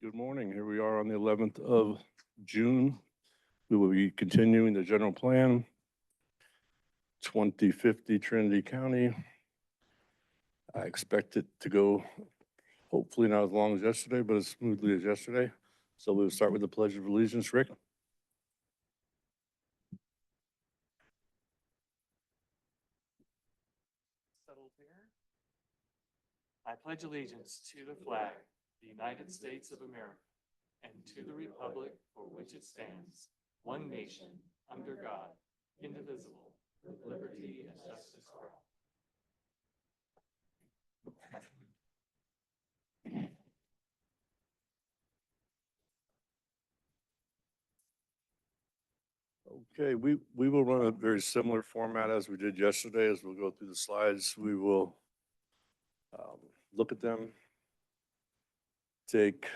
Good morning. Here we are on the 11th of June. We will be continuing the general plan, 2050 Trinity County. I expect it to go hopefully not as long as yesterday, but as smoothly as yesterday. So we'll start with the Pledge of Allegiance. Rick. Settled here. I pledge allegiance to the flag, the United States of America, and to the republic for which it stands, one nation, under God, indivisible, with liberty and justice for all. Okay, we will run a very similar format as we did yesterday. As we'll go through the slides, we will look at them, take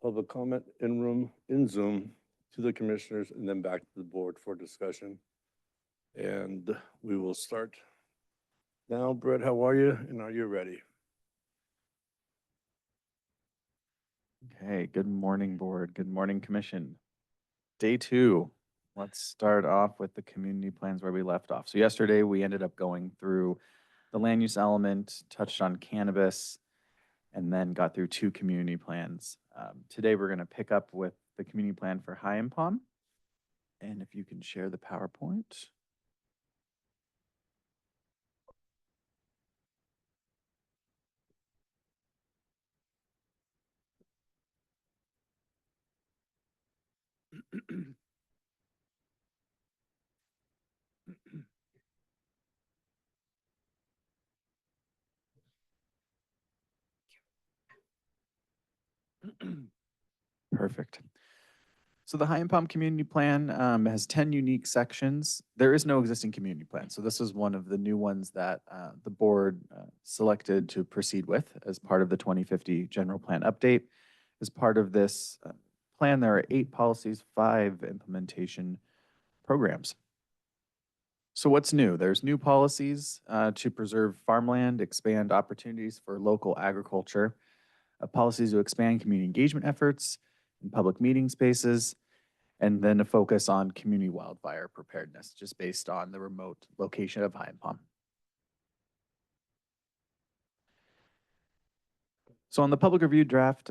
public comment in room, in Zoom, to the commissioners, and then back to the board for discussion. And we will start now. Brett, how are you? And are you ready? Okay, good morning, board. Good morning, commission. Day 2. Let's start off with the community plans where we left off. So yesterday we ended up going through the land use element, touched on cannabis, and then got through 2 community plans. Today we're going to pick up with the community plan for High and Palm. And if you can share the PowerPoint. Perfect. So the High and Palm Community Plan has 10 unique sections. There is no existing community plan. So this is one of the new ones that the board selected to proceed with as part of the 2050 General Plan Update. As part of this plan, there are 8 policies, 5 implementation programs. So what's new? There's new policies to preserve farmland, expand opportunities for local agriculture, policies to expand community engagement efforts in public meeting spaces, and then a focus on community wildfire preparedness, just based on the remote location of High and Palm. So on the public review draft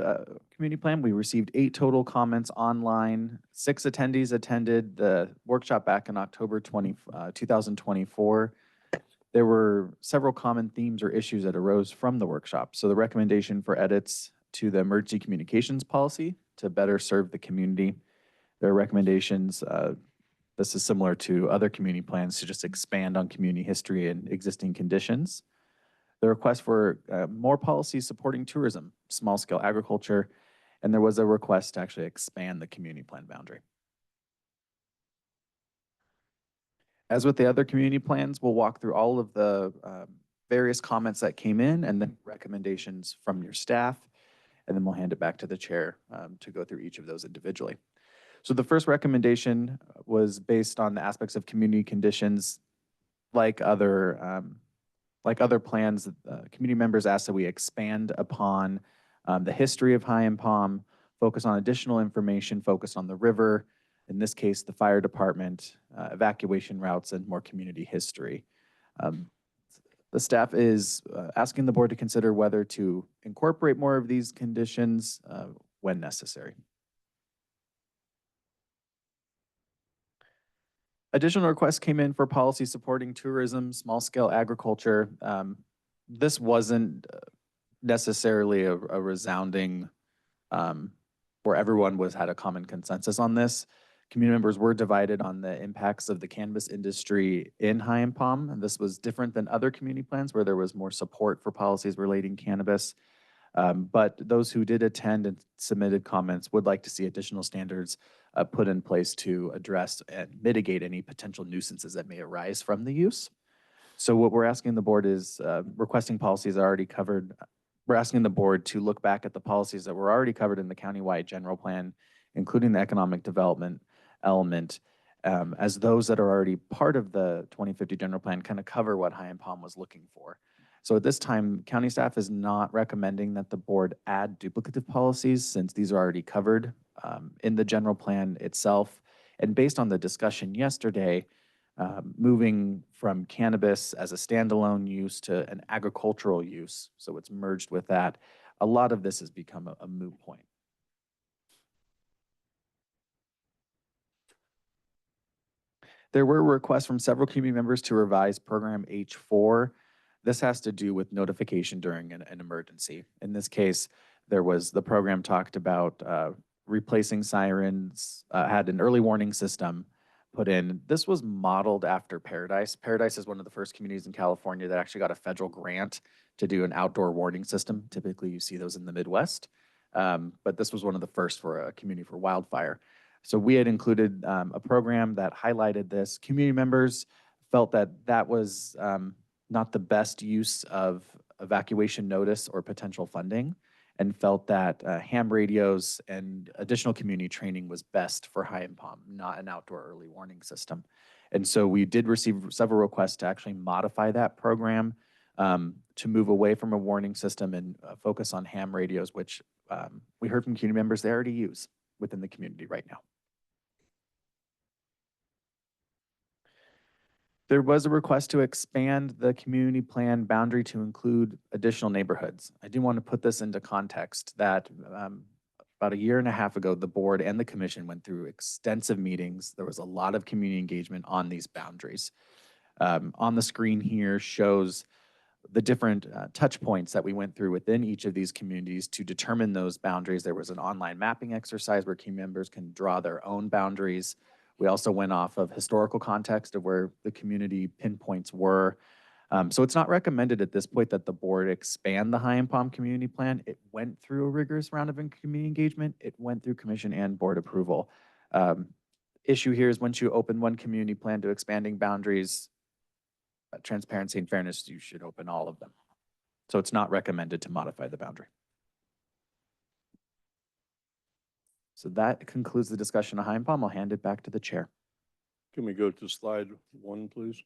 community plan, we received 8 total comments online. 6 attendees attended the workshop back in October 2024. There were several common themes or issues that arose from the workshop. So the recommendation for edits to the emergency communications policy to better serve the community. There are recommendations, this is similar to other community plans, to just expand on community history and existing conditions. The request for more policies supporting tourism, small-scale agriculture, and there was a request to actually expand the community plan boundary. As with the other community plans, we'll walk through all of the various comments that came in and then recommendations from your staff, and then we'll hand it back to the chair to go through each of those individually. So the first recommendation was based on the aspects of community conditions. Like other plans, community members asked that we expand upon the history of High and Palm, focus on additional information, focus on the river, in this case, the fire department, evacuation routes, and more community history. The staff is asking the board to consider whether to incorporate more of these conditions when necessary. Additional requests came in for policy supporting tourism, small-scale agriculture. This wasn't necessarily a resounding, where everyone had a common consensus on this. Community members were divided on the impacts of the cannabis industry in High and Palm. And this was different than other community plans where there was more support for policies relating cannabis. But those who did attend and submitted comments would like to see additional standards put in place to address and mitigate any potential nuisances that may arise from the use. So what we're asking the board is requesting policies that are already covered. We're asking the board to look back at the policies that were already covered in the countywide general plan, including the economic development element, as those that are already part of the 2050 general plan kind of cover what High and Palm was looking for. So at this time, county staff is not recommending that the board add duplicative policies since these are already covered in the general plan itself. And based on the discussion yesterday, moving from cannabis as a standalone use to an agricultural use, so it's merged with that, a lot of this has become a moot point. There were requests from several community members to revise program H4. This has to do with notification during an emergency. In this case, the program talked about replacing sirens, had an early warning system put in. This was modeled after Paradise. Paradise is one of the first communities in California that actually got a federal grant to do an outdoor warning system. Typically, you see those in the Midwest, but this was one of the first for a community for wildfire. So we had included a program that highlighted this. Community members felt that that was not the best use of evacuation notice or potential funding, and felt that ham radios and additional community training was best for high and palm, not an outdoor early warning system. And so we did receive several requests to actually modify that program to move away from a warning system and focus on ham radios, which we heard from community members they already use within the community right now. There was a request to expand the community plan boundary to include additional neighborhoods. I do want to put this into context that about a year and a half ago, the board and the commission went through extensive meetings. There was a lot of community engagement on these boundaries. On the screen here shows the different touch points that we went through within each of these communities to determine those boundaries. There was an online mapping exercise where community members can draw their own boundaries. We also went off of historical context of where the community pinpoints were. So it's not recommended at this point that the board expand the High and Palm Community Plan. It went through a rigorous round of community engagement. It went through commission and board approval. Issue here is once you open one community plan to expanding boundaries, transparency and fairness, you should open all of them. So it's not recommended to modify the boundary. So that concludes the discussion of High and Palm. I'll hand it back to the chair. Can we go to slide 1, please?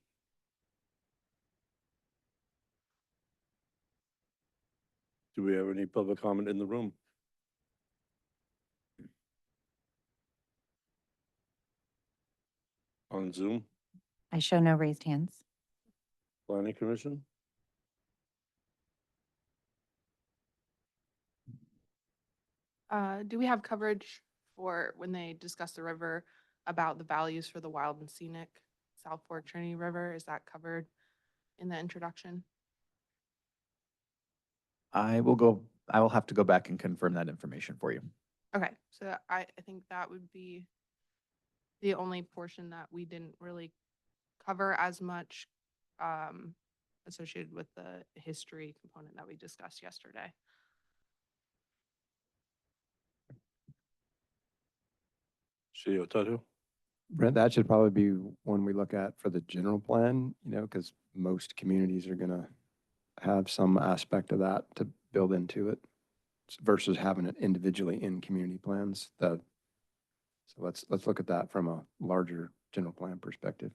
Do we have any public comment in the room? On Zoom, I show no raised hands. planning commission? Do we have coverage for when they discuss the river about the values for the wild and scenic South Fork Trinity River? Is that covered in the introduction? I will have to go back and confirm that information for you. Okay, so I think that would be the only portion that we didn't really cover as much associated with the history component that we discussed yesterday. CEO Tato? Brent, that should probably be one we look at for the general plan, because most communities are going to have some aspect of that to build into it versus having it individually in community plans. So let's look at that from a larger general plan perspective.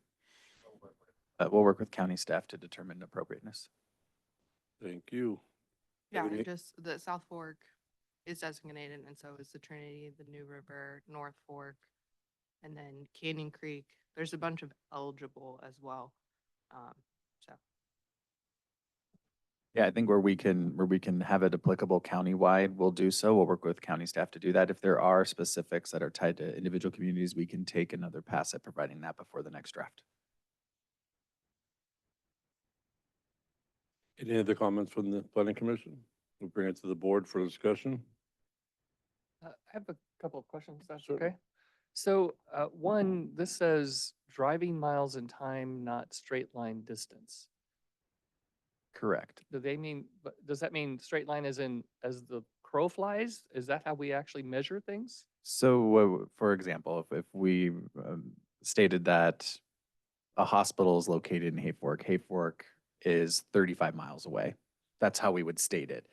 We'll work with county staff to determine appropriateness. Thank you. Yeah, Any- just the South Fork is designated, and so is the Trinity, the New River, North Fork, and then Canyon Creek. There's a bunch of eligible as well. So Yeah, I think where we can have it applicable countywide, we'll do so. We'll work with county staff to do that. If there are specifics that are tied to individual communities, we can take another pass at providing that before the next draft. Any other comments from the planning commission? We'll bring it to the board for discussion. I have a couple of questions, if that's Sure. okay. So, one, this says driving miles in time, not straight line distance. Correct. Does that mean straight line as the crow flies? Is that how we actually measure things? So, for example, if we stated that a hospital is located in Hayfork is 35 miles away, that's how we would state it.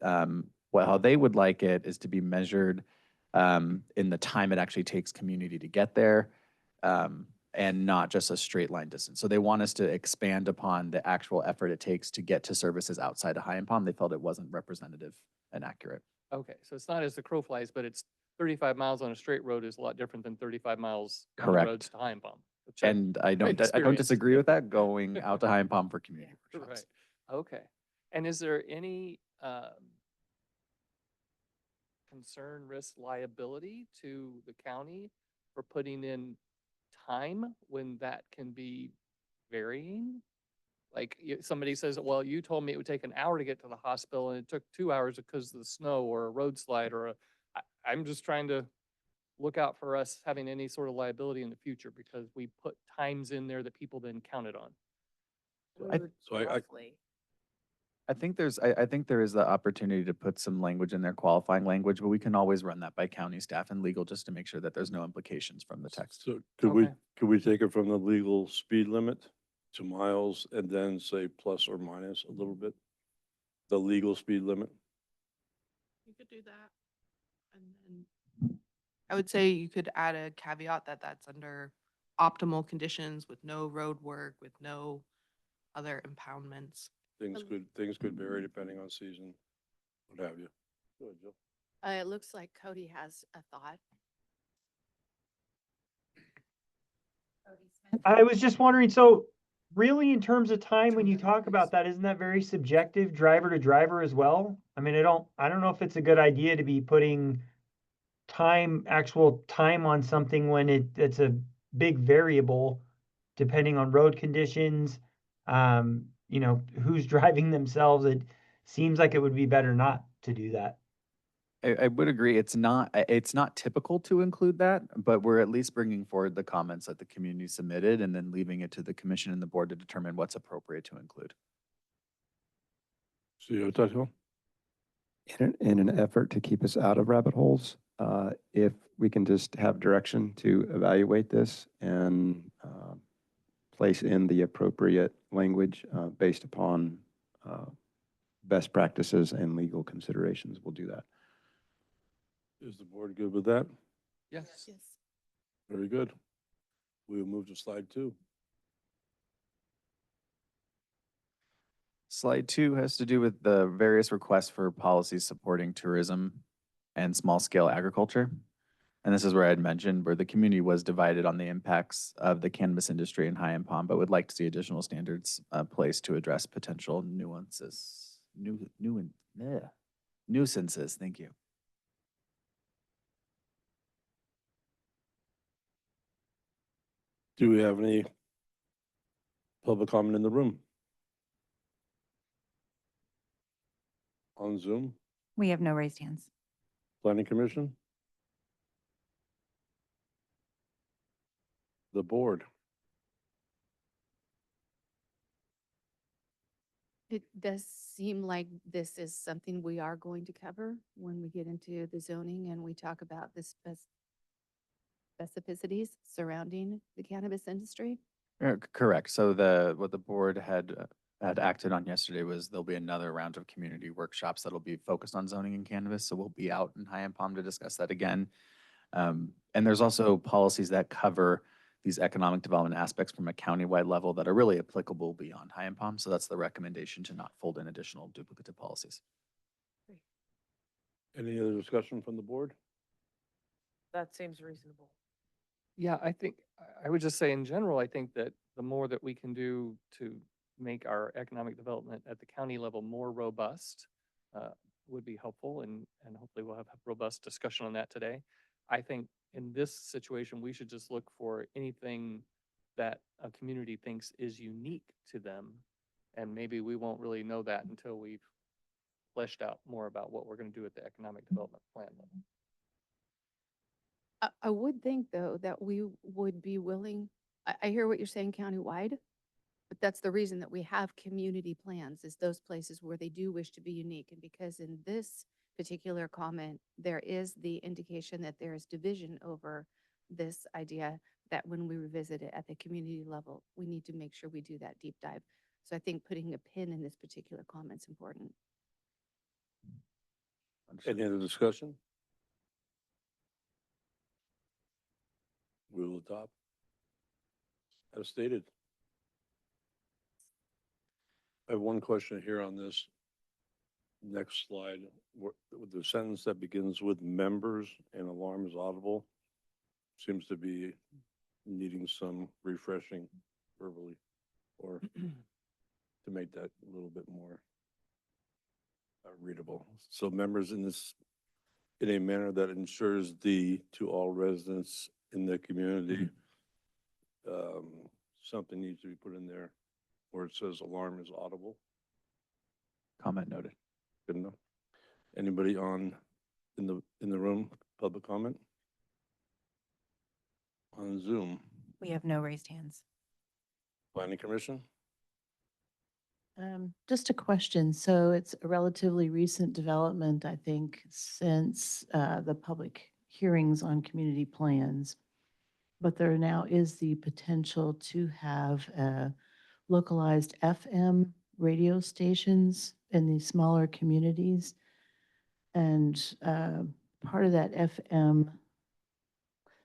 How they would like it is to be measured in the time it actually takes community to get there, and not just a straight line distance. So they want us to expand upon the actual effort it takes to get to services outside of High and Palm. They felt it wasn't representative and accurate. Okay, so it's not as the crow flies, but it's 35 miles on a straight road is a lot different than 35 miles on the roads Correct. to High and Palm. which I- And I don't experienced, disagree yeah. with that, going out to High and Palm for community Right, workshops. okay. And is there any concern, risk, liability to the county for putting in time when that can be varying? Like somebody says, well, you told me it would take an hour to get to the hospital and it took 2 hours because of the snow or a road slide or I'm just trying to look out for us having any sort of liability in the future because we put times in there that people then counted on. I think I think there is the opportunity to put some language in there, qualifying language, but we can always run that by county staff and legal just to make sure that there's no implications from the text. So Okay. could we take it from the legal speed limit to miles and then say plus or minus a little bit? The legal speed limit? You could do that. And then I would say you could add a caveat that that's under optimal conditions with no road work, with no other impoundments. Things could vary depending on season, what have you. Go ahead, Jill. It looks like Cody has a thought. I was just wondering, so really in terms of time, when you talk about that, isn't that very subjective, driver to driver as well? I mean, I don't know if it's a good idea to be putting actual time on something when it's a big variable depending on road conditions, who's driving themselves. It seems like it would be better not to do that. I would agree. It's not typical to include that, but we're at least bringing forward the comments that the community submitted and then leaving it to the commission and the board to determine what's appropriate to include. So you touch on? In an effort to keep us out of rabbit holes, if we can just have direction to evaluate this and place in the appropriate language based upon best practices and legal considerations, we'll do that. Is the board good with that? Yes. Very good. We will move to slide 2. Slide 2 has to do with the various requests for policies supporting tourism and small scale agriculture. And this is where I had mentioned where the community was divided on the impacts of the cannabis industry in High and Palm, but would like to see additional standards placed to address potential nuisances. Thank you. Do we have any public comment in the room? On Zoom, We have no raised hands. planning commission? The board? It does seem like this is something we are going to cover when we get into the zoning and we talk about the specificities surrounding the cannabis industry. Correct. So what the board had acted on yesterday was there'll be another round of community workshops that'll be focused on zoning and cannabis. So we'll be out in High and Palm to discuss that again. And there's also policies that cover these economic development aspects from a countywide level that are really applicable beyond High and Palm. So that's the recommendation, to not fold in additional duplicative policies. Any other discussion from the board? That seems reasonable. Yeah, I think, I would just say in general, I think that the more that we can do to make our economic development at the county level more robust would be helpful, and hopefully we'll have a robust discussion on that today. I think in this situation, we should just look for anything that a community thinks is unique to them, and maybe we won't really know that until we've fleshed out more about what we're going to do at the economic development plan level. I would think, though, that we would be willing, I hear what you're saying countywide, but that's the reason that we have community plans, is those places where they do wish to be unique. And because in this particular comment, there is the indication that there is division over this idea, that when we revisit it at the community level, we need to make sure we do that deep dive. So I think putting a pin in this particular comment is important. Any other discussion? We will adopt. as stated. I have one question here on this next slide, with the sentence that begins with members and alarm is audible, seems to be needing some refreshing verbally, or to make that a little bit more readable. So members in this, in a manner that ensures to all residents in the community, something needs to be put in there where it says alarm is audible. Comment noted. Good enough. Anybody in the room, public comment? On Zoom, We have no raised hands. planning commission? Just a question. So it's a relatively recent development, I think, since the public hearings on community plans. But there now is the potential to have localized FM radio stations in these smaller communities. And part of that FM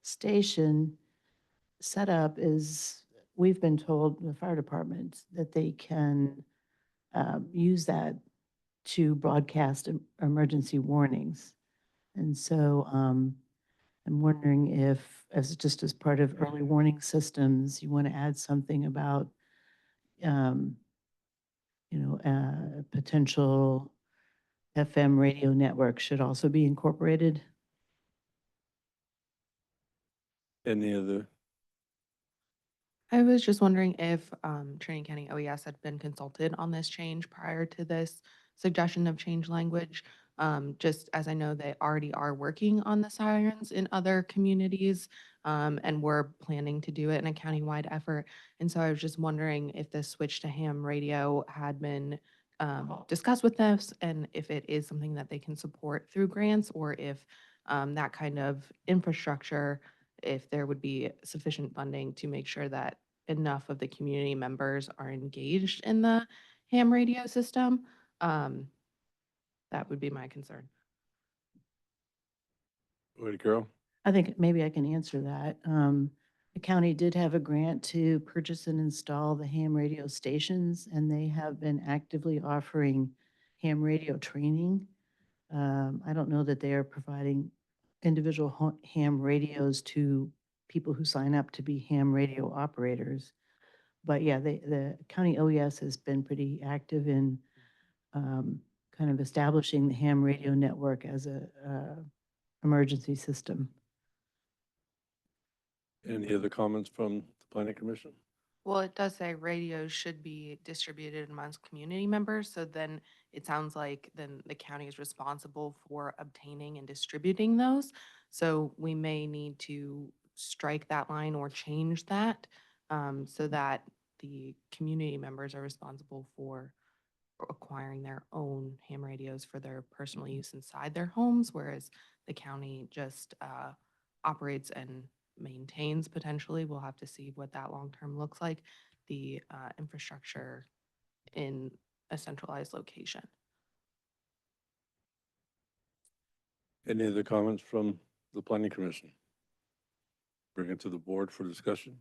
station setup is, we've been told, the fire department, that they can use that to broadcast emergency warnings. And so I'm wondering if, just as part of early warning systems, you want to add something about, potential FM radio network should also be incorporated. Any other? I was just wondering if Trinity County OES had been consulted on this change prior to this suggestion of change language. Just as I know they already are working on the sirens in other communities, and we're planning to do it in a countywide effort. And so I was just wondering if this switch to ham radio had been discussed with us, and if it is something that they can support through grants, or if that kind of infrastructure, if there would be sufficient funding to make sure that enough of the community members are engaged in the ham radio system. That would be my concern. Wait, Carol? I think maybe I can answer that. The county did have a grant to purchase and install the ham radio stations, and they have been actively offering ham radio training. I don't know that they are providing individual ham radios to people who sign up to be ham radio operators. But yeah, the county OES has been pretty active in kind of establishing the ham radio network as a emergency system. Any other comments from the planning commission? Well, it does say radios should be distributed amongst community members, so then it sounds like then the county is responsible for obtaining and distributing those. So we may need to strike that line or change that, so that the community members are responsible for acquiring their own ham radios for their personal use inside their homes, whereas the county just operates and maintains potentially. We'll have to see what that long-term looks like, the infrastructure in a centralized location. Any other comments from the planning commission? Bring it to the board for discussion.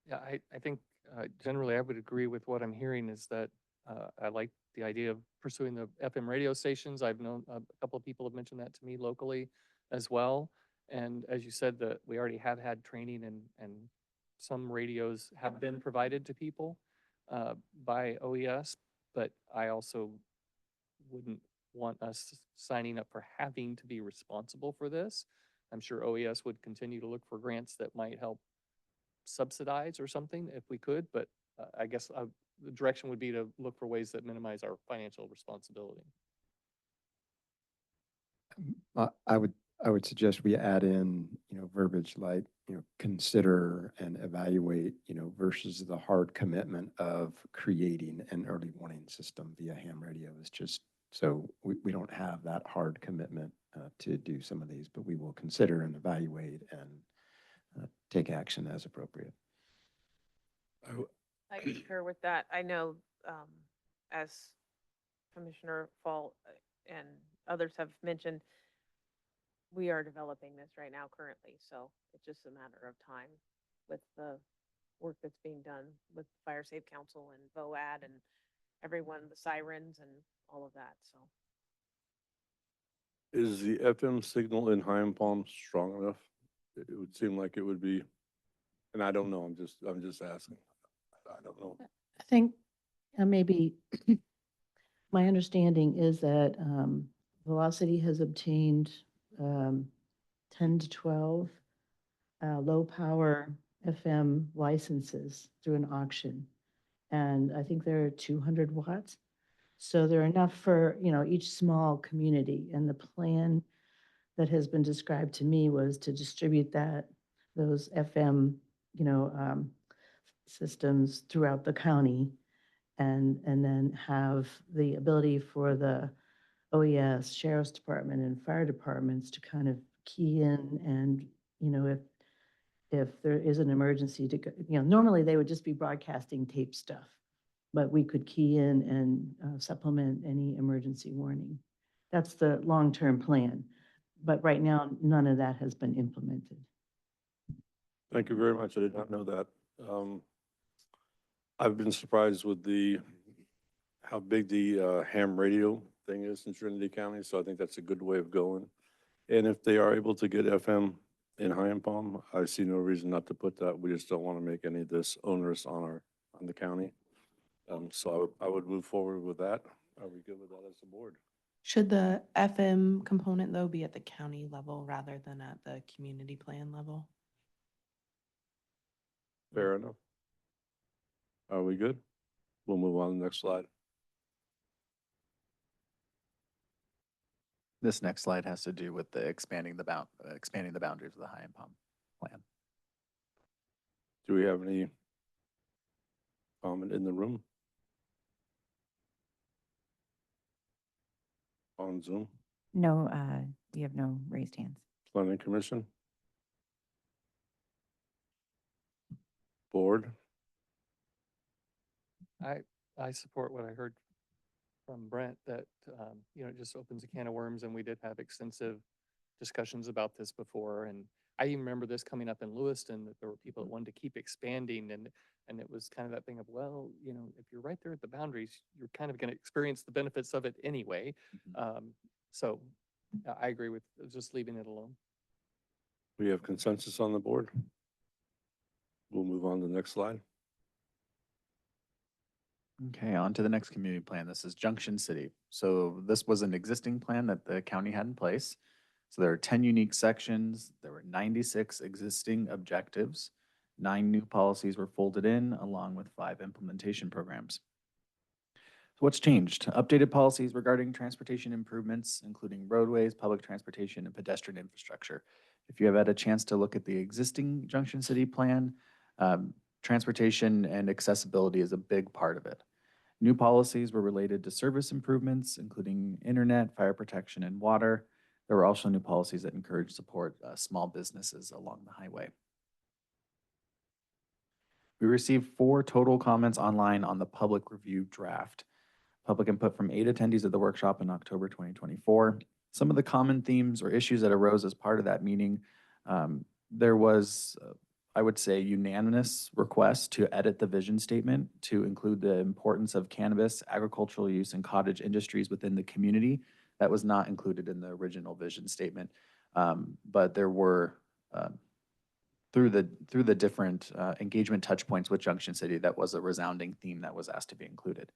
Yeah, I think generally I would agree with what I'm hearing is that I like the idea of pursuing the FM radio stations. I've known a couple of people have mentioned that to me locally as well. And as you said, that we already have had training and some radios have been provided to people by OES, but I also wouldn't want us signing up for having to be responsible for this. I'm sure OES would continue to look for grants that might help subsidize or something if we could, but I guess the direction would be to look for ways that minimize our financial responsibility. I would suggest we add in, verbiage like, consider and evaluate, versus the hard commitment of creating an early warning system via ham radio. Is just so we don't have that hard commitment to do some of these, but we will consider and evaluate and take action as appropriate. I concur with that. I know, as Commissioner Fall and others have mentioned, we are developing this right now currently, so it's just a matter of time with the work that's being done with Fire Safe Council and VOAD and everyone, the sirens and all of that, so. Is the FM signal in Higham Palm strong enough? It would seem like it would be, and I don't know, I'm just asking. I don't know. I think maybe my understanding is that Velocity has obtained 10 to 12 low-power FM licenses through an auction. And I think they're 200 watts. So they're enough for, each small community. And the plan that has been described to me was to distribute those FM, systems throughout the county and then have the ability for the OES, Sheriff's Department and fire departments to kind of key in and, if there is an emergency to go, normally they would just be broadcasting tape stuff, but we could key in and supplement any emergency warning. That's the long-term plan. But right now, none of that has been implemented. Thank you very much. I did not know that. I've been surprised with how big the ham radio thing is in Trinity County, so I think that's a good way of going. And if they are able to get FM in Higham Palm, I see no reason not to put that. We just don't want to make any of this onerous on the county. So I would move forward with that. Are we good with that as a board? Should the FM component, though, be at the county level rather than at the community plan level? Fair enough. Are we good? We'll move on to the next slide. This next slide has to do with the expanding the boundaries of the Higham Palm plan. Do we have any comment in the room? On Zoom? No, you have no raised hands. Planning Commission? Board? I support what I heard from Brent that, it just opens a can of worms, and we did have extensive discussions about this before. And I even remember this coming up in Lewiston, that there were people that wanted to keep expanding, and it was kind of that thing of, well, if you're right there at the boundaries, you're kind of going to experience the benefits of it anyway. So I agree with just leaving it alone. We have consensus on the board. We'll move on to the next slide. Okay, on to the next community plan. This is Junction City. So this was an existing plan that the county had in place. So there are 10 unique sections. There were 96 existing objectives. 9 new policies were folded in, along with 5 implementation programs. So what's changed? Updated policies regarding transportation improvements, including roadways, public transportation, and pedestrian infrastructure. If you have had a chance to look at the existing Junction City plan, transportation and accessibility is a big part of it. New policies were related to service improvements, including internet, fire protection, and water. There were also new policies that encourage support small businesses along the highway. We received 4 total comments online on the public review draft. Public input from 8 attendees at the workshop in October 2024. Some of the common themes or issues that arose as part of that meeting, there was, I would say, unanimous request to edit the vision statement to include the importance of cannabis, agricultural use, and cottage industries within the community. That was not included in the original vision statement, but there were, through the different engagement touch points with Junction City, that was a resounding theme that was asked to be included.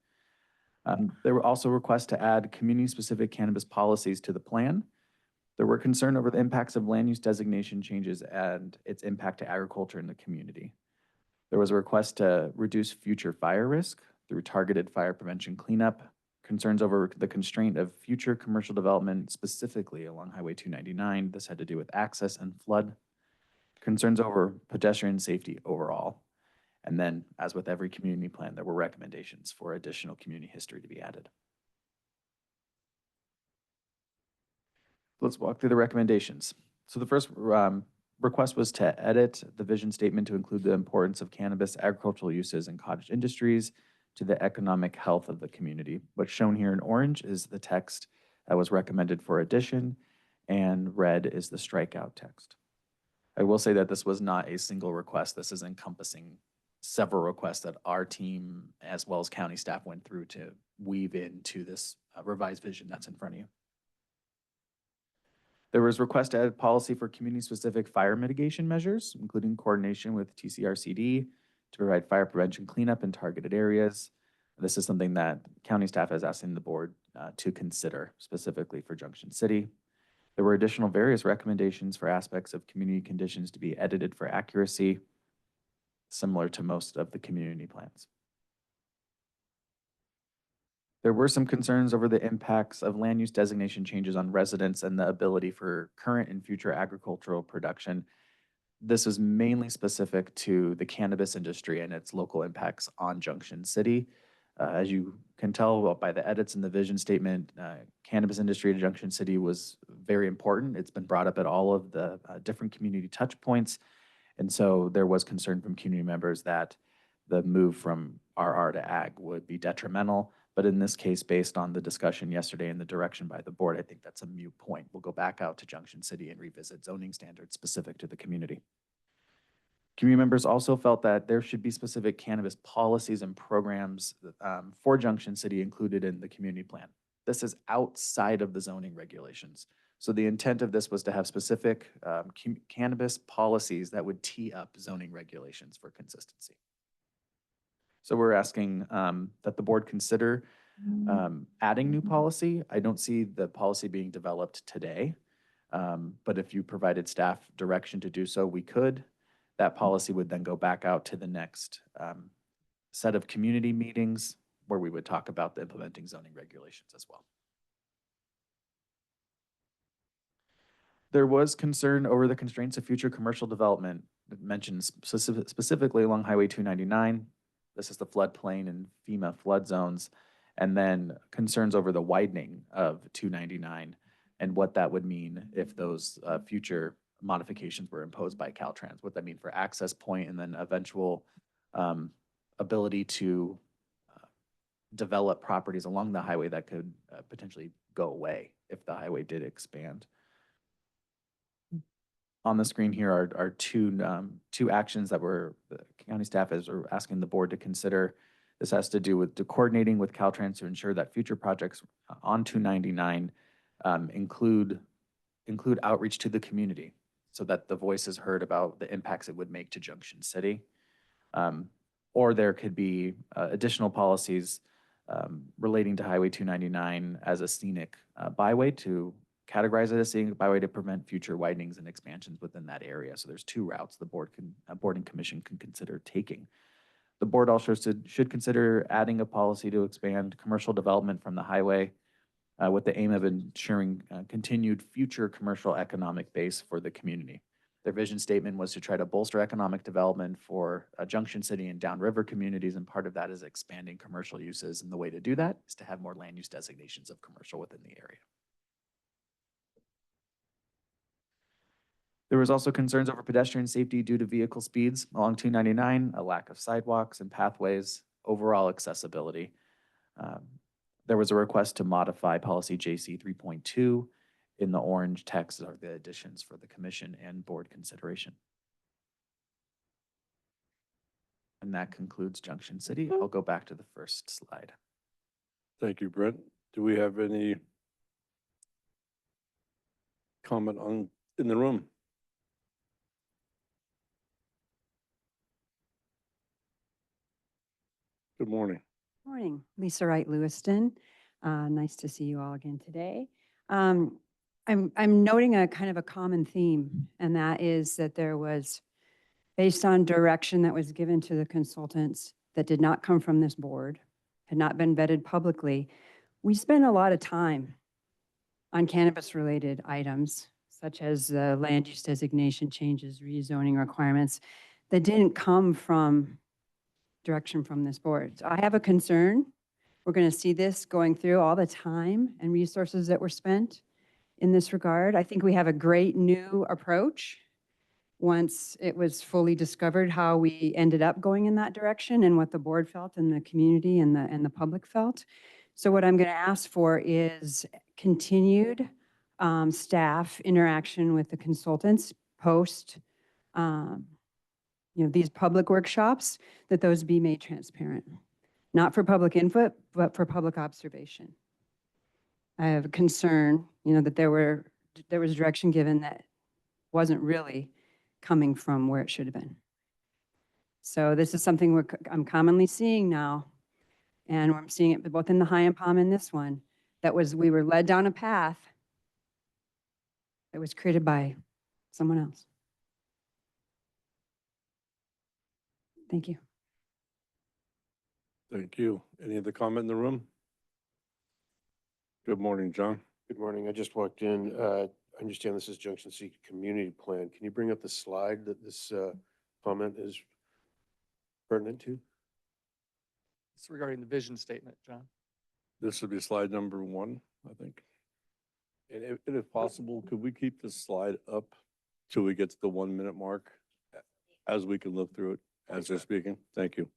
There were also requests to add community-specific cannabis policies to the plan. There were concern over the impacts of land use designation changes and its impact to agriculture in the community. There was a request to reduce future fire risk through targeted fire prevention cleanup, concerns over the constraint of future commercial development, specifically along Highway 299. This had to do with access and flood, concerns over pedestrian safety overall. And then, as with every community plan, there were recommendations for additional community history to be added. Let's walk through the recommendations. So the first request was to edit the vision statement to include the importance of cannabis, agricultural uses, and cottage industries to the economic health of the community. What's shown here in orange is the text that was recommended for addition, and red is the strikeout text. I will say that this was not a single request. This is encompassing several requests that our team, as well as county staff, went through to weave into this revised vision that's in front of you. There was request to add policy for community-specific fire mitigation measures, including coordination with TCRCD to provide fire prevention cleanup in targeted areas. This is something that county staff is asking the board to consider specifically for Junction City. There were additional various recommendations for aspects of community conditions to be edited for accuracy, similar to most of the community plans. There were some concerns over the impacts of land use designation changes on residents and the ability for current and future agricultural production. This is mainly specific to the cannabis industry and its local impacts on Junction City. As you can tell by the edits in the vision statement, cannabis industry to Junction City was very important. It's been brought up at all of the different community touch points. And so there was concern from community members that the move from RR to ag would be detrimental. But in this case, based on the discussion yesterday and the direction by the board, I think that's a moot point. We'll go back out to Junction City and revisit zoning standards specific to the community. Community members also felt that there should be specific cannabis policies and programs for Junction City included in the community plan. This is outside of the zoning regulations. So the intent of this was to have specific cannabis policies that would tee up zoning regulations for consistency. So we're asking that the board consider adding new policy. I don't see the policy being developed today, but if you provided staff direction to do so, we could. That policy would then go back out to the next set of community meetings where we would talk about the implementing zoning regulations as well. There was concern over the constraints of future commercial development mentioned specifically along Highway 299. This is the floodplain and FEMA flood zones, and then concerns over the widening of 299 and what that would mean if those future modifications were imposed by Caltrans, what that mean for access point and then eventual ability to develop properties along the highway that could potentially go away if the highway did expand. On the screen here are two actions that the county staff is asking the board to consider. This has to do with coordinating with Caltrans to ensure that future projects on 299 include outreach to the community so that the voice is heard about the impacts it would make to Junction City. Or there could be additional policies relating to Highway 299 as a scenic byway to categorize it as scenic byway to prevent future widenings and expansions within that area. So there's two routes the board and commission can consider taking. The board also should consider adding a policy to expand commercial development from the highway with the aim of ensuring continued future commercial economic base for the community. Their vision statement was to try to bolster economic development for Junction City and downriver communities, and part of that is expanding commercial uses. And the way to do that is to have more land use designations of commercial within the area. There was also concerns over pedestrian safety due to vehicle speeds along 299, a lack of sidewalks and pathways, overall accessibility. There was a request to modify policy JC 3.2. In the orange text are the additions for the commission and board consideration. And that concludes Junction City. I'll go back to the first slide. Thank you, Brent. Do we have any comment in the room? Good morning. Morning, Lisa Wright Lewiston. Nice to see you all again today. I'm noting a kind of a common theme, and that is that there was, based on direction that was given to the consultants that did not come from this board, had not been vetted publicly. We spent a lot of time on cannabis-related items, such as the land use designation changes, rezoning requirements, that didn't come from direction from this board. So I have a concern. We're going to see this going through all the time and resources that were spent in this regard. I think we have a great new approach once it was fully discovered how we ended up going in that direction and what the board felt and the community and the public felt. So what I'm going to ask for is continued staff interaction with the consultants post, these public workshops, that those be made transparent. Not for public input, but for public observation. I have a concern, that there was direction given that wasn't really coming from where it should have been. So this is something I'm commonly seeing now, and I'm seeing it both in the High and Palm and this one, we were led down a path that was created by someone else. Thank you. Thank you. Any other comment in the room? Good morning, John. Good morning. I just walked in. I understand this is Junction City Community Plan. Can you bring up the slide that this comment is pertinent to? It's regarding the vision statement, John. This would be slide number 1, I think. And if possible, could we keep this slide up till we get to the 1-minute mark, as we can look through it as they're speaking? Thank you.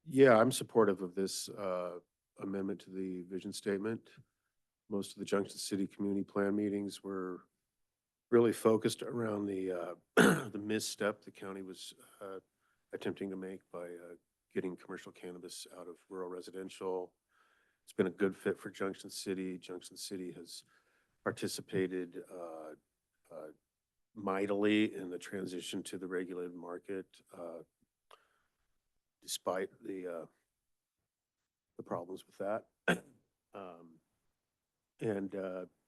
Yeah, I'm supportive of this amendment to the vision statement. Most of the Junction City Community Plan meetings were really focused around the the misstep the county was attempting to make by getting commercial cannabis out of rural residential. It's been a good fit for Junction City. Junction City has participated mightily in the transition to the regulated market, despite the problems with that.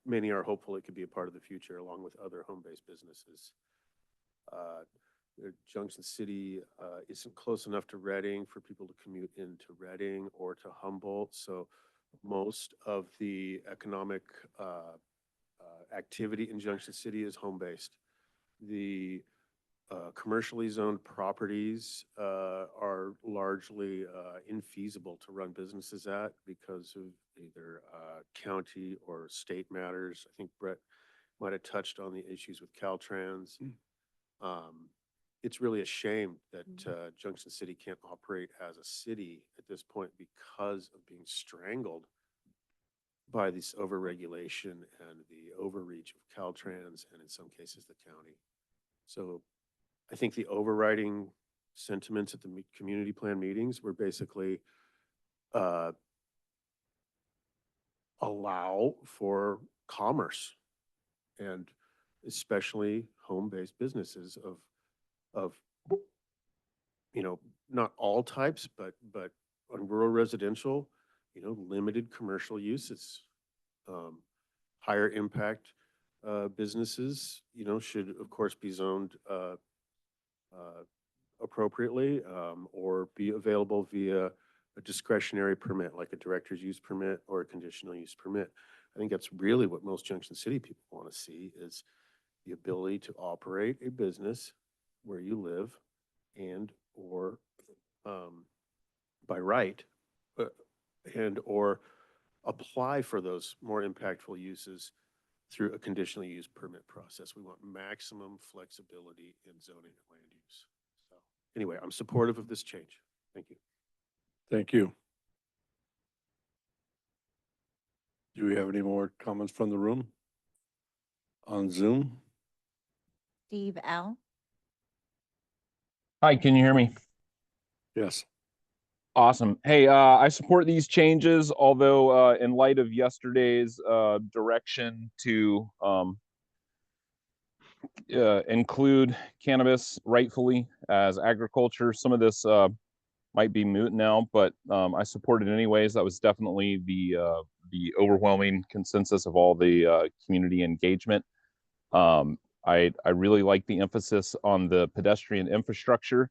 Many are hopeful it could be a part of the future along with other home-based businesses. Junction City isn't close enough to Reading for people to commute into Reading or to Humboldt. So most of the economic activity in Junction City is home-based. The commercially zoned properties are largely infeasible to run businesses at because of either county or state matters. I think Brett might have touched on the issues with Caltrans. It's really a shame that Junction City can't operate as a city at this point because of being strangled by this overregulation and the overreach of Caltrans and in some cases the county. So I think the overriding sentiments at the community plan meetings were basically allow for commerce, and especially home-based businesses of not all types, but on rural residential, limited commercial uses. Higher impact businesses, should of course be zoned appropriately or be available via a discretionary permit, like a director's use permit or a conditional use permit. I think that's really what most Junction City people want to see, is the ability to operate a business where you live and or by right and or apply for those more impactful uses through a conditional use permit process. We want maximum flexibility in zoning and land use. So anyway, I'm supportive of this change. Thank you. Thank you. Do we have any more comments from the room? On Zoom? Steve L. Hi, can you hear me? Yes. Awesome. Hey, I support these changes, although in light of yesterday's direction to include cannabis rightfully as agriculture, some of this might be moot now, but I support it anyways. That was definitely the overwhelming consensus of all the community engagement. I really like the emphasis on the pedestrian infrastructure,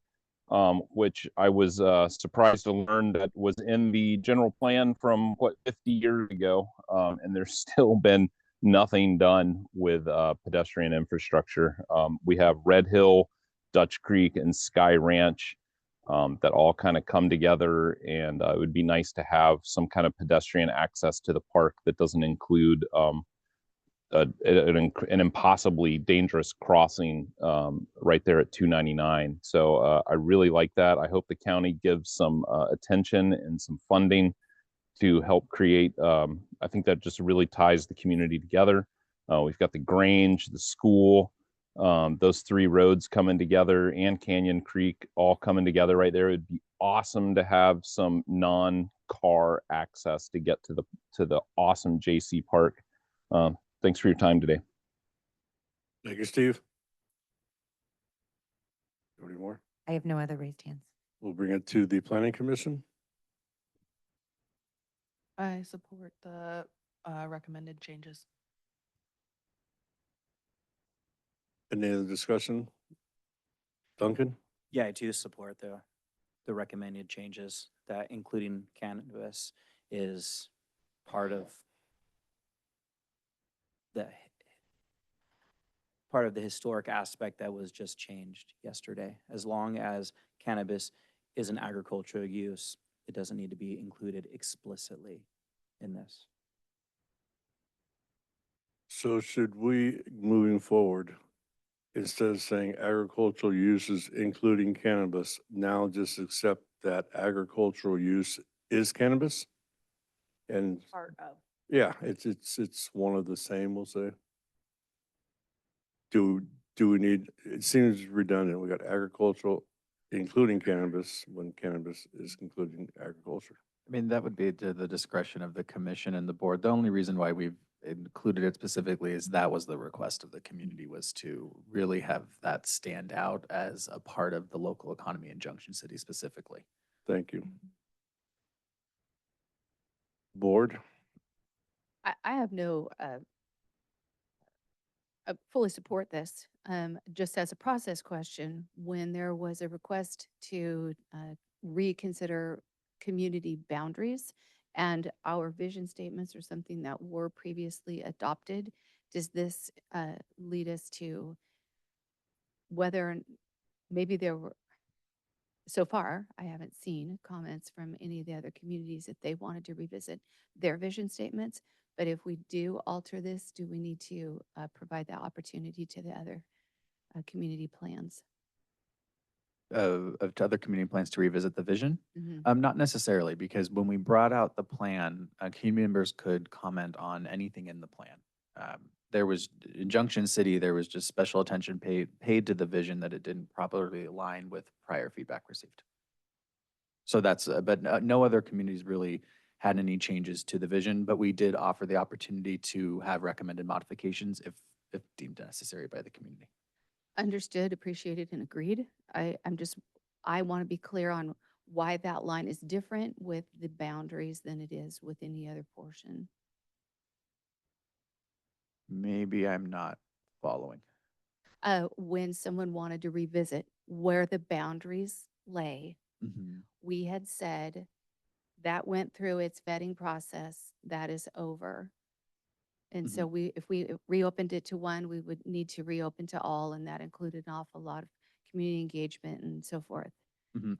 which I was surprised to learn that was in the general plan from 50 years ago, and there's still been nothing done with pedestrian infrastructure. We have Red Hill, Dutch Creek, and Sky Ranch that all kind of come together, and it would be nice to have some kind of pedestrian access to the park that doesn't include an impossibly dangerous crossing right there at 299. So I really like that. I hope the county gives some attention and some funding to help create. I think that just really ties the community together. We've got the Grange, the school, those three roads coming together, and Canyon Creek all coming together right there. It'd be awesome to have some non-car access to get to the awesome JC Park. Thanks for your time today. Thank you, Steve. Any more? I have no other raised hands. We'll bring it to the planning commission. I support the recommended changes. Any other discussion? Duncan? Yeah, I do support the recommended changes, that including cannabis is part of the historic aspect that was just changed yesterday. As long as cannabis is an agricultural use, it doesn't need to be included explicitly in this. So should we, moving forward, instead of saying agricultural uses including cannabis, now just accept that agricultural use is cannabis? And Part of. yeah, it's one of the same, we'll say. Do we need, it seems redundant. We got agricultural including cannabis when cannabis is including agriculture. I mean, that would be to the discretion of the commission and the board. The only reason why we've included it specifically is that was the request of the community, was to really have that stand out as a part of the local economy in Junction City specifically. Thank you. Board? I have no, I fully support this. Just as a process question, when there was a request to reconsider community boundaries and our vision statements are something that were previously adopted, does this lead us to whether maybe there were, so far, I haven't seen comments from any of the other communities that they wanted to revisit their vision statements. But if we do alter this, do we need to provide that opportunity to the other community plans? To other community plans to revisit the vision? Mhm. Not necessarily, because when we brought out the plan, community members could comment on anything in the plan. There was, in Junction City, there was just special attention paid to the vision that it didn't properly align with prior feedback received. So that's, but no other communities really had any changes to the vision, but we did offer the opportunity to have recommended modifications if deemed necessary by the community. Understood, appreciated, and agreed. I want to be clear on why that line is different with the boundaries than it is with any other portion. Maybe I'm not following. When someone wanted to revisit where the boundaries lay, we had said that went through its vetting process, that is over. And so if we reopened it to one, we would need to reopen to all, and that included an awful lot of community engagement and so forth.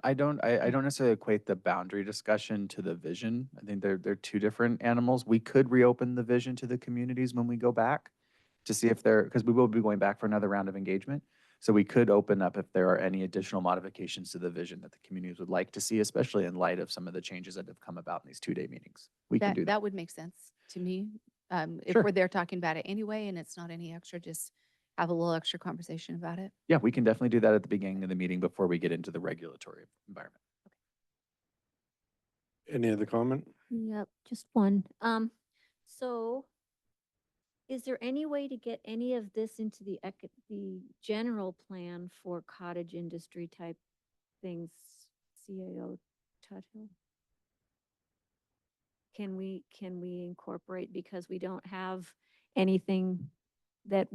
I don't necessarily equate the boundary discussion to the vision. I think they're two different animals. We could reopen the vision to the communities when we go back to see if because we will be going back for another round of engagement. So we could open up if there are any additional modifications to the vision that the communities would like to see, especially in light of some of the changes that have come about in these 2-day meetings. We can do that. That would make sense to me. If Sure. we're there talking about it anyway, and it's not any extra, just have a little extra conversation about it. Yeah, we can definitely do that at the beginning of the meeting before we get into the regulatory environment. Any other comment? Yep, just one. So is there any way to get any of this into the general plan for cottage industry type things, CAO Tuthill? Can we incorporate, because we don't have anything that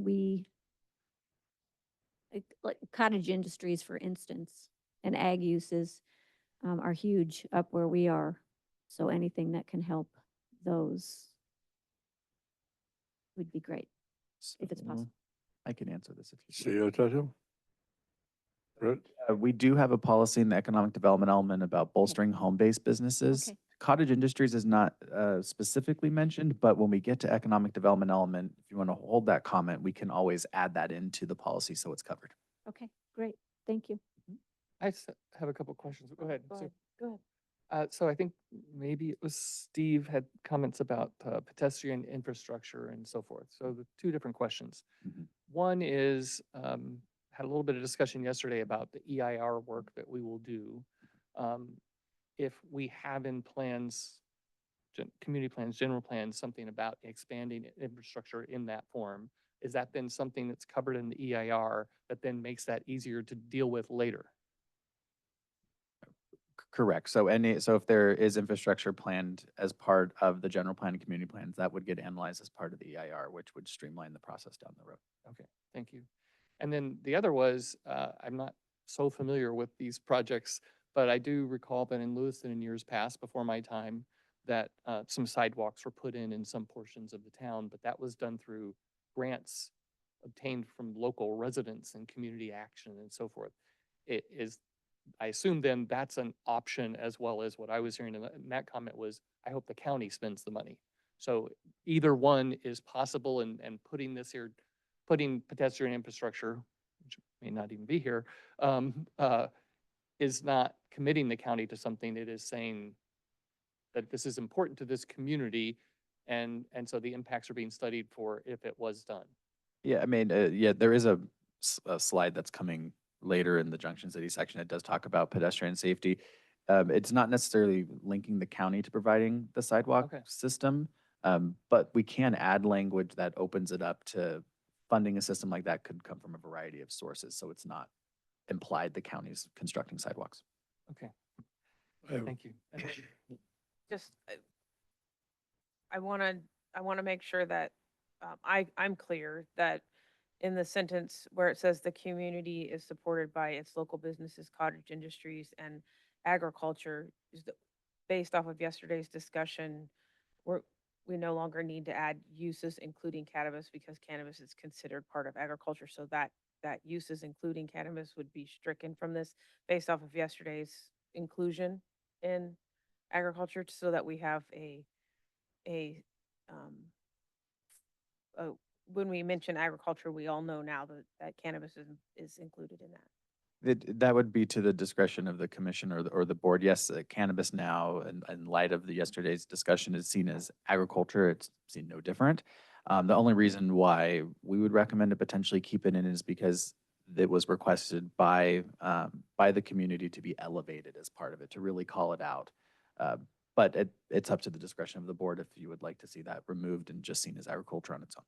like cottage industries, for instance, and ag uses are huge up where we are. So anything that can help those would be great, if it's possible. I can answer this if you CEO Tuthill? Brett? We do have a policy in the economic development element about bolstering home-based businesses. Okay. Cottage industries is not specifically mentioned, but when we get to economic development element, if you want to hold that comment, we can always add that into the policy so it's covered. Okay, great. Thank you. I have a couple questions. Go ahead. Go Sue. ahead. Go ahead. So I think maybe it was Steve had comments about pedestrian infrastructure and so forth. So the two different questions. Mhm. One is, had a little bit of discussion yesterday about the EIR work that we will do. If we have in plans, community plans, general plans, something about expanding infrastructure in that form, is that then something that's covered in the EIR that then makes that easier to deal with later? Correct. So if there is infrastructure planned as part of the general plan and community plans, that would get analyzed as part of the EIR, which would streamline the process down the road. Okay, thank you. And then the other was, I'm not so familiar with these projects, but I do recall that in Lewiston in years past, before my time, that some sidewalks were put in some portions of the town, but that was done through grants obtained from local residents and community action and so forth. It is, I assume then that's an option as well as what I was hearing in that comment was, I hope the county spends the money. So either one is possible, and putting this here, putting pedestrian infrastructure, which may not even be here, is not committing the county to something. It is saying that this is important to this community, and so the impacts are being studied for if it was done. Yeah, I mean, yeah, there is a slide that's coming later in the Junction City section. It does talk about pedestrian safety. It's not necessarily linking the county to providing the sidewalk Okay. system, but we can add language that opens it up to funding a system like that could come from a variety of sources. So it's not implied the county's constructing sidewalks. Okay, I have- thank you. Just, I want to make sure that I'm clear that in the sentence where it says the community is supported by its local businesses, cottage industries, and agriculture, based off of yesterday's discussion, we no longer need to add uses including cannabis because cannabis is considered part of agriculture. So that uses including cannabis would be stricken from this based off of yesterday's inclusion in agriculture, so that we have when we mention agriculture, we all know now that cannabis is included in that. That would be to the discretion of the commission or the board. Yes, cannabis now, in light of yesterday's discussion, is seen as agriculture. It's seen no different. The only reason why we would recommend to potentially keep it in is because it was requested by the community to be elevated as part of it, to really call it out. But it's up to the discretion of the board if you would like to see that removed and just seen as agriculture on its own.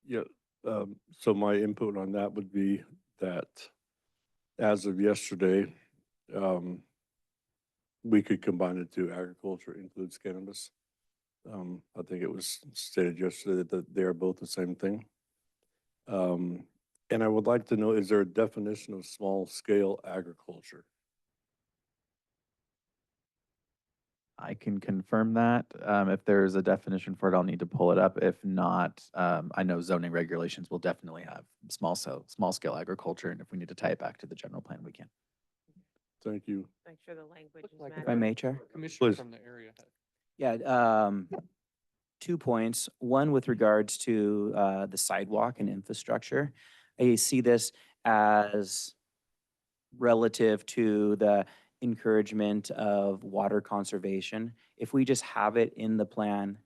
Yeah, so my input on that would be that as of yesterday, we could combine it to agriculture includes cannabis. I think it was stated yesterday that they are both the same thing. And I would like to know, is there a definition of small scale agriculture? I can confirm that. If there's a definition for it, I'll need to pull it up. If not, I know zoning regulations will definitely have small scale agriculture, and if we need to tie it back to the general plan, we can. Thank you. Make sure the language is Like matched. If I may, Chair? Commissioner Please. from the area. Yeah, 2 points. One with regards to the sidewalk and infrastructure. I see this as relative to the encouragement of water conservation. If we just have it in the plan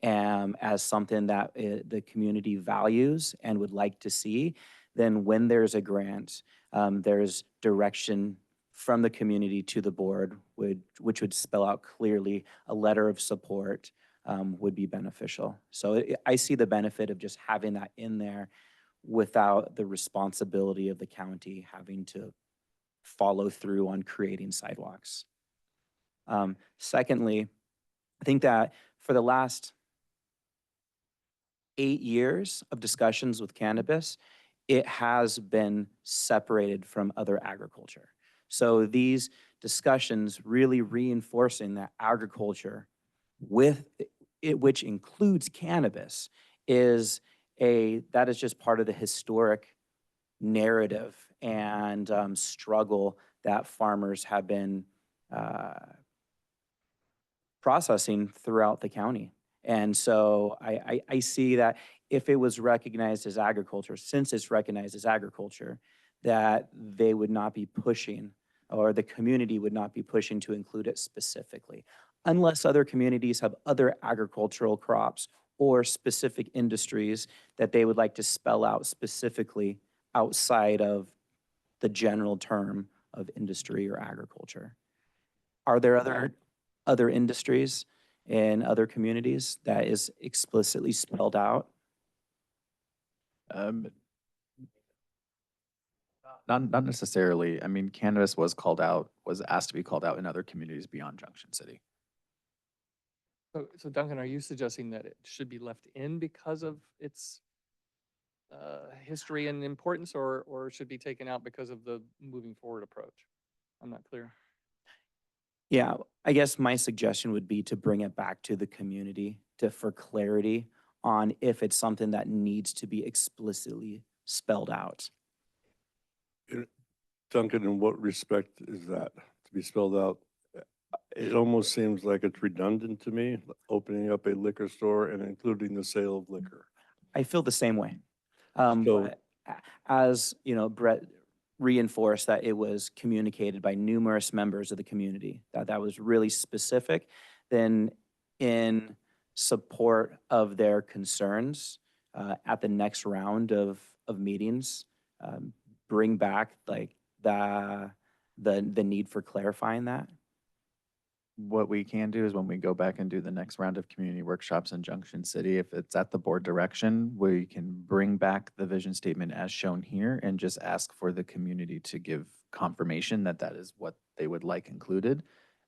as something that the community values and would like to see, then when there's a grant, there's direction from the community to the board, which would spell out clearly a letter of support would be beneficial. So I see the benefit of just having that in there without the responsibility of the county having to follow through on creating sidewalks. Secondly, I think that for the last 8 years of discussions with cannabis, it has been separated from other agriculture. So these discussions really reinforcing that agriculture with it, which includes cannabis, that is just part of the historic narrative and struggle that farmers have been processing throughout the county. And so I see that if it was recognized as agriculture, since it's recognized as agriculture, that they would not be pushing or the community would not be pushing to include it specifically, unless other communities have other agricultural crops or specific industries that they would like to spell out specifically outside of the general term of industry or agriculture. Are there other industries in other communities that is explicitly spelled out? Not necessarily. I mean, cannabis was asked to be called out in other communities beyond Junction City. So Duncan, are you suggesting that it should be left in because of its history and importance, or should be taken out because of the moving forward approach? I'm not clear. Yeah, I guess my suggestion would be to bring it back to the community for clarity on if it's something that needs to be explicitly spelled out. Duncan, in what respect is that to be spelled out? It almost seems like it's redundant to me, opening up a liquor store and including the sale of liquor. I feel the same way. So- But as you know, Brett reinforced that it was communicated by numerous members of the community, that was really specific. Then in support of their concerns at the next round of meetings, bring back like the need for clarifying that. What we can do is when we go back and do the next round of community workshops in Junction City, if it's at the board direction, we can bring back the vision statement as shown here and just ask for the community to give confirmation that that is what they would like included.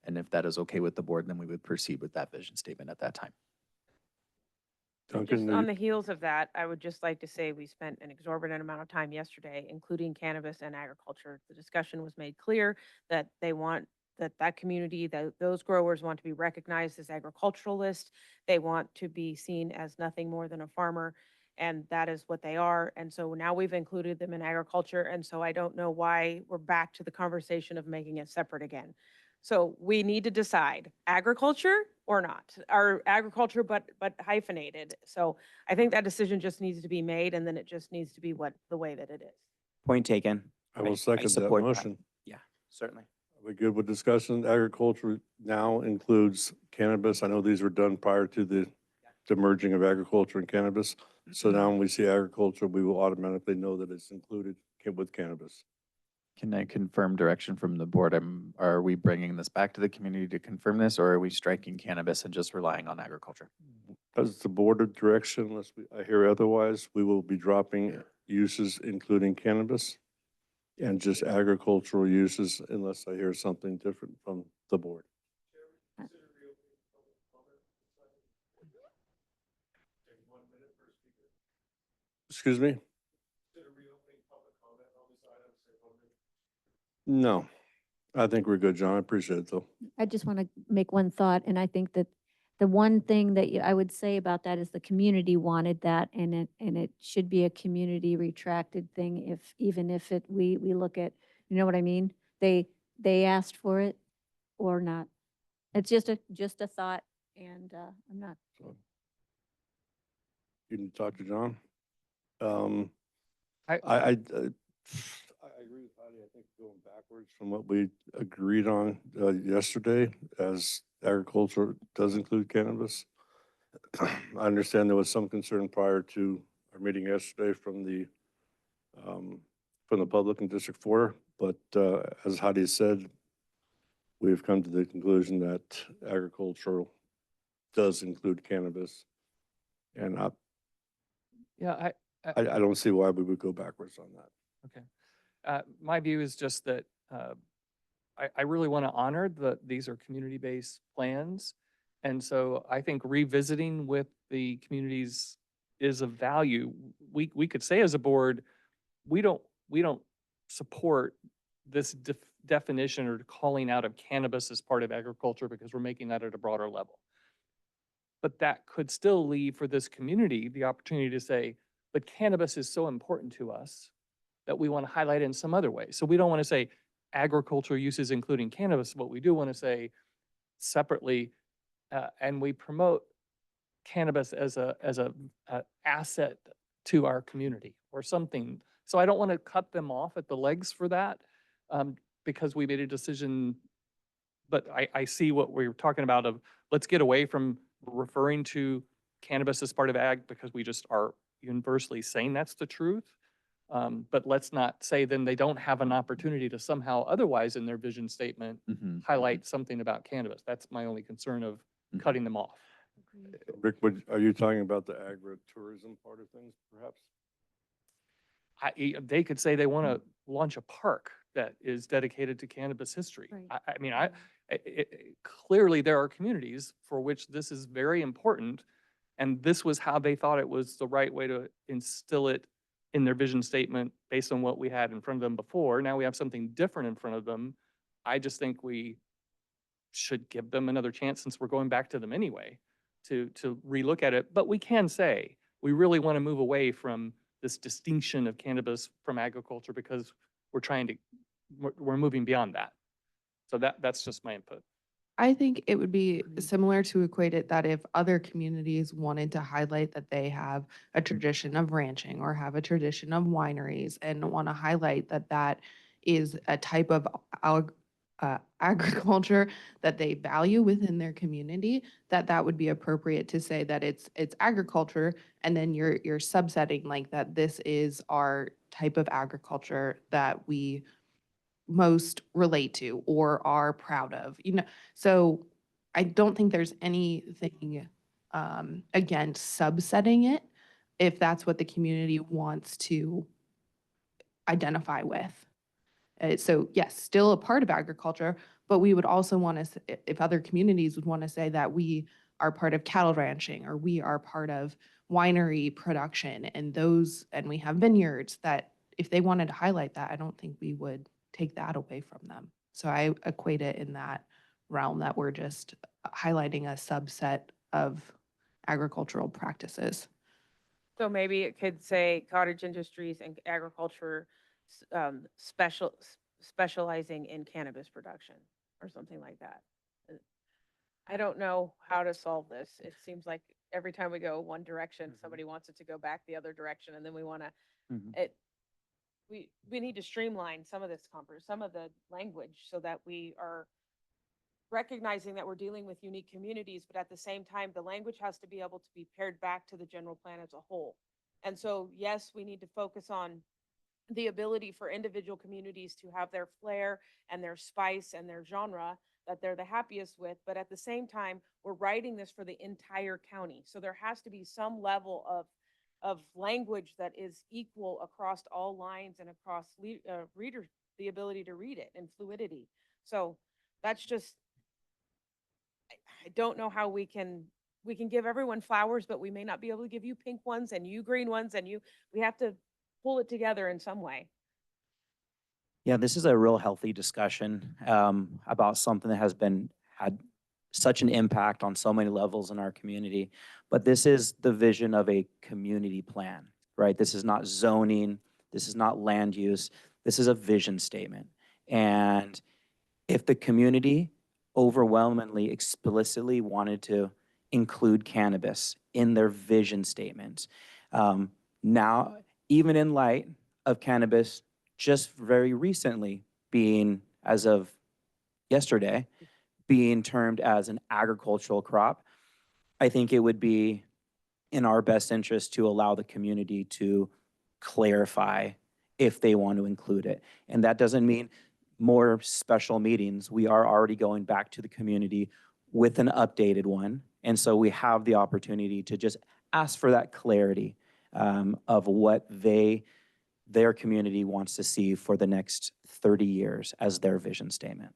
And if that is okay with the board, then we would proceed with that vision statement at that time. Just on the heels of that, I would just like to say we spent an exorbitant amount of time yesterday, including cannabis and agriculture. The discussion was made clear that they want that community, those growers want to be recognized as agriculturalists. They want to be seen as nothing more than a farmer, and that is what they are. And so now we've included them in agriculture, and so I don't know why we're back to the conversation of making it separate again. So we need to decide agriculture or not, or agriculture but hyphenated. So I think that decision just needs to be made, and then it just needs to be the way that it is. Point taken. I will second that support motion. Yeah, certainly. Are we good with discussion? Agriculture now includes cannabis. I know these were done prior to the merging of agriculture and cannabis. So now when we see agriculture, we will automatically know that it's included with cannabis. Can I confirm direction from the board? Are we bringing this back to the community to confirm this, or are we striking cannabis and just relying on agriculture? As the board of direction, unless I hear otherwise, we will be dropping uses including cannabis and just agricultural uses unless I hear something different from the board. Excuse me? No, I think we're good, John. I appreciate it though. I just want to make one thought, and I think that the one thing that I would say about that is the community wanted that, and it should be a community retracted thing even if we look at, you know what I mean? They asked for it or not. It's just a thought, and I'm not. You can talk to John. I I agree with Patty. I think going backwards from what we agreed on yesterday, as agriculture does include cannabis. I understand there was some concern prior to our meeting yesterday from the public in District 4, but as Heidi said, we've come to the conclusion that agricultural does include cannabis, and I don't see why we would go backwards on that. Okay. My view is just that I really want to honor that these are community-based plans. And so I think revisiting with the communities is of value. We could say as a board, we don't support this definition or calling out of cannabis as part of agriculture because we're making that at a broader level. But that could still leave for this community the opportunity to say, but cannabis is so important to us that we want to highlight it in some other way. So we don't want to say agricultural uses including cannabis. What we do want to say separately, and we promote cannabis as a asset to our community or something. So I don't want to cut them off at the legs for that, because we made a decision, but I see what we're talking about of, let's get away from referring to cannabis as part of ag because we just are universally saying that's the truth. But let's not say then they don't have an opportunity to somehow otherwise in their vision statement highlight something about cannabis. That's my only concern of cutting them off. Rick, are you talking about the agritourism part of things, perhaps? They could say they want to launch a park that is dedicated to cannabis history. Right. I mean, clearly there are communities for which this is very important, and this was how they thought it was the right way to instill it in their vision statement based on what we had in front of them before. Now we have something different in front of them. I just think we should give them another chance since we're going back to them anyway to relook at it. But we can say, we really want to move away from this distinction of cannabis from agriculture because we're moving beyond that. So that's just my input. I think it would be similar to equate it that if other communities wanted to highlight that they have a tradition of ranching or have a tradition of wineries and want to highlight that that is a type of agriculture that they value within their community, that would be appropriate to say that it's agriculture, and then you're subsetting like that this is our type of agriculture that we most relate to or are proud of, so I don't think there's anything against subsetting it if that's what the community wants to identify with. So yes, still a part of agriculture, but we would also want to, if other communities would want to say that we are part of cattle ranching or we are part of winery production and we have vineyards, that if they wanted to highlight that, I don't think we would take that away from them. So I equate it in that realm that we're just highlighting a subset of agricultural practices. So maybe it could say cottage industries and agriculture specializing in cannabis production or something like that. I don't know how to solve this. It seems like every time we go one direction, somebody wants it to go back the other direction, and then we want to, we need to streamline some of some of the language so that we are recognizing that we're dealing with unique communities, but at the same time, the language has to be able to be paired back to the general plan as a whole. And so, yes, we need to focus on the ability for individual communities to have their flair and their spice and their genre that they're the happiest with. But at the same time, we're writing this for the entire county. So there has to be some level of language that is equal across all lines and across reader, the ability to read it and fluidity. So that's just, I don't know how we can give everyone flowers, but we may not be able to give you pink ones and you green ones, and we have to pull it together in some way. Yeah, this is a real healthy discussion about something that has had such an impact on so many levels in our community. But this is the vision of a community plan, right? This is not zoning. This is not land use. This is a vision statement. And if the community overwhelmingly, explicitly wanted to include cannabis in their vision statements, now, even in light of cannabis just very recently being, as of yesterday, being termed as an agricultural crop, I think it would be in our best interest to allow the community to clarify if they want to include it. And that doesn't mean more special meetings. We are already going back to the community with an updated one. And so we have the opportunity to just ask for that clarity of what their community wants to see for the next 30 years as their vision statement.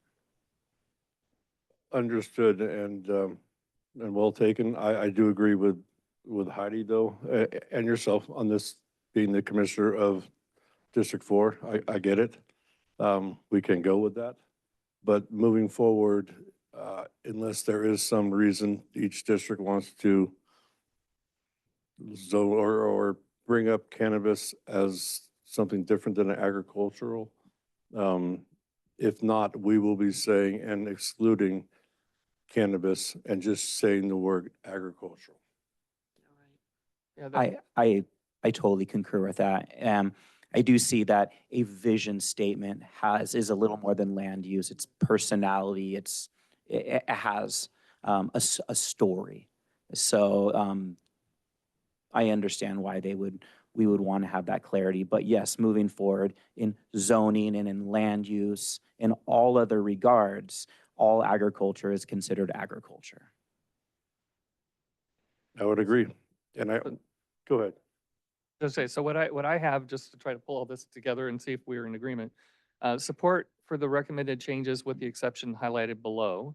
Understood and well taken. I do agree with Heidi though, and yourself on this being the commissioner of District 4. I get it. We can go with that. But moving forward, unless there is some reason each district wants to zone or bring up cannabis as something different than agricultural, if not, we will be saying and excluding cannabis and just saying the word agricultural. Yeah, I totally concur with that. I do see that a vision statement is a little more than land use. It's personality. It has a story. So I understand why we would want to have that clarity. But yes, moving forward in zoning and in land use, in all other regards, all agriculture is considered agriculture. I would agree. And go ahead. Just say, so what I have, just to try to pull all this together and see if we're in agreement, support for the recommended changes with the exception highlighted below.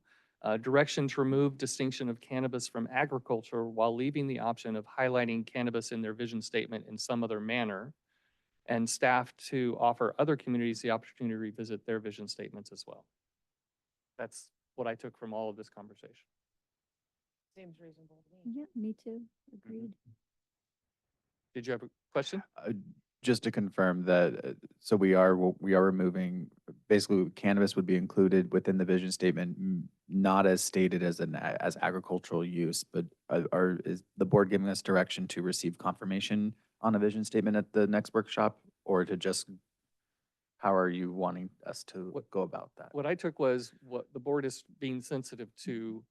Direction to remove distinction of cannabis from agriculture while leaving the option of highlighting cannabis in their vision statement in some other manner. And staff to offer other communities the opportunity to revisit their vision statements as well. That's what I took from all of this conversation. Seems reasonable to me. Yeah, me too. Agreed. Did you have a question? Just to confirm that, so we are removing, basically cannabis would be included within the vision statement, not as stated as as agricultural use, but is the board giving us direction to receive confirmation on a vision statement at the next workshop, or to just, how are you wanting us to go about that? What I took was what the board is being sensitive to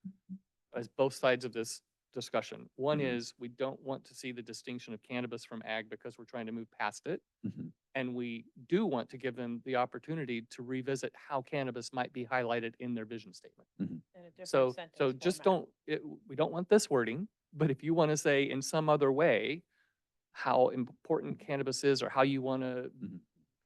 as both sides of this discussion. One is we don't want to see the distinction of cannabis from ag because we're trying to move past it. And we do want to give them the opportunity to revisit how cannabis might be highlighted in their vision statement. In a different So sentence just format. we don't want this wording, but if you want to say in some other way how important cannabis is or how you want to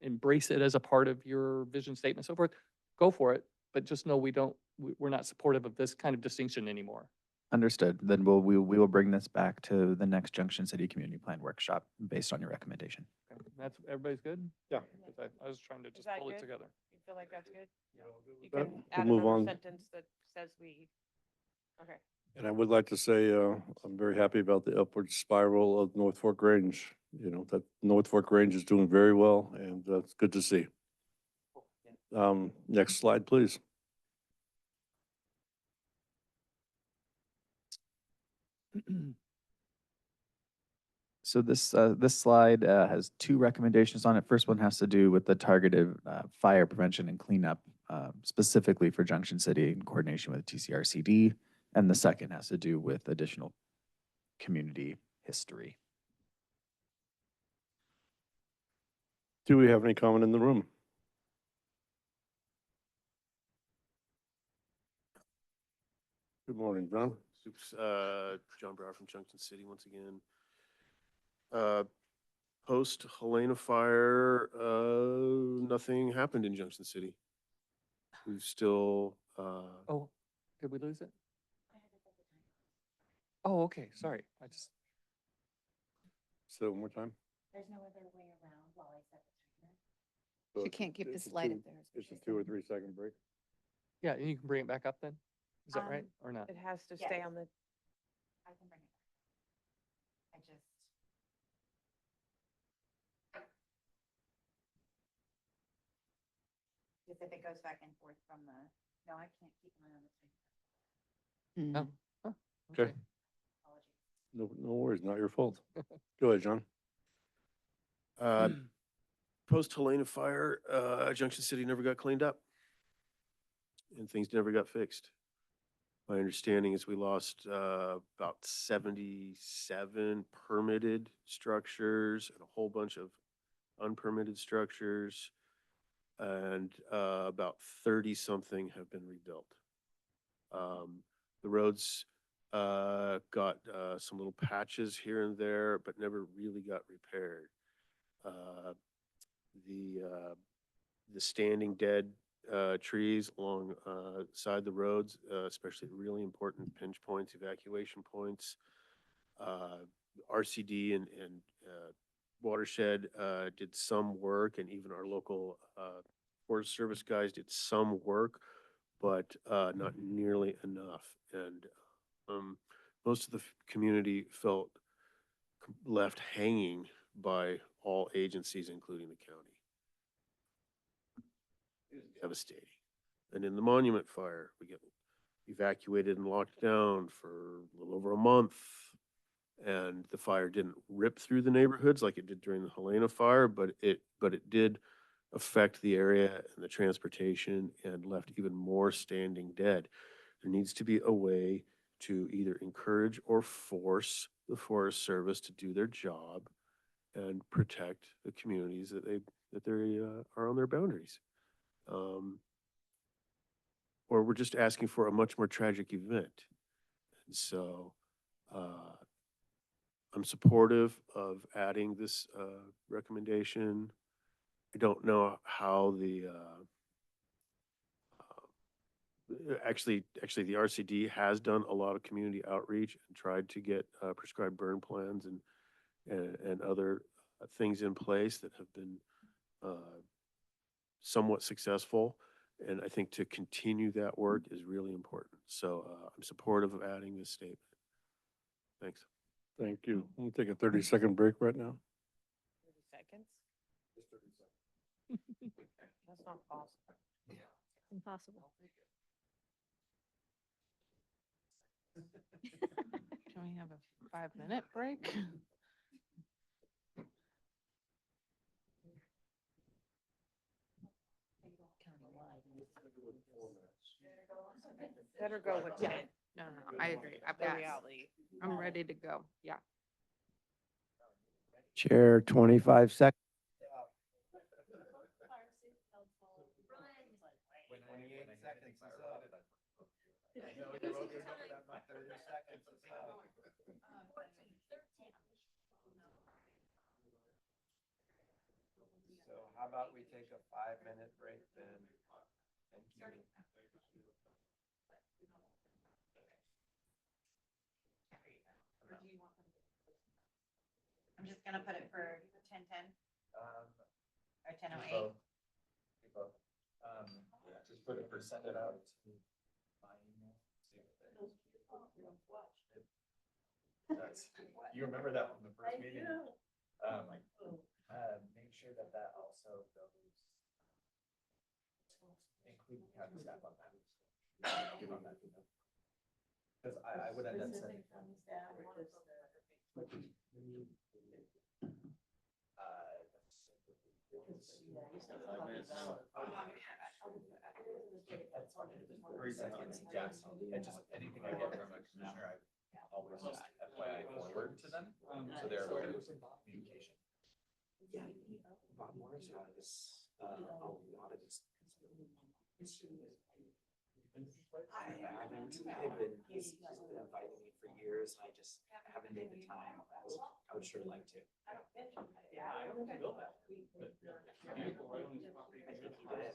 embrace it as a part of your vision statement, so forth, go for it. But just know we're not supportive of this kind of distinction anymore. Understood. Then we will bring this back to the next Junction City Community Plan workshop based on your recommendation. Okay, everybody's good? Yeah. 'Cause I was trying to Is just that pull it good? together. You feel like that's good? You That- can we'll add move another on. sentence that says okay. And I would like to say, I'm very happy about the upward spiral of North Fork Range. You know, that North Fork Range is doing very well, and that's good to see. Next slide, please. So this slide has two recommendations on it. First one has to do with the targeted fire prevention and cleanup, specifically for Junction City in coordination with TCRCD. And the second has to do with additional community history. Do we have any comment in the room? Good morning, John. John Brower from Junction City once again. Post Helena fire, nothing happened in Junction City. We've still, Oh, did we lose it? Oh, okay, sorry. I just, Say it one more time. There's no other way around while I set the timer. So She it's- can't keep the it's a slide two- up there. is what It's a she's 2 or saying. 3 second break. yeah, and you can bring it back up then? Is that right, or not? It has to stay on the, I can bring it back. I just. Just if it goes back and forth from the, no, I can't keep mine on the timer. Oh, Okay. Apologies. No worries, not your fault. Go ahead, John. post Helena fire, Junction City never got cleaned up. And things never got fixed. My understanding is we lost about 77 permitted structures and a whole bunch of unpermitted structures. And about 30-something have been rebuilt. The roads got some little patches here and there, but never really got repaired. The standing dead trees along side the roads, especially really important pinch points, evacuation points. RCD and Watershed did some work, and even our local Forest Service guys did some work, but not nearly enough. And most of the community felt left hanging by all agencies, including the county. Devastating. And in the Monument fire, we get evacuated and locked down for a little over a month. and the fire didn't rip through the neighborhoods like it did during the Helena fire, but it did affect the area and the transportation and left even more standing dead. There needs to be a way to either encourage or force the Forest Service to do their job and protect the communities that they are on their boundaries. Or we're just asking for a much more tragic event. And so I'm supportive of adding this recommendation. I don't know how the actually the RCD has done a lot of community outreach and tried to get prescribed burn plans and other things in place that have been somewhat successful. And I think to continue that work is really important. So I'm supportive of adding this statement. Thanks. Thank you. We'll take a 30-second break right now. 30 seconds? That's not possible. Impossible. Can we have a 5-minute break? Better go with Yeah. it. No, I agree. The reality. I'm ready to go. Yeah. Chair, 25 seconds. So how about we take a 5-minute break then? Thank you. I'm just gonna put it for 10:10 or 10:08. Both. Just put it for send it out to my email. You remember that from the first meeting? Make sure that also goes. Include county staff on that. Give on that. Because I would end up sending. That's fine. 3 seconds, yeah, and just anything I get from a commissioner, I always just FYI forward to them, so they're aware of communication. Yeah, Bob Morris has a lot of this. He's been inviting me for years, and I just haven't made the time. I would sure like to. Yeah, I don't feel that. I think he did.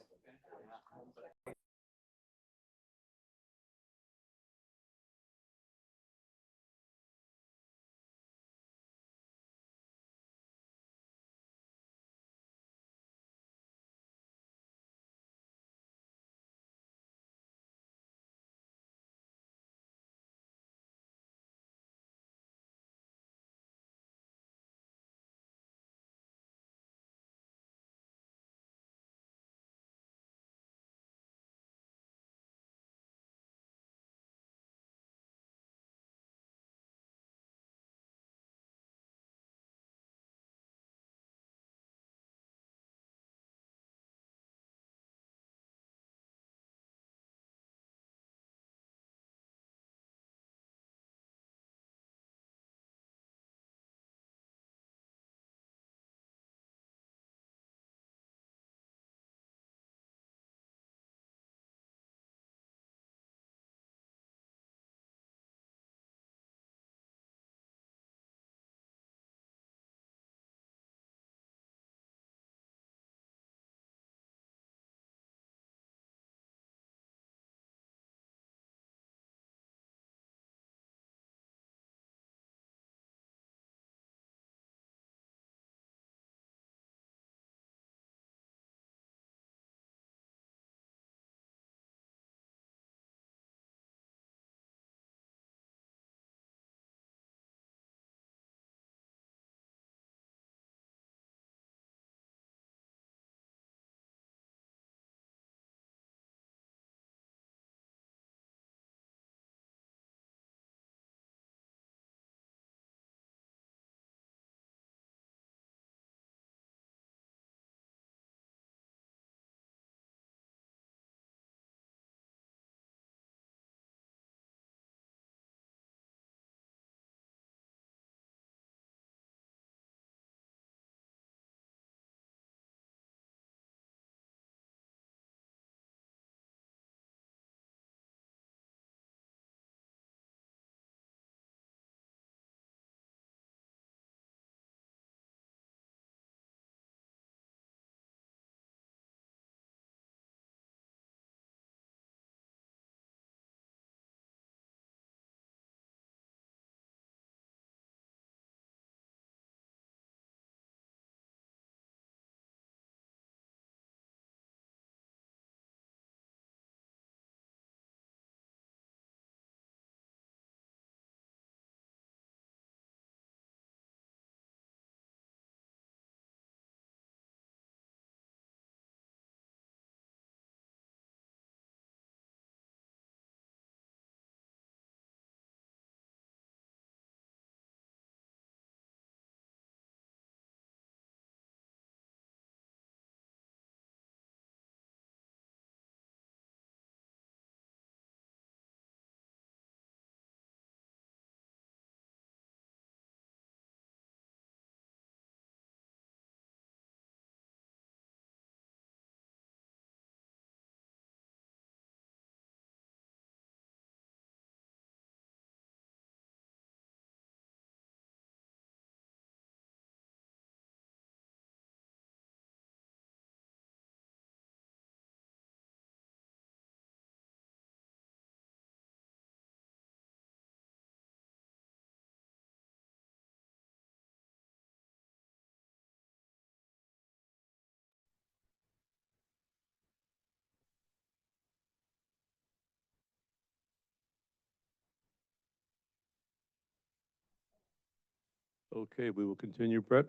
Okay, we will continue, Brett.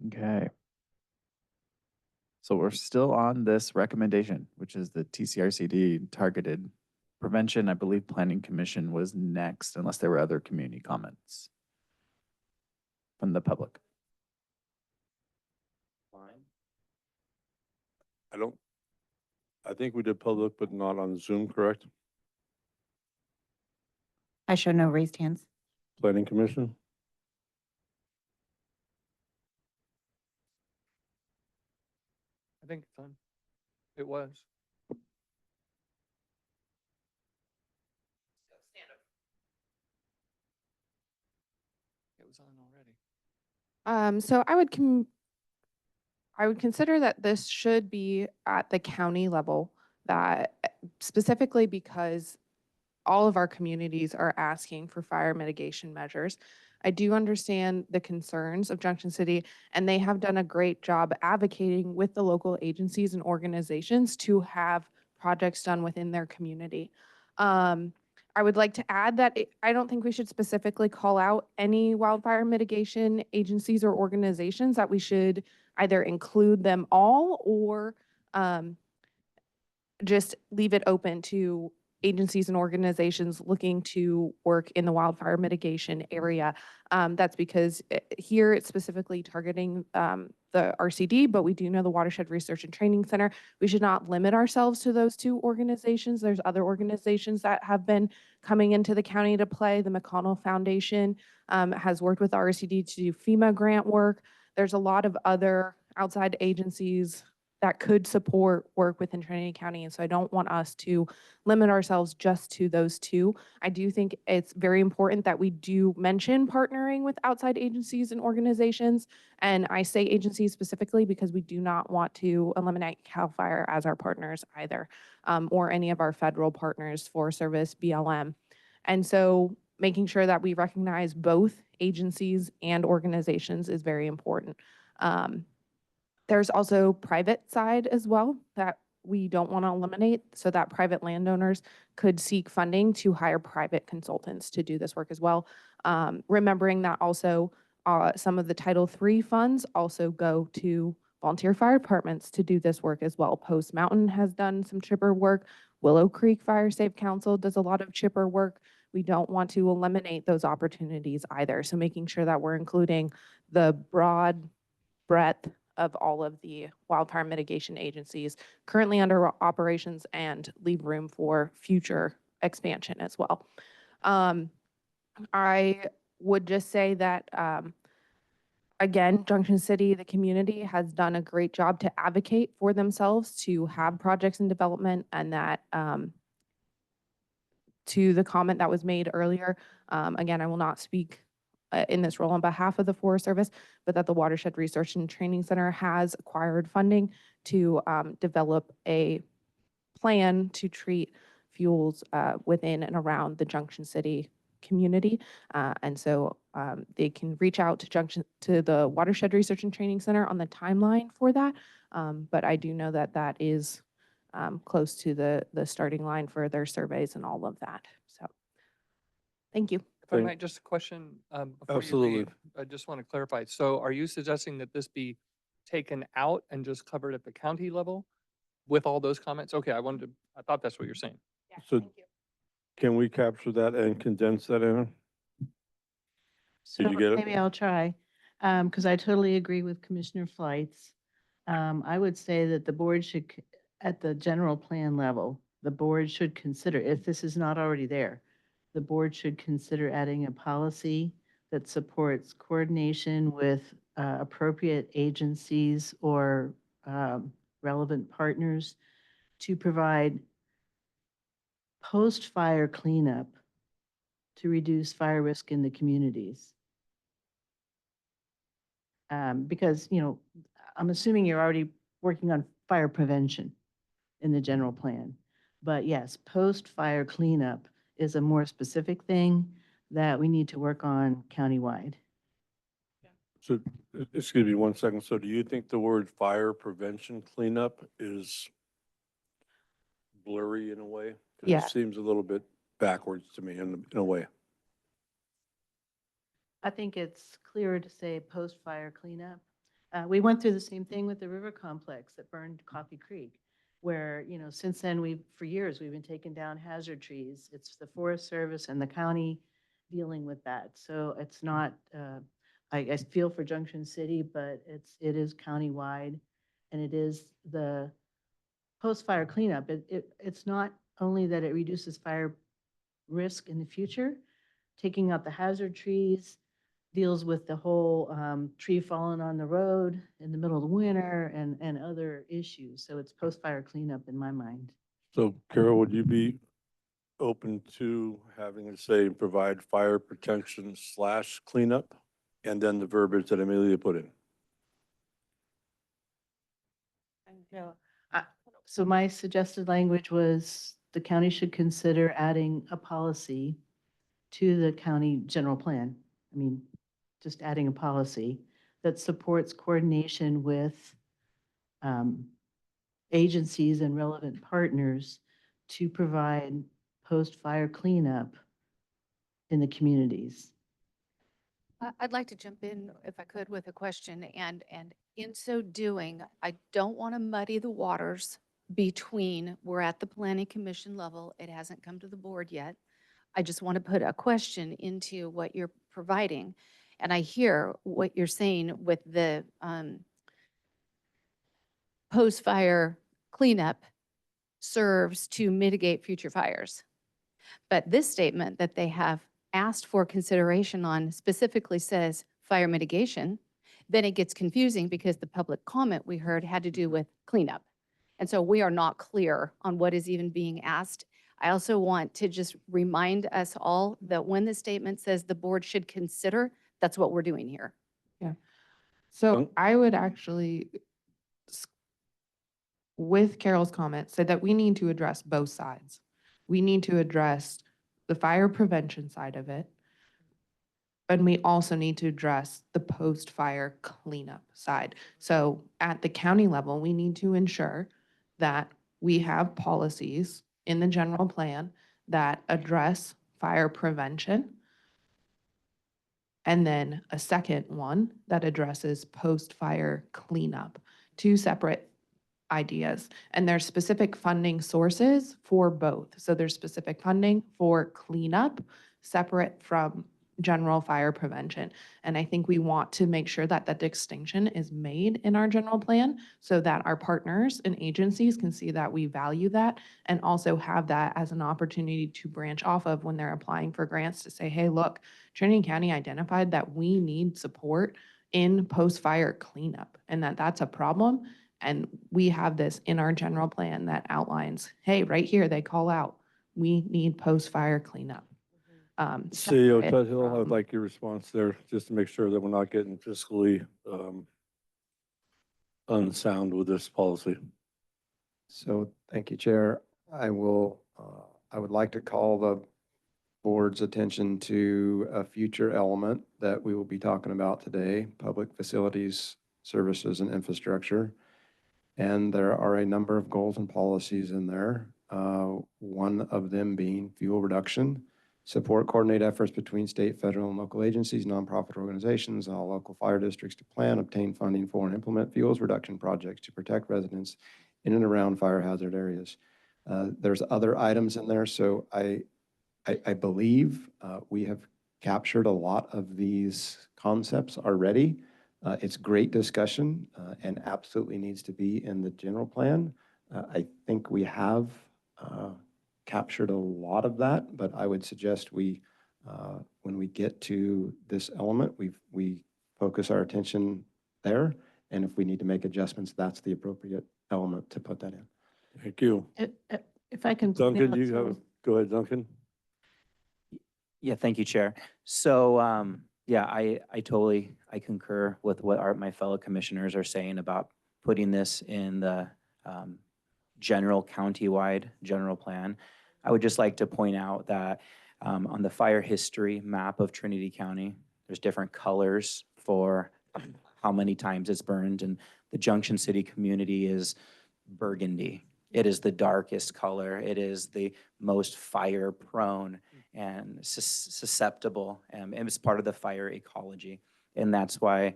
Okay. So we're still on this recommendation, which is the TCRCD targeted prevention. I believe Planning Commission was next, unless there were other community comments from the public. I think we did public, but not on Zoom, correct? I show no raised hands. Planning Commission? I think it's on. It was. It was on already. So I would consider that this should be at the county level, that specifically because all of our communities are asking for fire mitigation measures. I do understand the concerns of Junction City, and they have done a great job advocating with the local agencies and organizations to have projects done within their community. I would like to add that I don't think we should specifically call out any wildfire mitigation agencies or organizations, that we should either include them all or just leave it open to agencies and organizations looking to work in the wildfire mitigation area. That's because here it's specifically targeting the RCD, but we do know the Watershed Research and Training Center. We should not limit ourselves to those two organizations. There's other organizations that have been coming into the county to play. The McConnell Foundation has worked with RCD to do FEMA grant work. There's a lot of other outside agencies that could support work within Trinity County. And so I don't want us to limit ourselves just to those two. I do think it's very important that we do mention partnering with outside agencies and organizations. And I say agencies specifically because we do not want to eliminate CAL FIRE as our partners either, or any of our federal partners, Forest Service, BLM. And so making sure that we recognize both agencies and organizations is very important. There's also private side as well that we don't want to eliminate, so that private landowners could seek funding to hire private consultants to do this work as well. Remembering that also some of the Title III funds also go to volunteer fire departments to do this work as well. Post Mountain has done some chipper work. Willow Creek Fire Safe Council does a lot of chipper work. We don't want to eliminate those opportunities either. So making sure that we're including the broad breadth of all of the wildfire mitigation agencies currently under operations and leave room for future expansion as well. I would just say that, again, Junction City, the community has done a great job to advocate for themselves to have projects in development, and that to the comment that was made earlier, again, I will not speak in this role on behalf of the Forest Service, but that the Watershed Research and Training Center has acquired funding to develop a plan to treat fuels within and around the Junction City community. And so they can reach out to the Watershed Research and Training Center on the timeline for that. But I do know that that is close to the starting line for their surveys and all of that. So thank you. If I Thank- might just question, before you Absolutely. leave, I just want to clarify. So are you suggesting that this be taken out and just covered at the county level with all those comments? Okay, I thought that's what you're saying. Yeah, So- thank you. Can we capture that and condense that, Anna? So you get it? maybe I'll try, because I totally agree with Commissioner Flights. I would say that the board should, at the general plan level, the board should consider, if this is not already there, the board should consider adding a policy that supports coordination with appropriate agencies or relevant partners to provide post-fire cleanup to reduce fire risk in the communities. Because, I'm assuming you're already working on fire prevention in the general plan. But yes, post-fire cleanup is a more specific thing that we need to work on countywide. So, excuse me 1 second. So do you think the word fire prevention cleanup is blurry in a way. 'Cause Yeah. It seems a little bit backwards to me in a way. I think it's clearer to say post-fire cleanup. We went through the same thing with the river complex that burned Coffee Creek, where, since then, for years, we've been taking down hazard trees. It's the Forest Service and the county dealing with that. So it's not, I feel for Junction City, but it is countywide, and it is the post-fire cleanup. It's not only that it reduces fire risk in the future, taking out the hazard trees, deals with the whole tree falling on the road in the middle of the winter and other issues. So it's post-fire cleanup in my mind. So Carol, would you be open to having it say provide fire protection / cleanup? And then the verbiage that Amelia put in? So my suggested language was the county should consider adding a policy to the county general plan. I mean, just adding a policy that supports coordination with agencies and relevant partners to provide post-fire cleanup in the communities. I'd like to jump in if I could with a question, and in so doing, I don't want to muddy the waters between, we're at the planning commission level, it hasn't come to the board yet. I just want to put a question into what you're providing. And I hear what you're saying with the post-fire cleanup serves to mitigate future fires. But this statement that they have asked for consideration on specifically says fire mitigation. Then it gets confusing because the public comment we heard had to do with cleanup. And so we are not clear on what is even being asked. I also want to just remind us all that when the statement says the board should consider, that's what we're doing here. So I would actually, with Carol's comment, say that we need to address both sides. We need to address the fire prevention side of it, but we also need to address the post-fire cleanup side. So at the county level, we need to ensure that we have policies in the general plan that address fire prevention. And then a second one that addresses post-fire cleanup, two separate ideas. And there's specific funding sources for both. So there's specific funding for cleanup separate from general fire prevention. And I think we want to make sure that that distinction is made in our general plan so that our partners and agencies can see that we value that and also have that as an opportunity to branch off of when they're applying for grants to say, hey, look, Trinity County identified that we need support in post-fire cleanup and that that's a problem. And we have this in our general plan that outlines, hey, right here, they call out, we need post-fire cleanup. CEO separate Tuthill, I would from- like your response there, just to make sure that we're not getting fiscally unsound with this policy. So thank you, Chair. I would like to call the board's attention to a future element that we will be talking about today, public facilities, services, and infrastructure. And there are a number of goals and policies in there. One of them being fuel reduction, support coordinate efforts between state, federal, and local agencies, nonprofit organizations, and all local fire districts to plan, obtain funding for, and implement fuels reduction projects to protect residents in and around fire hazard areas. There's other items in there, so I believe we have captured a lot of these concepts already. It's great discussion and absolutely needs to be in the general plan. I think we have captured a lot of that, but I would suggest when we get to this element, we focus our attention there. And if we need to make adjustments, that's the appropriate element to put that in. Thank you. If I can. point Duncan, out, you so- have, go ahead, Duncan. Yeah, thank you, Chair. So, yeah, I totally concur with what my fellow commissioners are saying about putting this in the general countywide general plan. I would just like to point out that on the fire history map of Trinity County, there's different colors for how many times it's burned, and the Junction City community is burgundy. It is the darkest color. It is the most fire prone and susceptible. And it's part of the fire ecology. And that's why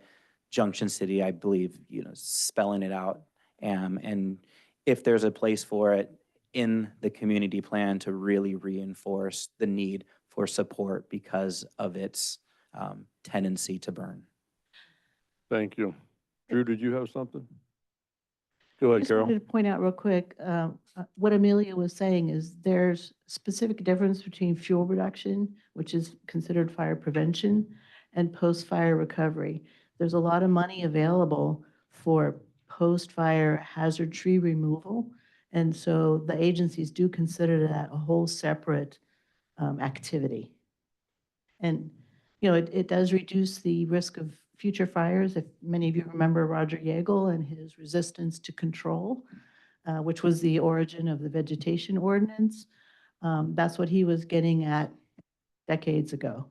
Junction City, I believe, spelling it out. And if there's a place for it in the community plan to really reinforce the need for support because of its tendency to burn. Thank you. Drew, did you have something? Go ahead, Just Carol. wanted to point out real quick, what Amelia was saying is there's specific difference between fuel reduction, which is considered fire prevention, and post-fire recovery. There's a lot of money available for post-fire hazard tree removal. And so the agencies do consider that a whole separate activity. And, it does reduce the risk of future fires. If many of you remember Roger Yeagle and his resistance to control, which was the origin of the vegetation ordinance, that's what he was getting at decades ago.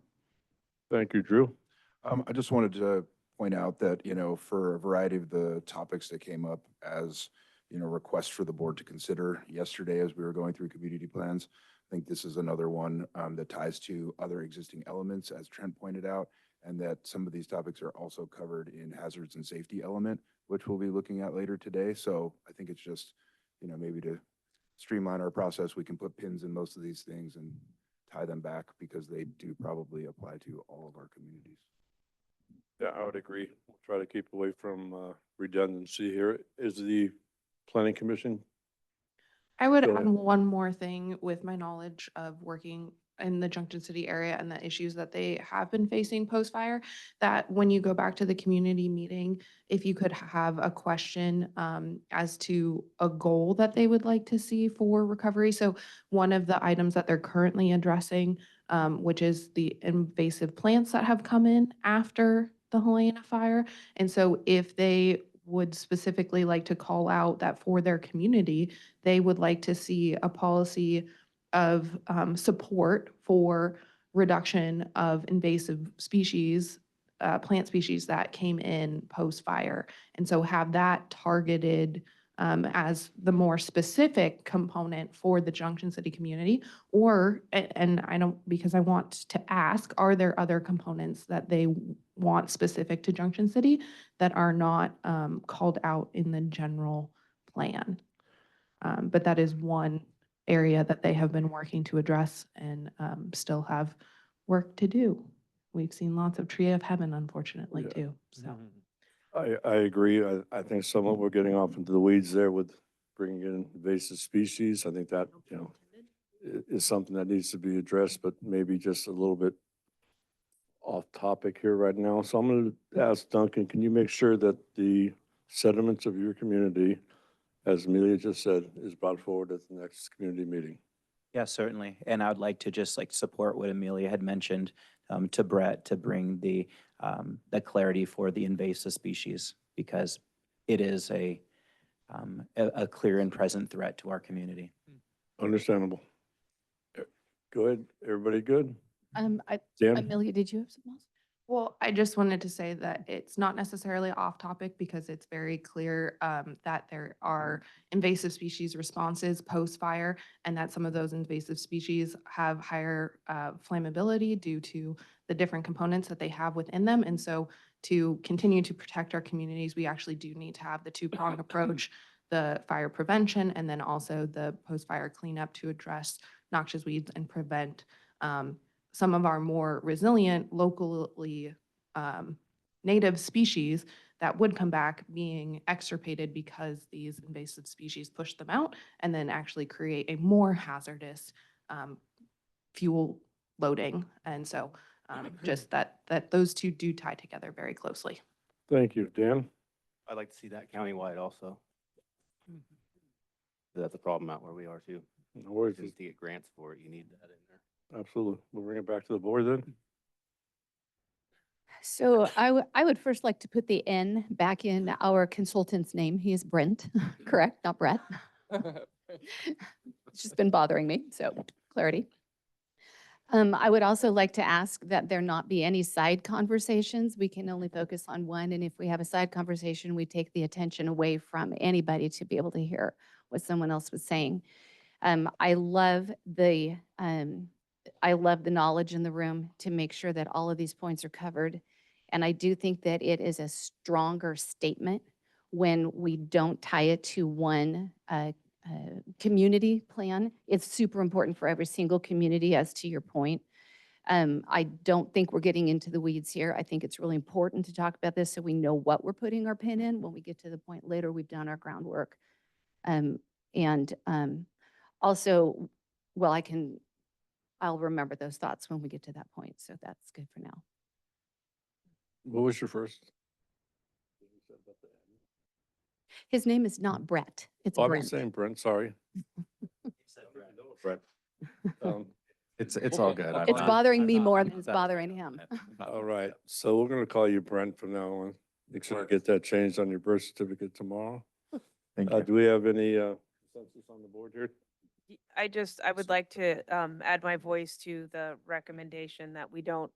Thank you, Drew. I just wanted to point out that, for a variety of the topics that came up as, requests for the board to consider yesterday as we were going through community plans, I think this is another one that ties to other existing elements, as Trent pointed out, and that some of these topics are also covered in hazards and safety element, which we'll be looking at later today. So I think it's just, maybe to streamline our process, we can put pins in most of these things and tie them back because they do probably apply to all of our communities. Yeah, I would agree. We'll try to keep away from redundancy here. Is the planning commission? I would Go add ahead. one more thing with my knowledge of working in the Junction City area and the issues that they have been facing post-fire, that when you go back to the community meeting, if you could have a question as to a goal that they would like to see for recovery. So one of the items that they're currently addressing, which is the invasive plants that have come in after the Helena fire. And so if they would specifically like to call out that for their community, they would like to see a policy of support for reduction of invasive species, plant species that came in post-fire. And so have that targeted as the more specific component for the Junction City community, or, and I don't, because I want to ask, are there other components that they want specific to Junction City that are not called out in the general plan? But that is one area that they have been working to address and still have work to do. We've seen lots of tree of heaven, unfortunately, Yeah. too, so. I agree. I think somewhat we're getting off into the weeds there with bringing in invasive species. I think that, is something that needs to be addressed, but maybe just a little bit off topic here right now. So I'm going to ask Duncan, can you make sure that the sentiments of your community, as Amelia just said, is brought forward at the next community meeting? Yeah, certainly. And I would like to just support what Amelia had mentioned to Brett to bring the clarity for the invasive species, because it is a clear and present threat to our community. Understandable. Go ahead. Everybody good? Dan? Amelia, did you have something else? Well, I just wanted to say that it's not necessarily off topic because it's very clear that there are invasive species responses post-fire, and that some of those invasive species have higher flammability due to the different components that they have within them. And so to continue to protect our communities, we actually do need to have the two-pronged approach, the fire prevention, and then also the post-fire cleanup to address noxious weeds and prevent some of our more resilient, locally native species that would come back being extirpated because these invasive species push them out and then actually create a more hazardous fuel loading. And so just that those two do tie together very closely. Thank you. Dan? I'd like to see that countywide also. That's a problem out where we are too. No worries. Just to get grants for it, you need that in there. Absolutely. We'll bring it back to the board then. So I would first like to put the N back in our consultant's name. He is Brent, correct? Not Brett. It's just been bothering me, so clarity. I would also like to ask that there not be any side conversations. We can only focus on one, and if we have a side conversation, we take the attention away from anybody to be able to hear what someone else was saying. I love the knowledge in the room to make sure that all of these points are covered. And I do think that it is a stronger statement when we don't tie it to one community plan. It's super important for every single community, as to your point. I don't think we're getting into the weeds here. I think it's really important to talk about this so we know what we're putting our pin in. When we get to the point later, we've done our groundwork. Also, well, I'll remember those thoughts when we get to that point. So that's good for now. What was your first? His name is not Brett. It's Oh, I've been Brent. saying Brent, sorry. Brett. It's all good. It's bothering me more than it's bothering him. All right, so we're gonna call you Brent from now on. Make sure you get that changed on your birth certificate tomorrow. Thank you. Do we have any consensus on the board here? I would like to add my voice to the recommendation that we don't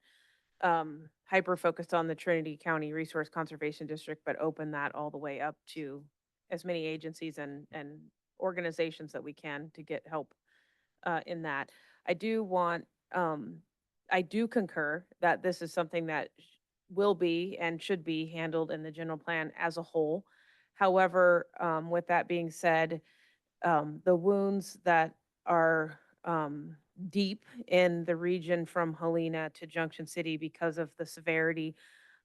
hyper focus on the Trinity County Resource Conservation District, but open that all the way up to as many agencies and organizations that we can to get help in that. I do concur that this is something that will be and should be handled in the general plan as a whole. However, with that being said, the wounds that are deep in the region from Helena to Junction City because of the severity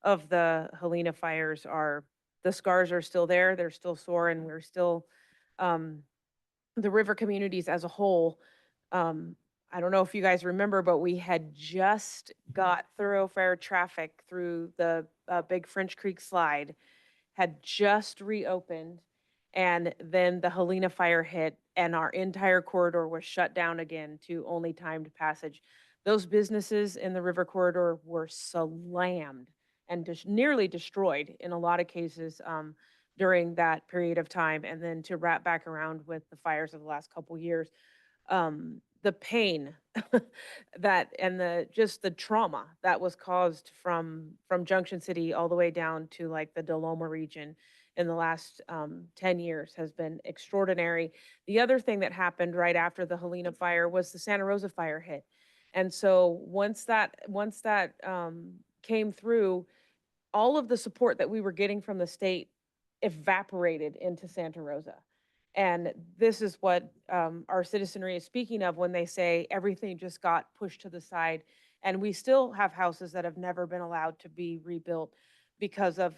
of the Helena fires the scars are still there. They're still sore, and we're still, the river communities as a whole. I don't know if you guys remember, but we had just got thoroughfare traffic through the Big French Creek slide, had just reopened, and then the Helena fire hit and our entire corridor was shut down again to only timed passage. Those businesses in the river corridor were slammed and nearly destroyed in a lot of cases during that period of time. And then to wrap back around with the fires of the last couple years, the pain that and the trauma that was caused from Junction City all the way down to like the Deloma region in the last 10 years has been extraordinary. The other thing that happened right after the Helena fire was the Santa Rosa fire hit. And so once that came through, all of the support that we were getting from the state evaporated into Santa Rosa. And this is what our citizenry is speaking of when they say everything just got pushed to the side. And we still have houses that have never been allowed to be rebuilt because of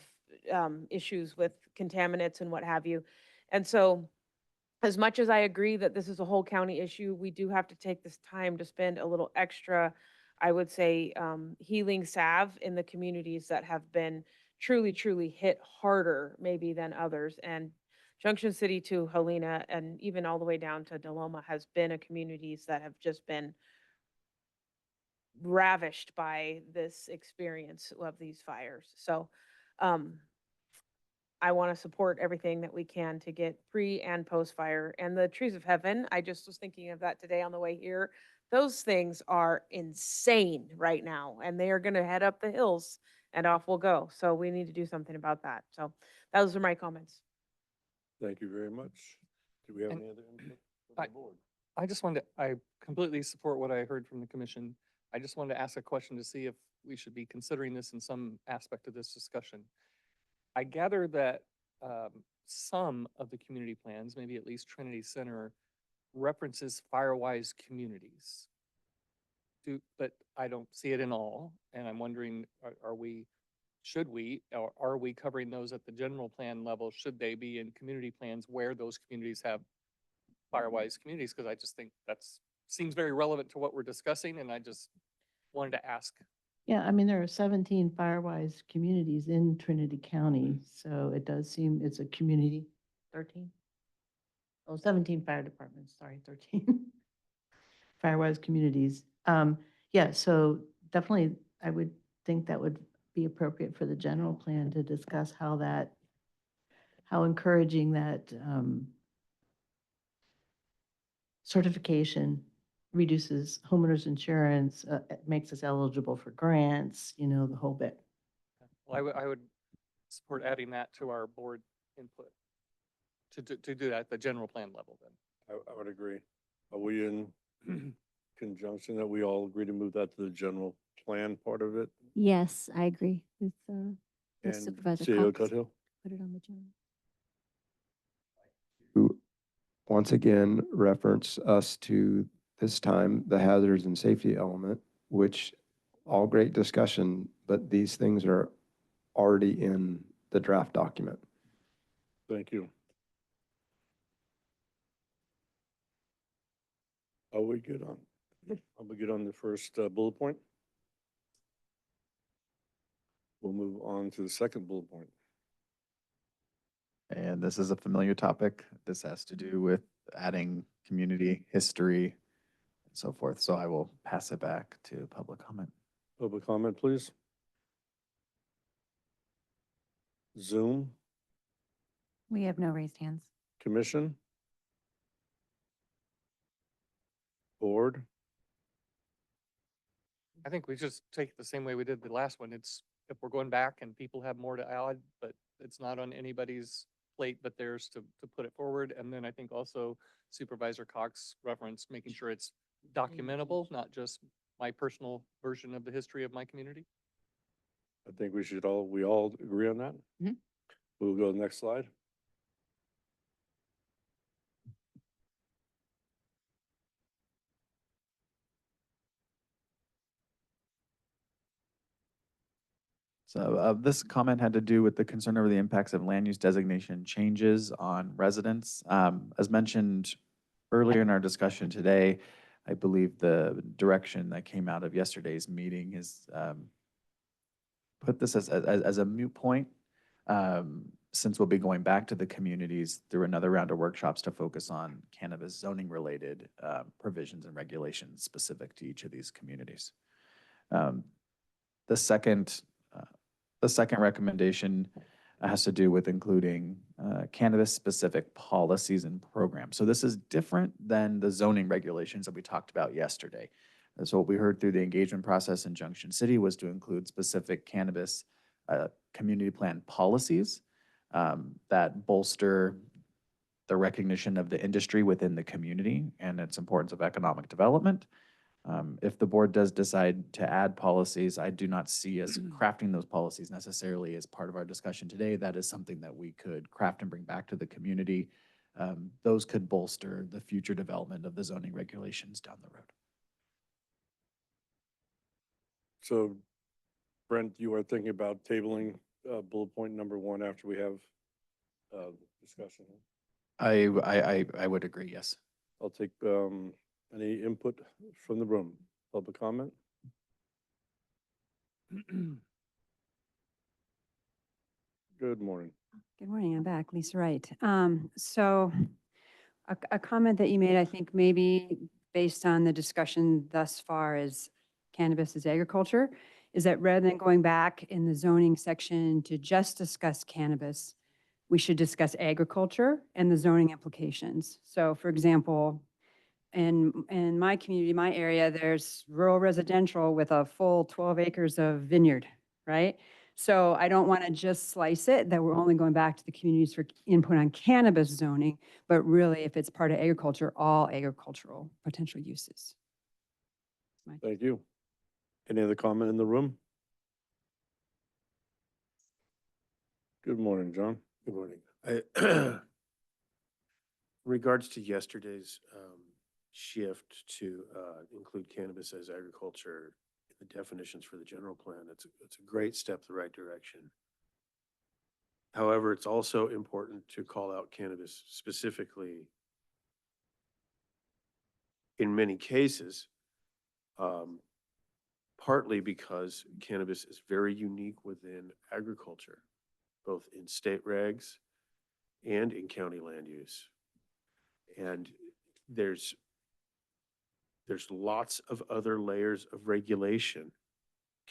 issues with contaminants and what have you. And so as much as I agree that this is a whole county issue, we do have to take this time to spend a little extra, I would say, healing salve in the communities that have been truly, truly hit harder maybe than others. And Junction City to Helena and even all the way down to Deloma has been a communities that have just been ravished by this experience of these fires. So I want to support everything that we can to get pre and post fire. And the trees of heaven, I just was thinking of that today on the way here. Those things are insane right now, and they are going to head up the hills and off we'll go. So we need to do something about that. So those are my comments. Thank you very much. Do we have any other input from the board? I completely support what I heard from the commission. I just wanted to ask a question to see if we should be considering this in some aspect of this discussion. I gather that some of the community plans, maybe at least Trinity Center, references Firewise communities. But I don't see it in all, and I'm wondering, are we covering those at the general plan level? Should they be in community plans where those communities have Firewise communities? Because I just think seems very relevant to what we're discussing, and I just wanted to ask. Yeah, I mean, there are 17 Firewise communities in Trinity County, so it does seem it's a community. 13? Oh, 17 fire departments, sorry, 13. Firewise communities. Yeah, so definitely I would think that would be appropriate for the general plan to discuss how encouraging that certification reduces homeowners insurance, it makes us eligible for grants, the whole bit. Well, I would support adding that to our board input to do that at the general plan level then. I would agree. Are we in conjunction that we all agree to move that to the general plan part of it? Yes, I agree with And Supervisor CEO Cox. Tuthill? Put it on the agenda. Who, once again, reference us to this time, the hazards and safety element, which all great discussion, but these things are already in the draft document. Thank you. Are we good on the first bullet point? We'll move on to the second bullet point. And this is a familiar topic. This has to do with adding community history and so forth. So I will pass it back to public comment. Public comment, please. Zoom, We have no raised hands. commission, board. I think we just take it the same way we did the last one. It's, if we're going back and people have more to add, but it's not on anybody's plate but theirs to put it forward. And then I think also Supervisor Cox referenced making sure it's documentable, not just my personal version of the history of my community. I think we all agree on that. Mhm. We'll go to the next slide. So this comment had to do with the concern over the impacts of land use designation changes on residents. As mentioned earlier in our discussion today, I believe the direction that came out of yesterday's meeting is put this as a moot point, since we'll be going back to the communities through another round of workshops to focus on cannabis zoning related provisions and regulations specific to each of these communities. The second recommendation has to do with including cannabis-specific policies and programs. So this is different than the zoning regulations that we talked about yesterday. And so what we heard through the engagement process in Junction City was to include specific cannabis community plan policies that bolster the recognition of the industry within the community and its importance of economic development. If the board does decide to add policies, I do not see us crafting those policies necessarily as part of our discussion today. That is something that we could craft and bring back to the community. Those could bolster the future development of the zoning regulations down the road. So Brent, you are thinking about tabling bullet point number 1 after we have discussion. I would agree, yes. I'll take any input from the room. Public comment? Good morning. Good morning, I'm back, Lisa Wright. So a comment that you made, I think maybe based on the discussion thus far is cannabis is agriculture, is that rather than going back in the zoning section to just discuss cannabis, we should discuss agriculture and the zoning implications. So for example, in my community, my area, there's rural residential with a full 12 acres of vineyard, right? So I don't want to just slice it, that we're only going back to the communities for input on cannabis zoning, but really if it's part of agriculture, all agricultural potential uses. Thank you. Any other comment in the room? Good morning, John. Good morning. Regards to yesterday's shift to include cannabis as agriculture in the definitions for the general plan, it's a great step the right direction. However, it's also important to call out cannabis specifically in many cases, partly because cannabis is very unique within agriculture, both in state regs and in county land use. And there's lots of other layers of regulation,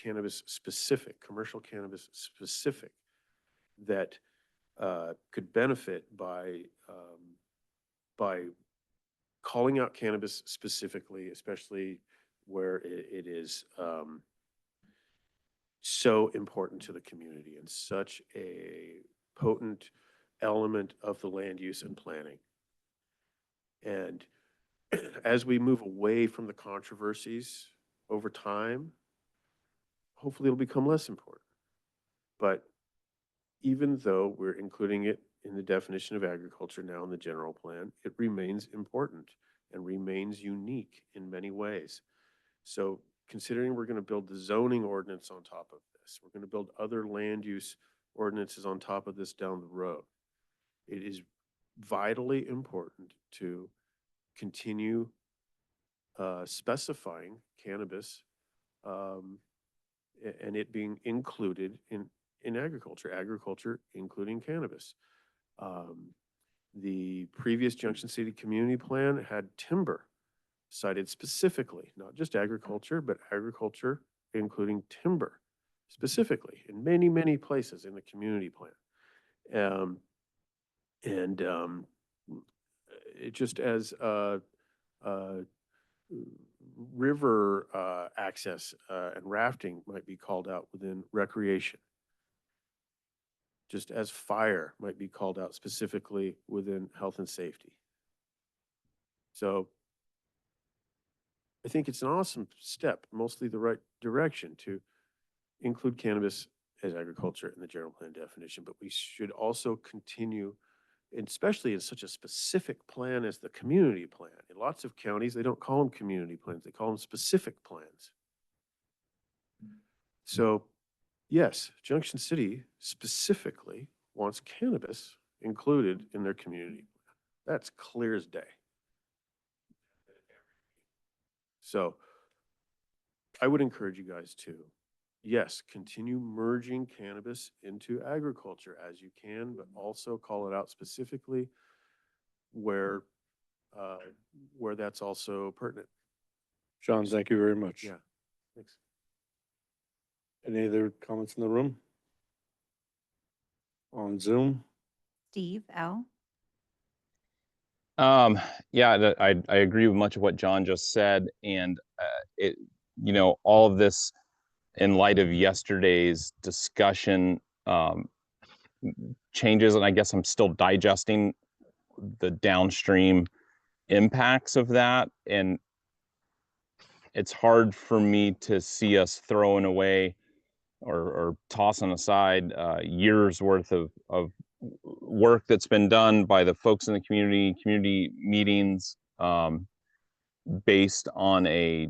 cannabis specific, commercial cannabis specific, that could benefit by calling out cannabis specifically, especially where it is so important to the community and such a potent element of the land use and planning. And as we move away from the controversies over time, hopefully it'll become less important. But even though we're including it in the definition of agriculture now in the general plan, it remains important and remains unique in many ways. So considering we're going to build the zoning ordinance on top of this, we're going to build other land use ordinances on top of this down the road, it is vitally important to continue specifying cannabis and it being included in agriculture including cannabis. The previous Junction City Community Plan had timber cited specifically, not just agriculture, but agriculture including timber specifically in many, many places in the community plan. It just as river access and rafting might be called out within recreation, just as fire might be called out specifically within health and safety. So I think it's an awesome step, mostly the right direction to include cannabis as agriculture in the general plan definition, but we should also continue, especially in such a specific plan as the community plan. In lots of counties, they don't call them community plans, they call them specific plans. So yes, Junction City specifically wants cannabis included in their community plan. That's clear as day. So I would encourage you guys to, yes, continue merging cannabis into agriculture as you can, but also call it out specifically where that's also pertinent. Sean, thank you very much. Yeah, thanks. Any other comments in the room? On Zoom? Steve L. Yeah, I agree with much of what John just said, and all of this in light of yesterday's discussion changes, and I guess I'm still digesting the downstream impacts of that, and it's hard for me to see us throwing away or tossing aside years worth of work that's been done by the folks in the community meetings based on I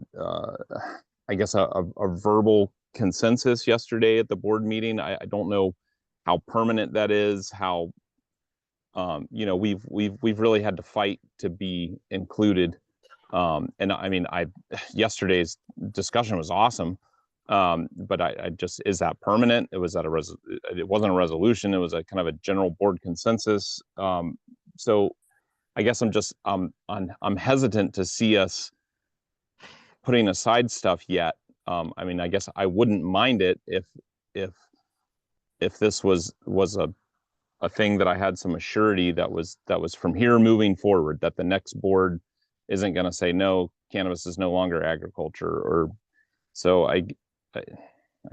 guess a verbal consensus yesterday at the board meeting. I don't know how permanent that is, how we've really had to fight to be included. And I mean, yesterday's discussion was awesome. But I just, is that permanent? It wasn't a resolution. It was a kind of a general board consensus. So I guess I'm hesitant to see us putting aside stuff yet. I mean, I guess I wouldn't mind it if this was a thing that I had some assurity that was from here moving forward, that the next board isn't going to say, no, cannabis is no longer agriculture. Or so I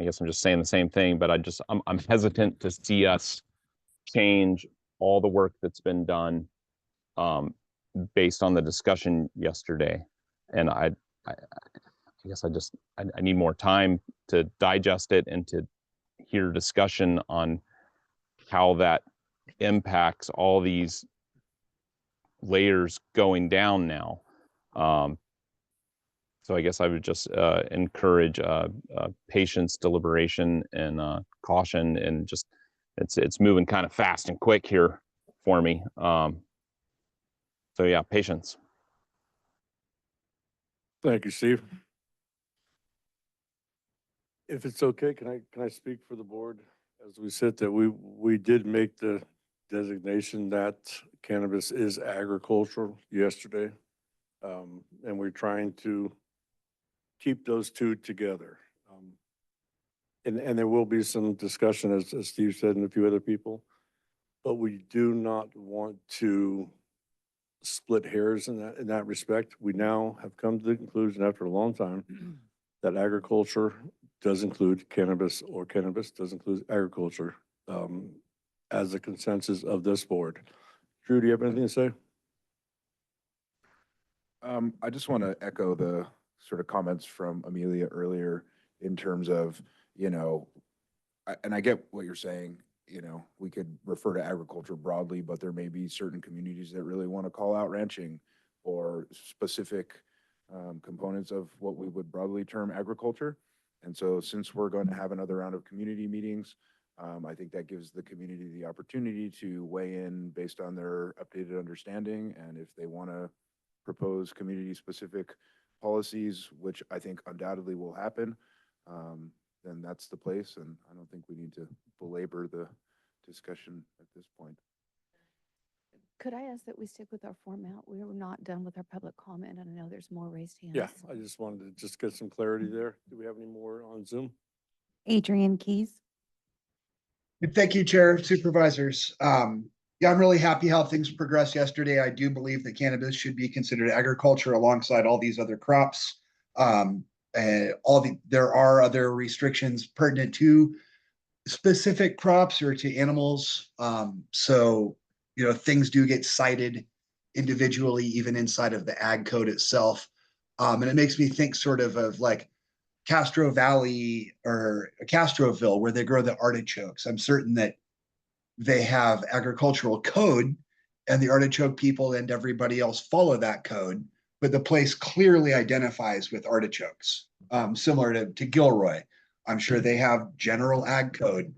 guess I'm just saying the same thing, but I'm hesitant to see us change all the work that's been done based on the discussion yesterday. And I guess I need more time to digest it and to hear discussion on how that impacts all these layers going down now. So I guess I would just encourage patience, deliberation, and caution, and just it's moving kind of fast and quick here for me. So yeah, patience. Thank you, Steve. If it's okay, can I speak for the board? As we said, that we did make the designation that cannabis is agricultural yesterday. And we're trying to keep those two together. And there will be some discussion, as Steve said, and a few other people, but we do not want to split hairs in that respect. We now have come to the conclusion after a long time that agriculture does include cannabis, or cannabis does include agriculture, as a consensus of this board. Drew, do you have anything to say? I just want to echo the sort of comments from Amelia earlier in terms of, and I get what you're saying, we could refer to agriculture broadly, but there may be certain communities that really want to call out ranching or specific components of what we would broadly term agriculture. And so since we're going to have another round of community meetings, I think that gives the community the opportunity to weigh in based on their updated understanding. And if they want to propose community-specific policies, which I think undoubtedly will happen, then that's the place. And I don't think we need to belabor the discussion at this point. Could I ask that we stick with our format? We are not done with our public comment, and I know there's more raised hands. Yeah, I just wanted to just get some clarity there. Do we have any more on Zoom? Adrian Keys. Thank you, Chair, Supervisors. Yeah, I'm really happy how things progressed yesterday. I do believe that cannabis should be considered agriculture alongside all these other crops. There are other restrictions pertinent to specific crops or to animals. So, things do get cited individually, even inside of the ag code itself. And it makes me think sort of like Castro Valley or Castroville, where they grow the artichokes. I'm certain that they have agricultural code, and the artichoke people and everybody else follow that code, but the place clearly identifies with artichokes, similar to Gilroy. I'm sure they have general ag code,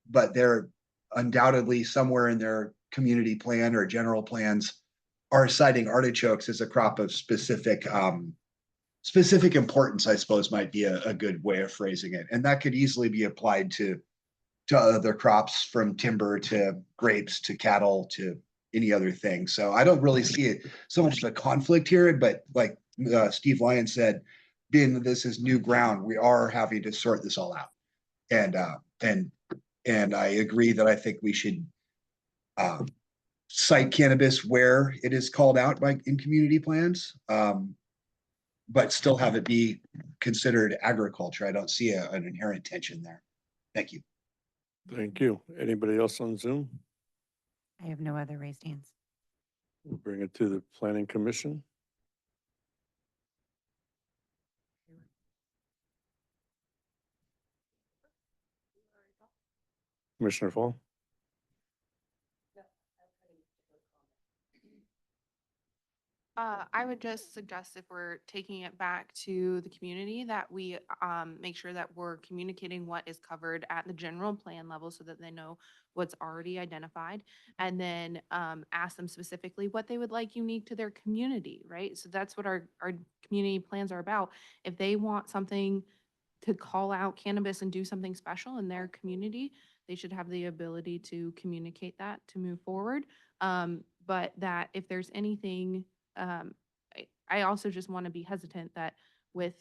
but they're undoubtedly somewhere in their community plan or general plans are citing artichokes as a crop of specific importance, I suppose might be a good way of phrasing it. And that could easily be applied to other crops, from timber to grapes to cattle to any other thing. So I don't really see it so much of a conflict here, but like Steve Lyon said, being that this is new ground, we are having to sort this all out. And I agree that I think we should cite cannabis where it is called out in community plans, but still have it be considered agriculture. I don't see an inherent tension there. Thank you. Thank you. Anybody else on Zoom? I have no other raised hands. We'll bring it to the Planning Commission. Commissioner Fall. I would just suggest, if we're taking it back to the community, that we make sure that we're communicating what is covered at the general plan level so that they know what's already identified, and then ask them specifically what they would like unique to their community, right? So that's what our community plans are about. If they want something to call out cannabis and do something special in their community, they should have the ability to communicate that to move forward. But that if there's anything, I also just want to be hesitant that with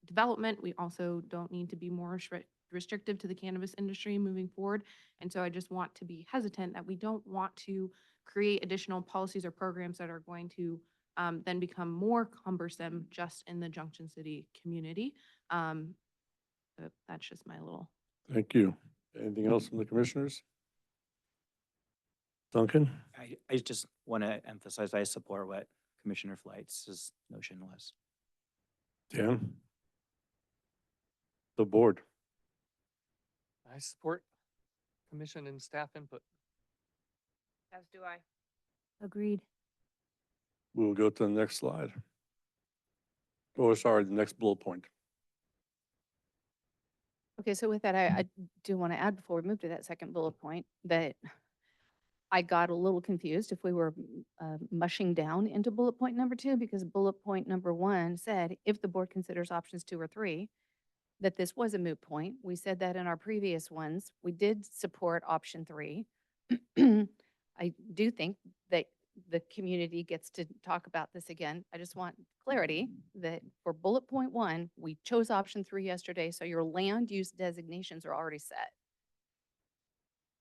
development, we also don't need to be more restrictive to the cannabis industry moving forward. And so I just want to be hesitant that we don't want to create additional policies or programs that are going to then become more cumbersome just in the Junction City community. But that's just my little. Thank you. Anything else from the commissioners? Duncan? I just want to emphasize, I support what Commissioner Flight's notion was. Dan? The board? I support commission and staff input. As do I. Agreed. We'll go to the next slide. Oh, sorry, the next bullet point. Okay, so with that, I do want to add before we move to that second bullet point that I got a little confused if we were mushing down into bullet point number 2, because bullet point number 1 said, if the board considers options 2 or 3, that this was a moot point. We said that in our previous ones. We did support option 3. I do think that the community gets to talk about this again. I just want clarity that for bullet point 1, we chose option 3 yesterday, so your land use designations are already set.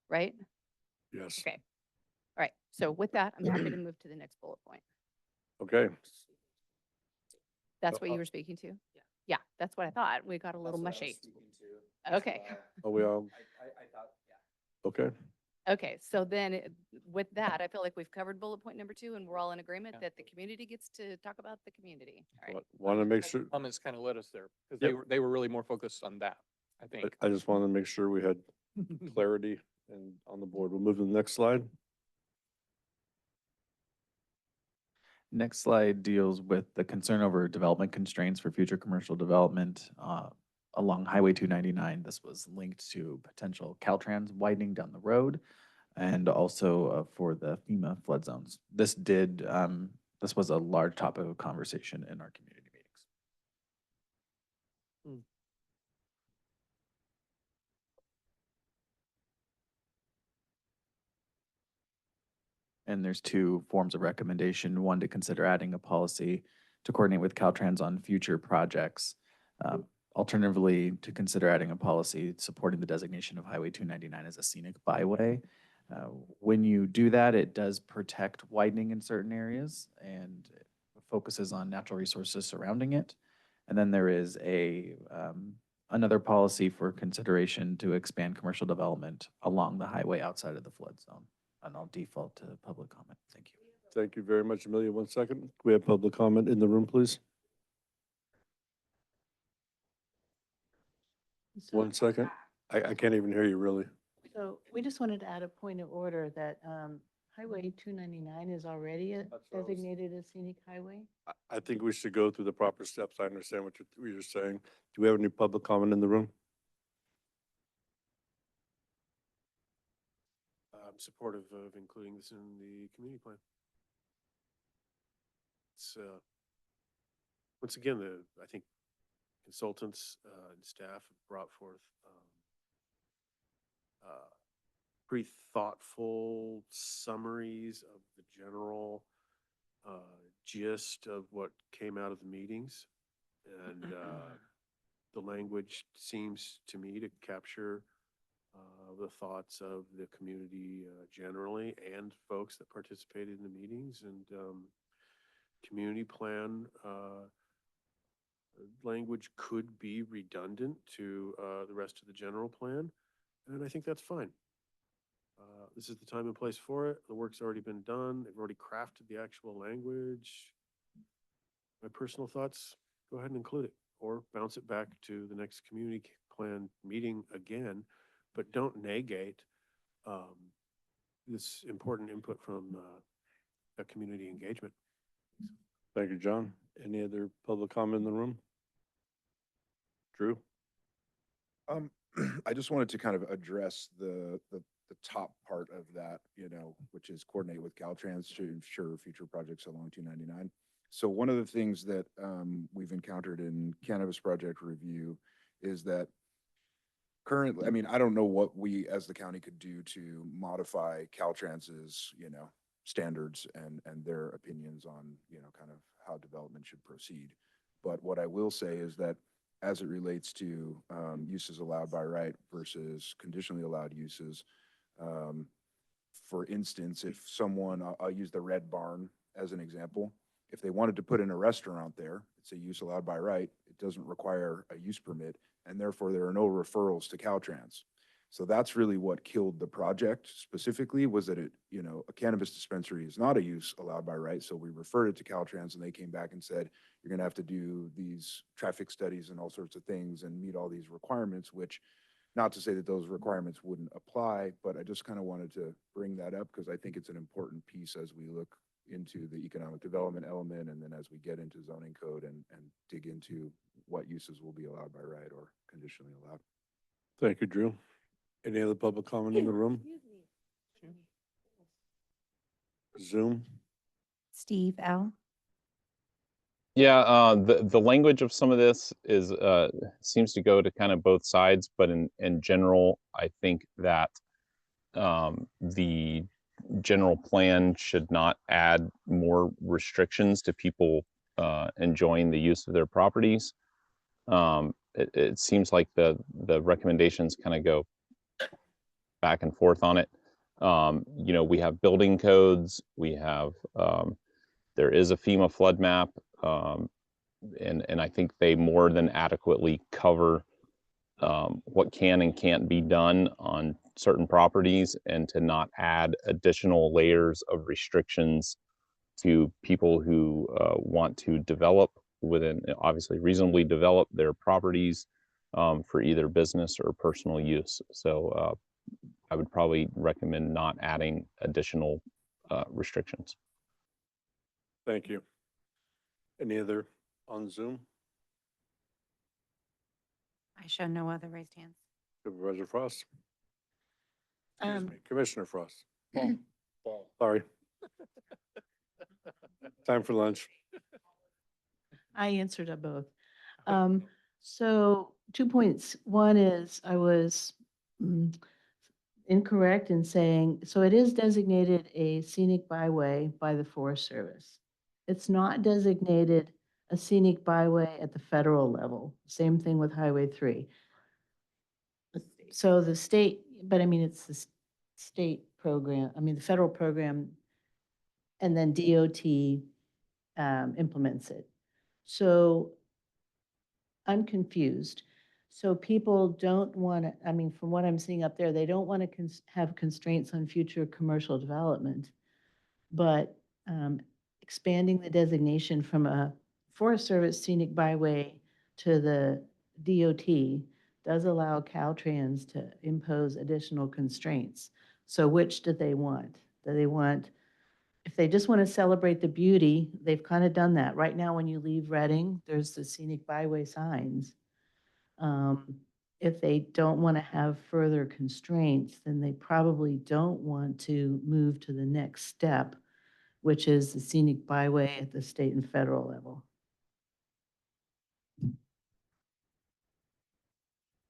Right? Yes. Okay. All right, so with that, I'm happy to move to the next bullet point. Okay, That's what you were speaking to? Yeah, that's what I thought. We got a little mushy. Okay. are we all? Okay, Okay, so then with that, I feel like we've covered bullet point number 2 and we're all in agreement that the community gets to talk about the community. All right. want to make sure, Comments kind of led us there because Yep. they were really more focused on that, I think. I just wanted to make sure we had clarity and on the board. We'll move to the next slide. Next slide deals with the concern over development constraints for future commercial development along Highway 299. This was linked to potential Caltrans widening down the road and also for the FEMA flood zones. This was a large topic of conversation in our community meetings. And there's 2 forms of recommendation. One, to consider adding a policy to coordinate with Caltrans on future projects. Alternatively, to consider adding a policy supporting the designation of Highway 299 as a scenic byway. When you do that, it does protect widening in certain areas and focuses on natural resources surrounding it. And then there is another policy for consideration to expand commercial development along the highway outside of the flood zone. And I'll default to public comment. Thank you. Thank you very much, Amelia. 1 second. Can we have public comment in the room, please? 1 second. I can't even hear you really. So we just wanted to add a point of order that Highway 299 is already designated as scenic highway. I think we should go through the proper steps. I understand what you're saying. Do we have any public comment in the room? I'm supportive of including this in the community plan. It's, once again, I think consultants and staff have brought forth pretty thoughtful summaries of the general gist of what came out of the meetings. And the language seems to me to capture the thoughts of the community generally and folks that participated in the meetings. And community plan language could be redundant to the rest of the general plan. And I think that's fine. This is the time and place for it. The work's already been done. They've already crafted the actual language. My personal thoughts, go ahead and include it or bounce it back to the next community plan meeting again, but don't negate this important input from a community engagement. Thank you, John. Any other public comment in the room? Drew? I just wanted to kind of address the top part of that, which is coordinate with Caltrans to ensure future projects along 299. So one of the things that we've encountered in Cannabis Project Review is that currently, I mean, I don't know what we as the county could do to modify Caltrans's, standards and their opinions on, kind of how development should proceed. But what I will say is that as it relates to uses allowed by right versus conditionally allowed uses, for instance, if someone, I'll use the Red Barn as an example. If they wanted to put in a restaurant there, it's a use allowed by right. It doesn't require a use permit, and therefore there are no referrals to Caltrans. So that's really what killed the project specifically, was that a cannabis dispensary is not a use allowed by right. So we referred it to Caltrans and they came back and said, you're gonna have to do these traffic studies and all sorts of things and meet all these requirements, which, not to say that those requirements wouldn't apply, but I just kind of wanted to bring that up because I think it's an important piece as we look into the economic development element, and then as we get into zoning code and dig into what uses will be allowed by right or conditionally allowed. Thank you, Drew. Any other public comment in the room? Zoom? Steve L. Yeah, the language of some of this is seems to go to kind of both sides, but in general, I think that the general plan should not add more restrictions to people enjoying the use of their properties. It seems like the recommendations kind of go back and forth on it. You know, we have building codes, we have, there is a FEMA flood map, and I think they more than adequately cover what can and can't be done on certain properties, and to not add additional layers of restrictions to people who want to develop within, obviously reasonably develop their properties for either business or personal use. So I would probably recommend not adding additional restrictions. Thank you. Any other on Zoom? I show no other raised hands. Supervisor Frost? Excuse Um, me, Commissioner Frost. Sorry. Time for lunch. I answered on both. So 2 points. One is I was incorrect in saying, so it is designated a scenic byway by the Forest Service. It's not designated a scenic byway at the federal level. Same thing with Highway 3. So the state, but I mean, it's the state program, I mean, the federal program, and then DOT implements it. So I'm confused. So people don't want to, I mean, from what I'm seeing up there, they don't want to have constraints on future commercial development. But expanding the designation from a Forest Service scenic byway to the DOT does allow Caltrans to impose additional constraints. So which do they want? Do they want, if they just want to celebrate the beauty, they've kind of done that. Right now, when you leave Reading, there's the scenic byway signs. If they don't want to have further constraints, then they probably don't want to move to the next step, which is the scenic byway at the state and federal level.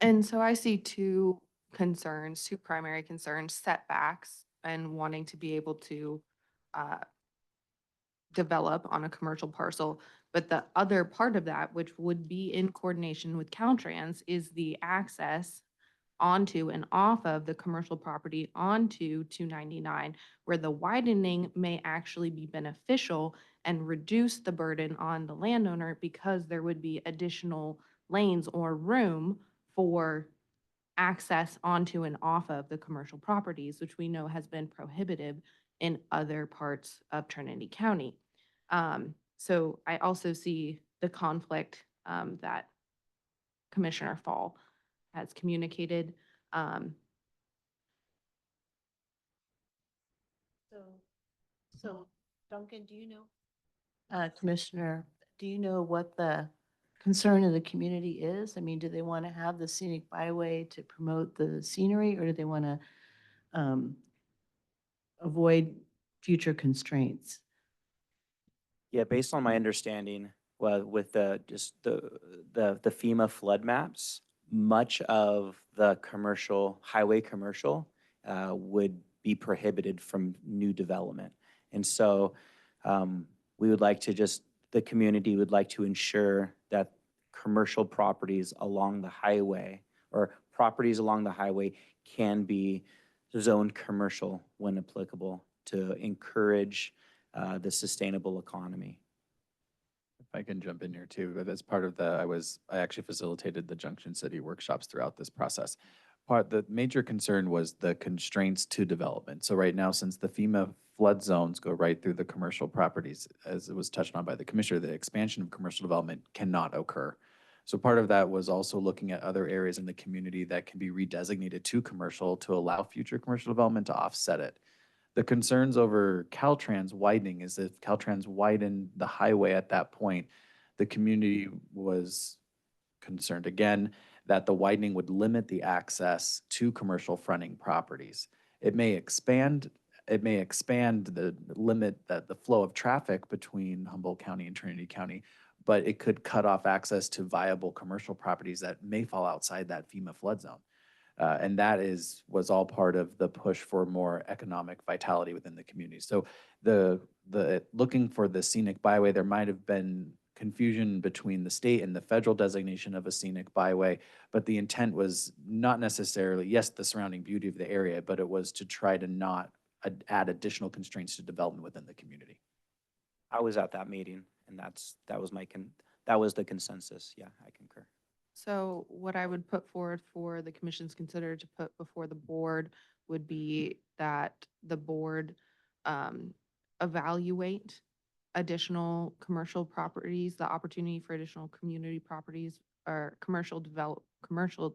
And so I see two concerns, two primary concerns: setbacks and wanting to be able to develop on a commercial parcel. But the other part of that, which would be in coordination with Caltrans, is the access onto and off of the commercial property onto 299, where the widening may actually be beneficial and reduce the burden on the landowner, because there would be additional lanes or room for access onto and off of the commercial properties, which we know has been prohibitive in other parts of Trinity County. So I also see the conflict that Commissioner Fall has communicated. So Duncan, do you know? Commissioner, do you know what the concern of the community is? I mean, do they want to have the scenic byway to promote the scenery, or do they want to avoid future constraints? Yeah, based on my understanding, well, with just the FEMA flood maps, much of the highway commercial would be prohibited from new development. And so we would like to the community would like to ensure that commercial properties along the highway, or properties along the highway, can be zoned commercial when applicable, to encourage the sustainable economy. If I can jump in here too, but as part of I actually facilitated the Junction City workshops throughout this process. The major concern was the constraints to development. So right now, since the FEMA flood zones go right through the commercial properties, as it was touched on by the commissioner, the expansion of commercial development cannot occur. So part of that was also looking at other areas in the community that can be redesignated to commercial to allow future commercial development to offset it. The concerns over Caltrans widening is if Caltrans widened the highway at that point, the community was concerned again that the widening would limit the access to commercial fronting properties. It may expand the the flow of traffic between Humboldt County and Trinity County, but it could cut off access to viable commercial properties that may fall outside that FEMA flood zone. And that was all part of the push for more economic vitality within the community. So the looking for the scenic byway, there might have been confusion between the state and the federal designation of a scenic byway. But the intent was not necessarily, yes, the surrounding beauty of the area, but it was to try to not add additional constraints to development within the community. I was at that meeting, and that was that was the consensus. Yeah, I concur. So what I would put forward for the commission's consider to put before the board would be that the board evaluate additional commercial properties, the opportunity for additional community properties or commercial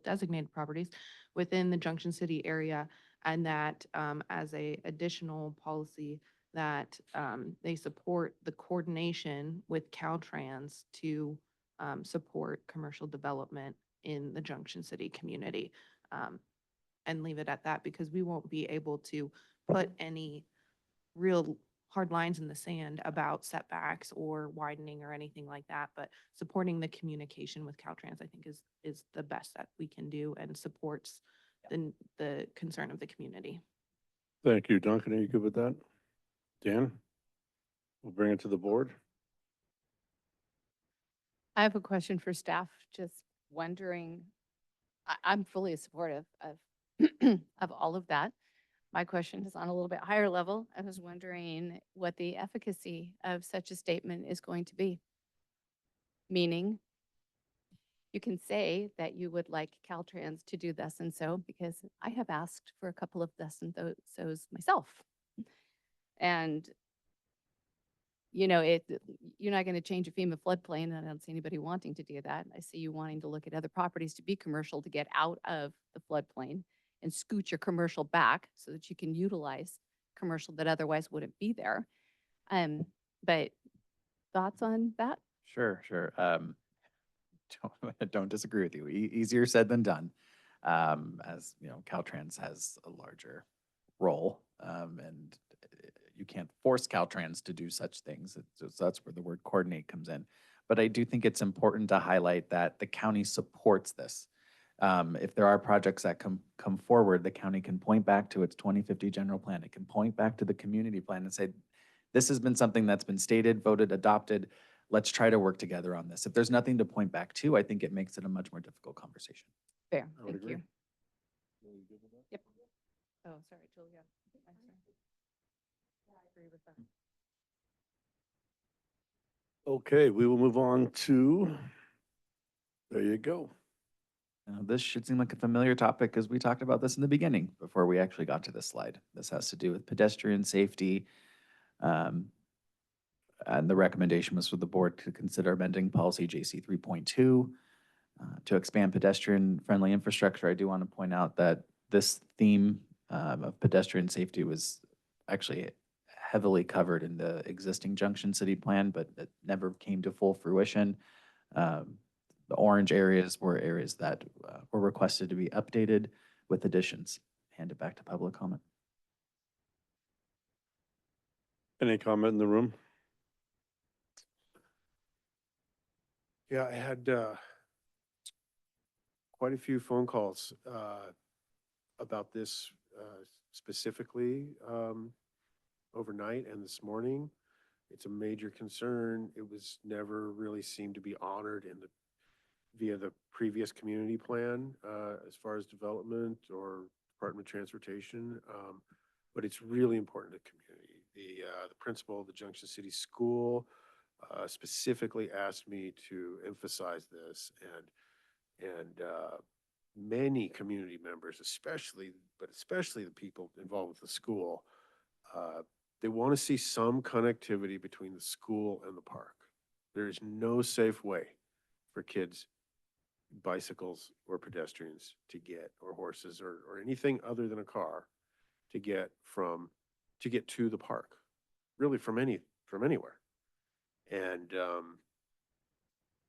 designated properties within the Junction City area, and that as a additional policy that they support the coordination with Caltrans to support commercial development in the Junction City community. And leave it at that, because we won't be able to put any real hard lines in the sand about setbacks or widening or anything like that. But supporting the communication with Caltrans, I think, is the best that we can do and supports the concern of the community. Thank you. Duncan, are you good with that? Dan? We'll bring it to the board. I have a question for staff, just wondering, I'm fully supportive of of all of that. My question is on a little bit higher level. I was wondering what the efficacy of such a statement is going to be. Meaning, you can say that you would like Caltrans to do thus and so, because I have asked for a couple of thus and so's myself. And you're not going to change a FEMA floodplain, and I don't see anybody wanting to do that. I see you wanting to look at other properties to be commercial to get out of the floodplain and scoot your commercial back so that you can utilize commercial that otherwise wouldn't be there. But thoughts on that? Sure. Don't disagree with you. Easier said than done. As you know, Caltrans has a larger role, and you can't force Caltrans to do such things. So that's where the word coordinate comes in. But I do think it's important to highlight that the county supports this. If there are projects that come forward, the county can point back to its 2050 general plan. It can point back to the community plan and say, this has been something that's been stated, voted, adopted. Let's try to work together on this. If there's nothing to point back to, I think it makes it a much more difficult conversation. Fair, I would thank agree. you. Yep. Oh, sorry, Julia. I'm sorry. Yeah, I agree with that. Okay, we will move on to, there you go. Now, this should seem like a familiar topic because we talked about this in the beginning before we actually got to this slide. This has to do with pedestrian safety. And the recommendation was for the board to consider amending policy JC 3.2 to expand pedestrian-friendly infrastructure. I do want to point out that this theme of pedestrian safety was actually heavily covered in the existing Junction City plan, but it never came to full fruition. The orange areas were areas that were requested to be updated with additions. Hand it back to public comment. Any comment in the room? Yeah, I had quite a few phone calls about this specifically overnight and this morning. It's a major concern. It was never really seemed to be honored in via the previous community plan as far as development or Department of Transportation. But it's really important to the community. The principal of the Junction City School specifically asked me to emphasize this, and many community members, especially the people involved with the school, they want to see some connectivity between the school and the park. There is no safe way for kids, bicycles or pedestrians to get, or horses or anything other than a car to get to the park, really from anywhere. And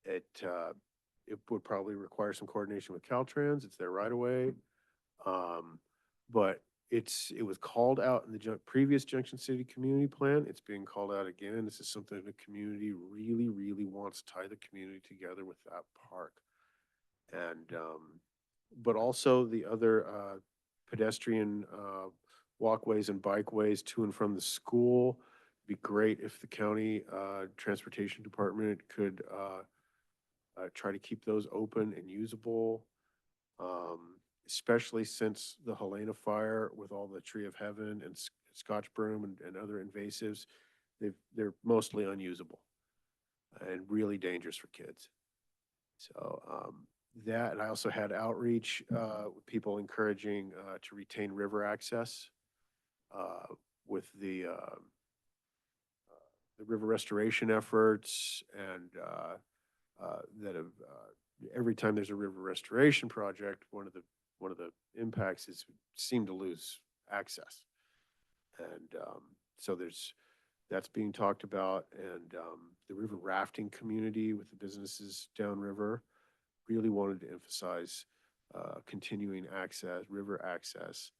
it would probably require some coordination with Caltrans. It's their right of way. But it was called out in the previous Junction City community plan. It's being called out again. This is something the community really, really wants to tie the community together with that park. And but also the other pedestrian walkways and bikeways to and from the school. be great if the county transportation department could try to keep those open and usable, especially since the Helena fire with all the tree of heaven and Scotch broom and other invasives, they're mostly unusable and really dangerous for kids. So that, and I also had outreach with people encouraging to retain river access with the river restoration efforts, and that have every time there's a river restoration project, one of the impacts is we seem to lose access, and so that's being talked about, and the river rafting community with the businesses downriver really wanted to emphasize continuing access, river access,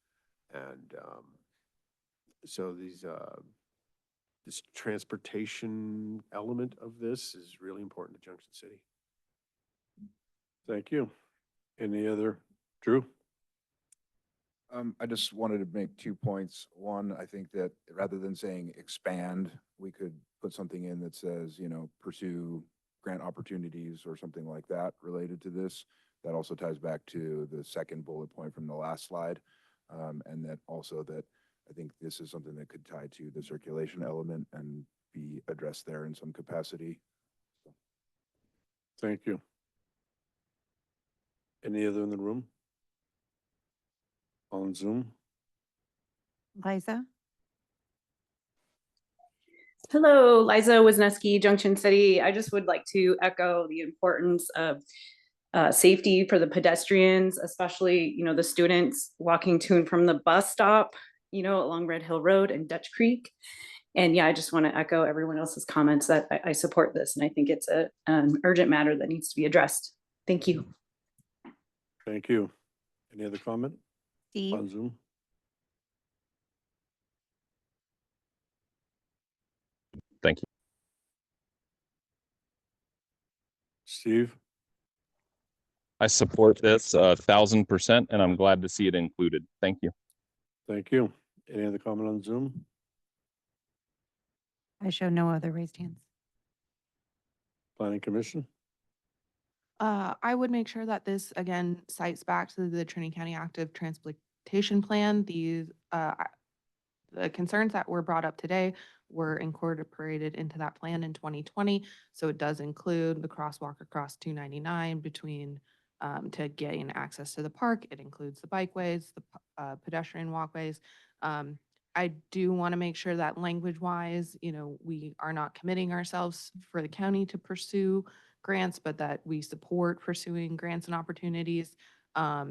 and so this transportation element of this is really important to Junction City. Thank you. Any other, Drew? I just wanted to make 2 points. One, I think that rather than saying expand, we could put something in that says, pursue grant opportunities or something like that related to this. That also ties back to the second bullet point from the last slide. And that also that I think this is something that could tie to the circulation element and be addressed there in some capacity. Thank you. Any other in the room? On Zoom? Liza? Hello, Liza Wisniewski, Junction City. I just would like to echo the importance of safety for the pedestrians, especially, the students walking to and from the bus stop, along Red Hill Road and Dutch Creek. And yeah, I just want to echo everyone else's comments that I support this, and I think it's an urgent matter that needs to be addressed. Thank you. Thank you. Any other comment? Steve? On Zoom? Thank you. Steve? I support this 1,000%, and I'm glad to see it included. Thank you. Thank you. Any other comment on Zoom? I show no other raised hands. Planning Commission? I would make sure that this, again, cites back to the Trinity County Active Transportation Plan. The concerns that were brought up today were incorporated into that plan in 2020. So it does include the crosswalk across 299 between to gain access to the park. It includes the bikeways, the pedestrian walkways. I do want to make sure that language-wise, we are not committing ourselves for the county to pursue grants, but that we support pursuing grants and opportunities. I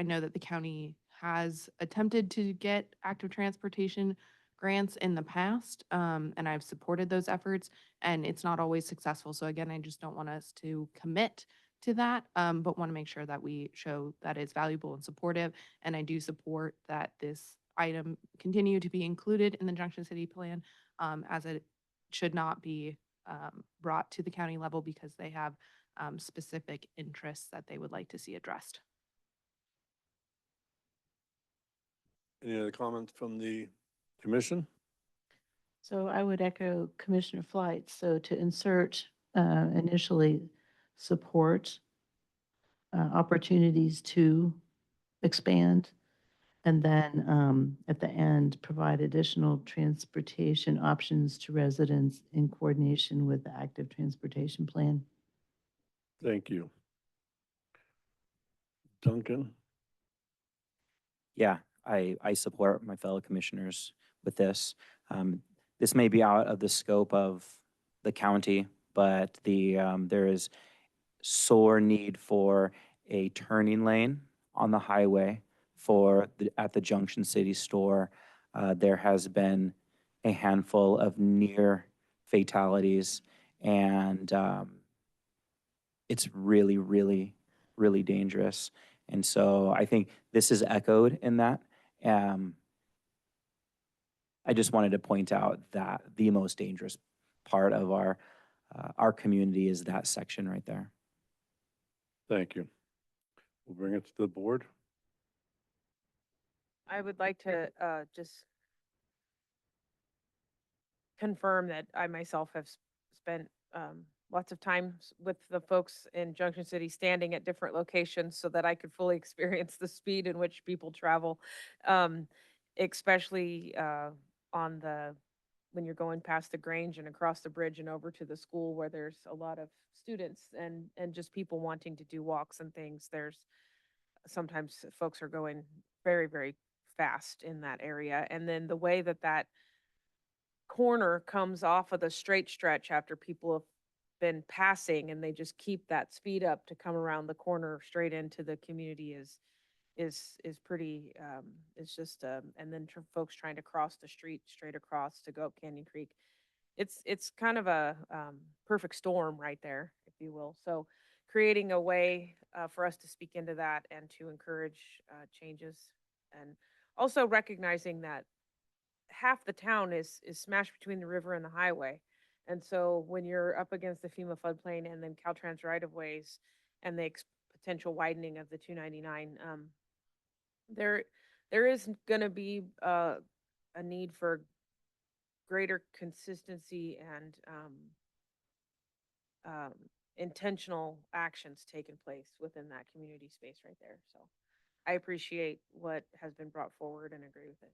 know that the county has attempted to get active transportation grants in the past, and I've supported those efforts, and it's not always successful. So again, I just don't want us to commit to that, but want to make sure that we show that it's valuable and supportive. And I do support that this item continue to be included in the Junction City plan, as it should not be brought to the county level because they have specific interests that they would like to see addressed. Any other comments from the commission? So I would echo Commissioner Flight. So to insert initially support opportunities to expand, and then at the end, provide additional transportation options to residents in coordination with the active transportation plan. Thank you. Duncan? Yeah, I support my fellow commissioners with this. This may be out of the scope of the county, but there is sore need for a turning lane on the highway at the Junction City store. There has been a handful of near fatalities, and it's really, really, really dangerous. And so I think this is echoed in that. I just wanted to point out that the most dangerous part of our community is that section right there. Thank you. We'll bring it to the board. I would like to just confirm that I myself have spent lots of time with the folks in Junction City standing at different locations so that I could fully experience the speed in which people travel, um, especially on the when you're going past the Grange and across the bridge and over to the school where there's a lot of students and just people wanting to do walks and things. There's sometimes folks are going very, very fast in that area. And then the way that that corner comes off of the straight stretch after people have been passing and they just keep that speed up to come around the corner straight into the community is pretty it's just and then folks trying to cross the street straight across to go up Canyon Creek. It's kind of a perfect storm right there, if you will. So creating a way for us to speak into that and to encourage changes, and also recognizing that half the town is smashed between the river and the highway. And so when you're up against the FEMA floodplain and then Caltrans right of ways and the potential widening of the 299, there is going to be a need for greater consistency and intentional actions taking place within that community space right there. So I appreciate what has been brought forward and agree with it.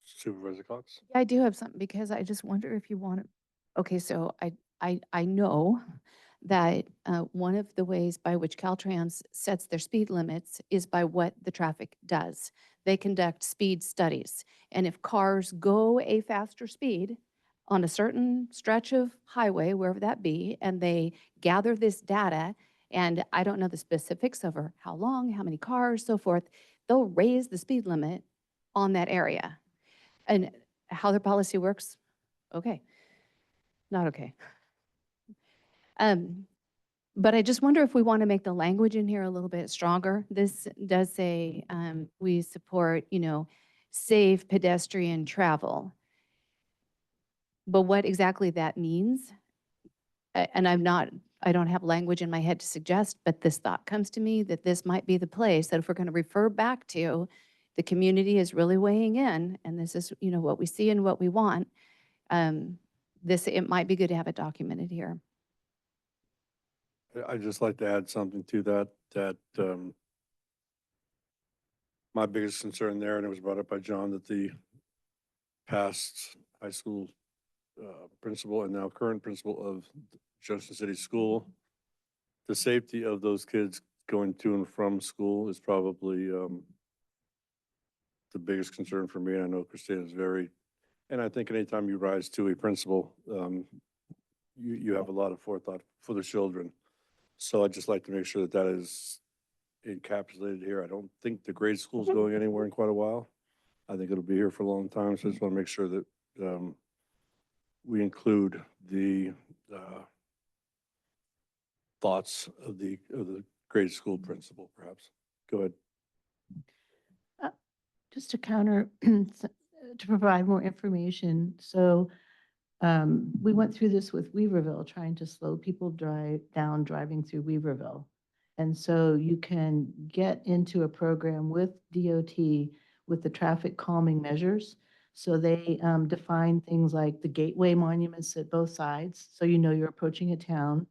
Supervisor Cox? I do have something because I just wonder if you want to, okay, so I know that one of the ways by which Caltrans sets their speed limits is by what the traffic does. They conduct speed studies. And if cars go a faster speed on a certain stretch of highway, wherever that be, and they gather this data, and I don't know the specifics over how long, how many cars, so forth, they'll raise the speed limit on that area. And how their policy works, okay, not okay. But I just wonder if we want to make the language in here a little bit stronger. This does say we support, safe pedestrian travel. But what exactly that means, and I don't have language in my head to suggest, but this thought comes to me that this might be the place that if we're going to refer back to, the community is really weighing in, and this is, what we see and what we want. It might be good to have it documented here. I'd just like to add something to that my biggest concern there, and it was brought up by John, that the past high school principal and now current principal of Junction City School, the safety of those kids going to and from school is probably the biggest concern for me. And I know Christina is and I think anytime you rise to a principal, you have a lot of forethought for the children. So I'd just like to make sure that that is encapsulated here. I don't think the grade school is going anywhere in quite a while. I think it'll be here for a long time. So I just want to make sure that we include the thoughts of the grade school principal, perhaps. Go ahead. Just to counter, to provide more information. So we went through this with Weaverville, trying to slow people down driving through Weaverville. And so you can get into a program with DOT with the traffic calming measures. So they define things like the gateway monuments at both sides, so you're approaching a town.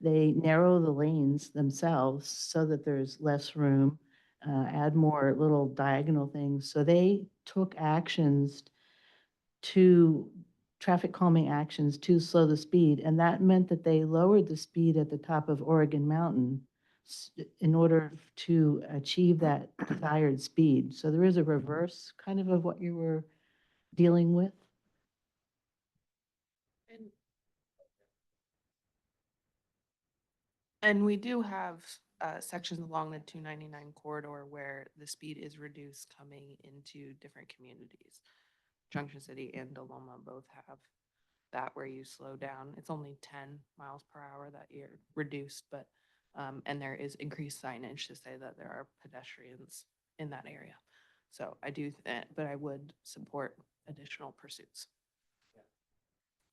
They narrow the lanes themselves so that there's less room, add more little diagonal things. So they took traffic calming actions to slow the speed. And that meant that they lowered the speed at the top of Oregon Mountain in order to achieve that desired speed. So there is a reverse kind of what you were dealing with. And we do have sections along the 299 corridor where the speed is reduced coming into different communities. Junction City and Deloma both have that where you slow down. It's only 10 miles per hour that you're reduced, but and there is increased signage to say that there are pedestrians in that area. So I do, but I would support additional pursuits.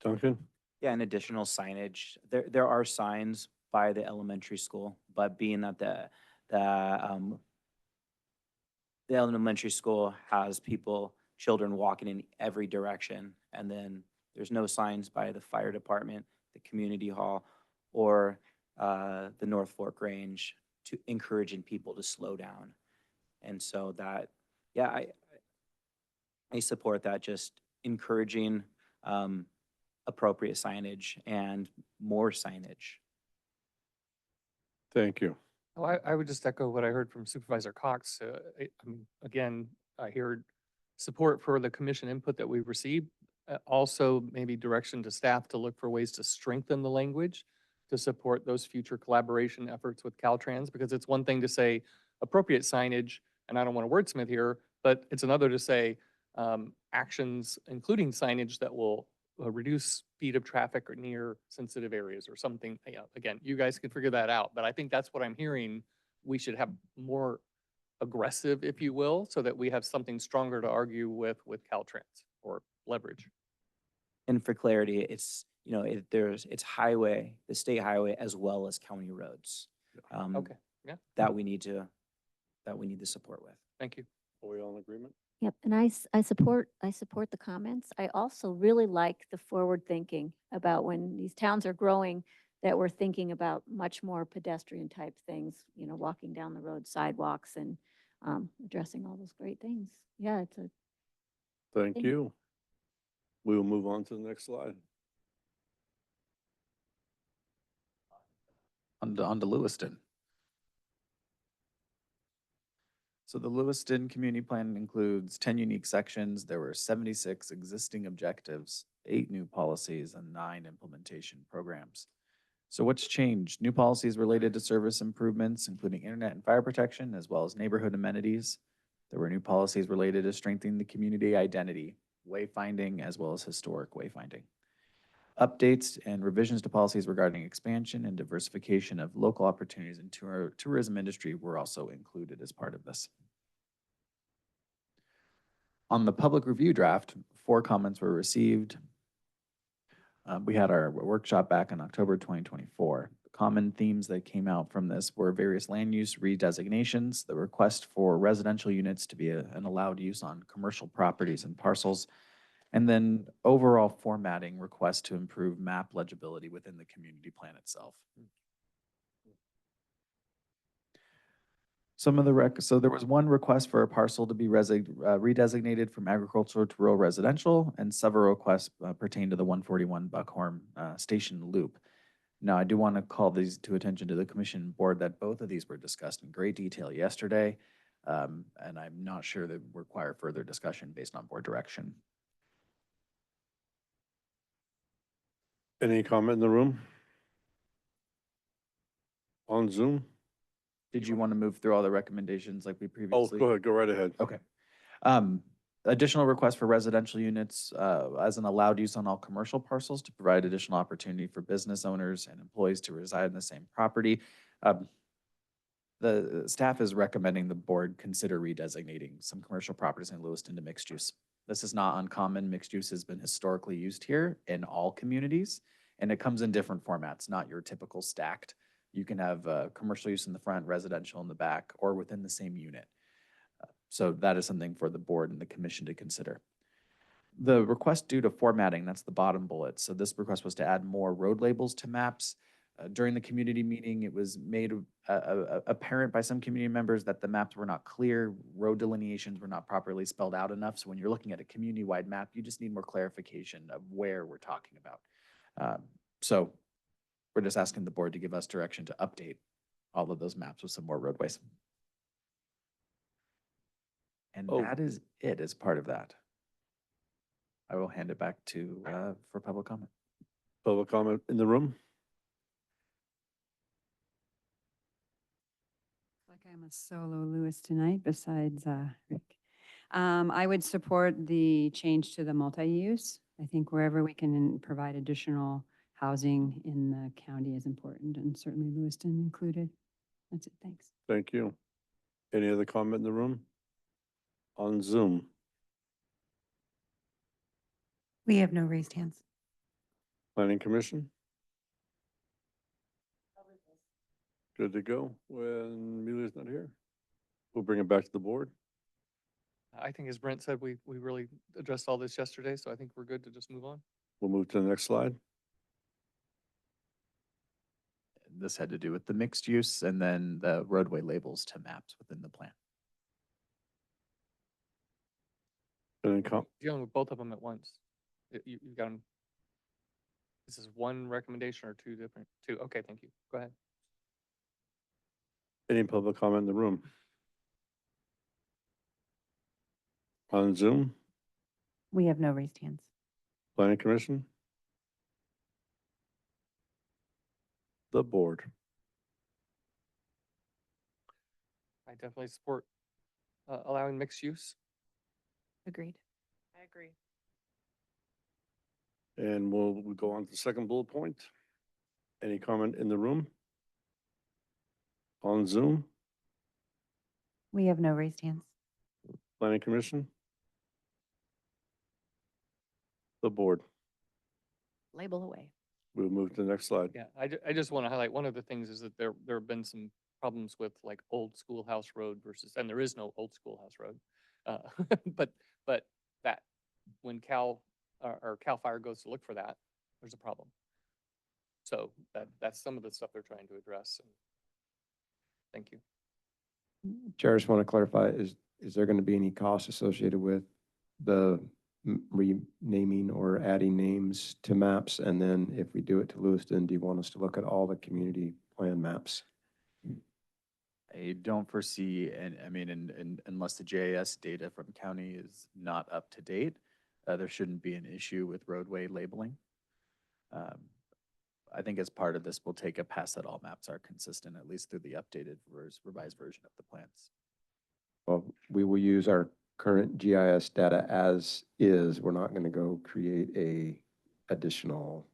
Duncan? Yeah, and additional signage. There are signs by the elementary school, but being that the elementary school has people children walking in every direction. And then there's no signs by the fire department, the community hall, or the North Fork Range to encouraging people to slow down. And so that, yeah, I support that, just encouraging appropriate signage and more signage. Thank you. Oh, I would just echo what I heard from Supervisor Cox. I mean, again, I heard support for the commission input that we received. Also, maybe direction to staff to look for ways to strengthen the language to support those future collaboration efforts with Caltrans, because it's one thing to say appropriate signage, and I don't want to wordsmith here, but it's another to say actions, including signage that will reduce speed of traffic or near sensitive areas or something. You know, again, you guys can figure that out, but I think that's what I'm hearing. We should have more aggressive, if you will, so that we have something stronger to argue with Caltrans or leverage. And for clarity, it's, you know, it's highway, the state highway, as well as county roads. Okay, yeah, That we need the support with. thank you. Are we all in agreement? Yep, and I support the comments. I also really like the forward thinking about when these towns are growing, that we're thinking about much more pedestrian type things, you know, walking down the road, sidewalks, and addressing all those great things. Yeah, it's a Thank Thank- you. We will move on to the next slide. On to Lewiston. So the Lewiston Community Plan includes 10 unique sections. There were 76 existing objectives, 8 new policies, and 9 implementation programs. So what's changed? New policies related to service improvements, including internet and fire protection, as well as neighborhood amenities. There were new policies related to strengthening the community identity, wayfinding, as well as historic wayfinding. Updates and revisions to policies regarding expansion and diversification of local opportunities in tourism industry were also included as part of this. On the public review draft, 4 comments were received. We had our workshop back in October 2024. Common themes that came out from this were various land use redesignations, the request for residential units to be an allowed use on commercial properties and parcels, and then overall formatting requests to improve map legibility within the community plan itself. Some of the so there was one request for a parcel to be redesignated from agricultural to rural residential, and several requests pertain to the 141 Buckhorn Station Loop. Now, I do want to call these to attention to the commission board that both of these were discussed in great detail yesterday, and I'm not sure that require further discussion based on board direction. Any comment in the room? On Zoom? Did you want to move through all the recommendations like we Oh, previously? go ahead, go right ahead. Okay. Additional request for residential units as an allowed use on all commercial parcels to provide additional opportunity for business owners and employees to reside in the same property. The staff is recommending the board consider redesignating some commercial properties in Lewiston to mixed use. This is not uncommon. Mixed use has been historically used here in all communities, and it comes in different formats, not your typical stacked. You can have commercial use in the front, residential in the back, or within the same unit. So that is something for the board and the commission to consider. The request due to formatting, that's the bottom bullet. So this request was to add more road labels to maps. During the community meeting, it was made apparent by some community members that the maps were not clear, road delineations were not properly spelled out enough. So when you're looking at a community-wide map, you just need more clarification of where we're talking about. So we're just asking the board to give us direction to update all of those maps with some more roadways. And that is it as part of that. I will hand it back to, for public comment. Public comment in the room? Like I'm a solo Lewis tonight besides Rick. I would support the change to the multi-use. I think wherever we can provide additional housing in the county is important, and certainly Lewiston included. That's it, thanks. Thank you. Any other comment in the room? On Zoom? We have no raised hands. Planning Commission? Good to go when Amelia's not here? We'll bring it back to the board. I think as Brent said, we really addressed all this yesterday, so I think we're good to just move on. We'll move to the next slide. This had to do with the mixed use and then the roadway labels to maps within the plan. And then com- Dealing with both of them at once. You got them. This is one recommendation or two different? Two. Okay, thank you. Go ahead. Any public comment in the room? On Zoom, We have no raised hands. planning commission? The board. I definitely support allowing mixed use. Agreed. I agree. And we'll go on to the second bullet point. Any comment in the room? On Zoom, We have no raised hands. planning commission? The board. Label away. We'll move to the next slide. Yeah, I just want to highlight one of the things is that there have been some problems with like old schoolhouse road versus, and there is no old schoolhouse road. But that when Cal Fire goes to look for that, there's a problem. So that's some of the stuff they're trying to address. Thank you. Chair, I just want to clarify, is there going to be any cost associated with the renaming or adding names to maps? And then if we do it to Lewiston, do you want us to look at all the community plan maps? I don't foresee, and I mean, unless the GIS data from county is not up to date, there shouldn't be an issue with roadway labeling. I think as part of this, we'll take a pass that all maps are consistent, at least through the updated revised version of the plans. Well, we will use our current GIS data as is. We're not going to go create a additional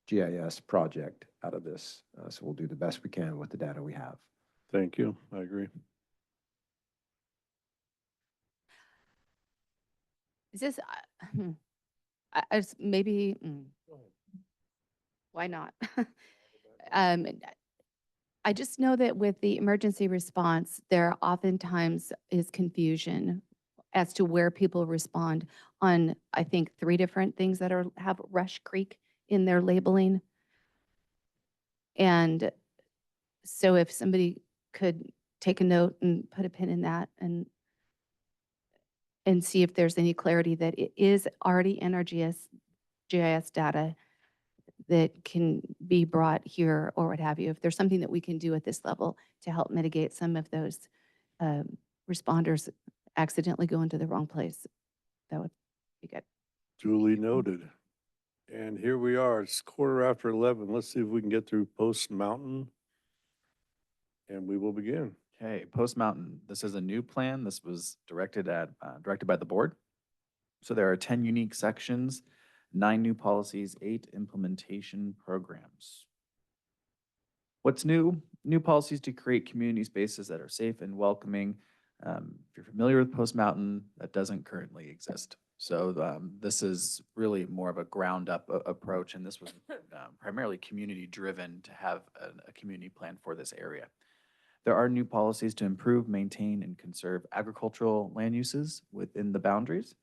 GIS project out of this. So we'll do the best we can with the data we have. Thank you. I agree. Is this, I just maybe, why not? I just know that with the emergency response, there oftentimes is confusion as to where people respond on, I think, 3 different things that have Rush Creek in their labeling. And so if somebody could take a note and put a pin in that and see if there's any clarity that it is already in our GIS data that can be brought here or what have you. If there's something that we can do at this level to help mitigate some of those responders accidentally going to the wrong place, that would be good. Duly noted. And here we are. It's 11:15. Let's see if we can get through Post Mountain. And we will begin. Okay, Post Mountain, this is a new plan. This was directed by the board. So there are 10 unique sections, 9 new policies, 8 implementation programs. What's new? New policies to create community spaces that are safe and welcoming. If you're familiar with Post Mountain, that doesn't currently exist. So this is really more of a ground up approach, and this was primarily community driven to have a community plan for this area. There are new policies to improve, maintain, and conserve agricultural land uses within the boundaries,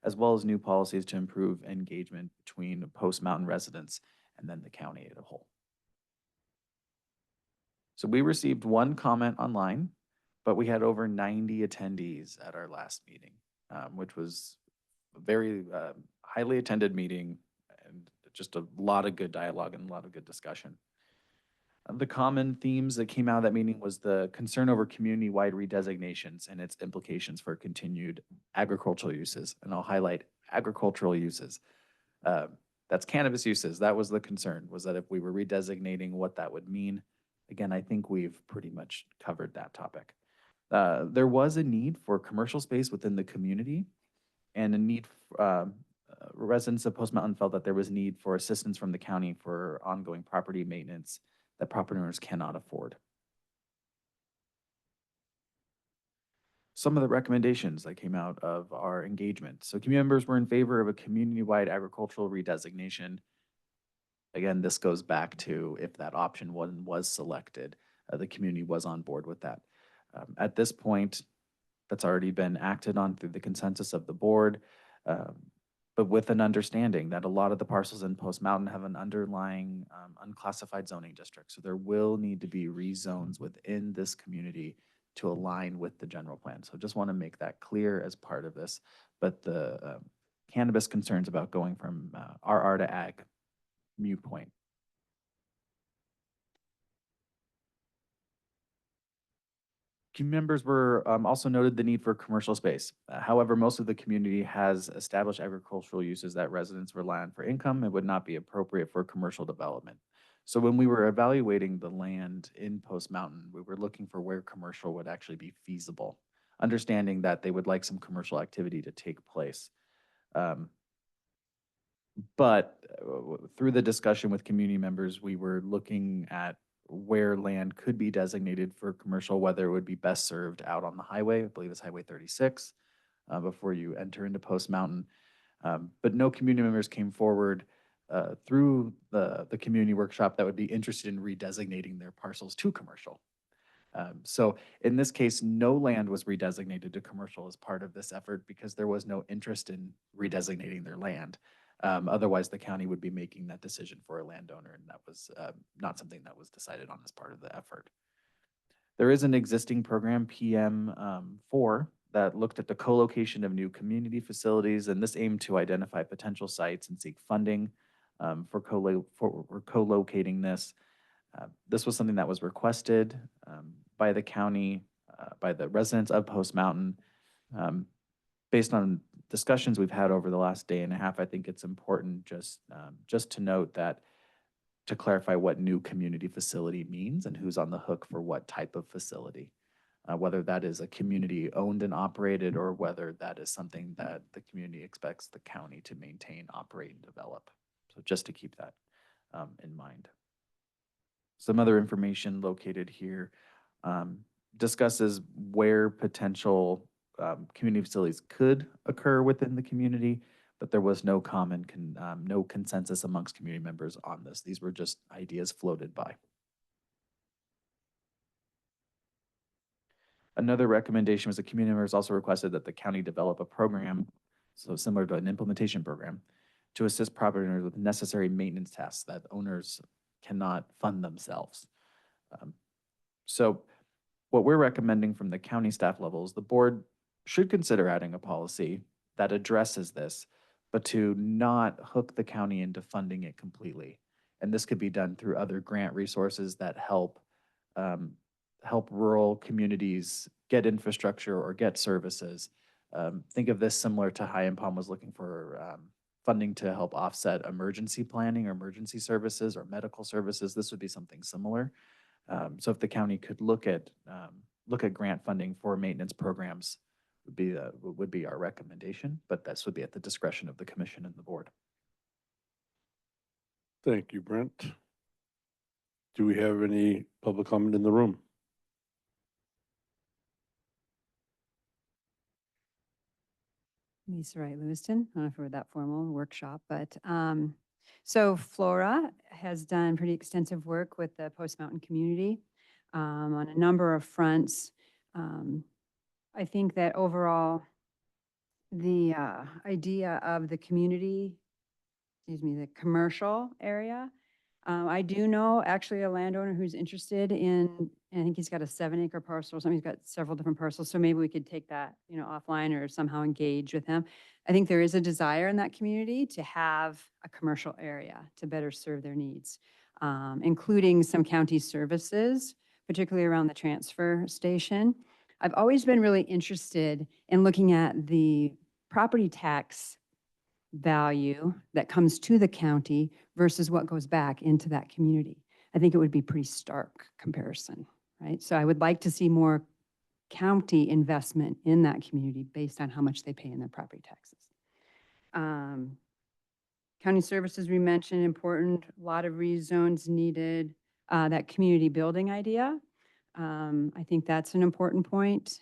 as well as new policies to improve engagement between Post Mountain residents and then the county as a whole. So we received 1 comment online, but we had over 90 attendees at our last meeting, which was a very highly attended meeting and just a lot of good dialogue and a lot of good discussion. The common themes that came out of that meeting was the concern over community-wide redesignations and its implications for continued agricultural uses. And I'll highlight agricultural uses. That's cannabis uses. That was the concern, was that if we were redesignating, what that would mean. Again, I think we've pretty much covered that topic. There was a need for commercial space within the community and a need, residents of Post Mountain felt that there was need for assistance from the county for ongoing property maintenance that property owners cannot afford. Some of the recommendations that came out of our engagement. So community members were in favor of a community-wide agricultural redesignation. Again, this goes back to if that option 1 was selected, the community was on board with that. At this point, that's already been acted on through the consensus of the board. But with an understanding that a lot of the parcels in Post Mountain have an underlying unclassified zoning district. So there will need to be rezones within this community to align with the general plan. So just want to make that clear as part of this. But the cannabis concerns about going from RR to ag, mute point. Community members were also noted the need for commercial space. However, most of the community has established agricultural uses that residents rely on for income. It would not be appropriate for commercial development. So when we were evaluating the land in Post Mountain, we were looking for where commercial would actually be feasible, understanding that they would like some commercial activity to take place. But through the discussion with community members, we were looking at where land could be designated for commercial, whether it would be best served out on the highway, I believe it's Highway 36, before you enter into Post Mountain. But no community members came forward through the community workshop that would be interested in redesignating their parcels to commercial. So in this case, no land was redesignated to commercial as part of this effort because there was no interest in redesignating their land. Otherwise, the county would be making that decision for a landowner, and that was not something that was decided on as part of the effort. There is an existing program, PM4, that looked at the co-location of new community facilities, and this aimed to identify potential sites and seek funding for co-locating this. This was something that was requested by the county, by the residents of Post Mountain. Based on discussions we've had over the last day and a half, I think it's important just to note that to clarify what new community facility means and who's on the hook for what type of facility, whether that is a community owned and operated or whether that is something that the community expects the county to maintain, operate, and develop. So just to keep that in mind. Some other information located here discusses where potential community facilities could occur within the community, but there was no no consensus amongst community members on this. These were just ideas floated by. Another recommendation was the community members also requested that the county develop a program, so similar to an implementation program, to assist property owners with necessary maintenance tasks that owners cannot fund themselves. So what we're recommending from the county staff level is the board should consider adding a policy that addresses this, but to not hook the county into funding it completely. And this could be done through other grant resources that help rural communities get infrastructure or get services. Think of this similar to High and Palm was looking for funding to help offset emergency planning or emergency services or medical services. This would be something similar. So if the county could look at grant funding for maintenance programs, would be our recommendation, but this would be at the discretion of the commission and the board. Thank you, Brent. Do we have any public comment in the room? Lisa Wright Lewiston. I don't know if we're that formal workshop, but so Flora has done pretty extensive work with the Post Mountain community on a number of fronts. I think that overall, the idea of the community, the commercial area, I do know actually a landowner who's interested in, I think he's got a 7-acre parcel or something. He's got several different parcels. So maybe we could take that, offline or somehow engage with him. I think there is a desire in that community to have a commercial area to better serve their needs, including some county services, particularly around the transfer station. I've always been really interested in looking at the property tax value that comes to the county versus what goes back into that community. I think it would be pretty stark comparison, right? So I would like to see more county investment in that community based on how much they pay in their property taxes. County services we mentioned, important, a lot of rezones needed, that community building idea. I think that's an important point,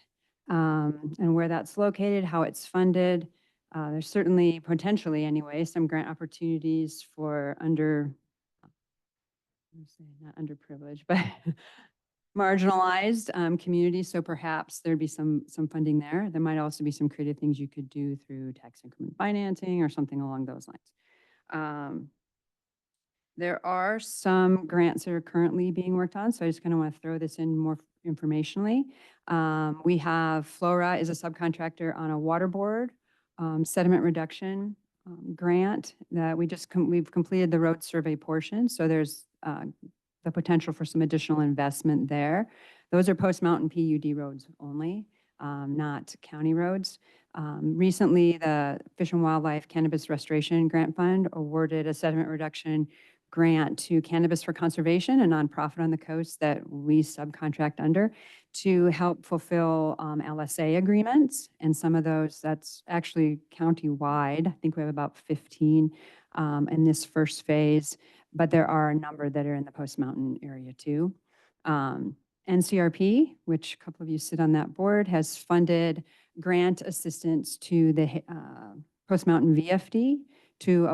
and where that's located, how it's funded. There's certainly, potentially anyway, some grant opportunities for not underprivileged, but marginalized communities, so perhaps there'd be some funding there. There might also be some creative things you could do through tax increment financing or something along those lines. There are some grants that are currently being worked on, so I just kind of want to throw this in more informationally. We have Flora is a subcontractor on a water board sediment reduction grant that we've completed the road survey portion, so there's the potential for some additional investment there. Those are Post Mountain PUD roads only, not county roads. Recently, the Fish and Wildlife Cannabis Restoration Grant Fund awarded a sediment reduction grant to Cannabis for Conservation, a nonprofit on the coast that we subcontract under, to help fulfill LSA agreements. And some of those, that's actually county-wide. I think we have about 15 in this first phase, but there are a number that are in the Post Mountain area too. NCRP, which a couple of you sit on that board, has funded grant assistance to the Post Mountain VFD to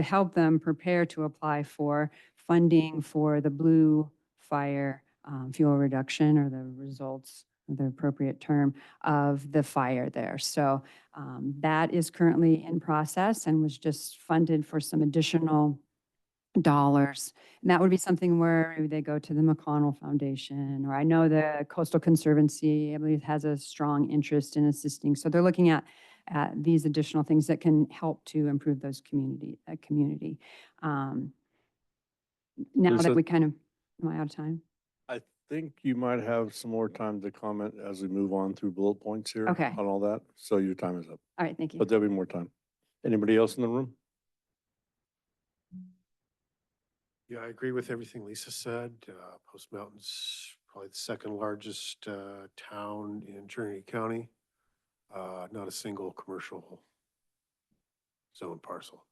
help them prepare to apply for funding for the Blue Fire fuel reduction, or the results, the appropriate term, of the fire there. So that is currently in process and was just funded for some additional dollars. And that would be something where maybe they go to the McConnell Foundation, or I know the Coastal Conservancy, I believe, has a strong interest in assisting. So they're looking at these additional things that can help to improve those community. Now Lisa? that we kind of, am I out of time? I think you might have some more time to comment as we move on through bullet points here. Okay. On all that. So your time is up, All right, thank you. but there'll be more time. Anybody else in the room? Yeah, I agree with everything Lisa said. Post Mountain's probably the second largest town in Trinity County. Not a single commercial zone parcel.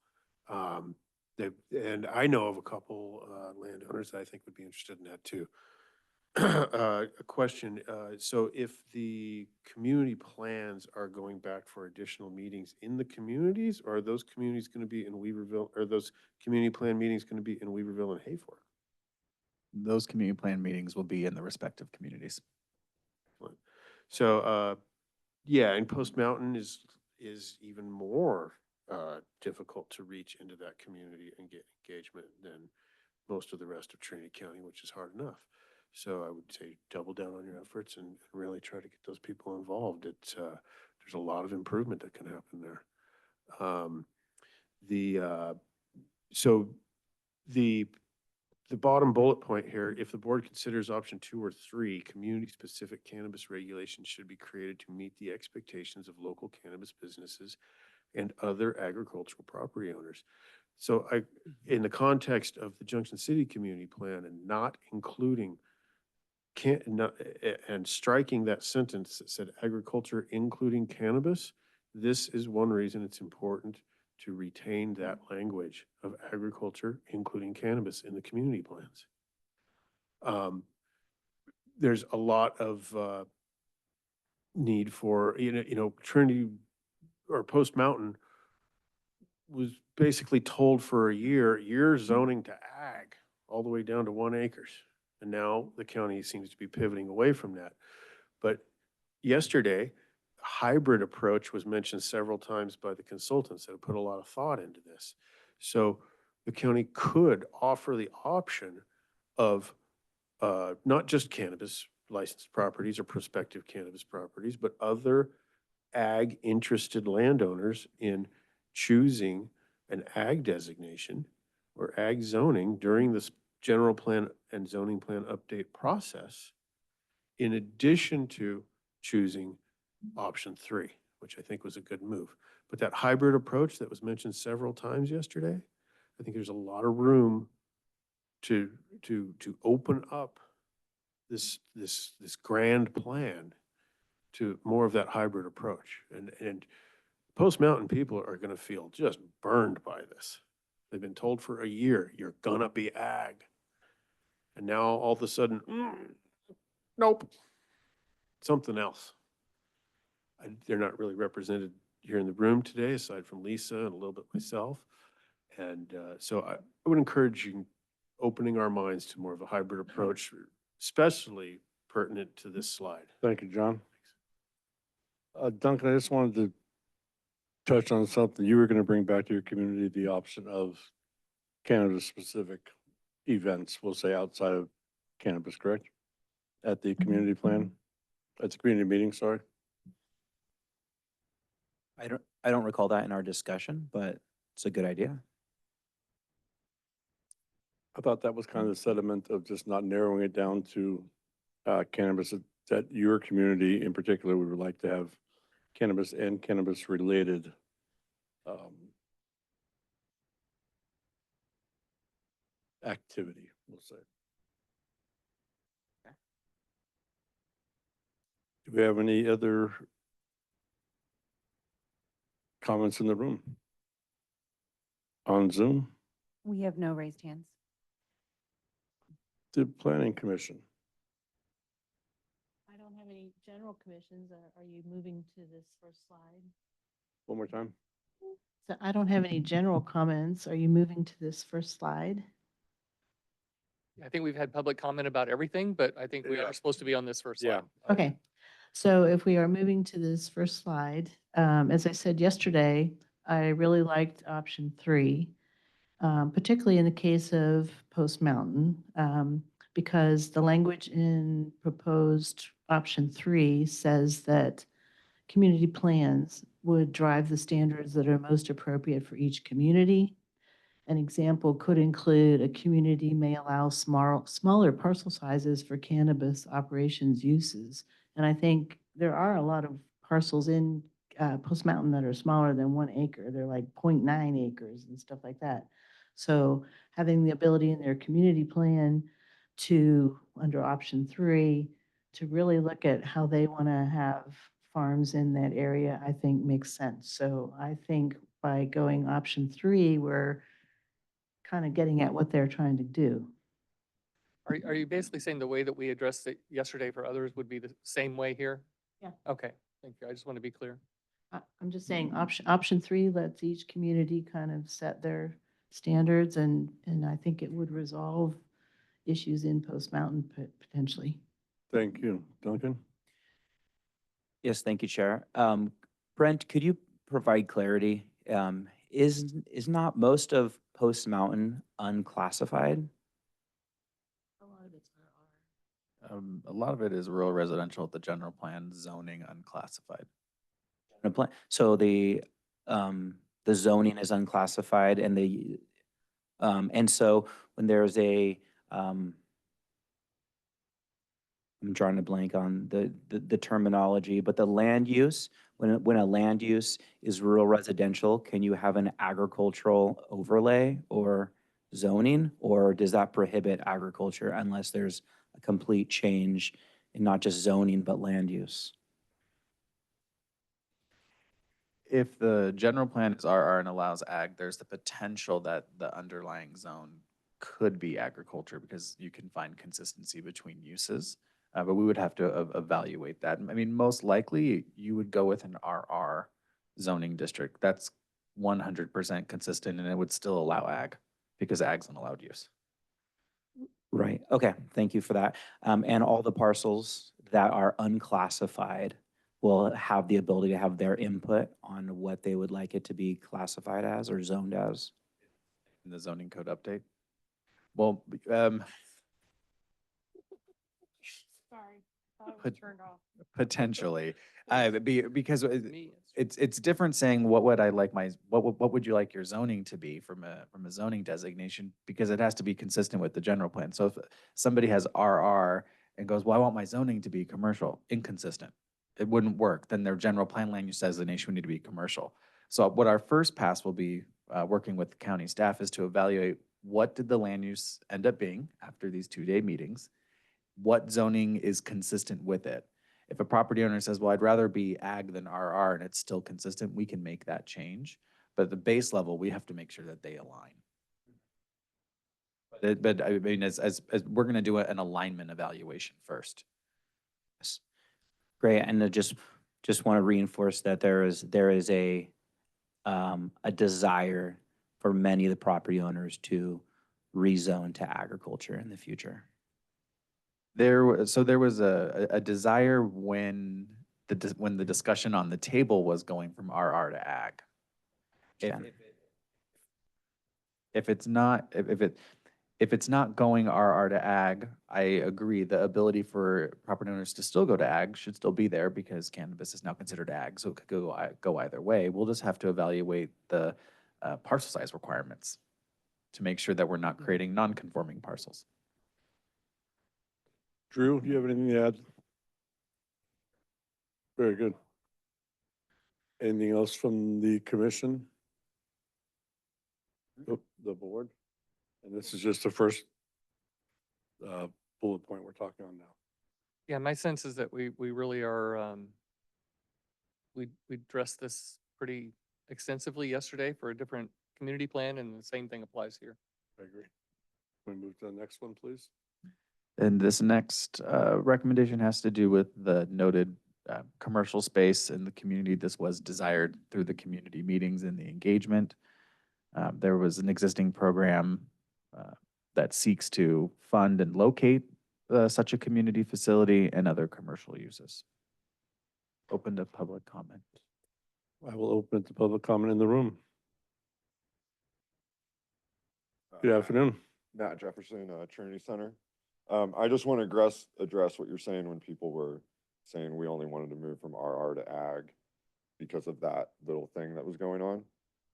And I know of a couple landowners that I think would be interested in that too. A question, so if the community plans are going back for additional meetings in the communities, or are those communities going to be in Weaverville, or those community plan meetings going to be in Weaverville and Hayfork? Those community plan meetings will be in the respective communities. So, yeah, and Post Mountain is even more difficult to reach into that community and get engagement than most of the rest of Trinity County, which is hard enough. So I would say double down on your efforts and really try to get those people involved. There's a lot of improvement that can happen there. The bottom bullet point here, if the board considers option 2 or 3, community-specific cannabis regulations should be created to meet the expectations of local cannabis businesses and other agricultural property owners. So in the context of the Junction City Community Plan and not including and striking that sentence that said agriculture including cannabis, this is one reason it's important to retain that language of agriculture including cannabis in the community plans. There's a lot of need for, Trinity or Post Mountain was basically told for a year, you're zoning to ag all the way down to 1 acre. And now the county seems to be pivoting away from that. But yesterday, a hybrid approach was mentioned several times by the consultants that have put a lot of thought into this. So the county could offer the option of not just cannabis licensed properties or prospective cannabis properties, but other ag interested landowners in choosing an ag designation or ag zoning during this general plan and zoning plan update process, in addition to choosing option 3, which I think was a good move. But that hybrid approach that was mentioned several times yesterday, I think there's a lot of room to open up this grand plan to more of that hybrid approach. And Post Mountain people are going to feel just burned by this. They've been told for a year, you're gonna be ag. And now all of a sudden, nope, something else. They're not really represented here in the room today, aside from Lisa and a little bit myself. And so I would encourage you opening our minds to more of a hybrid approach, especially pertinent to this slide. Thank you, John. Duncan, I just wanted to touch on something you were going to bring back to your community, the option of cannabis-specific events, we'll say outside of cannabis, correct? At the community plan, at the community meeting, sorry. I don't recall that in our discussion, but it's a good idea. I thought that was kind of the sentiment of just not narrowing it down to cannabis, that your community in particular would like to have cannabis and cannabis-related activity, we'll say. Do we have any other comments in the room? On Zoom? We have no raised hands. The Planning Commission. I don't have any general commissions. Are you moving to this first slide? One more time. So I don't have any general comments. Are you moving to this first slide? I think we've had public comment about everything, but I think we Yeah. are supposed to be on this first Yeah. slide. Okay, so if we are moving to this first slide, as I said yesterday, I really liked option 3, particularly in the case of Post Mountain, because the language in proposed option 3 says that community plans would drive the standards that are most appropriate for each community. An example could include a community may allow smaller parcel sizes for cannabis operations uses. And I think there are a lot of parcels in Post Mountain that are smaller than 1 acre. They're like 0.9 acres and stuff like that. So having the ability in their community plan to, under option 3, to really look at how they want to have farms in that area, I think makes sense. So I think by going option 3, we're kind of getting at what they're trying to do. Are you basically saying the way that we addressed it yesterday for others would be the same way here? Yeah. Okay, thank you. I just want to be clear. I'm just saying option 3 lets each community kind of set their standards, and I think it would resolve issues in Post Mountain potentially. Thank you. Duncan? Yes, thank you, Chair. Brent, could you provide clarity? Is not most of Post Mountain unclassified? A lot of it is rural residential, the general plan zoning unclassified. So the zoning is unclassified, and so when there's I'm drawing a blank on the terminology, but the land use, when a land use is rural residential, can you have an agricultural overlay or zoning, or does that prohibit agriculture unless there's a complete change in not just zoning, but land use? If the general plan is RR and allows ag, there's the potential that the underlying zone could be agriculture because you can find consistency between uses. But we would have to evaluate that. I mean, most likely you would go with an RR zoning district. That's 100% consistent and it would still allow ag because ag's an allowed use. Right. Okay. Thank you for that. And all the parcels that are unclassified will have the ability to have their input on what they would like it to be classified as or zoned as. In the zoning code update. Well, Sorry, thought it was Pot- turned off. potentially, because it's different saying what would I like what would you like your zoning to be from a zoning designation, because it has to be consistent with the general plan. So if somebody has RR and goes, well, I want my zoning to be commercial, inconsistent. It wouldn't work. Then their general plan land use designation would need to be commercial. So what our first pass will be working with the county staff is to evaluate what did the land use end up being after these 2-day meetings. What zoning is consistent with it? If a property owner says, well, I'd rather be ag than RR and it's still consistent, we can make that change. But at the base level, we have to make sure that they align. But I mean, as we're going to do an alignment evaluation first. Yes. Great. And I just want to reinforce that there is a desire for many of the property owners to rezone to agriculture in the future. So there was a desire when when the discussion on the table was going from RR to ag. If, if it's not, if it's not going RR to ag, I agree, the ability for property owners to still go to ag should still be there because cannabis is now considered ag, so it could go either way. We'll just have to evaluate the parcel size requirements to make sure that we're not creating non-conforming parcels. Drew, do you have anything to add? Very good. Anything else from the commission? The board? And this is just the first bullet point we're talking on now. Yeah, my sense is that we really are, we addressed this pretty extensively yesterday for a different community plan, and the same thing applies here. I agree. Can we move to the next one, please? And this next recommendation has to do with the noted commercial space in the community. This was desired through the community meetings and the engagement. There was an existing program that seeks to fund and locate such a community facility and other commercial uses. Open to public comment. I will open it to public comment in the room. Good afternoon. Matt Jefferson, Trinity Center. I just want to address what you're saying when people were saying we only wanted to move from RR to ag because of that little thing that was going on.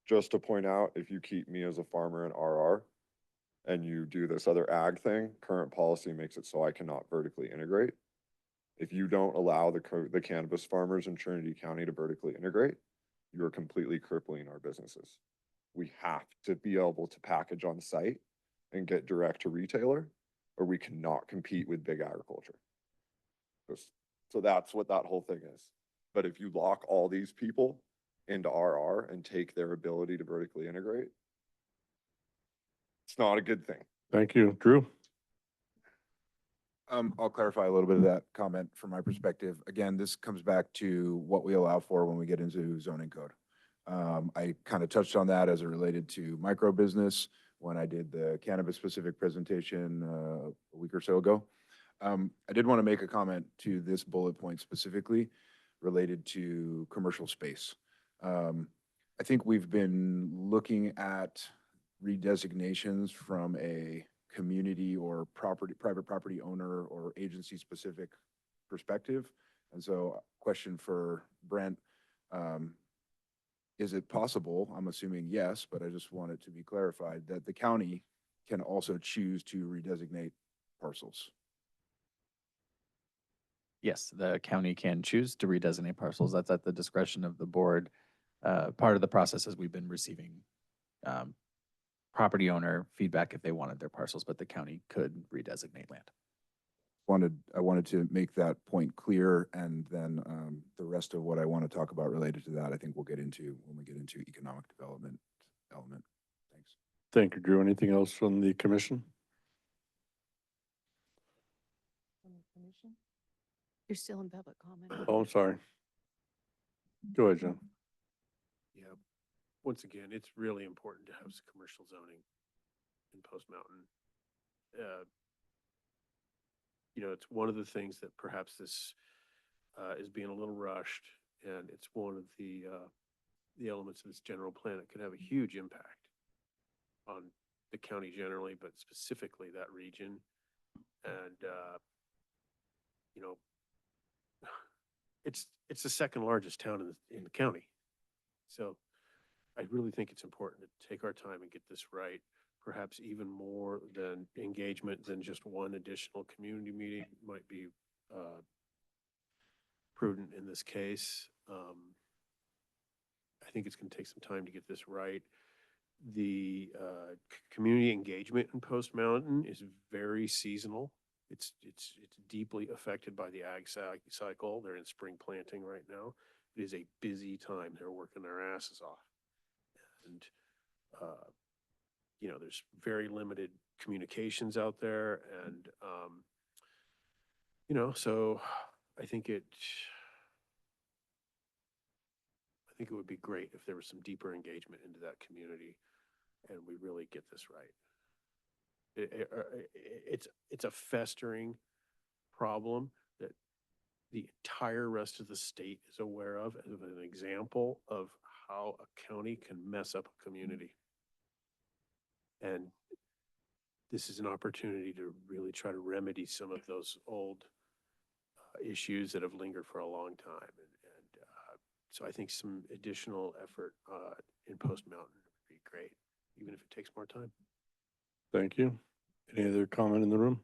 Just to point out, if you keep me as a farmer in RR and you do this other ag thing, current policy makes it so I cannot vertically integrate. If you don't allow the cannabis farmers in Trinity County to vertically integrate, you're completely crippling our businesses. We have to be able to package on site and get direct to retailer, or we cannot compete with big agriculture. So that's what that whole thing is. But if you lock all these people into RR and take their ability to vertically integrate, it's not a good thing. Thank you. Drew? I'll clarify a little bit of that comment from my perspective. Again, this comes back to what we allow for when we get into zoning code. I kind of touched on that as it related to micro business when I did the cannabis specific presentation a week or so ago. I did want to make a comment to this bullet point specifically related to commercial space. I think we've been looking at redesignations from a community or private property owner or agency specific perspective. And so question for Brent, is it possible, I'm assuming yes, but I just want it to be clarified, that the county can also choose to redesignate parcels? Yes, the county can choose to redesignate parcels. That's at the discretion of the board. Part of the process is we've been receiving property owner feedback if they wanted their parcels, but the county could redesignate land. I wanted to make that point clear, and then the rest of what I want to talk about related to that, I think we'll get into when we get into economic development element. Thanks. Thank you, Drew. Anything else from the commission? You're still in public comment. Oh, I'm sorry. Go ahead, John. Yeah. Once again, it's really important to have some commercial zoning in Post Mountain. You know, it's one of the things that perhaps this is being a little rushed, and it's one of the elements of this general plan that could have a huge impact on the county generally, but specifically that region. And you know, it's the second largest town in the county, so I really think it's important to take our time and get this right. Perhaps even more than engagement than just one additional community meeting might be prudent in this case. I think it's going to take some time to get this right. The community engagement in Post Mountain is very seasonal. It's deeply affected by the ag cycle. They're in spring planting right now. It is a busy time. They're working their asses off. And you know, there's very limited communications out there, and you know, so I think it would be great if there was some deeper engagement into that community, and we really get this right. It's a festering problem that the entire rest of the state is aware of as an example of how a county can mess up a community. And this is an opportunity to really try to remedy some of those old issues that have lingered for a long time. So I think some additional effort in Post Mountain would be great, even if it takes more time. Thank you. Any other comment in the room?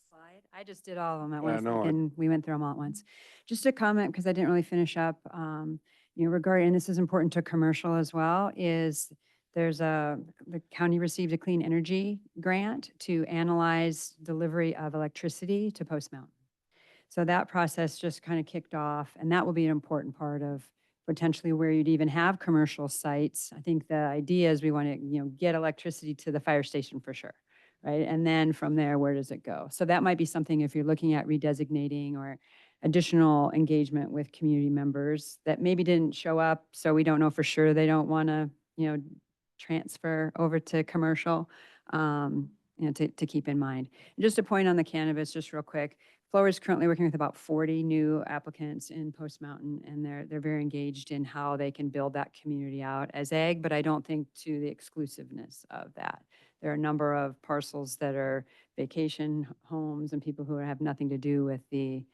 Slide. I just did all of them at Yeah, once, no, and we went through them all at once. Just a comment, because I didn't really finish up, regarding, and this is important to commercial as well, is the county received a clean energy grant to analyze delivery of electricity to Post Mountain. So that process just kind of kicked off, and that will be an important part of potentially where you'd even have commercial sites. I think the idea is we want to, get electricity to the fire station for sure, right? And then from there, where does it go? So that might be something if you're looking at redesignating or additional engagement with community members that maybe didn't show up, so we don't know for sure they don't want to, transfer over to commercial, to keep in mind. And just a point on the cannabis, just real quick. Flower is currently working with about 40 new applicants in Post Mountain, and they're very engaged in how they can build that community out as ag, but I don't think to the exclusiveness of that. There are a number of parcels that are vacation homes and people who have nothing to do with the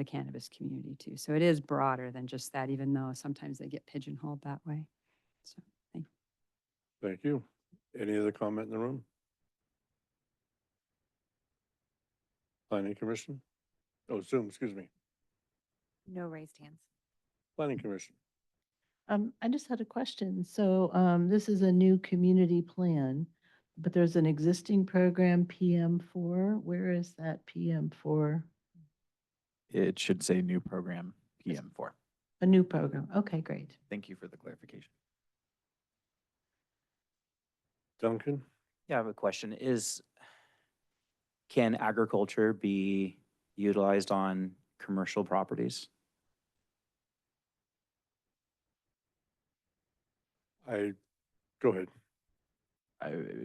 cannabis community too. So it is broader than just that, even though sometimes they get pigeonholed that way. So thank you. Thank you. Any other comment in the room? Planning Commission? Oh, Zoom, excuse me. No raised hands. Planning Commission. I just had a question. So, this is a new community plan, but there's an existing program, PM4. Where is that PM4? It should say new program PM4. A new program. Okay, great. Thank you for the clarification. Duncan? Yeah, I have a question. Can agriculture be utilized on commercial properties? Go ahead.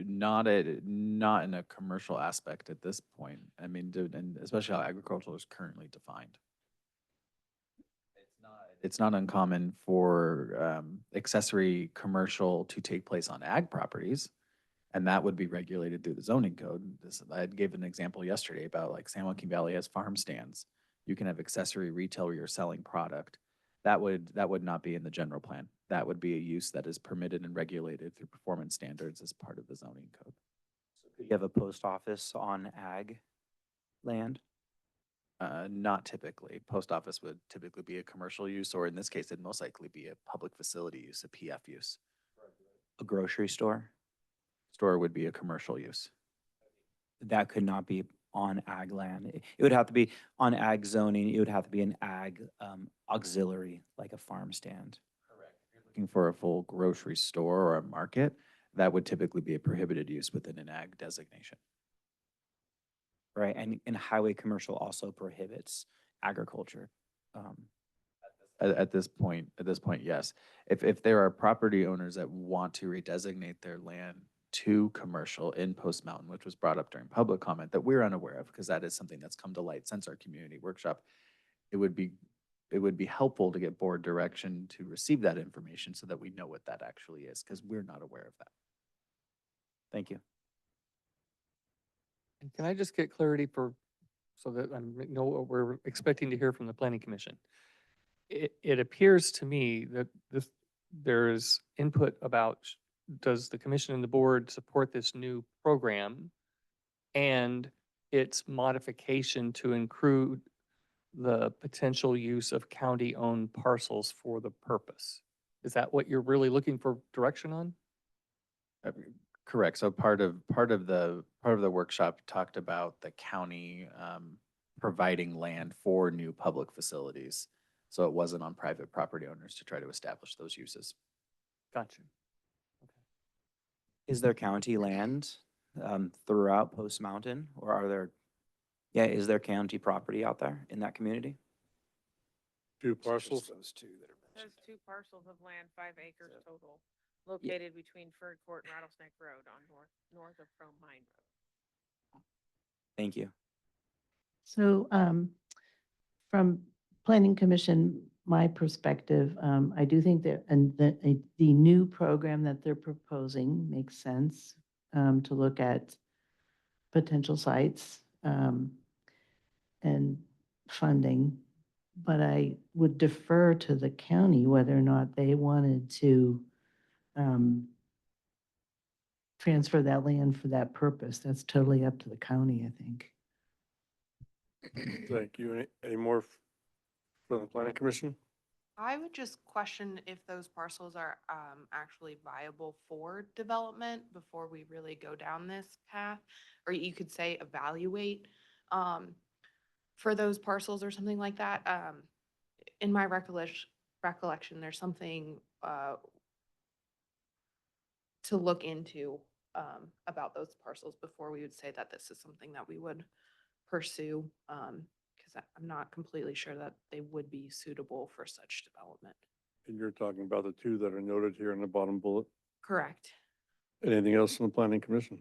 Not in a commercial aspect at this point. I mean, and especially how agricultural is currently defined. It's not uncommon for accessory commercial to take place on ag properties, and that would be regulated through the zoning code. I gave an example yesterday about like San Joaquin Valley has farm stands. You can have accessory retail where you're selling product. That would not be in the general plan. That would be a use that is permitted and regulated through performance standards as part of the zoning code. So could you have a post office on ag land? Not typically. Post office would typically be a commercial use, or in this case, it'd most likely be a public facility use, a PF use. A grocery store? Store would be a commercial use. That could not be on ag land. It would have to be on ag zoning. It would have to be an ag auxiliary, like a farm stand. Correct. If you're looking for a full grocery store or a market, that would typically be a prohibited use within an ag designation. Right, and highway commercial also prohibits agriculture. At this point, yes. If there are property owners that want to redesignate their land to commercial in Post Mountain, which was brought up during public comment that we're unaware of, because that is something that's come to light since our community workshop, it would be helpful to get board direction to receive that information so that we know what that actually is, because we're not aware of that. Thank you. And can I just get clarity so that I know what we're expecting to hear from the Planning Commission? It appears to me that there's input about, does the commission and the board support this new program and its modification to include the potential use of county-owned parcels for the purpose? Is that what you're really looking for direction on? Correct. So part of the workshop talked about the county providing land for new public facilities. So it wasn't on private property owners to try to establish those uses. Gotcha. Is there county land throughout Post Mountain, or is there county property out there in that community? Two parcels? Those two that are There's mentioned. 2 parcels of land, 5 acres total, located between Ferd Court and Rattlesnake Road on north of Chrome Pine Road. Thank you. So, from Planning Commission, my perspective, I do think that, and the new program that they're proposing makes sense, to look at potential sites, and funding. But I would defer to the county whether or not they wanted to, transfer that land for that purpose. That's totally up to the county, I think. Thank you. Any more from the planning commission? I would just question if those parcels are actually viable for development before we really go down this path. Or you could say evaluate for those parcels or something like that. In my recollection, there's something to look into about those parcels before we would say that this is something that we would pursue. Because I'm not completely sure that they would be suitable for such development. And you're talking about the two that are noted here in the bottom bullet. Correct. Anything else in the planning commission?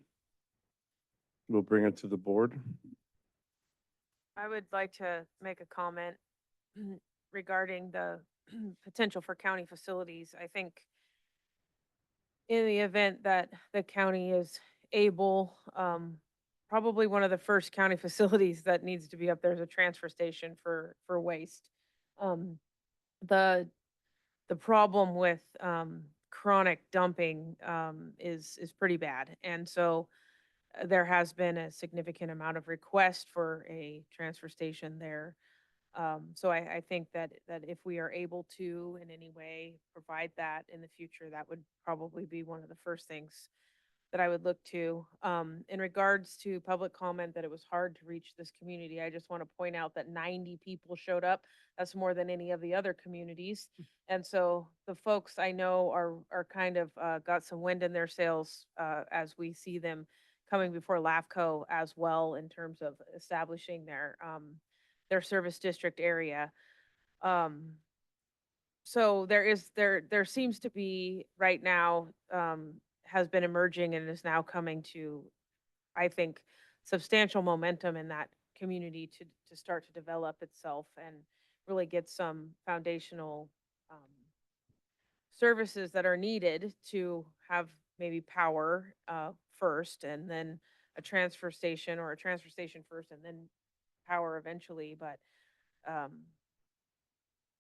We'll bring it to the board. I would like to make a comment regarding the potential for county facilities. I think in the event that the county is able, probably one of the first county facilities that needs to be up there is a transfer station for waste. The problem with chronic dumping is pretty bad. And so there has been a significant amount of request for a transfer station there. So I think that if we are able to in any way provide that in the future, that would probably be one of the first things that I would look to. In regards to public comment that it was hard to reach this community, I just want to point out that 90 people showed up. That's more than any of the other communities. And so the folks I know are kind of got some wind in their sails as we see them coming before LAFCO as well in terms of establishing their service district area. So there seems to be right now, has been emerging and is now coming to, I think, substantial momentum in that community to start to develop itself and really get some foundational services that are needed to have maybe power first, and then a transfer station, or a transfer station first and then power eventually. But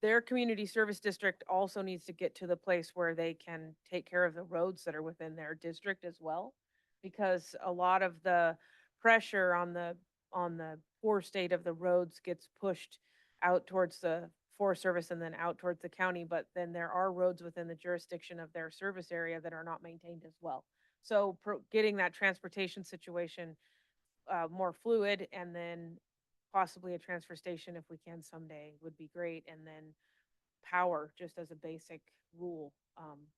their community service district also needs to get to the place where they can take care of the roads that are within their district as well, because a lot of the pressure on the poor state of the roads gets pushed out towards the Forest Service and then out towards the county. But then there are roads within the jurisdiction of their service area that are not maintained as well. So getting that transportation situation more fluid, and then possibly a transfer station if we can someday, would be great. And then power, just as a basic rule,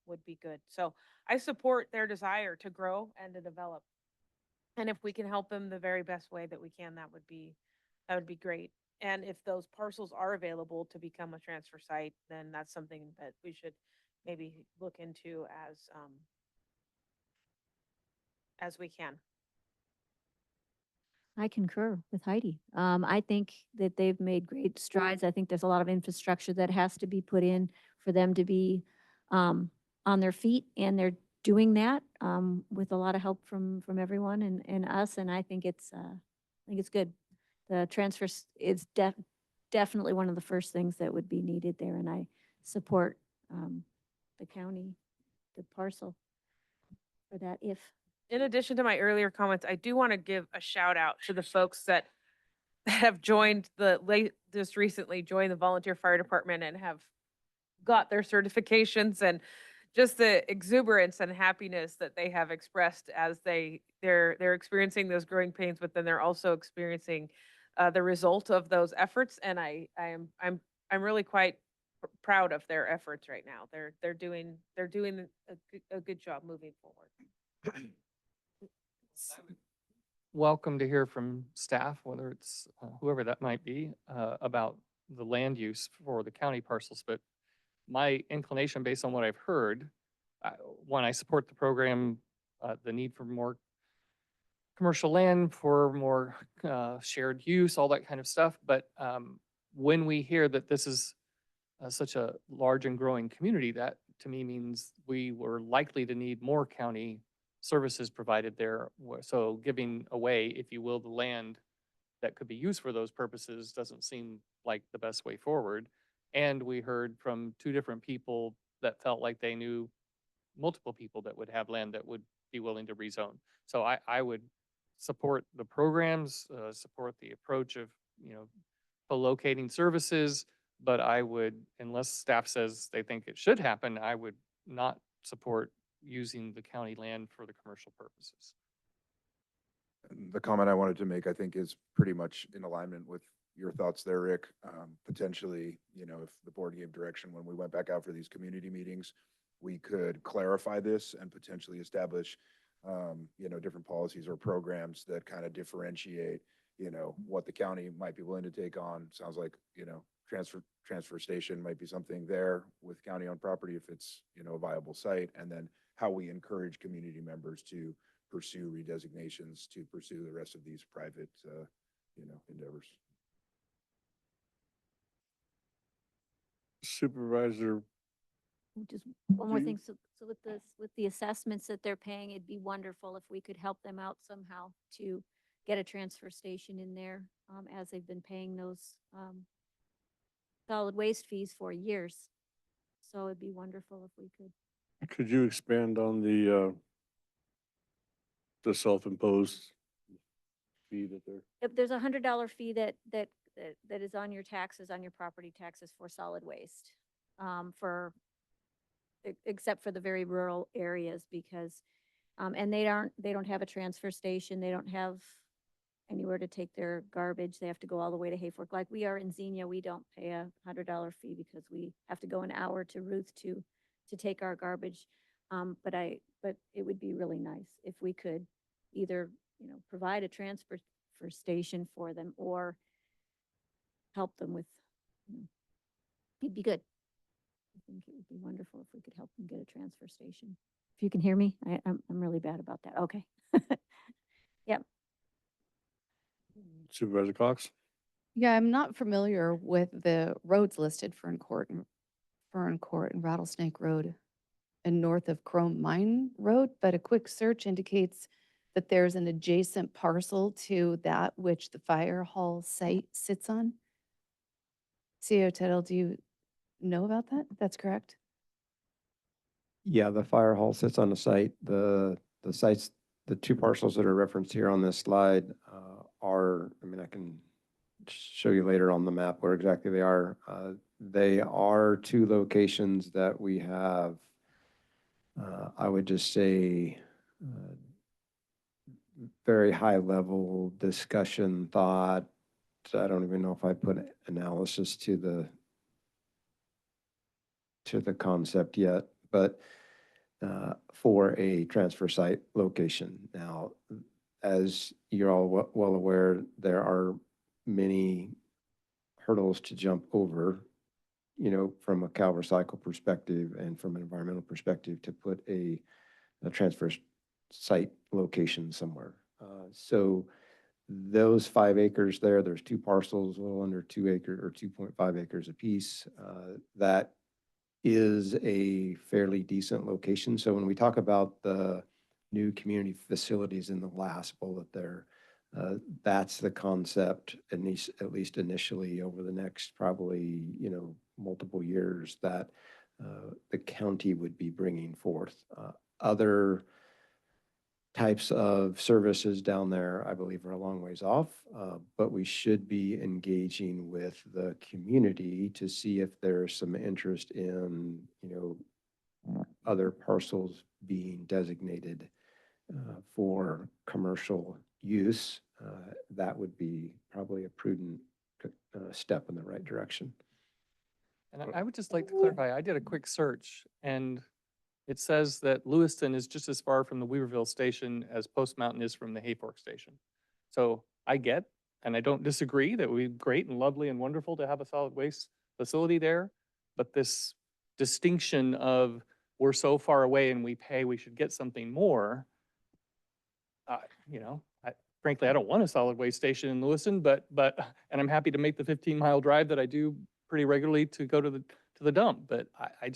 would be good. So I support their desire to grow and to develop. And if we can help them the very best way that we can, that would be great. And if those parcels are available to become a transfer site, then that's something that we should maybe look into as we can. I concur with Heidi. I think that they've made great strides. I think there's a lot of infrastructure that has to be put in for them to be on their feet, and they're doing that with a lot of help from everyone and us. And I think it's good. The transfer is definitely one of the first things that would be needed there, and I support the county, the parcel for that. If In addition to my earlier comments, I do want to give a shout out to the folks that have joined just recently joined the volunteer fire department and have got their certifications, and just the exuberance and happiness that they have expressed as they're experiencing those growing pains, but then they're also experiencing the result of those efforts. And I'm really quite proud of their efforts right now. They're doing a good job moving forward. Welcome to hear from staff, whether it's whoever that might be, about the land use for the county parcels. But my inclination, based on what I've heard, one, I support the program, the need for more commercial land for more shared use, all that kind of stuff. But when we hear that this is such a large and growing community, that to me means we were likely to need more county services provided there. So giving away, if you will, the land that could be used for those purposes doesn't seem like the best way forward. And we heard from two different people that felt like they knew multiple people that would have land that would be willing to rezone. So I would support the programs, support the approach of, co-locating services, but I would, unless staff says they think it should happen, I would not support using the county land for the commercial purposes. The comment I wanted to make, I think, is pretty much in alignment with your thoughts there, Rick. Potentially, if the board gave direction when we went back out for these community meetings, we could clarify this and potentially establish, different policies or programs that kind of differentiate, what the county might be willing to take on. Sounds like, transfer station might be something there with county-owned property if it's, a viable site, and then how we encourage community members to pursue redesignations, to pursue the rest of these private, endeavors. Supervisor, Just one more Do you- thing. So with this, with the assessments that they're paying, it'd be wonderful if we could help them out somehow to get a transfer station in there, as they've been paying those, solid waste fees for years. So it'd be wonderful if we could. you expand on the self-imposed fee that they're? If there's $100 fee that is on your taxes, on your property taxes for solid waste, except for the very rural areas, because, and they don't have a transfer station. They don't have anywhere to take their garbage. They have to go all the way to Hayfork. Like we are in Xenia, we don't pay $100 fee because we have to go an hour to Ruth to take our garbage. But it would be really nice if we could either, provide a transfer station for them or help them with, it'd be good. I think it would be wonderful if we could help them get a transfer station. If you can hear me, I'm really bad about that. Okay. Yep. Supervisor Cox? Yeah, I'm not familiar with the roads listed, Fern Court and Rattlesnake Road and north of Chrome Mine Road, but a quick search indicates that there's an adjacent parcel to that which the fire hall site sits on. CEO Tittle, do you know about that? That's correct? Yeah, the fire hall sits on the site. The sites, the two parcels that are referenced here on this slide are, I can show you later on the map where exactly they are. They are two locations that we have, I would just say, very high level discussion, thought. I don't even know if I put analysis to the concept yet, but for a transfer site location. Now, as you're all well aware, there are many hurdles to jump over, from a Calver cycle perspective and from an environmental perspective to put a transfer site location somewhere. So those 5 acres there's two parcels, a little under 2 acres or 2.5 acres apiece. That is a fairly decent location. So when we talk about the new community facilities in the last bullet there, that's the concept, at least initially over the next probably, multiple years that the county would be bringing forth. Other types of services down there, I believe, are a long ways off, but we should be engaging with the community to see if there's some interest in, other parcels being designated for commercial use. That would be probably a prudent step in the right direction. And I would just like to clarify, I did a quick search and it says that Lewiston is just as far from the Weaverville station as Post Mountain is from the Hayfork station. So I get, and I don't disagree, that it would be great and lovely and wonderful to have a solid waste facility there. But this distinction of we're so far away and we pay, we should get something more, frankly, I don't want a solid waste station in Lewiston, and I'm happy to make the 15-mile drive that I do pretty regularly to go to the dump. But I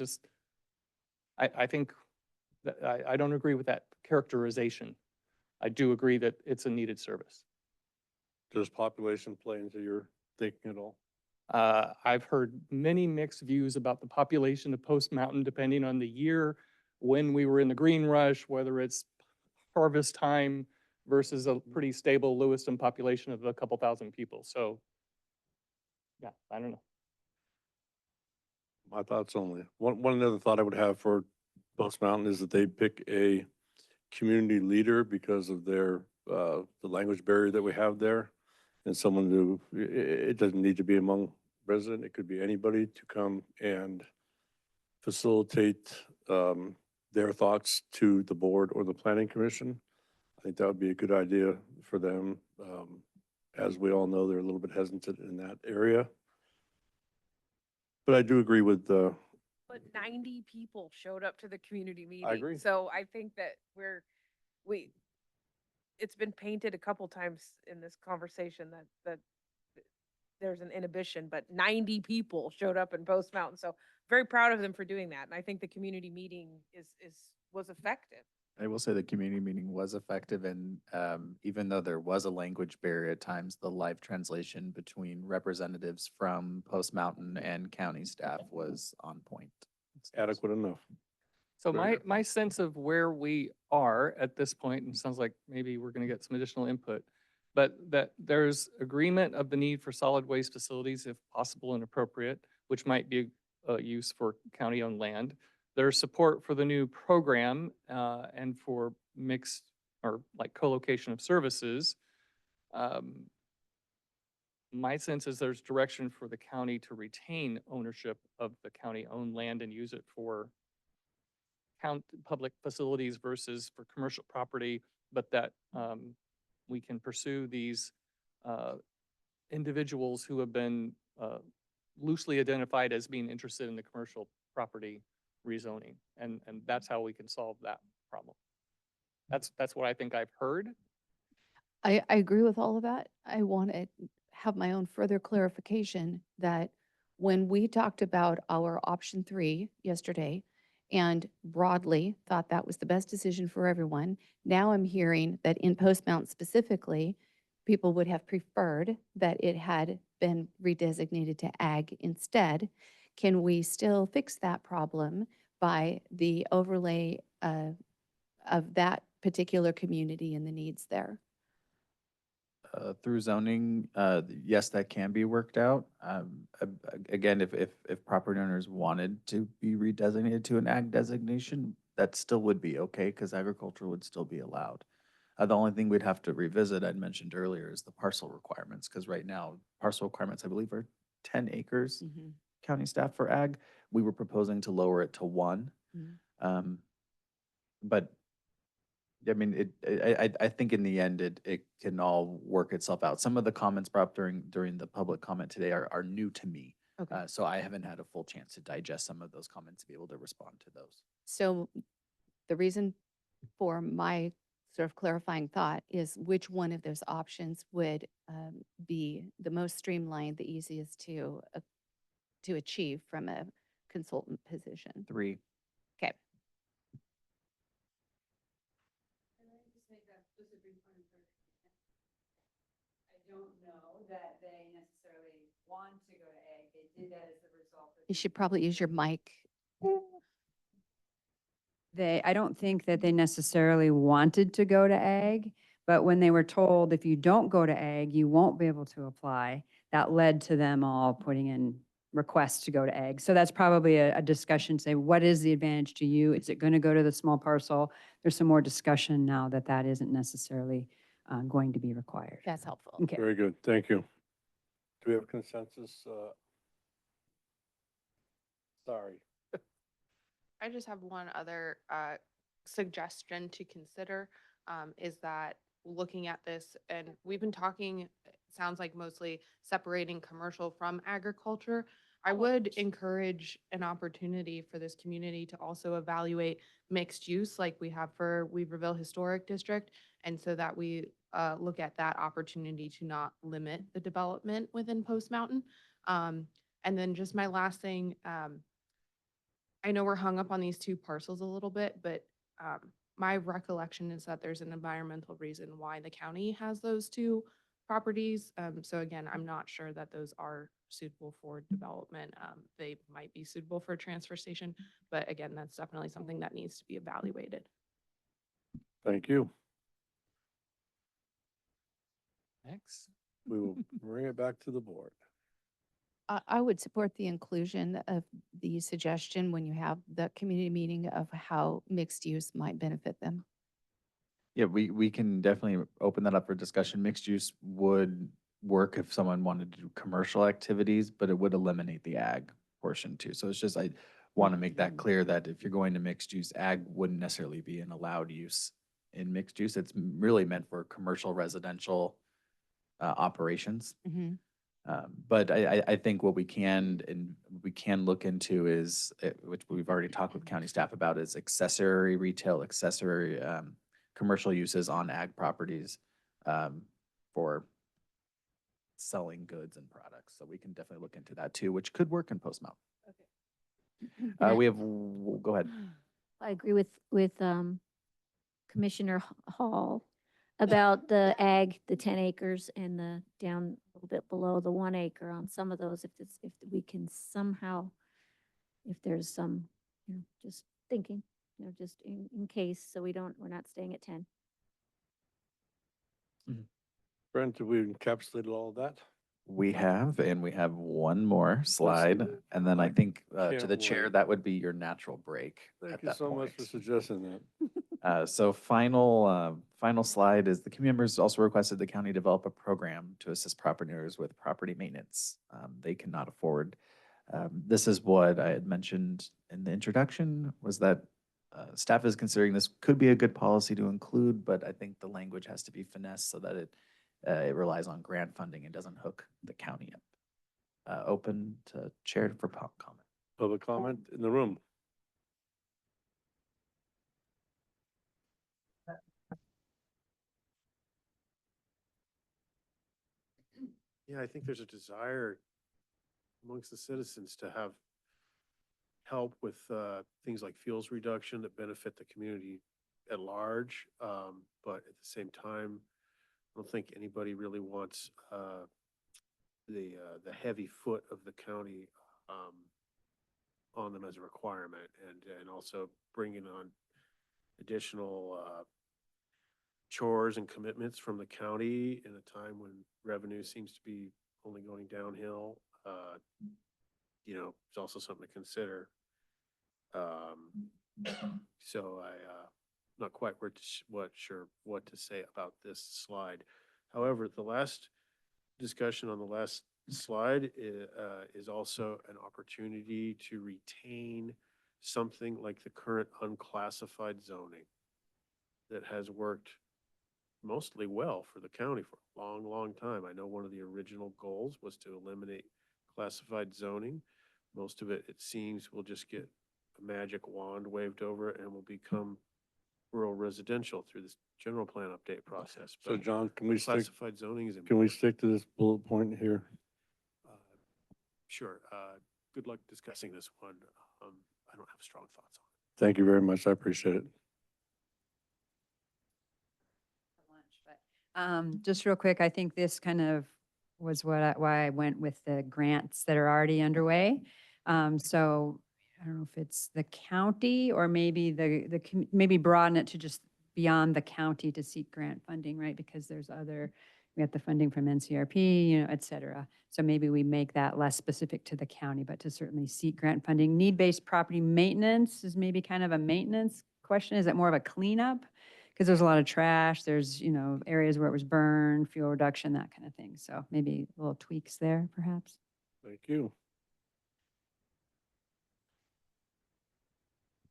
think that I don't agree with that characterization. I do agree that it's a needed service. Does population play into your thinking at all? I've heard many mixed views about the population of Post Mountain, depending on the year, when we were in the green rush, whether it's harvest time versus a pretty stable Lewiston population of a couple thousand people. So, yeah, I don't know. My thoughts only. One other thought I would have for Post Mountain is that they pick a community leader because of their, the language barrier that we have there. And someone who, it doesn't need to be among resident, it could be anybody to come and facilitate their thoughts to the board or the planning commission. I think that would be a good idea for them. As we all know, they're a little bit hesitant in that area. But I do agree with But 90 people showed up to the community meeting. agree. So I think that it's been painted a couple times in this conversation that there's an inhibition, but 90 people showed up in Post Mountain. So very proud of them for doing that. And I think the community meeting was effective. I will say the community meeting was effective, and even though there was a language barrier at times, the live translation between representatives from Post Mountain and county staff was on point. Adequate enough. So Very good. my sense of where we are at this point, and it sounds like maybe we're going to get some additional input, but that there's agreement of the need for solid waste facilities if possible and appropriate, which might be a use for county-owned land. There's support for the new program and for mixed or like co-location of services. My sense is there's direction for the county to retain ownership of the county-owned land and use it for public facilities versus for commercial property, but that we can pursue these individuals who have been loosely identified as being interested in the commercial property rezoning, and that's how we can solve that problem. That's what I think I've heard. I agree with all of that. I want to have my own further clarification that when we talked about our option 3 yesterday and broadly thought that was the best decision for everyone, now I'm hearing that in Post Mountain specifically, people would have preferred that it had been redesignated to ag instead. Can we still fix that problem by the overlay of that particular community and the needs there? Through zoning, yes, that can be worked out. Again, if property owners wanted to be redesignated to an ag designation, that still would be okay because agriculture would still be allowed. The only thing we'd have to revisit, I'd mentioned earlier, is the parcel requirements, because right now, parcel requirements, I believe, are 10 acres, county staff for ag. We were proposing to lower it to 1. But I mean, I think in the end, it can all work itself out. Some of the comments brought up during the public comment today are new to me. Okay. So I haven't had a full chance to digest some of those comments to be able to respond to those. So the reason for my sort of clarifying thought is which one of those options would be the most streamlined, the easiest to achieve from a consultant position? 3. Okay. I don't know that they necessarily want to go to ag. They did that as a result of. You should probably use your mic. I don't think that they necessarily wanted to go to ag, but when they were told, if you don't go to ag, you won't be able to apply, that led to them all putting in requests to go to ag. So that's probably a discussion, say, what is the advantage to you? Is it going to go to the small parcel? There's some more discussion now that isn't necessarily going to be required. That's helpful. Okay. Very good. Thank you. Do we have consensus? Sorry. I just have one other suggestion to consider, is that looking at this, and we've been talking, it sounds like mostly separating commercial from agriculture. I would encourage an opportunity for this community to also evaluate mixed use like we have for Weaverville Historic District. And so that we look at that opportunity to not limit the development within Post Mountain. And then just my last thing, I know we're hung up on these two parcels a little bit, but my recollection is that there's an environmental reason why the county has those two properties. So again, I'm not sure that those are suitable for development. They might be suitable for a transfer station, but again, that's definitely something that needs to be evaluated. Thank you. Next. We will bring it back to the board. I would support the inclusion of the suggestion when you have the community meeting of how mixed use might benefit them. Yeah, we can definitely open that up for discussion. Mixed use would work if someone wanted to do commercial activities, but it would eliminate the ag portion too. So it's just, I want to make that clear that if you're going to mixed use, ag wouldn't necessarily be an allowed use in mixed use. It's really meant for commercial residential operations. But I think what we can look into is, which we've already talked with county staff about, is accessory retail, accessory commercial uses on ag properties for selling goods and products. So we can definitely look into that too, which could work in Post Mountain. We have, go ahead. I agree with Commissioner Hall about the ag, the 10 acres and the down a little bit below the 1 acre on some of those. If we can somehow, if there's some, just thinking, just in case, so we're not staying at 10. Brent, have we encapsulated all of that? We have, and we have one more slide. And then I think to Can't the chair, wait. that would be your natural break at Thank you that so much for point. suggesting that. So final slide is the community members also requested the county develop a program to assist property owners with property maintenance they cannot afford. This is what I had mentioned in the introduction, was that staff is considering this could be a good policy to include, but I think the language has to be finessed so that it relies on grant funding and doesn't hook the county up. Open to chair for comment. Public comment in the room. Yeah, I think there's a desire amongst the citizens to have help with things like fuels reduction that benefit the community at large. But at the same time, I don't think anybody really wants the heavy foot of the county on them as a requirement, and also bringing on additional chores and commitments from the county in a time when revenue seems to be only going downhill. It's also something to consider. So not quite sure what to say about this slide. However, the last discussion on the last slide is also an opportunity to retain something like the current unclassified zoning that has worked mostly well for the county for a long, long time. I know one of the original goals was to eliminate classified zoning. Most of it, it seems, will just get a magic wand waved over it and will become rural residential through this general plan update process. So But John, can we stick classified zoning is to important. this bullet point here? Sure. Good luck discussing this one. I don't have strong thoughts on it. Thank you very much. I appreciate it. Just real quick, I think this kind of was why I went with the grants that are already underway. So I don't know if it's the county or maybe maybe broaden it to just beyond the county to seek grant funding, right? Because there's we have the funding from NCRP, et cetera. So maybe we make that less specific to the county, but to certainly seek grant funding. Need-based property maintenance is maybe kind of a maintenance question. Is it more of a cleanup? Because there's a lot of trash, there's, areas where it was burned, fuel reduction, that kind of thing. So maybe little tweaks there, perhaps. Thank you.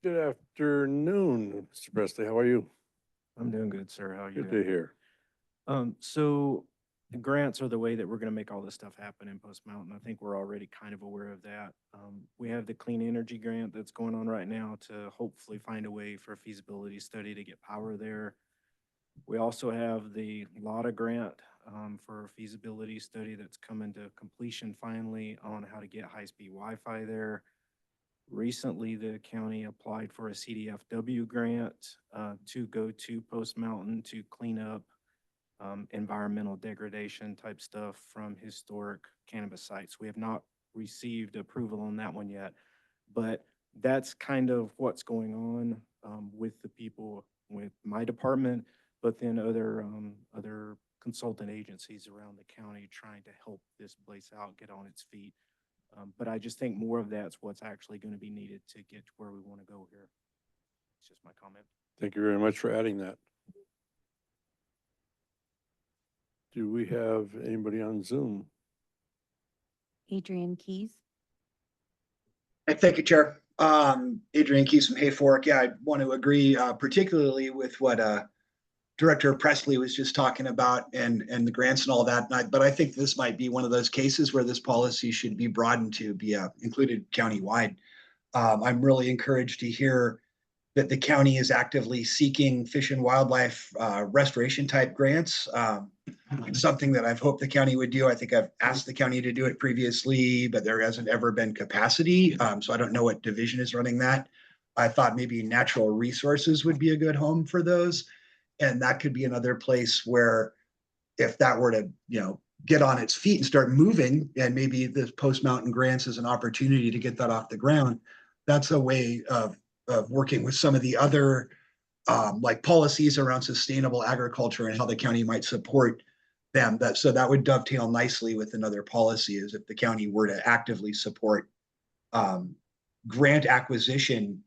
Good afternoon, Mr. Presley. How are you? I'm doing good, sir. How are you Good doing? to hear. So grants are the way that we're going to make all this stuff happen in Post Mountain. I think we're already kind of aware of that. We have the clean energy grant that's going on right now to hopefully find a way for a feasibility study to get power there. We also have the LOTA grant for a feasibility study that's coming to completion finally on how to get high-speed Wi-Fi there. Recently, the county applied for a CDFW grant to go to Post Mountain to clean up environmental degradation type stuff from historic cannabis sites. We have not received approval on that one yet, but that's kind of what's going on with the people with my department, but then other consultant agencies around the county trying to help this place out, get on its feet. But I just think more of that's what's actually going to be needed to get to where we want to go here. It's just my comment. Thank you very much for adding that. Do we have anybody on Zoom? Adrian Keys. Thank you, Chair. Adrian Keys from Hayfork. Yeah, I want to agree particularly with what Director Presley was just talking about and the grants and all that. But I think this might be one of those cases where this policy should be broadened to be included countywide. I'm really encouraged to hear that the county is actively seeking fish and wildlife restoration type grants. It's something that I've hoped the county would do. I think I've asked the county to do it previously, but there hasn't ever been capacity. So I don't know what division is running that. I thought maybe natural resources would be a good home for those. And that could be another place where if that were to, get on its feet and start moving, and maybe this Post Mountain grants is an opportunity to get that off the ground, that's a way of working with some of the other like policies around sustainable agriculture and how the county might support them. So that would dovetail nicely with another policy, is if the county were to actively support grant acquisition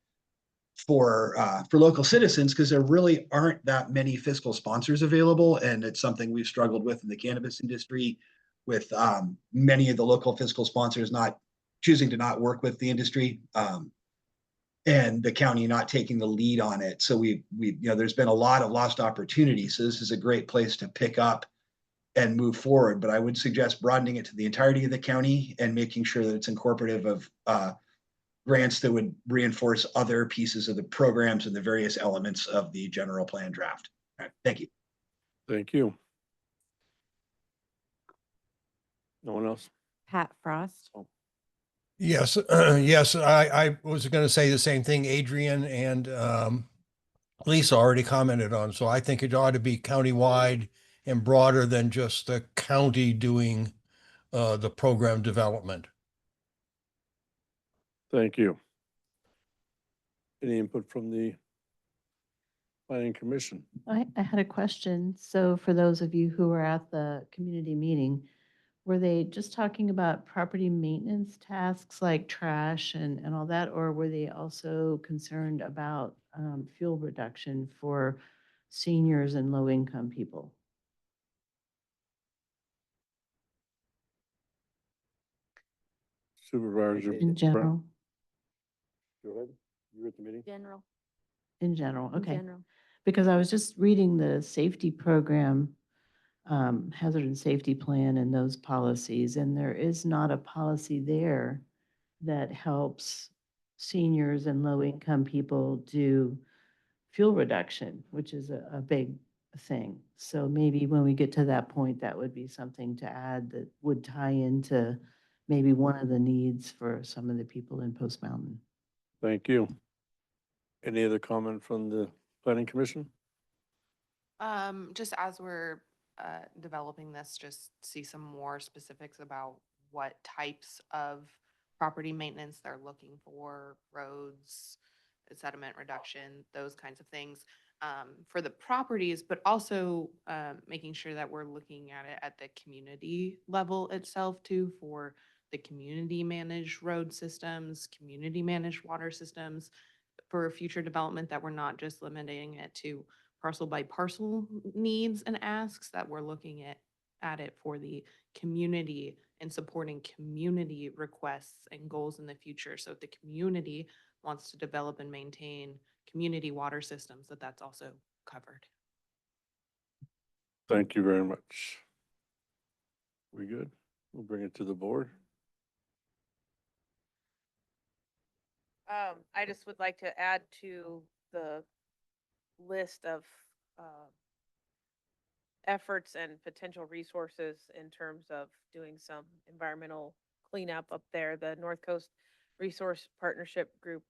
for local citizens, because there really aren't that many fiscal sponsors available, and it's something we've struggled with in the cannabis industry, with many of the local fiscal sponsors not choosing to not work with the industry. And the county not taking the lead on it. So there's been a lot of lost opportunities. So this is a great place to pick up and move forward. But I would suggest broadening it to the entirety of the county and making sure that it's incorporative of grants that would reinforce other pieces of the programs and the various elements of the general plan draft. All right, thank you. Thank you. No one else? Pat Frost. Oh. Yes, yes, I was going to say the same thing Adrian and Lisa already commented on. So I think it ought to be countywide and broader than just the county doing the program development. Thank you. Any input from the Planning Commission? I had a question. So for those of you who were at the community meeting, were they just talking about property maintenance tasks like trash and all that, or were they also concerned about fuel reduction for seniors and low-income people? Supervisor. In general? Go ahead. You were at the meeting? General. In general, In okay. general. Because I was just reading the safety program, hazard and safety plan and those policies, and there is not a policy there that helps seniors and low-income people do fuel reduction, which is a big thing. So maybe when we get to that point, that would be something to add that would tie into maybe one of the needs for some of the people in Post Mountain. Thank you. Any other comment from the Planning Commission? Just as we're developing this, just see some more specifics about what types of property maintenance they're looking for, roads, sediment reduction, those kinds of things for the properties, but also making sure that we're looking at it at the community level itself too, for the community managed road systems, community managed water systems, for future development, that we're not just limiting it to parcel by parcel needs and asks, that we're looking at it for the community and supporting community requests and goals in the future. So if the community wants to develop and maintain community water systems, that's also covered. Thank you very much. We good? We'll bring it to the board. I just would like to add to the list of efforts and potential resources in terms of doing some environmental cleanup up there. The North Coast Resource Partnership Group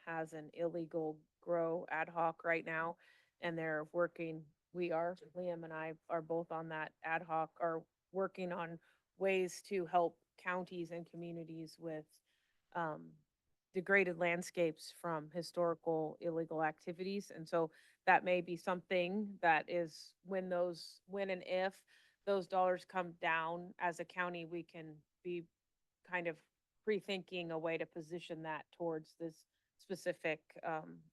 has an illegal grow ad hoc right now, and they're working, Liam and I are both on that ad hoc, are working on ways to help counties and communities with degraded landscapes from historical illegal activities. And so that may be something that is when and if those dollars come down as a county, we can be kind of pre-thinking a way to position that towards this specific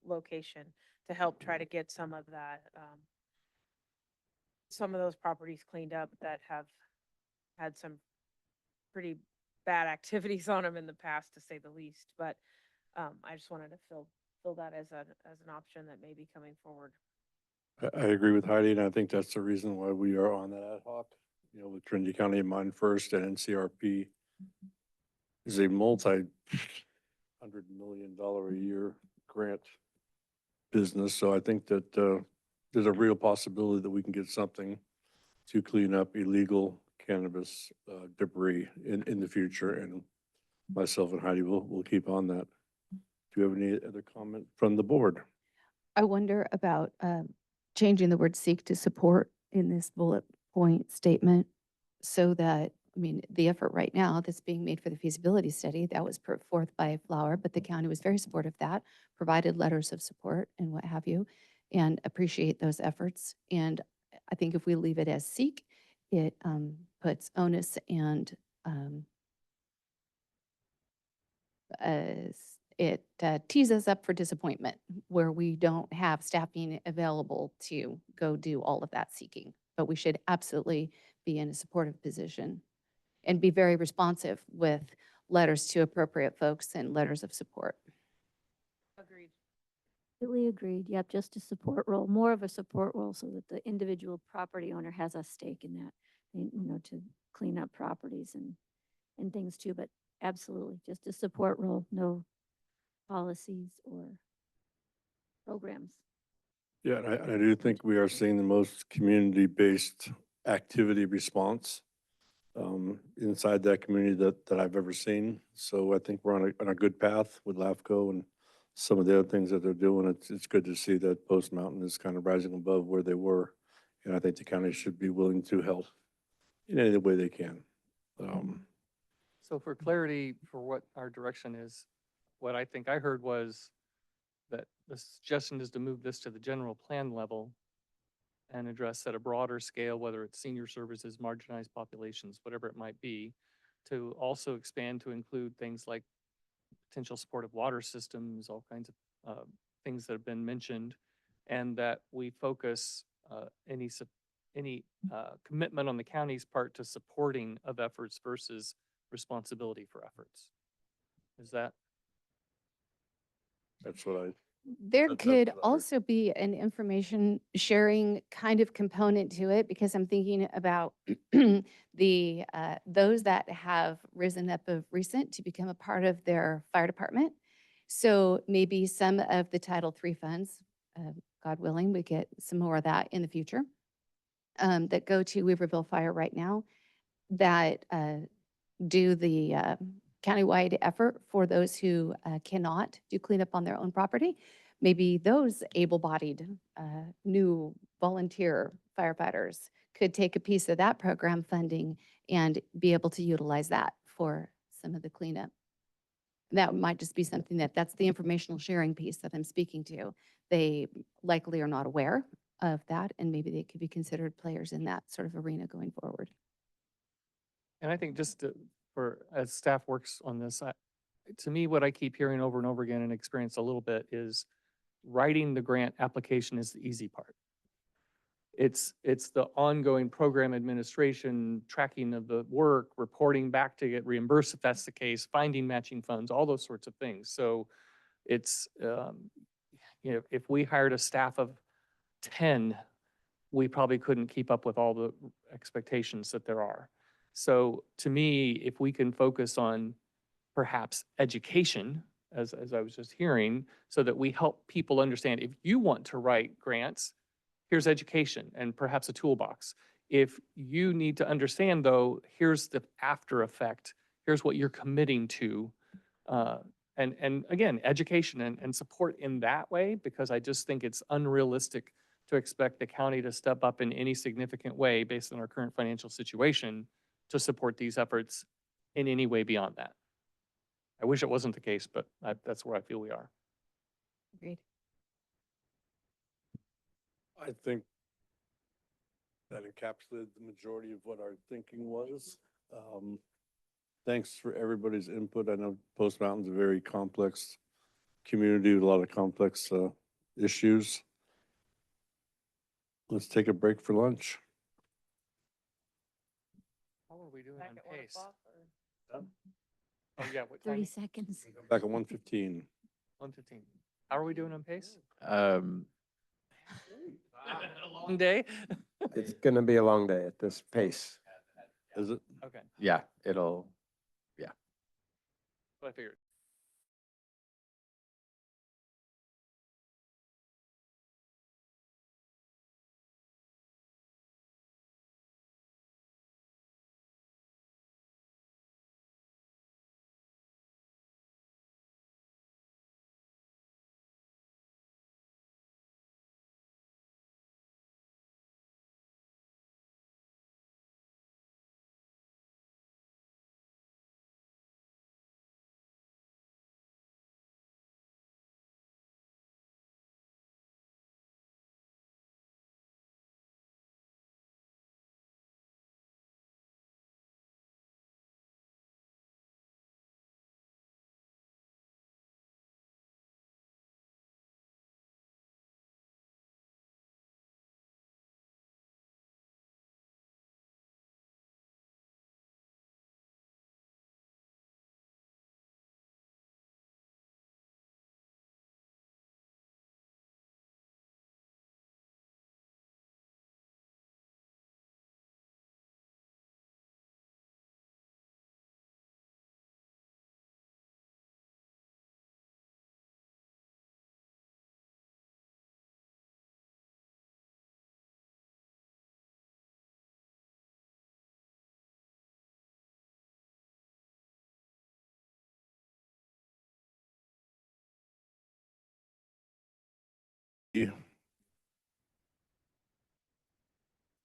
location to help try to get some of that, some of those properties cleaned up that have had some pretty bad activities on them in the past, to say the least. But I just wanted to fill that as an option that may be coming forward. I agree with Heidi, and I think that's the reason why we are on that ad hoc, you know, with Trinity County in mind first, and NCRP is a multi-$100 million a year grant business. So I think that there's a real possibility that we can get something to clean up illegal cannabis debris in the future. And myself and Heidi will keep on that. Do you have any other comment from the board? I wonder about changing the word seek to support in this bullet point statement so that, I mean, the effort right now that's being made for the feasibility study, that was put forth by Flower, but the county was very supportive of that, provided letters of support and what have you, and appreciate those efforts. And I think if we leave it as seek, it puts onus and it tees us up for disappointment where we don't have staffing available to go do all of that seeking. But we should absolutely be in a supportive position and be very responsive with letters to appropriate folks and letters of support. Agreed. Completely agreed. Yep, just a support role, more of a support role so that the individual property owner has a stake in that, to clean up properties and things too. But absolutely, just a support role, no policies or programs. Yeah, and I do think we are seeing the most community-based activity response inside that community that I've ever seen. So I think we're on a good path with LAFCO and some of the other things that they're doing. It's good to see that Post Mountain is kind of rising above where they were. And I think the county should be willing to help in any way they can. So for clarity for what our direction is, what I think I heard was that the suggestion is to move this to the general plan level and address at a broader scale, whether it's senior services, marginalized populations, whatever it might be, to also expand to include things like potential supportive water systems, all kinds of things that have been mentioned, and that we focus any commitment on the county's part to supporting of efforts versus responsibility for efforts. Is that? That's what There That's could what I heard. also be an information sharing kind of component to it, because I'm thinking about the those that have risen up of recent to become a part of their fire department. So maybe some of the Title III funds, God willing, we get some more of that in the future, that go to Weaverville Fire right now, that do the countywide effort for those who cannot do cleanup on their own property. Maybe those able-bodied new volunteer firefighters could take a piece of that program funding and be able to utilize that for some of the cleanup. That might just be something that's the informational sharing piece that I'm speaking to. They likely are not aware of that, and maybe they could be considered players in that sort of arena going forward. And I think just as staff works on this, to me, what I keep hearing over and over again and experience a little bit is writing the grant application is the easy part. It's the ongoing program administration, tracking of the work, reporting back to get reimbursed if that's the case, finding matching funds, all those sorts of things. So it's, if we hired a staff of 10, we probably couldn't keep up with all the expectations that there are. So to me, if we can focus on perhaps education, as I was just hearing, so that we help people understand, if you want to write grants, here's education and perhaps a toolbox. If you need to understand though, here's the after effect, here's what you're committing to. And again, education and support in that way, because I just think it's unrealistic to expect the county to step up in any significant way based on our current financial situation to support these efforts in any way beyond that. I wish it wasn't the case, but that's where I feel we are. Agreed. I think that encapsulated the majority of what our thinking was. Thanks for everybody's input. I know Post Mountain's a very complex community with a lot of complex issues. Let's take a break for lunch. How are we doing on pace? Oh, yeah. What 30 time? seconds. Back at 1:15. 1:15. How are we doing on pace? Um, A long day? It's gonna be a long day at this pace. Is it? Okay, yeah, it'll, what I figured. Yeah.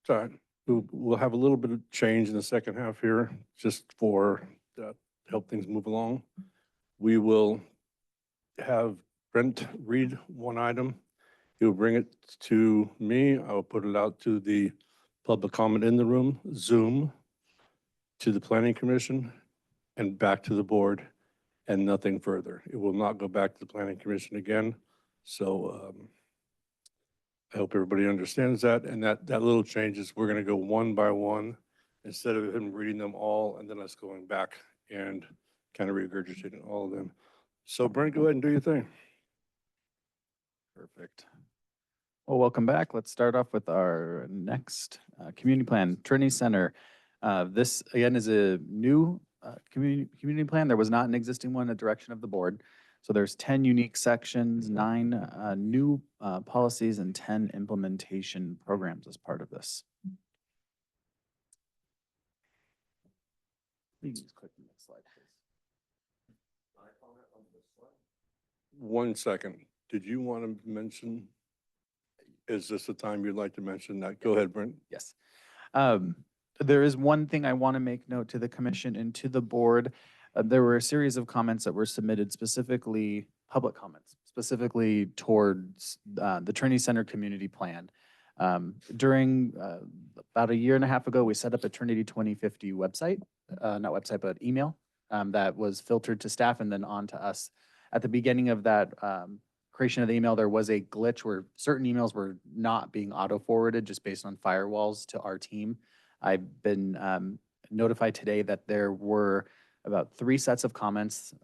Sorry, we'll have a little bit of change in the second half here, just for help things move along. We will have Brent read one item. He'll bring it to me. I will put it out to the public comment in the room, Zoom, to the planning commission, and back to the board, and nothing further. It will not go back to the planning commission again. So I hope everybody understands that. And that little change is we're going to go one by one instead of him reading them all and then us going back and kind of regurgitating all of them. So Brent, go ahead and do your thing. perfect. Well, welcome back. Let's start off with our next community plan, Trinity Center. This again is a new community plan. There was not an existing one at direction of the board. So there's 10 unique sections, 9 new policies, and 10 implementation programs as part of this. Please click the next slide, please. 1 second. Did you want to mention, is this the time you'd like to mention that? Go ahead, Brent. Yes. There is one thing I want to make note to the commission and to the board. There were a series of comments that were submitted, specifically public comments, specifically towards the Trinity Center community plan. During about a year and a half ago, we set up a Trinity 2050 website, not website, but email that was filtered to staff and then on to us. At the beginning of that creation of the email, there was a glitch where certain emails were not being auto-forwarded just based on firewalls to our team. I've been notified today that there were about 3 sets of comments,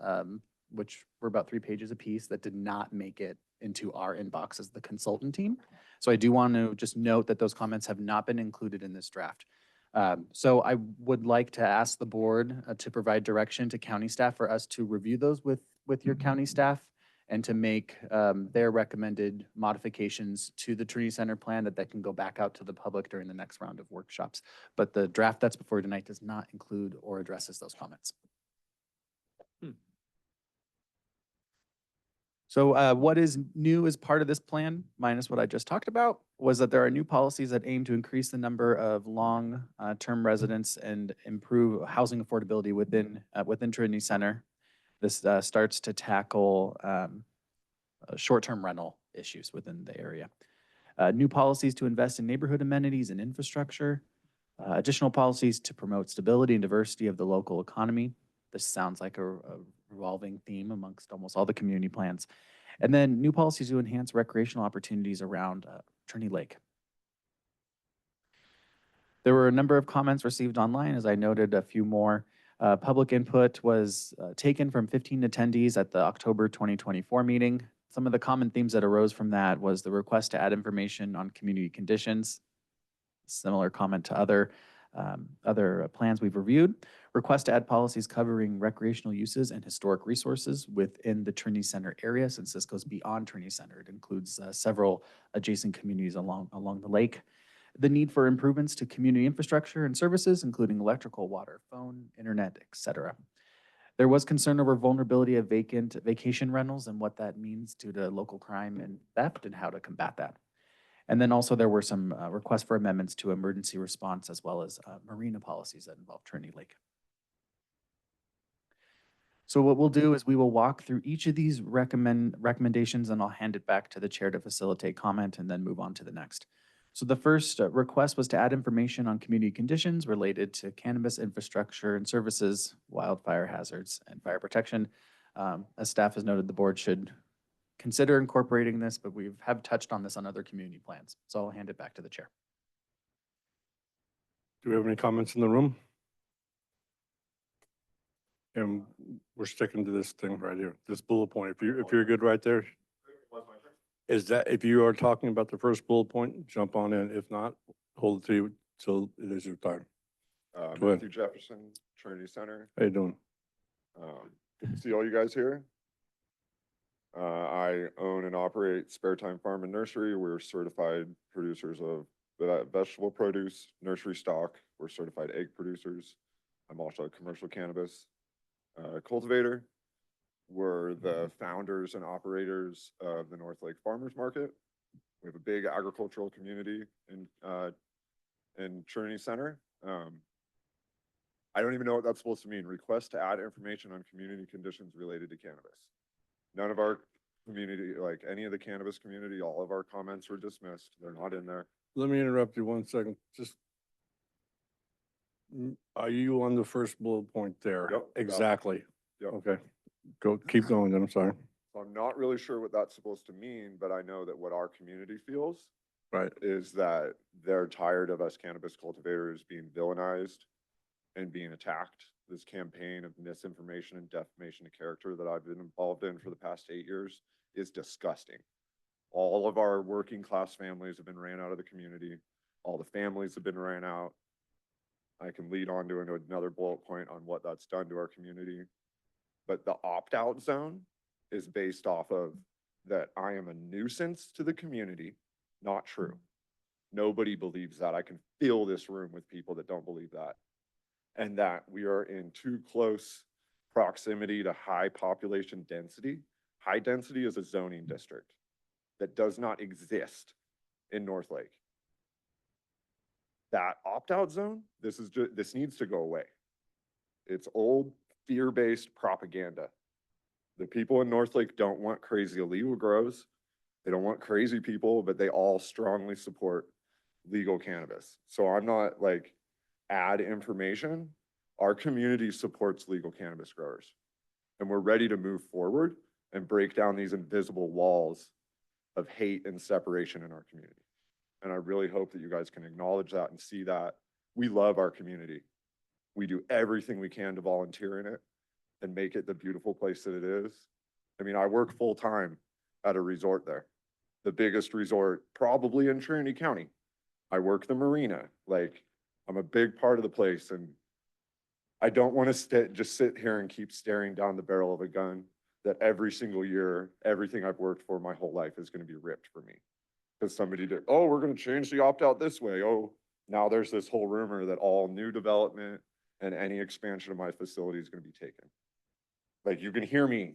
which were about 3 pages apiece, that did not make it into our inbox as the consultant team. So I do want to just note that those comments have not been included in this draft. So I would like to ask the board to provide direction to county staff for us to review those with your county staff and to make their recommended modifications to the Trinity Center plan that can go back out to the public during the next round of workshops. But the draft that's before you tonight does not include or addresses those comments. So what is new as part of this plan, minus what I just talked about, was that there are new policies that aim to increase the number of long-term residents and improve housing affordability within Trinity Center. This starts to tackle short-term rental issues within the area. New policies to invest in neighborhood amenities and infrastructure. Additional policies to promote stability and diversity of the local economy. This sounds like a revolving theme amongst almost all the community plans. And then new policies to enhance recreational opportunities around Trinity Lake. There were a number of comments received online, as I noted a few more. Public input was taken from 15 attendees at the October 2024 meeting. Some of the common themes that arose from that was the request to add information on community conditions, similar comment to other plans we've reviewed. Request to add policies covering recreational uses and historic resources within the Trinity Center area, since this goes beyond Trinity Center. It includes several adjacent communities along the lake. The need for improvements to community infrastructure and services, including electrical, water, phone, internet, etc. There was concern over vulnerability of vacation rentals and what that means due to local crime and theft and how to combat that. And then also there were some requests for amendments to emergency response as well as marina policies that involve Trinity Lake. So what we'll do is we will walk through each of these recommendations and I'll hand it back to the chair to facilitate comment and then move on to the next. So the first request was to add information on community conditions related to cannabis infrastructure and services, wildfire hazards, and fire protection. As staff has noted, the board should consider incorporating this, but we have touched on this on other community plans. So I'll hand it back to the chair. Do we have any comments in the room? And we're sticking to this thing right here, this bullet point. If you're good right there. Is that, if you are talking about the first bullet point, jump on in. If not, hold it till it is your time. Go ahead. Matthew Jefferson, Trinity Center. How you doing? Good to see all you guys here. I own and operate Spare Time Farm and Nursery. We're certified producers of vegetable produce, nursery stock. We're certified egg producers. I'm also a commercial cannabis cultivator. We're the founders and operators of the North Lake Farmers Market. We have a big agricultural community in Trinity Center. I don't even know what that's supposed to mean. Request to add information on community conditions related to cannabis. None of our community, like any of the cannabis community, all of our comments were dismissed. They're not in there. Let me interrupt you 1 second. Just, are you on the first bullet point there? Yep. Exactly. Yep. Okay. Keep going then, I'm sorry. So I'm not really sure what that's supposed to mean, but I know that what our community feels Right. is that they're tired of us cannabis cultivators being villainized and being attacked. This campaign of misinformation and defamation of character that I've been involved in for the past 8 years is disgusting. All of our working class families have been ran out of the community. All the families have been ran out. I can lead on to another bullet point on what that's done to our community. But the opt-out zone is based off of that I am a nuisance to the community. Not true. Nobody believes that. I can fill this room with people that don't believe that. And that we are in too close proximity to high population density. High density is a zoning district that does not exist in North Lake. That opt-out zone, this needs to go away. It's old fear-based propaganda. The people in North Lake don't want crazy illegal grows. They don't want crazy people, but they all strongly support legal cannabis. So I'm not like add information. Our community supports legal cannabis growers. And we're ready to move forward and break down these invisible walls of hate and separation in our community. And I really hope that you guys can acknowledge that and see that. We love our community. We do everything we can to volunteer in it and make it the beautiful place that it is. I mean, I work full time at a resort there, the biggest resort probably in Trinity County. I work the marina. Like, I'm a big part of the place, and I don't want to just sit here and keep staring down the barrel of a gun that every single year, everything I've worked for my whole life is going to be ripped for me. Because somebody did, oh, we're going to change the opt-out this way. Oh, now there's this whole rumor that all new development and any expansion of my facility is going to be taken. Like, you can hear me.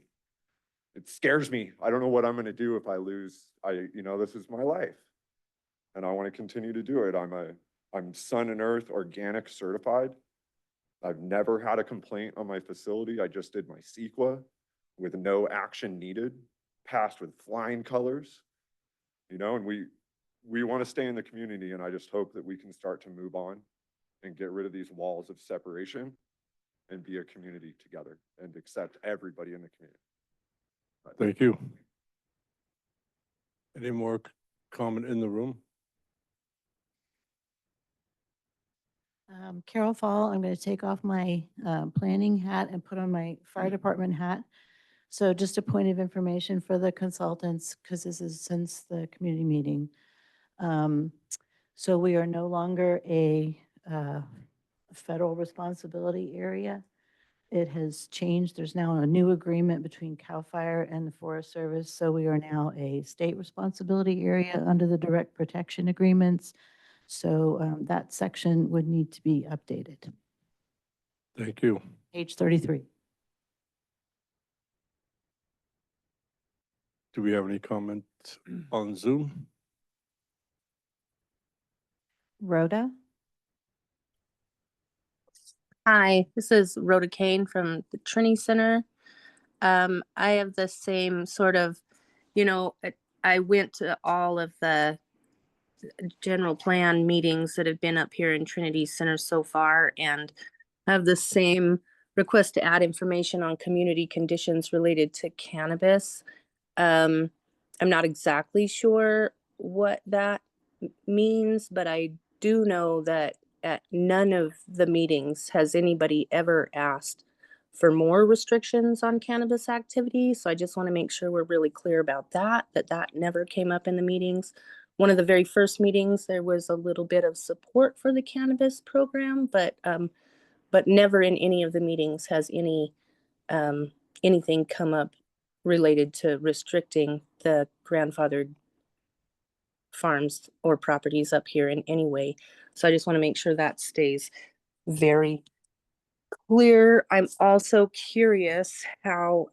It scares me. I don't know what I'm going to do if I lose. This is my life. And I want to continue to do it. I'm Sun and Earth organic certified. I've never had a complaint on my facility. I just did my CEQA with no action needed, passed with flying colors, and we want to stay in the community, and I just hope that we can start to move on and get rid of these walls of separation and be a community together and accept everybody in the community. Thank you. Any more comment in the room? Carol Fall, I'm going to take off my planning hat and put on my fire department hat. So just a point of information for the consultants, because this is since the community meeting. So we are no longer a federal responsibility area. It has changed. There's now a new agreement between CAL FIRE and the Forest Service. So we are now a state responsibility area under the direct protection agreements. So that section would need to be updated. Thank you. Page 33. Do we have any comment on Zoom? Rhoda? Hi, this is Rhoda Kane from the Trinity Center. I have the same sort of, I went to all of the general plan meetings that have been up here in Trinity Center so far, and have the same request to add information on community conditions related to cannabis. I'm not exactly sure what that means, but I do know that at none of the meetings has anybody ever asked for more restrictions on cannabis activity. So I just want to make sure we're really clear about that never came up in the meetings. One of the very first meetings, there was a little bit of support for the cannabis program, but never in any of the meetings has anything come up related to restricting the grandfathered farms or properties up here in any way. So I just want to make sure that stays very clear. I'm also curious how,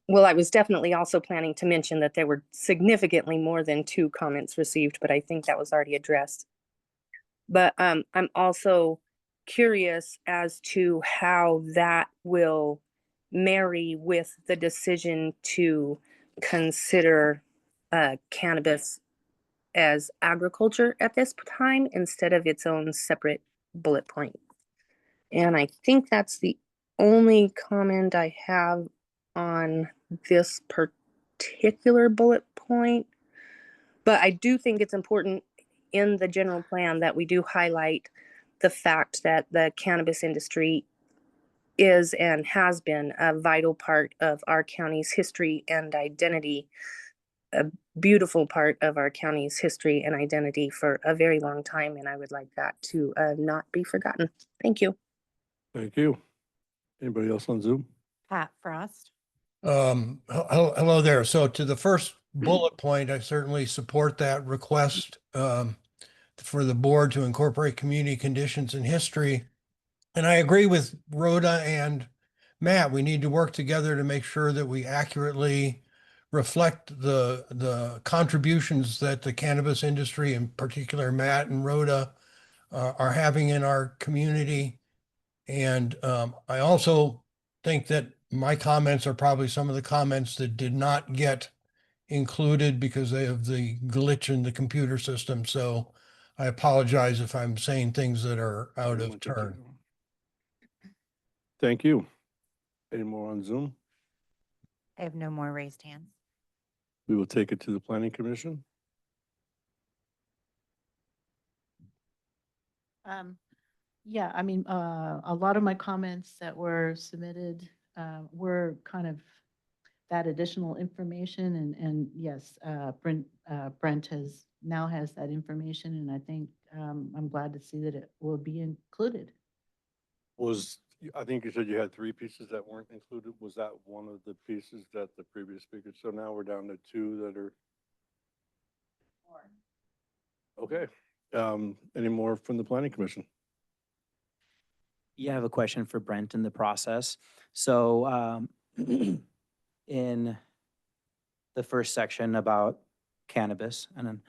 well, I was definitely also planning to mention that there were significantly more than 2 comments received, but I think that was already addressed. But I'm also curious as to how that will marry with the decision to consider cannabis as agriculture at this time instead of its own separate bullet point. And I think that's the only comment I have on this particular bullet point. But I do think it's important in the general plan that we do highlight the fact that the cannabis industry is and has been a vital part of our county's history and identity, a beautiful part of our county's history and identity for a very long time. And I would like that to not be forgotten. Thank you. Thank you. Anybody else on Zoom? Pat Frost? Hello there. So to the first bullet point, I certainly support that request for the board to incorporate community conditions and history. And I agree with Rhoda and Matt. We need to work together to make sure that we accurately reflect the contributions that the cannabis industry, in particular Matt and Rhoda, are having in our community. And I also think that my comments are probably some of the comments that did not get included because of the glitch in the computer system. So I apologize if I'm saying things that are out of turn. Thank you. Any more on Zoom? I have no more raised hands. We will take it to the Planning Commission. Yeah, I mean, a lot of my comments that were submitted were kind of that additional information and yes, Brent now has that information and I think, I'm glad to see that it will be included. I think you said you had 3 pieces that weren't included. Was that one of the pieces that the previous speaker? So now we're down to 2 that are. Okay. Any more from the planning commission? Yeah, I have a question for Brent in the process. So in the first section about cannabis, and then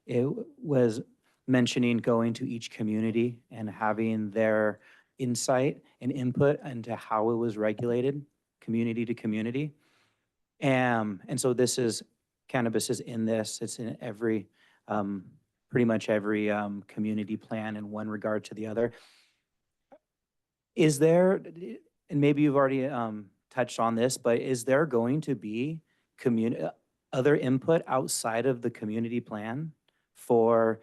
it was mentioning going to each community and having their insight and input into how it was regulated, community to community. And so this is, cannabis is in this, it's in every, pretty much every community plan in one regard to the other. Is there, and maybe you've already touched on this, but is there going to be other input outside of the community plan for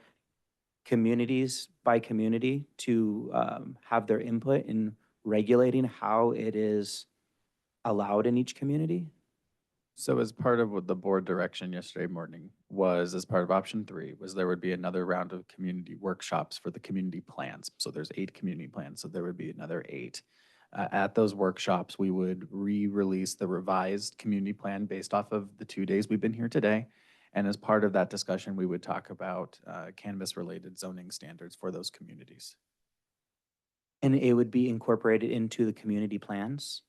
communities by community to have their input in regulating how it is allowed in each community? So as part of what the board direction yesterday morning was, as part of option 3, was there would be another round of community workshops for the community plans. So there's 8 community plans, so there would be another 8. At those workshops, we would re-release the revised community plan based off of the 2 days we've been here today. And as part of that discussion, we would talk about cannabis-related zoning standards for those communities. And it would be incorporated into the community plans?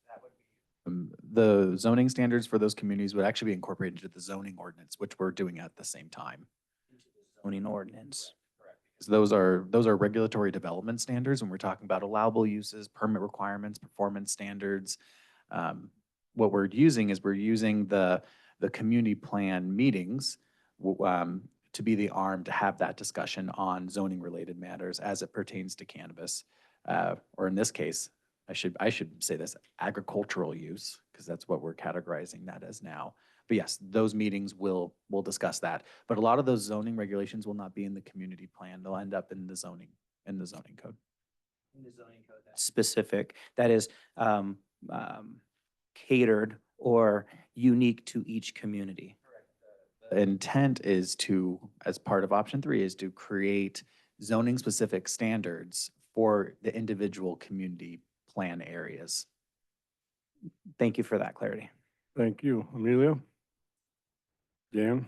The zoning standards for those communities would actually be incorporated into the zoning ordinance, which we're doing at the same time. Zoning ordinance. So those are regulatory development standards when we're talking about allowable uses, permit requirements, performance standards. What we're using is we're using the community plan meetings to be the arm to have that discussion on zoning related matters as it pertains to cannabis, or in this case, I should say this, agricultural use, because that's what we're categorizing that as now. But yes, those meetings will discuss that. But a lot of those zoning regulations will not be in the community plan. They'll end up in the zoning code. In the zoning code. That's specific, that is catered or unique to each community. The intent is to, as part of option 3, is to create zoning specific standards for the individual community plan areas. Thank you for that clarity. Thank you. Amelia? Dan?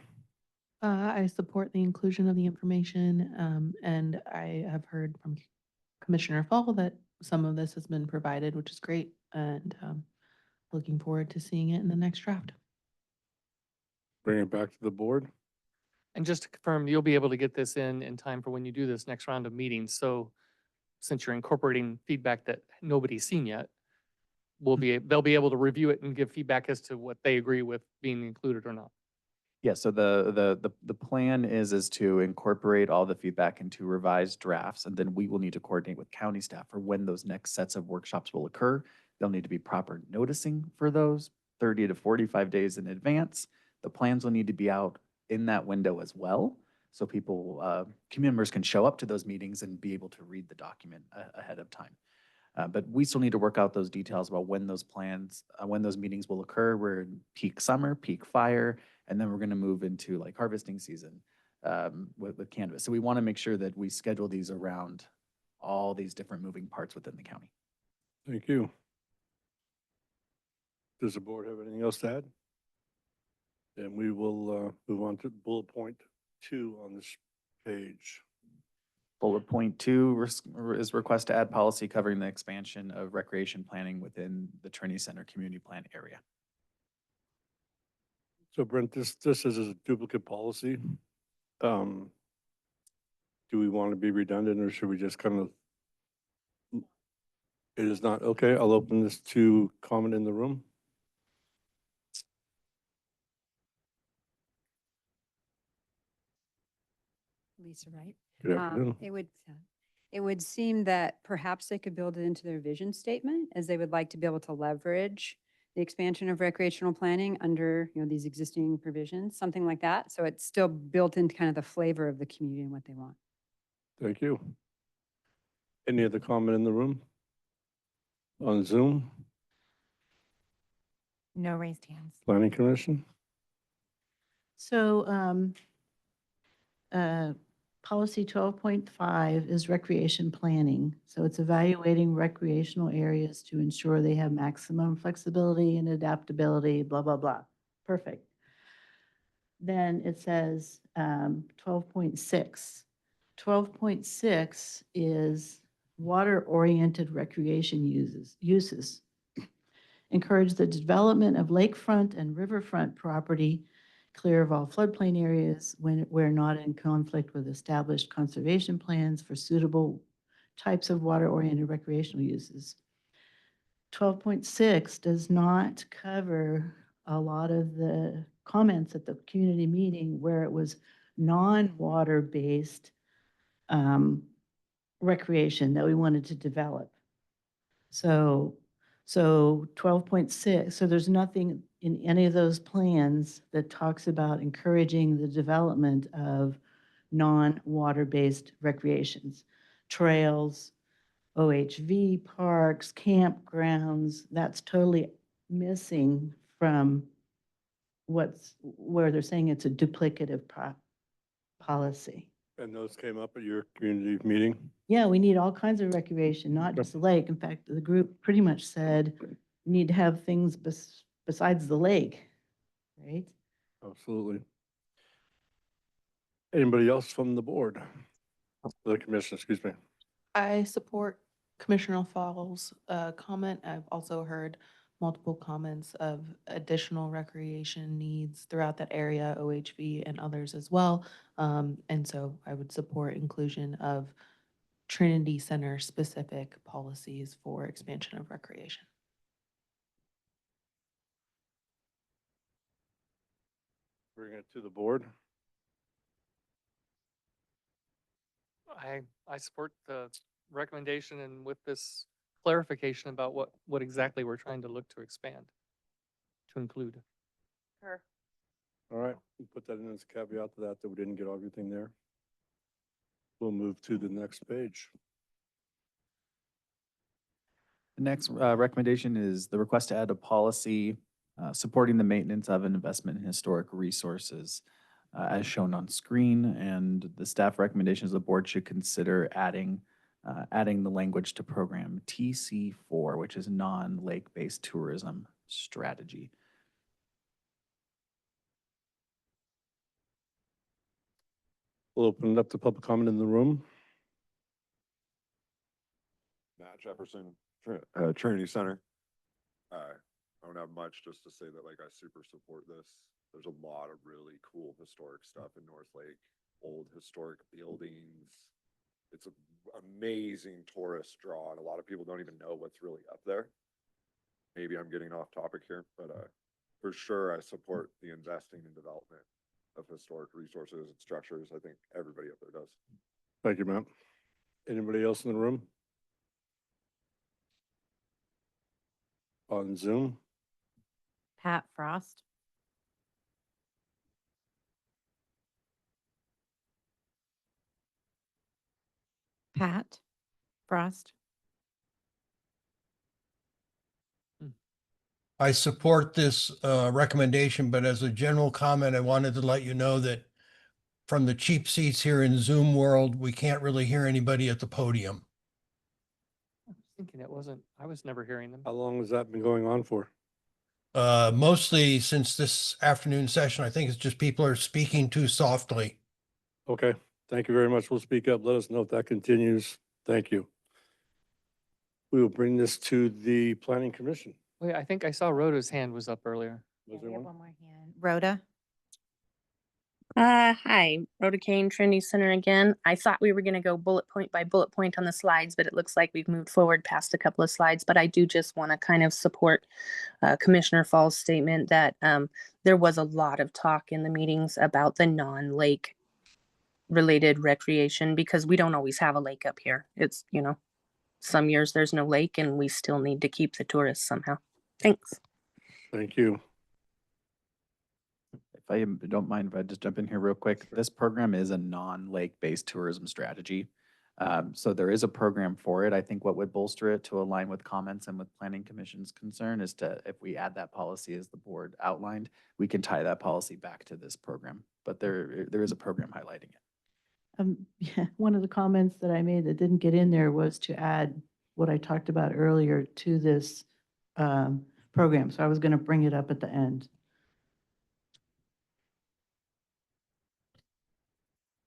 I support the inclusion of the information, and I have heard from Commissioner Fall that some of this has been provided, which is great, and looking forward to seeing it in the next draft. Bring it back to the board. And just to confirm, you'll be able to get this in time for when you do this next round of meetings. So since you're incorporating feedback that nobody's seen yet, they'll be able to review it and give feedback as to what they agree with being included or not. Yeah, so the plan is to incorporate all the feedback into revised drafts, and then we will need to coordinate with county staff for when those next sets of workshops will occur. There'll need to be proper noticing for those 30 to 45 days in advance. The plans will need to be out in that window as well, so people, community members can show up to those meetings and be able to read the document ahead of time. But we still need to work out those details about when those plans, when those meetings will occur. We're in peak summer, peak fire, and then we're going to move into like harvesting season with cannabis. So we want to make sure that we schedule these around all these different moving parts within the county. Thank you. Does the board have anything else to add? Then we will move on to bullet point 2 on this page. Bullet point 2 is request to add policy covering the expansion of recreation planning within the Trinity Center Community Plan area. So Brent, this is a duplicate policy. Do we want to be redundant or should we just kind of? It is not. Okay, I'll open this to comment in the room. Lisa, right? Good afternoon. It would seem that perhaps they could build it into their vision statement, as they would like to be able to leverage the expansion of recreational planning under, these existing provisions, something like that. So it's still built into kind of the flavor of the community and what they want. Thank you. Any other comment in the room? On Zoom? No raised hands. Planning Commission? So, policy 12.5 is recreation planning. So it's evaluating recreational areas to ensure they have maximum flexibility and adaptability, blah, blah, blah. Perfect. Then it says 12.6. 12.6 is water-oriented recreation uses. Encourage the development of lakefront and riverfront property clear of all floodplain areas where not in conflict with established conservation plans for suitable types of water-oriented recreational uses. 12.6 does not cover a lot of the comments at the community meeting where it was non-water-based recreation that we wanted to develop. So 12.6, so there's nothing in any of those plans that talks about encouraging the development of non-water-based recreations, trails, OHV parks, campgrounds. That's totally missing from where they're saying it's a duplicative policy. And those came up at your community meeting? Yeah, we need all kinds of recreation, not just the lake. In fact, the group pretty much said we need to have things besides the lake, right? Absolutely. Anybody else from the board? The commission, excuse me. I support Commissioner Fall's comment. I've also heard multiple comments of additional recreation needs throughout that area, OHV and others as well. And so I would support inclusion of Trinity Center specific policies for expansion of recreation. Bring it to the board. I support the recommendation and with this clarification about what exactly we're trying to look to expand, to include. Sure. All right, we'll put that in as a caveat to that we didn't get everything there. We'll move to the next page. The next recommendation is the request to add a policy supporting the maintenance of and investment in historic resources as shown on screen. And the staff recommendations, the board should consider adding the language to program TC4, which is non-lake-based tourism strategy. We'll open it up to public comment in the room. Matt Jefferson, Trinity Center. I don't have much, just to say that like I super support this. There's a lot of really cool historic stuff in North Lake, old historic buildings. It's an amazing tourist draw, and a lot of people don't even know what's really up there. Maybe I'm getting off topic here, but for sure I support the investing and development of historic resources and structures. I think everybody up there does. Thank you, Matt. Anybody else in the room? On Zoom? Pat Frost. Pat Frost. I support this recommendation, but as a general comment, I wanted to let you know that from the cheap seats here in Zoom world, we can't really hear anybody at the podium. I was thinking I was never hearing them. How long has that been going on for? Mostly since this afternoon session. I think it's just people are speaking too softly. Okay, thank you very much. We'll speak up. Let us know if that continues. Thank you. We will bring this to the Planning Commission. Wait, I think I saw Rhoda's hand was up earlier. Was Yeah, there we have one? one more hand. Rhoda. Hi, Rhoda Kane, Trinity Center again. I thought we were going to go bullet point by bullet point on the slides, but it looks like we've moved forward past a couple of slides. But I do just want to kind of support Commissioner Fall's statement that there was a lot of talk in the meetings about the non-lake related recreation because we don't always have a lake up here. It's, some years there's no lake and we still need to keep the tourists somehow. Thanks. Thank you. If I don't mind, if I just jump in here real quick, this program is a non-lake-based tourism strategy. So there is a program for it. I think what would bolster it to align with comments and with Planning Commission's concern is to, if we add that policy as the board outlined, we can tie that policy back to this program. But there is a program highlighting it. Yeah, one of the comments that I made that didn't get in there was to add what I talked about earlier to this program. So I was going to bring it up at the end.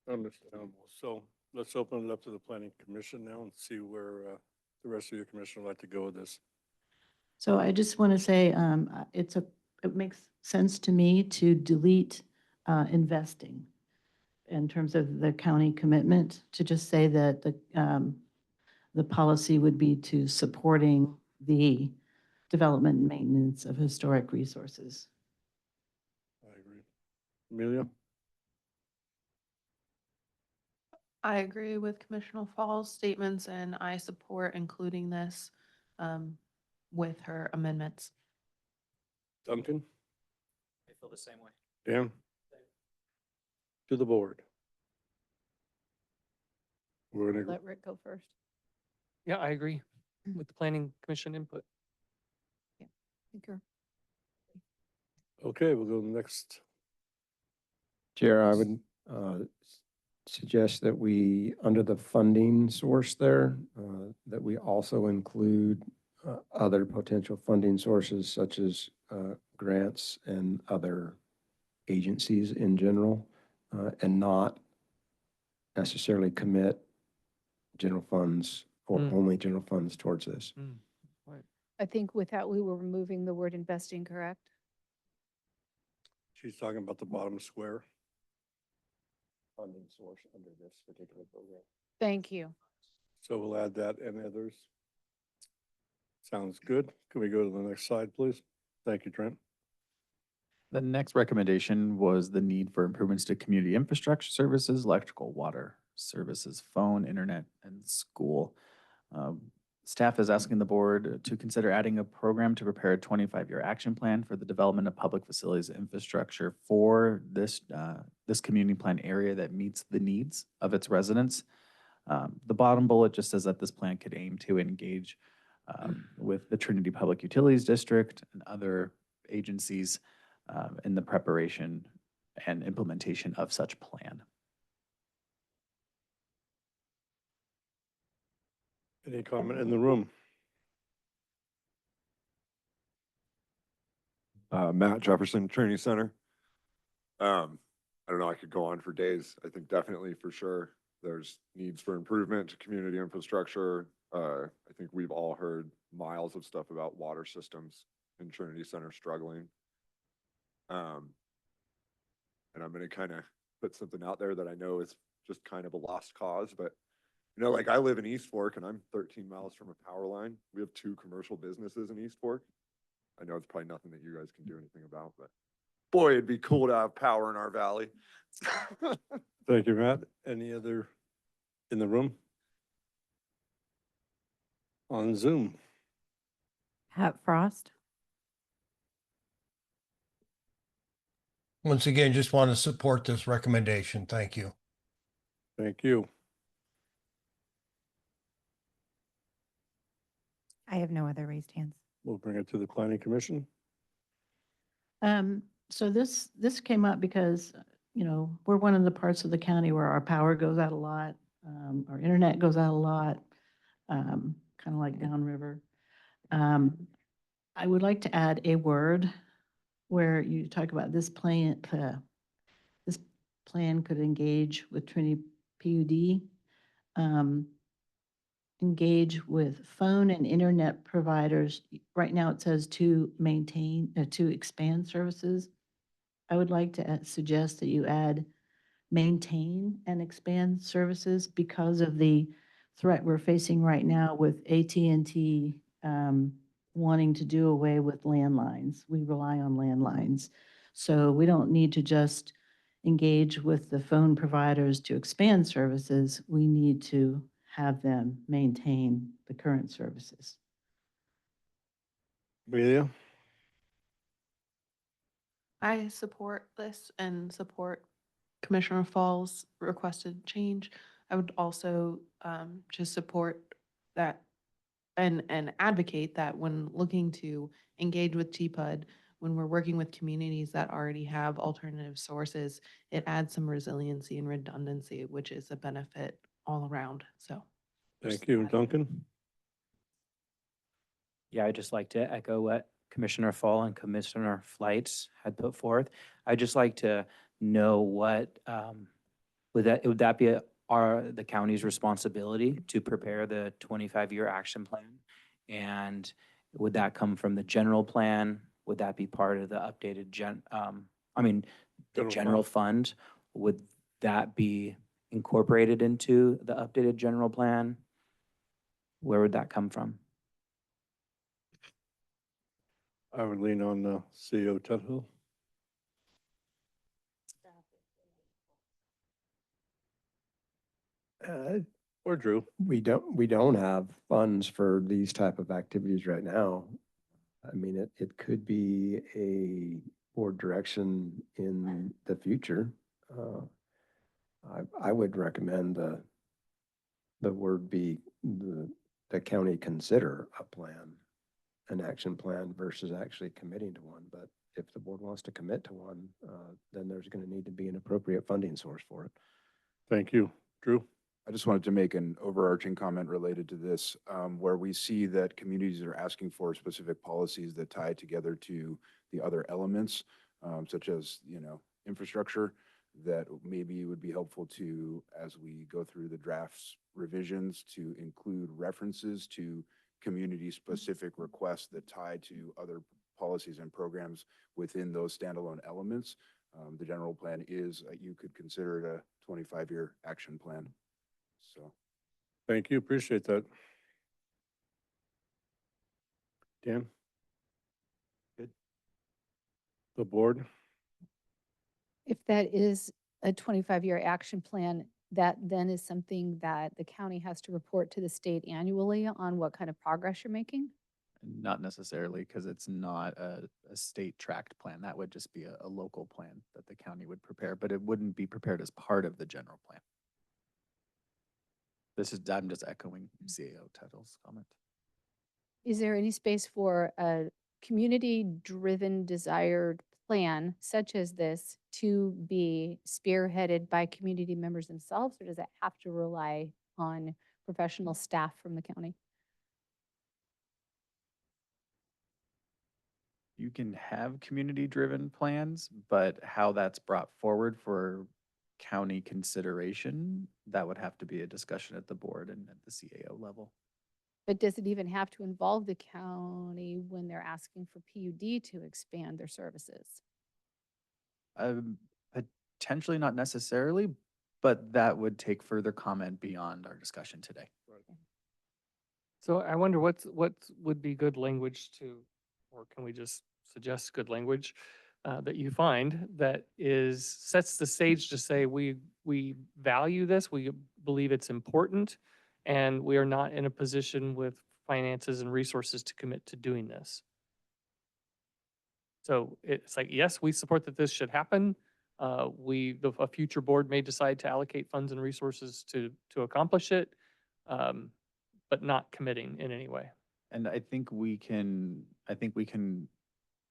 Understandable. So let's open it up to the planning commission now and see where the rest of your commission would like to go with this. So I just want to say it makes sense to me to delete investing in terms of the county commitment, to just say that the policy would be to supporting the development and maintenance of historic resources. I agree. Amelia? I agree with Commissioner Fall's statements, and I support including this with her amendments. Duncan? I feel the same way. Dan? To the board. We're gonna, Let Rick go first. Yeah, I agree with the planning commission input. Thank you. okay, we'll go to the next. Chair, I would suggest that we, under the funding source there, that we also include other potential funding sources such as grants and other agencies in general, and not necessarily commit general funds or only general funds towards this. I think with that, we were removing the word investing, correct? She's talking about the bottom square. Funding source under this particular program. Thank you. So we'll add that and others. Sounds good. Can we go to the next slide, please? Thank you, Trent. The next recommendation was the need for improvements to community infrastructure services, electrical, water services, phone, internet, and school. Staff is asking the board to consider adding a program to prepare a 25-year action plan for the development of public facilities infrastructure for this community plan area that meets the needs of its residents. The bottom bullet just says that this plan could aim to engage with the Trinity Public Utilities District and other agencies in the preparation and implementation of such plan. Any comment in the room? Matt Jefferson, Trinity Center. I don't know, I could go on for days. I think definitely for sure there's needs for improvement to community infrastructure. I think we've all heard miles of stuff about water systems in Trinity Center struggling. And I'm going to kind of put something out there that I know is just kind of a lost cause, but you know, like I live in East Fork and I'm 13 miles from a power line. We have 2 commercial businesses in East Fork. I know it's probably nothing that you guys can do anything about, but boy, it'd be cool to have power in our valley. Thank you, Matt. Any other in the room? On Zoom? Pat Frost. Once again, just want to support this recommendation. Thank you. Thank you. I have no other raised hands. We'll bring it to the planning commission. So this came up because, you know, we're one of the parts of the county where our power goes out a lot, our internet goes out a lot, kind of like downriver. I would like to add a word where you talk about this plan could engage with Trinity PUD, engage with phone and internet providers. Right now it says to maintain, to expand services. I would like to suggest that you add maintain and expand services because of the threat we're facing right now with AT&T wanting to do away with landlines. We rely on landlines. So we don't need to just engage with the phone providers to expand services. We need to have them maintain the current services. Amelia? I support this and support Commissioner Fall's requested change. I would also just support that and advocate that when looking to engage with TPUD, when we're working with communities that already have alternative sources, it adds some resiliency and redundancy, which is a benefit all around. So. Thank you. Duncan? Yeah, I'd just like to echo what Commissioner Fall and Commissioner Flights had put forth. I'd just like to know what, would that be the county's responsibility to prepare the 25-year action plan? And would that come from the general plan? Would that be part of the updated the general fund? Would that be incorporated into the updated general plan? Where would that come from? I would lean on CEO Tuthill. Or Drew. We don't have funds for these type of activities right now. I mean, it could be a board direction in the future. I would recommend the word be the county consider a plan, an action plan versus actually committing to one. But if the board wants to commit to one, then there's going to need to be an appropriate funding source for it. Thank you. Drew? I just wanted to make an overarching comment related to this, where we see that communities are asking for specific policies that tie together to the other elements, such as, infrastructure, that maybe would be helpful to, as we go through the drafts revisions, to include references to community-specific requests that tie to other policies and programs within those standalone elements. The general plan is, you could consider it a 25-year action plan. So, Thank you. Appreciate that. Dan? Good. The board? If that is a 25-year action plan, that then is something that the county has to report to the state annually on what kind of progress you're making? Not necessarily, because it's not a state tracked plan. That would just be a local plan that the county would prepare, but it wouldn't be prepared as part of the general plan. I'm just echoing CAO Title's comment. Is there any space for a community-driven desired plan such as this to be spearheaded by community members themselves, or does it have to rely on professional staff from the county? You can have community-driven plans, but how that's brought forward for county consideration, that would have to be a discussion at the board and at the CAO level. But does it even have to involve the county when they're asking for PUD to expand their services? Potentially not necessarily, but that would take further comment beyond our discussion today. So I wonder what would be good language to, or can we just suggest good language that you find that sets the stage to say we value this, we believe it's important, and we are not in a position with finances and resources to commit to doing this. So it's like, yes, we support that this should happen. A future board may decide to allocate funds and resources to accomplish it, but not committing in any way. And I think we can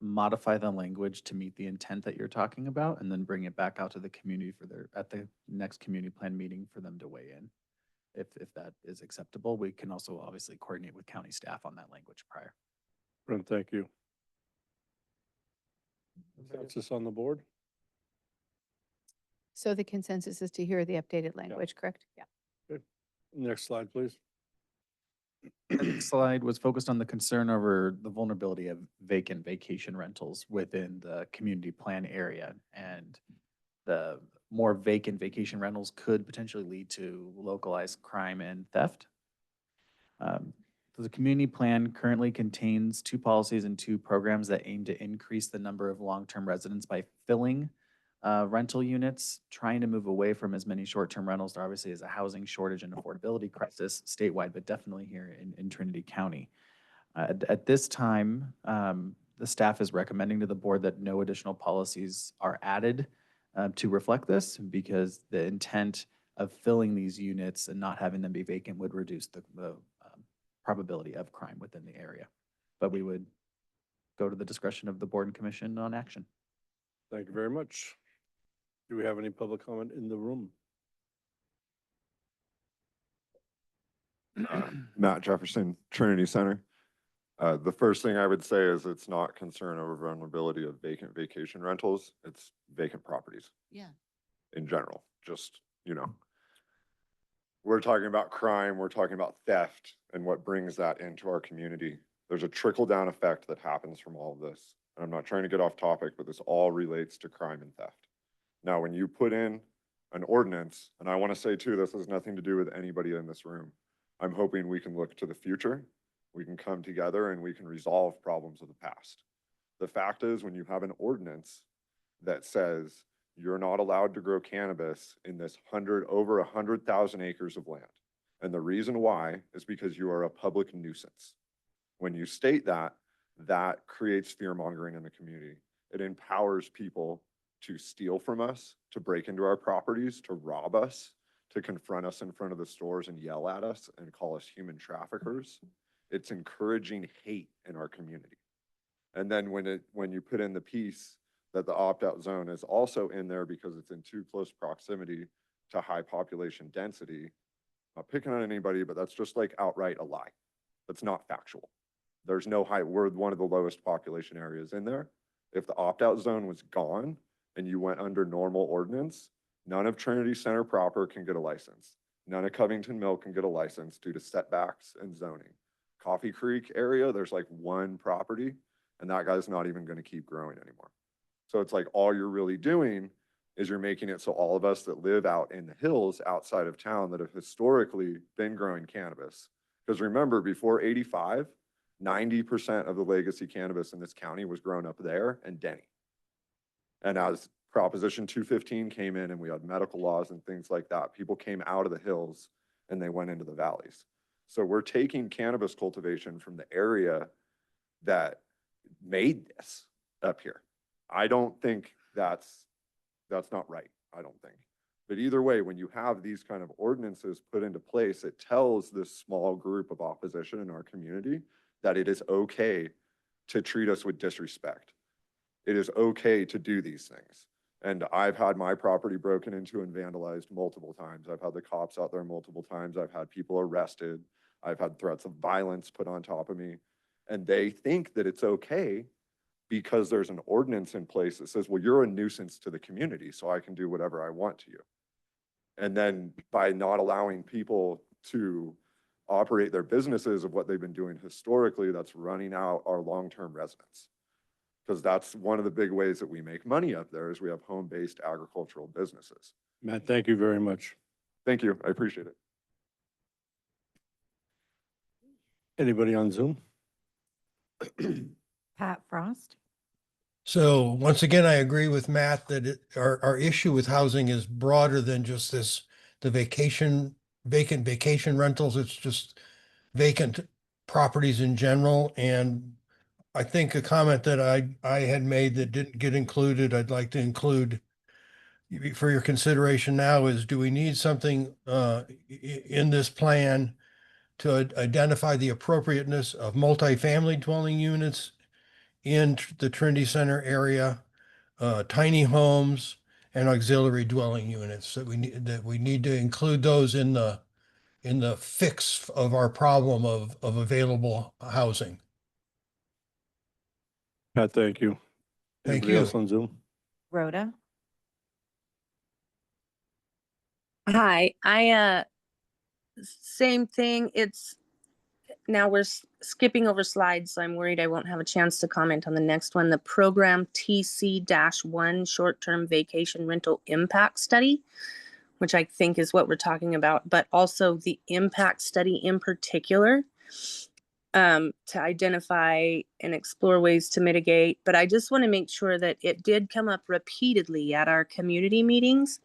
modify the language to meet the intent that you're talking about, and then bring it back out to the community at the next community plan meeting for them to weigh in. If that is acceptable, we can also obviously coordinate with county staff on that language prior. Brent, thank you. Consensus on the board? So the consensus is to hear the updated language, correct? Yeah. Good. Next slide, please. The next slide was focused on the concern over the vulnerability of vacant vacation rentals within the community plan area. And the more vacant vacation rentals could potentially lead to localized crime and theft. The community plan currently contains 2 policies and 2 programs that aim to increase the number of long-term residents by filling rental units, trying to move away from as many short-term rentals. There obviously is a housing shortage and affordability crisis statewide, but definitely here in Trinity County. At this time, the staff is recommending to the board that no additional policies are added to reflect this, because the intent of filling these units and not having them be vacant would reduce the probability of crime within the area. But we would go to the discretion of the board and commission on action. Thank you very much. Do we have any public comment in the room? Matt Jefferson, Trinity Center. The first thing I would say is it's not concern over vulnerability of vacant vacation rentals. It's vacant properties Yeah. in general. Just, we're talking about crime, we're talking about theft and what brings that into our community. There's a trickle down effect that happens from all of this. And I'm not trying to get off topic, but this all relates to crime and theft. Now, when you put in an ordinance, and I want to say too, this has nothing to do with anybody in this room. I'm hoping we can look to the future. We can come together and we can resolve problems of the past. The fact is, when you have an ordinance that says you're not allowed to grow cannabis in this over 100,000 acres of land. And the reason why is because you are a public nuisance. When you state that, that creates fear mongering in the community. It empowers people to steal from us, to break into our properties, to rob us, to confront us in front of the stores and yell at us and call us human traffickers. It's encouraging hate in our community. And then when you put in the piece that the opt-out zone is also in there because it's in too close proximity to high population density, not picking on anybody, but that's just like outright a lie. That's not factual. There's no we're one of the lowest population areas in there. If the opt-out zone was gone and you went under normal ordinance, none of Trinity Center proper can get a license. None of Covington Mill can get a license due to setbacks and zoning. Coffee Creek area, there's like one property and that guy's not even going to keep growing anymore. So it's like all you're really doing is you're making it so all of us that live out in the hills outside of town that have historically been growing cannabis. Because remember, before 85, 90% of the legacy cannabis in this county was grown up there and Denny. And as Proposition 215 came in and we had medical laws and things like that, people came out of the hills and they went into the valleys. So we're taking cannabis cultivation from the area that made this up here. I don't think that's not right. I don't think. But either way, when you have these kind of ordinances put into place, it tells this small group of opposition in our community that it is okay to treat us with disrespect. It is okay to do these things. And I've had my property broken into and vandalized multiple times. I've had the cops out there multiple times. I've had people arrested. I've had threats of violence put on top of me. And they think that it's okay because there's an ordinance in place that says, well, you're a nuisance to the community, so I can do whatever I want to you. And then by not allowing people to operate their businesses of what they've been doing historically, that's running out our long-term residents. Because that's one of the big ways that we make money up there is we have home-based agricultural businesses. Matt, thank you very much. Thank you. I appreciate it. Anybody on Zoom? Pat Frost? So once again, I agree with Matt that our issue with housing is broader than just the vacant vacation rentals. It's just vacant properties in general. And I think a comment that I had made that didn't get included, I'd like to include for your consideration now is, do we need something in this plan to identify the appropriateness of multifamily dwelling units in the Trinity Center area, tiny homes and auxiliary dwelling units that we need to include those in the fix of our problem of available housing. Pat, thank you. Thank Anybody you. else on Zoom? Rhoda? Hi, same thing. Now we're skipping over slides, so I'm worried I won't have a chance to comment on the next one. The program TC-1 short-term vacation rental impact study, which I think is what we're talking about, but also the impact study in particular, to identify and explore ways to mitigate. But I just want to make sure that it did come up repeatedly at our community meetings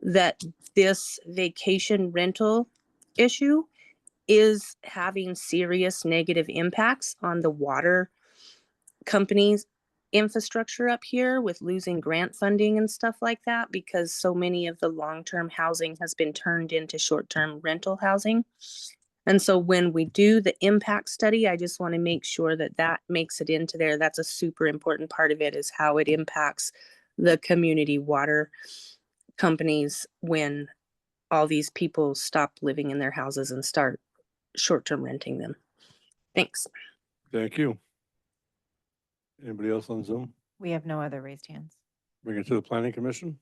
that this vacation rental issue is having serious negative impacts on the water companies infrastructure up here with losing grant funding and stuff like that, because so many of the long-term housing has been turned into short-term rental housing. And so when we do the impact study, I just want to make sure that that makes it into there. That's a super important part of it, is how it impacts the community water companies when all these people stop living in their houses and start short-term renting them. Thanks. Thank you. Anybody else on Zoom? We have no other raised hands. Bring it to the planning commission?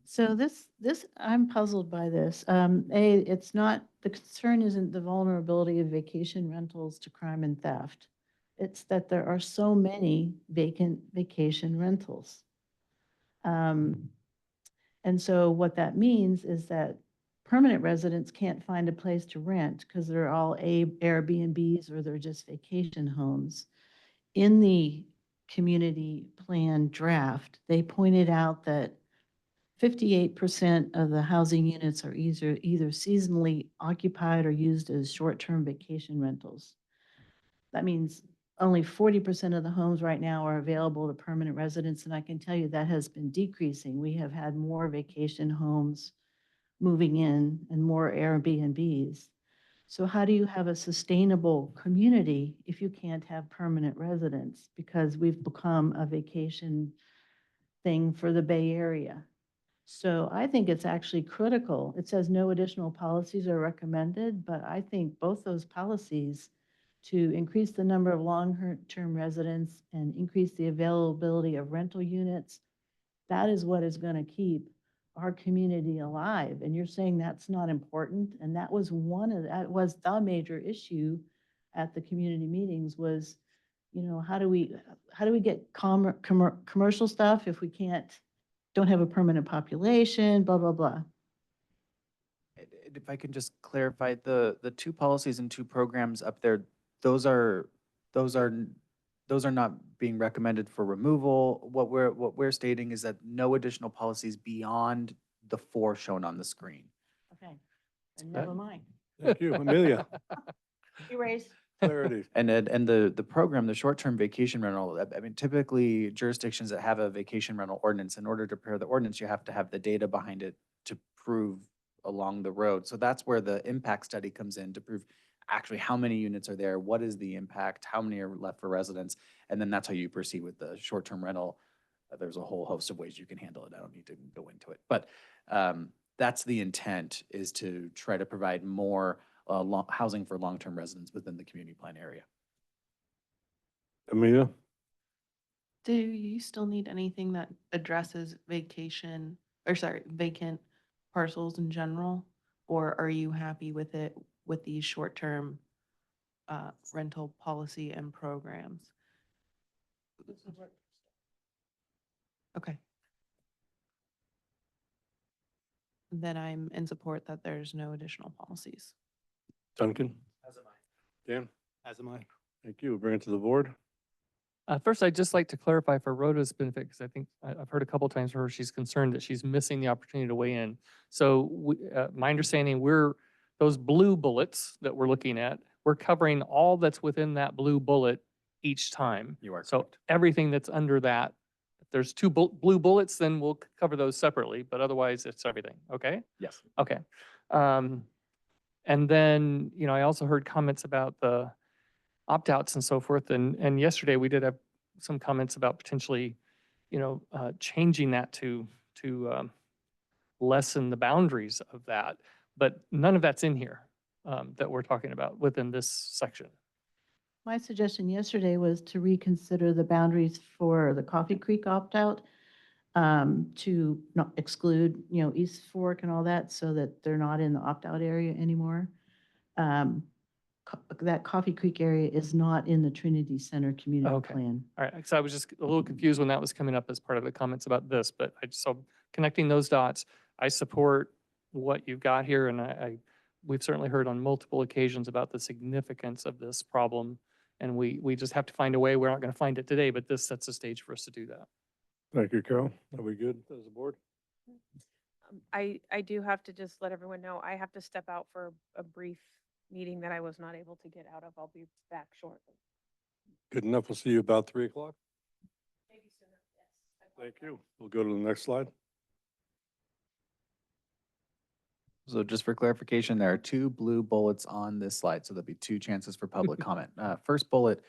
So I'm puzzled by this. It's not, the concern isn't the vulnerability of vacation rentals to crime and theft. It's that there are so many vacant vacation rentals. And so what that means is that permanent residents can't find a place to rent because they're all Airbnbs or they're just vacation homes. In the community plan draft, they pointed out that 58% of the housing units are either seasonally occupied or used as short-term vacation rentals. That means only 40% of the homes right now are available to permanent residents, and I can tell you that has been decreasing. We have had more vacation homes moving in and more Airbnbs. So how do you have a sustainable community if you can't have permanent residents? Because we've become a vacation thing for the Bay Area. So I think it's actually critical. It says no additional policies are recommended, but I think both those policies to increase the number of long-term residents and increase the availability of rental units, that is what is going to keep our community alive. And you're saying that's not important? And that was the major issue at the community meetings was, how do we get commercial stuff if we don't have a permanent population, blah, blah, blah. If I can just clarify, the two policies and two programs up there, those are not being recommended for removal. What we're stating is that no additional policies beyond the 4 shown on the screen. Okay, and never mind. Thank you. Amelia? Erase. Clarity. And the program, the short-term vacation rental, I mean, typically jurisdictions that have a vacation rental ordinance, in order to prepare the ordinance, you have to have the data behind it to prove along the road. So that's where the impact study comes in to prove actually how many units are there, what is the impact, how many are left for residents, and then that's how you proceed with the short-term rental. There's a whole host of ways you can handle it. I don't need to go into it, but that's the intent, is to try to provide more housing for long-term residents within the community plan area. Amelia? Do you still need anything that addresses vacant parcels in general? Or are you happy with it with these short-term rental policy and programs? Okay. Then I'm in support that there's no additional policies. Duncan? As am I. Dan? As am I. Thank you. Bring it to the board. First, I'd just like to clarify for Rhoda's benefit, because I think I've heard a couple times from her, she's concerned that she's missing the opportunity to weigh in. So my understanding, those blue bullets that we're looking at, we're covering all that's within that blue bullet each time. You are So correct. everything that's under that, if there's two blue bullets, then we'll cover those separately, but otherwise it's everything, okay? Yes. Okay. And then, I also heard comments about the opt-outs and so forth. And yesterday we did have some comments about potentially, changing that to lessen the boundaries of that. But none of that's in here that we're talking about within this section. My suggestion yesterday was to reconsider the boundaries for the Coffee Creek opt-out, to not exclude, East Fork and all that, so that they're not in the opt-out area anymore. That Coffee Creek area is not in the Trinity Center community Okay. plan. All right, so I was just a little confused when that was coming up as part of the comments about this, but so connecting those dots, I support what you've got here, and we've certainly heard on multiple occasions about the significance of this problem, and we just have to find a way. We're not going to find it today, but this sets the stage for us to do that. Thank you, Carol. Are we good as a board? I do have to just let everyone know, I have to step out for a brief meeting that I was not able to get out of. I'll be back shortly. Good enough. We'll see you about 3 o'clock. Thank you. We'll go to the next slide. So just for clarification, there are two blue bullets on this slide, so there'll be two chances for public comment. First bullet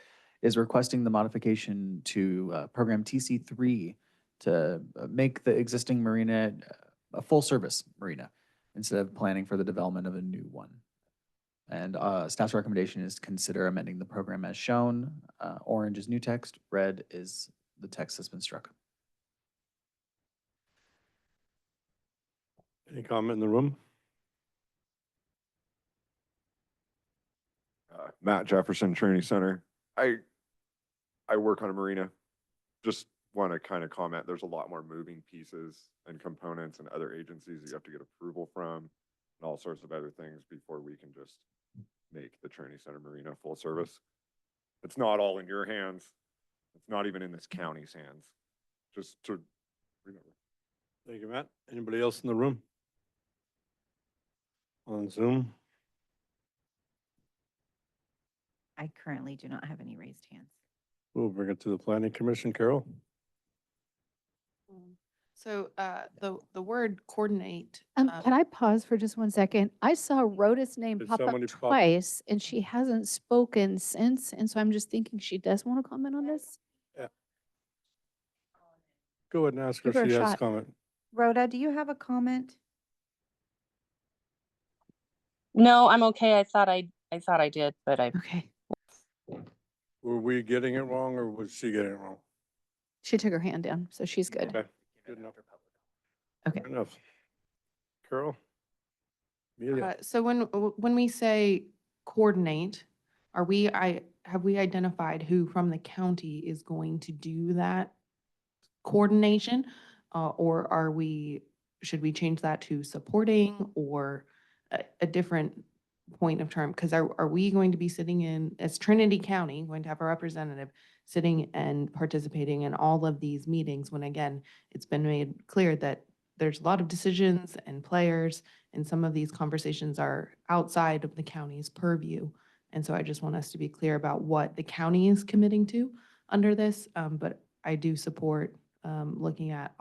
is requesting the modification to program TC3 to make the existing marina a full-service marina instead of planning for the development of a new one. And staff's recommendation is to consider amending the program as shown. Orange is new text, red is the text that's been struck. Any comment in the room? Matt Jefferson, Trinity Center. I work on a marina. Just want to kind of comment, there's a lot more moving pieces and components and other agencies you have to get approval from and all sorts of other things before we can just make the Trinity Center Marina full service. It's not all in your hands. It's not even in this county's hands. Just to remember. Thank you, Matt. Anybody else in the room? On Zoom? I currently do not have any raised hands. We'll bring it to the Planning Commission. Carol? So the word coordinate. Can I pause for just 1 second? I saw Rhoda's name Did pop up somebody pop- twice and she hasn't spoken since. And so I'm just thinking she does want to comment on this. Go ahead and ask her Give her if a she has shot. comment. Rhoda, do you have a comment? No, I'm okay. I thought I did, but I. Okay. Were we getting it wrong or was she getting it wrong? She took her hand down, so she's good. Okay, good enough. Okay. Good enough. Carol? Amelia? So when we say coordinate, have we identified who from the county is going to do that coordination? Or should we change that to supporting or a different point of term? Because are we going to be sitting in, as Trinity County, going to have a representative sitting and participating in all of these meetings when, again, it's been made clear that there's a lot of decisions and players, and some of these conversations are outside of the county's purview. And so I just want us to be clear about what the county is committing to under this. But I do support looking at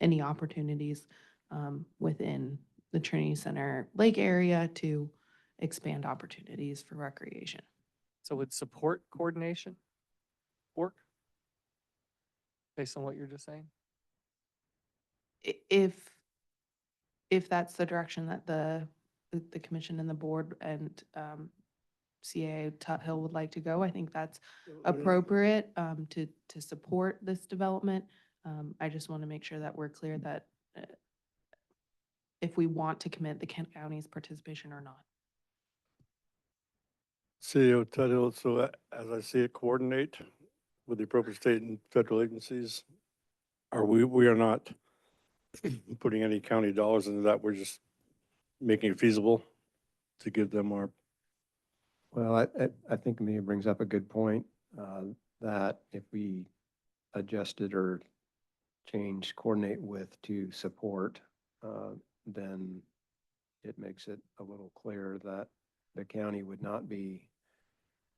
any opportunities within the Trinity Center Lake area to expand opportunities for recreation. So would support coordination work? Based on what you're just saying? If that's the direction that the commission and the board and CAA Hill would like to go, I think that's appropriate to support this development. I just want to make sure that we're clear that if we want to commit the county's participation or not. CEO Ted Hill, so as I see it, coordinate with the appropriate state and federal agencies. We are not putting any county dollars into that. We're just making it feasible to give them our. Well, I think Amelia brings up a good point, that if we adjusted or change coordinate with to support, then it makes it a little clearer that the county would not be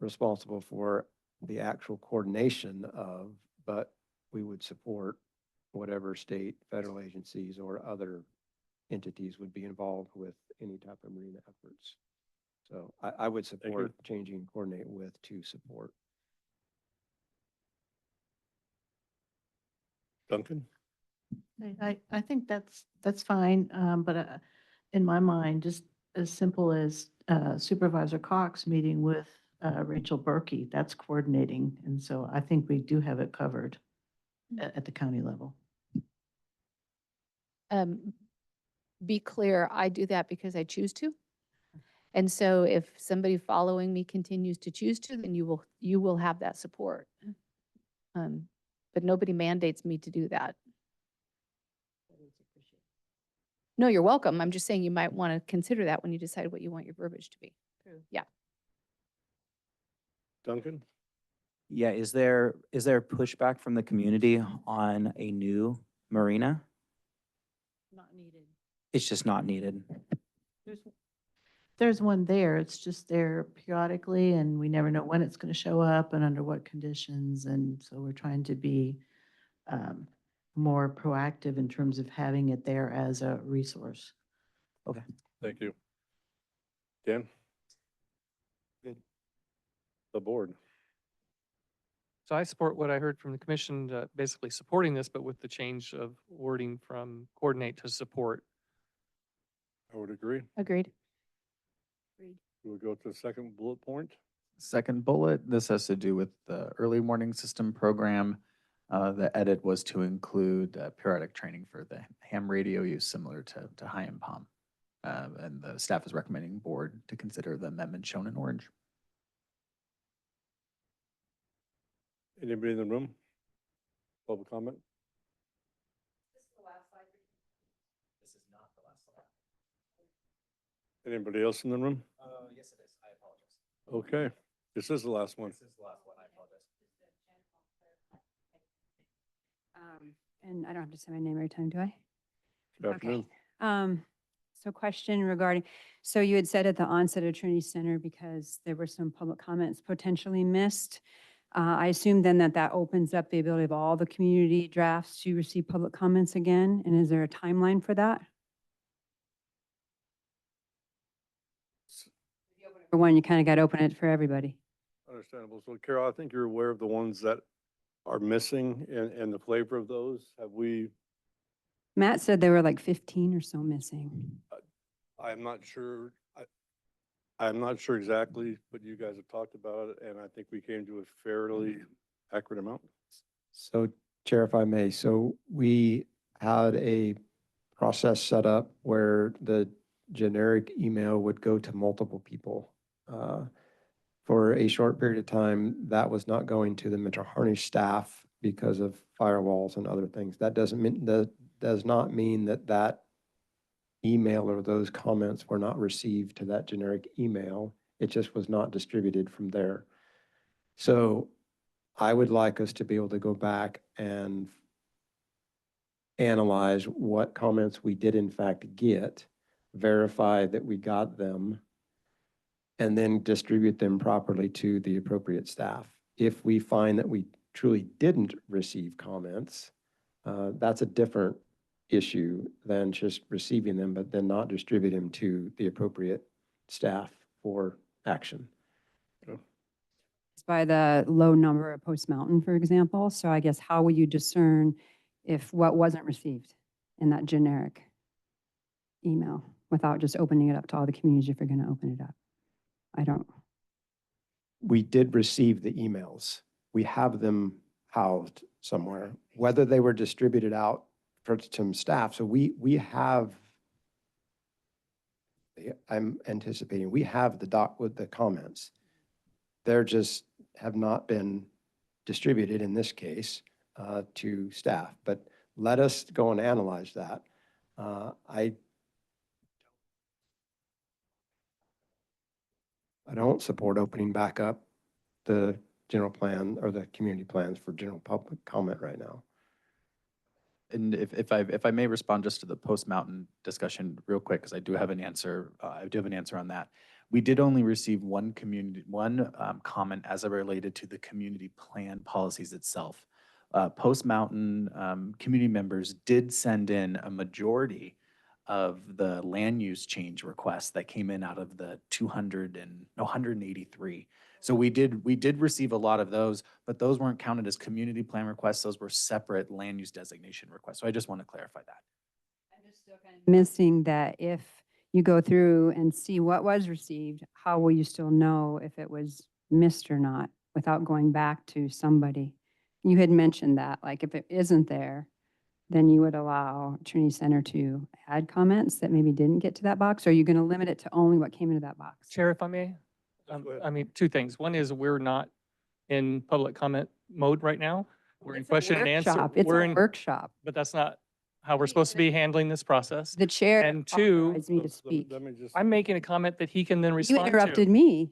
responsible for the actual coordination of, but we would support whatever state, federal agencies, or other entities would be involved with any type of marina efforts. So I would support changing coordinate with to support. Duncan? I think that's fine, but in my mind, just as simple as Supervisor Cox meeting with Rachel Berkey, that's coordinating. And so I think we do have it covered at the county level. Be clear, I do that because I choose to. And so if somebody following me continues to choose to, then you will have that support. But nobody mandates me to do that. No, you're welcome. I'm just saying you might want to consider that when you decide what you want your verbiage to be. True. Yeah. Duncan? Yeah, is there pushback from the community on a new marina? Not needed. It's just not needed. There's one there. It's just there periodically, and we never know when it's going to show up and under what conditions. And so we're trying to be more proactive in terms of having it there as a resource. Okay. Thank you. Dan? Good. The board. So I support what I heard from the commission, basically supporting this, but with the change of wording from coordinate to support. I would agree. Agreed. We'll go to the second bullet point. Second bullet, this has to do with the early warning system program. The edit was to include periodic training for the ham radio use similar to high and palm. And the staff is recommending board to consider the amendment shown in orange. Anybody in the room? Public comment? This is not the last slide. Anybody else in the room? Yes, it is. I apologize. Okay, this is the last one. This is the last one. I apologize. And I don't have to say my name every time, do I? Good afternoon. So question regarding, so you had said at the onset of Trinity Center, because there were some public comments potentially missed, I assume then that opens up the ability of all the community drafts to receive public comments again? And is there a timeline for that? For one, you kind of got to open it for everybody. Understandable. So Carol, I think you're aware of the ones that are missing and the flavor of those. Have we, Matt said there were like 15 or so missing. I'm not sure, I'm not sure exactly, but you guys have talked about it, and I think we came to a fairly accurate amount. So Chair, if I may, so we had a process set up where the generic email would go to multiple people. For a short period of time, that was not going to the Metro Harnish staff because of firewalls and other things. That does not mean that email or those comments were not received to that generic email. It just was not distributed from there. So I would like us to be able to go back and analyze what comments we did in fact get, verify that we got them, and then distribute them properly to the appropriate staff. If we find that we truly didn't receive comments, that's a different issue than just receiving them, but then not distributing them to the appropriate staff for action. It's by the low number of Post Mountain, for example. So I guess how will you discern if what wasn't received in that generic email without just opening it up to all the communities if you're going to open it up? I don't. We did receive the emails. We have them housed somewhere, whether they were distributed out for some staff. So we have, I'm anticipating, we have the doc with the comments. They're just have not been distributed in this case to staff, but let us go and analyze that. I don't support opening back up the general plan or the community plans for general public comment right now. And if I may respond just to the Post Mountain discussion real quick, because I do have an answer. I do have an answer on that. We did only receive one comment as it related to the community plan policies itself. Post Mountain community members did send in a majority of the land use change requests that came in out of the 183. So we did receive a lot of those, but those weren't counted as community plan requests. Those were separate land use designation requests. So I just want to clarify that. I'm just still kind of missing that if you go through and see what was received, how will you still know if it was missed or not without going back to somebody? You had mentioned that, like if it isn't there, then you would allow Trinity Center to add comments that maybe didn't get to that box? Or are you going to limit it to only what came into that box? Chair, if I may, I mean, two things. One is we're not in public comment mode right now. We're in question and answer. It's We're a in workshop. But that's not how we're supposed to be handling this process. The chair And two, authorized me to speak. Let me just, I'm making a comment that he can then You respond interrupted to. me.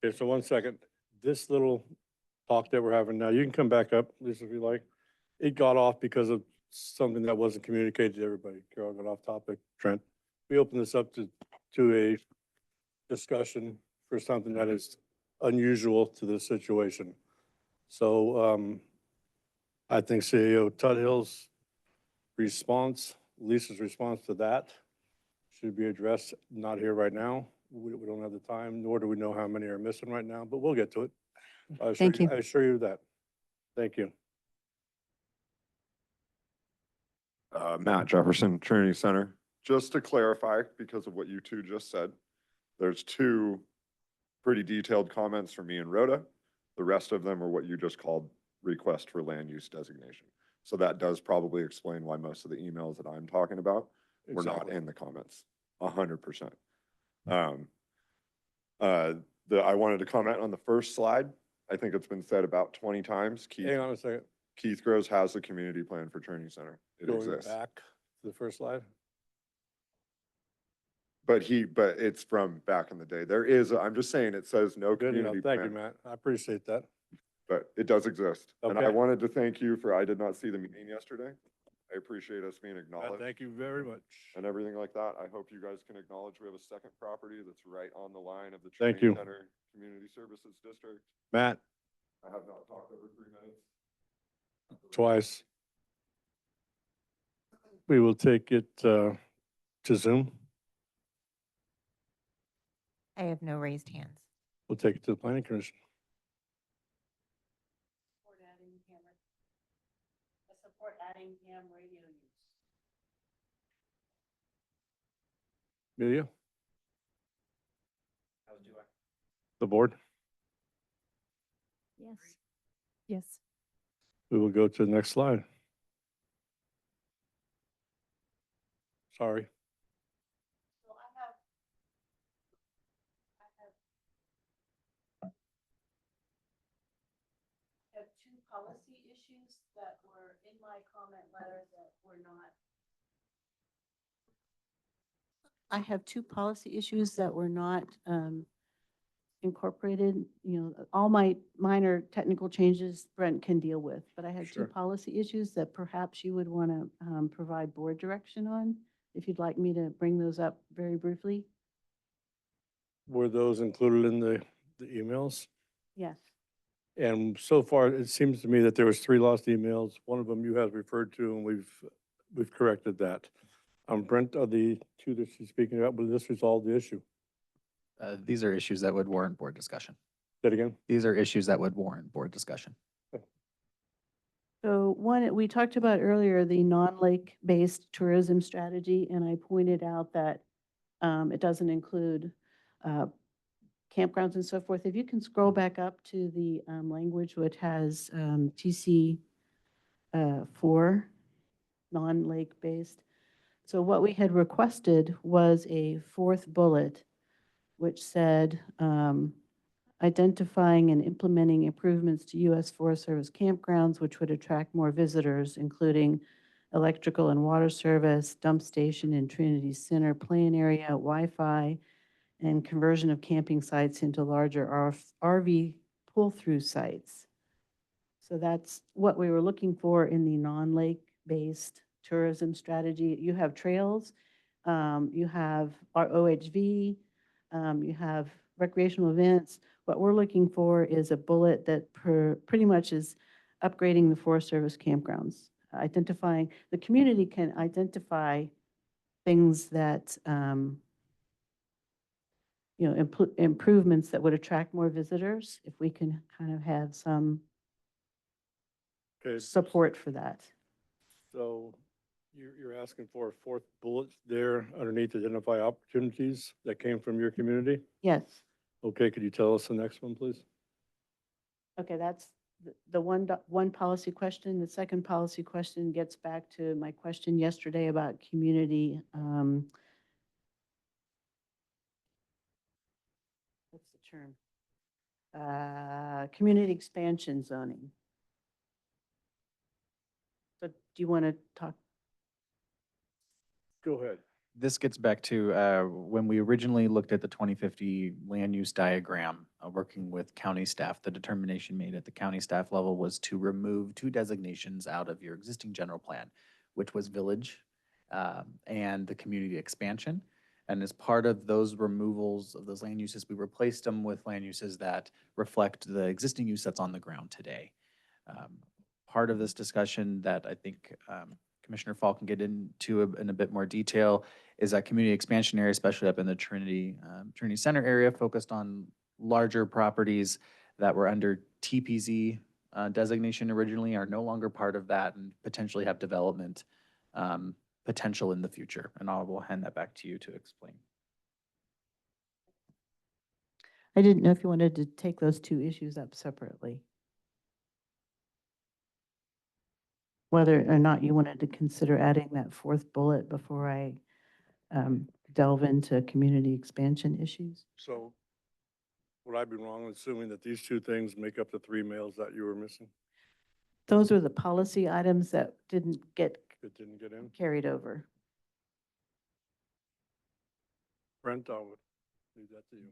okay, so 1 second. This little talk that we're having now, you can come back up, Lisa, if you like. It got off because of something that wasn't communicated to everybody. Carol got off topic. Trent, we open this up to a discussion for something that is unusual to this situation. So I think CEO Tuthill's Lisa's response to that should be addressed, not here right now. We don't have the time, nor do we know how many are missing right now, but we'll get to it. Thank you. I assure you that. Thank you. Matt Jefferson, Trinity Center. Just to clarify, because of what you two just said, there's two pretty detailed comments from me and Rhoda. The rest of them are what you just called request for land use designation. So that does probably explain why most of the emails that I'm talking about were not Exactly. in the comments, 100%. I wanted to comment on the first slide. I think it's been said about 20 times. Hang on a second. Keith Groves has the community plan for Trinity Center. It Going exists. back to the first slide. But it's from back in the day. There is, I'm just saying, it says no Good enough. community Thank you, plan, Matt. I appreciate that. but it does exist. And I Okay. wanted to thank you for, I did not see the meeting yesterday. I appreciate us being acknowledged Thank you very much. and everything like that. I hope you guys can acknowledge we have a second property that's right on the line of the Thank Trinity you. Center Community Services District. Matt, I have not talked over 3 minutes. twice. We will take it to Zoom. I have no raised hands. We'll take it to the planning commission. Support adding ham radio use. Amelia? The board? Yes. Yes. We will go to the next slide. Sorry. So I have two policy issues that were in my comment letter that were not. I have two policy issues that were not incorporated. You know, all my minor technical changes Brent can deal with, but I have Sure. two policy issues that perhaps you would want to provide board direction on, if you'd like me to bring those up very briefly. Were those included in the emails? Yes. And so far, it seems to me that there was 3 lost emails. One of them you have referred to, and we've corrected that. Brent, are the 2 that she's speaking about, will this resolve the issue? These are issues that would warrant board discussion. Say it again? These are issues that would warrant board discussion. So one, we talked about earlier, the non-lake-based tourism strategy, and I pointed out that it doesn't include campgrounds and so forth. If you can scroll back up to the language which has TC 4, non-lake-based. So what we had requested was a 4th bullet, which said, identifying and implementing improvements to U.S. Forest Service campgrounds, which would attract more visitors, including electrical and water service, dump station in Trinity Center, playing area, Wi-Fi, and conversion of camping sites into larger RV pull-through sites. So that's what we were looking for in the non-lake-based tourism strategy. You have trails, you have our OHV, you have recreational events. What we're looking for is a bullet that pretty much is upgrading the Forest Service campgrounds, identifying, the community can identify things that, you know, improvements that would attract more visitors, if we can kind of have some Okay, support for that. so you're asking for a 4th bullet there underneath identify opportunities that came from your community? Yes. Okay, could you tell us the next one, please? Okay, that's the one policy question. The second policy question gets back to my question yesterday about community, what's the term? Community expansion zoning. So do you want to talk? Go ahead. This gets back to when we originally looked at the 2050 land use diagram, working with county staff, the determination made at the county staff level was to remove 2 designations out of your existing general plan, which was village and the community expansion. And as part of those removals of those land uses, we replaced them with land uses that reflect the existing use that's on the ground today. Part of this discussion that I think Commissioner Fall can get into in a bit more detail, is that community expansion area, especially up in the Trinity Center area, focused on larger properties that were under TPZ designation originally, are no longer part of that and potentially have development potential in the future. And I will hand that back to you to explain. I didn't know if you wanted to take those two issues up separately. Whether or not you wanted to consider adding that fourth bullet before I delve into community expansion issues. So would I be wrong in assuming that these two things make up the three mails that you were missing? Those were the policy items that didn't get That didn't get in? carried over. Brent, I would leave that to you.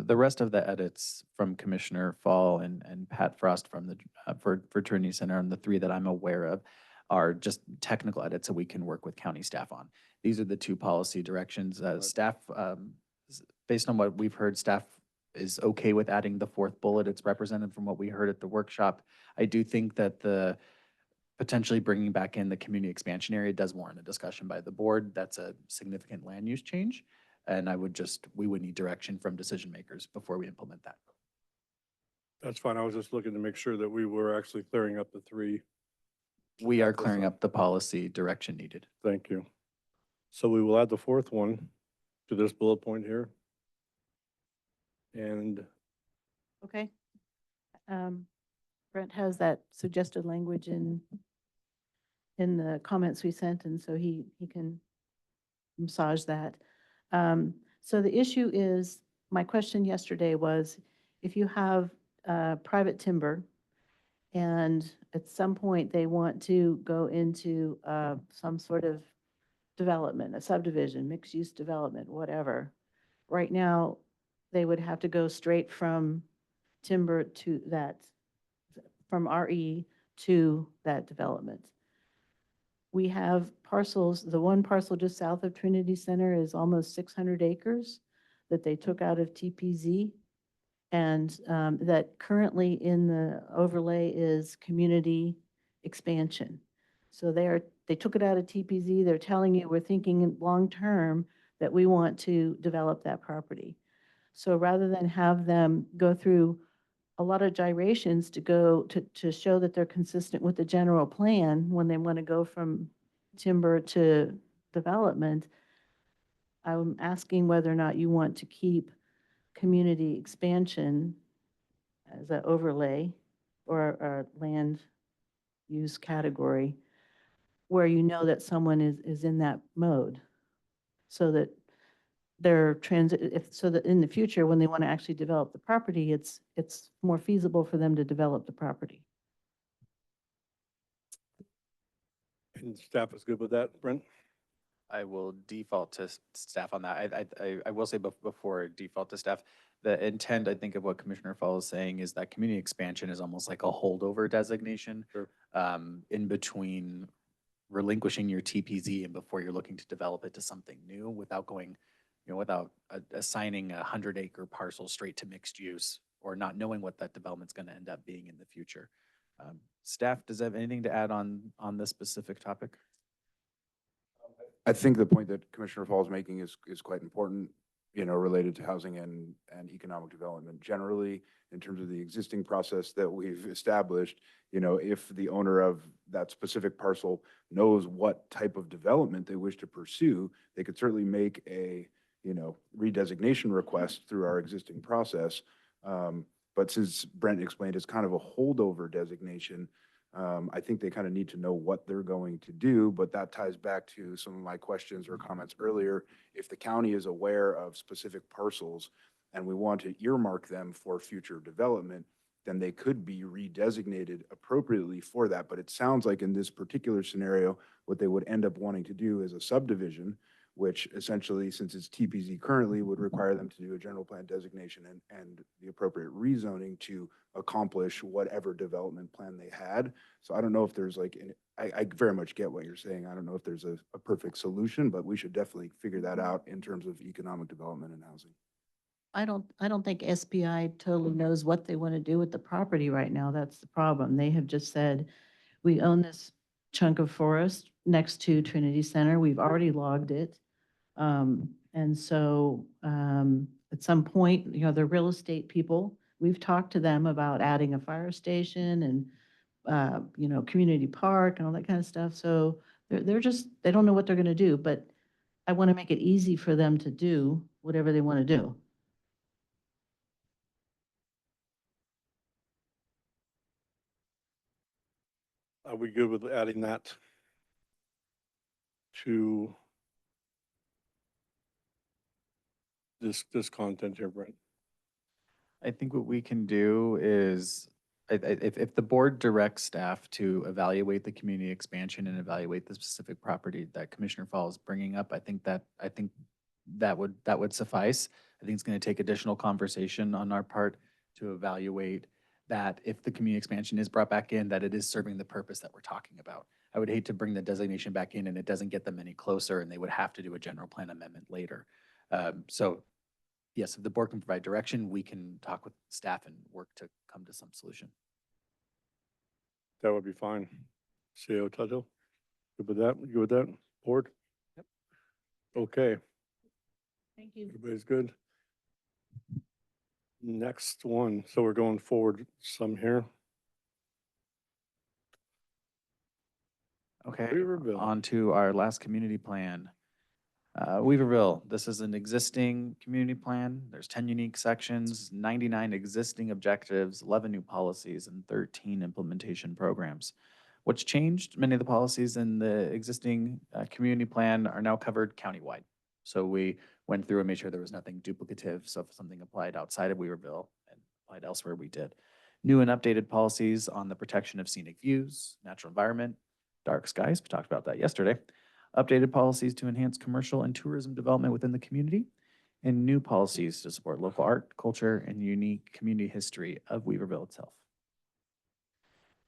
The rest of the edits from Commissioner Fall and Pat Frost from the, for Trinity Center, and the three that I'm aware of, are just technical edits that we can work with county staff on. These are the two policy directions. Staff, based on what we've heard, staff is okay with adding the fourth bullet. It's represented from what we heard at the workshop. I do think that the potentially bringing back in the community expansion area does warrant a discussion by the board. That's a significant land use change. And we would need direction from decision makers before we implement that. That's fine. I was just looking to make sure that we were actually clearing up the three. We are clearing up the policy direction needed. Thank you. So we will add the fourth one to this bullet point here. And Okay. Brent has that suggested language in the comments we sent, and so he can massage that. So the issue is, my question yesterday was, if you have private timber and at some point they want to go into some sort of development, a subdivision, mixed-use development, whatever, right now, they would have to go straight from timber to that, from RE to that development. We have parcels, the one parcel just south of Trinity Center is almost 600 acres that they took out of TPZ. And that currently in the overlay is community expansion. So they took it out of TPZ. They're telling you, we're thinking long-term that we want to develop that property. So rather than have them go through a lot of gyrations to show that they're consistent with the general plan when they want to go from timber to development, I'm asking whether or not you want to keep community expansion as an overlay or a land use category where you know that someone is in that mode, so that so that in the future, when they want to actually develop the property, it's more feasible for them to develop the property. And staff is good with that, Brent? I will default to staff on that. I will say before I default to staff, the intent, I think, of what Commissioner Fall is saying is that community expansion is almost like a holdover designation. Sure. In between relinquishing your TPZ and before you're looking to develop it to something new without going, without assigning a 100-acre parcel straight to mixed use or not knowing what that development's going to end up being in the future. Staff, does have anything to add on this specific topic? I think the point that Commissioner Fall is making is quite important, related to housing and economic development generally, in terms of the existing process that we've established. If the owner of that specific parcel knows what type of development they wish to pursue, they could certainly make a, redesignation request through our existing process. But since Brent explained it's kind of a holdover designation, I think they kind of need to know what they're going to do, but that ties back to some of my questions or comments earlier. If the county is aware of specific parcels and we want to earmark them for future development, then they could be redesignated appropriately for that. But it sounds like in this particular scenario, what they would end up wanting to do is a subdivision, which essentially, since it's TPZ currently, would require them to do a general plan designation and the appropriate rezoning to accomplish whatever development plan they had. So I don't know if there's I very much get what you're saying. I don't know if there's a perfect solution, but we should definitely figure that out in terms of economic development and housing. I don't think SBI totally knows what they want to do with the property right now. That's the problem. They have just said, we own this chunk of forest next to Trinity Center. We've already logged it. And so at some point, you know, the real estate people, we've talked to them about adding a fire station and, you know, community park and all that kind of stuff. So they're just, they don't know what they're going to do, but I want to make it easy for them to do whatever they want to do. Are we good with adding that to this content here, Brent? I think what we can do is, if the board directs staff to evaluate the community expansion and evaluate the specific property that Commissioner Fall is bringing up, I think that would suffice. I think it's going to take additional conversation on our part to evaluate that if the community expansion is brought back in, that it is serving the purpose that we're talking about. I would hate to bring the designation back in and it doesn't get them any closer and they would have to do a general plan amendment later. So yes, if the board can provide direction, we can talk with staff and work to come to some solution. That would be fine. CEO Tuttle, good with that? Good with that, board? Yep. Okay, Thank you. everybody's good? Next one, so we're going forward some here. Okay, Weaverville. on to our last community plan. Weaverville, this is an existing community plan. There's 10 unique sections, 99 existing objectives, 11 new policies, and 13 implementation programs. What's changed? Many of the policies in the existing community plan are now covered countywide. So we went through and made sure there was nothing duplicative. So if something applied outside of Weaverville and applied elsewhere, we did. New and updated policies on the protection of scenic views, natural environment, dark skies, we talked about that yesterday. Updated policies to enhance commercial and tourism development within the community, and new policies to support local art, culture, and unique community history of Weaverville itself.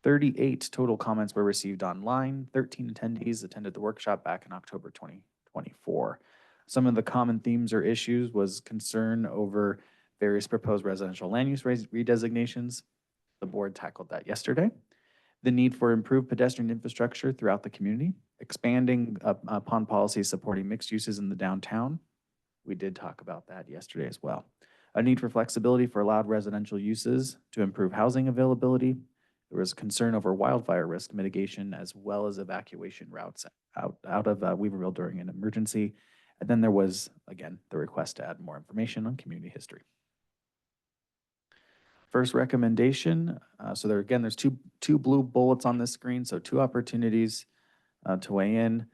38 total comments were received online. 13 attendees attended the workshop back in October 2024. Some of the common themes or issues was concern over various proposed residential land use redesignations. The board tackled that yesterday. The need for improved pedestrian infrastructure throughout the community, expanding upon policies supporting mixed uses in the downtown. We did talk about that yesterday as well. A need for flexibility for allowed residential uses to improve housing availability. There was concern over wildfire risk mitigation as well as evacuation routes out of Weaverville during an emergency. And then there was, again, the request to add more information on community history. First recommendation, so there again, there's two blue bullets on this screen, so 2 opportunities to weigh in.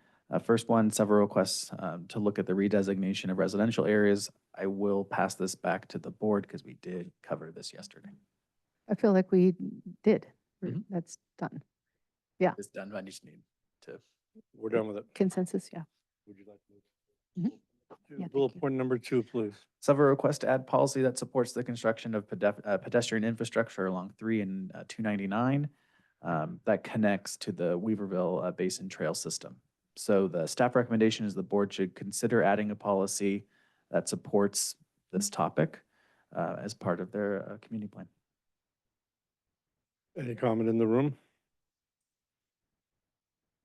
First one, several requests to look at the redesignation of residential areas. I will pass this back to the board because we did cover this yesterday. I feel like we did. Mhm. That's done. It's done, I just need to. We're done with it. Consensus, yeah. Would you like to Mhm. move? Yeah, thank Bullet you. point number 2, please. Several requests to add policy that supports the construction of pedestrian infrastructure along 3 and 299 that connects to the Weaverville Basin Trail System. So the staff recommendation is the board should consider adding a policy that supports this topic as part of their community plan. Any comment in the room?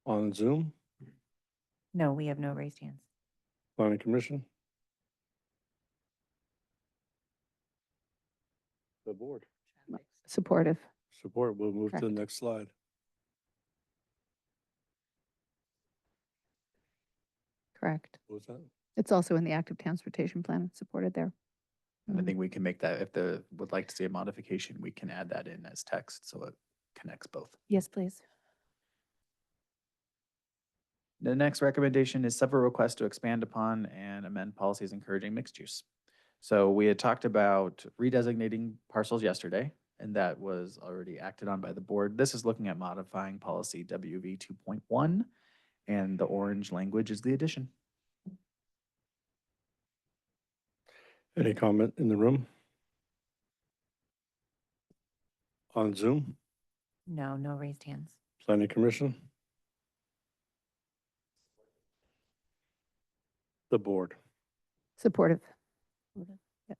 On Zoom, No, we have no raised hands. planning commission? The board, Supportive. support, we'll move to the Correct. next slide. Correct. What was that? It's also in the active transportation plan. It's supported there. And I think we can make that, if the would like to see a modification, we can add that in as text so it connects both. Yes, please. The next recommendation is several requests to expand upon and amend policies encouraging mixed use. So we had talked about redesignating parcels yesterday, and that was already acted on by the board. This is looking at modifying policy WV 2.1, and the orange language is the addition. Any comment in the room? On Zoom, No, no raised hands. planning commission? The board. Supportive. Yes.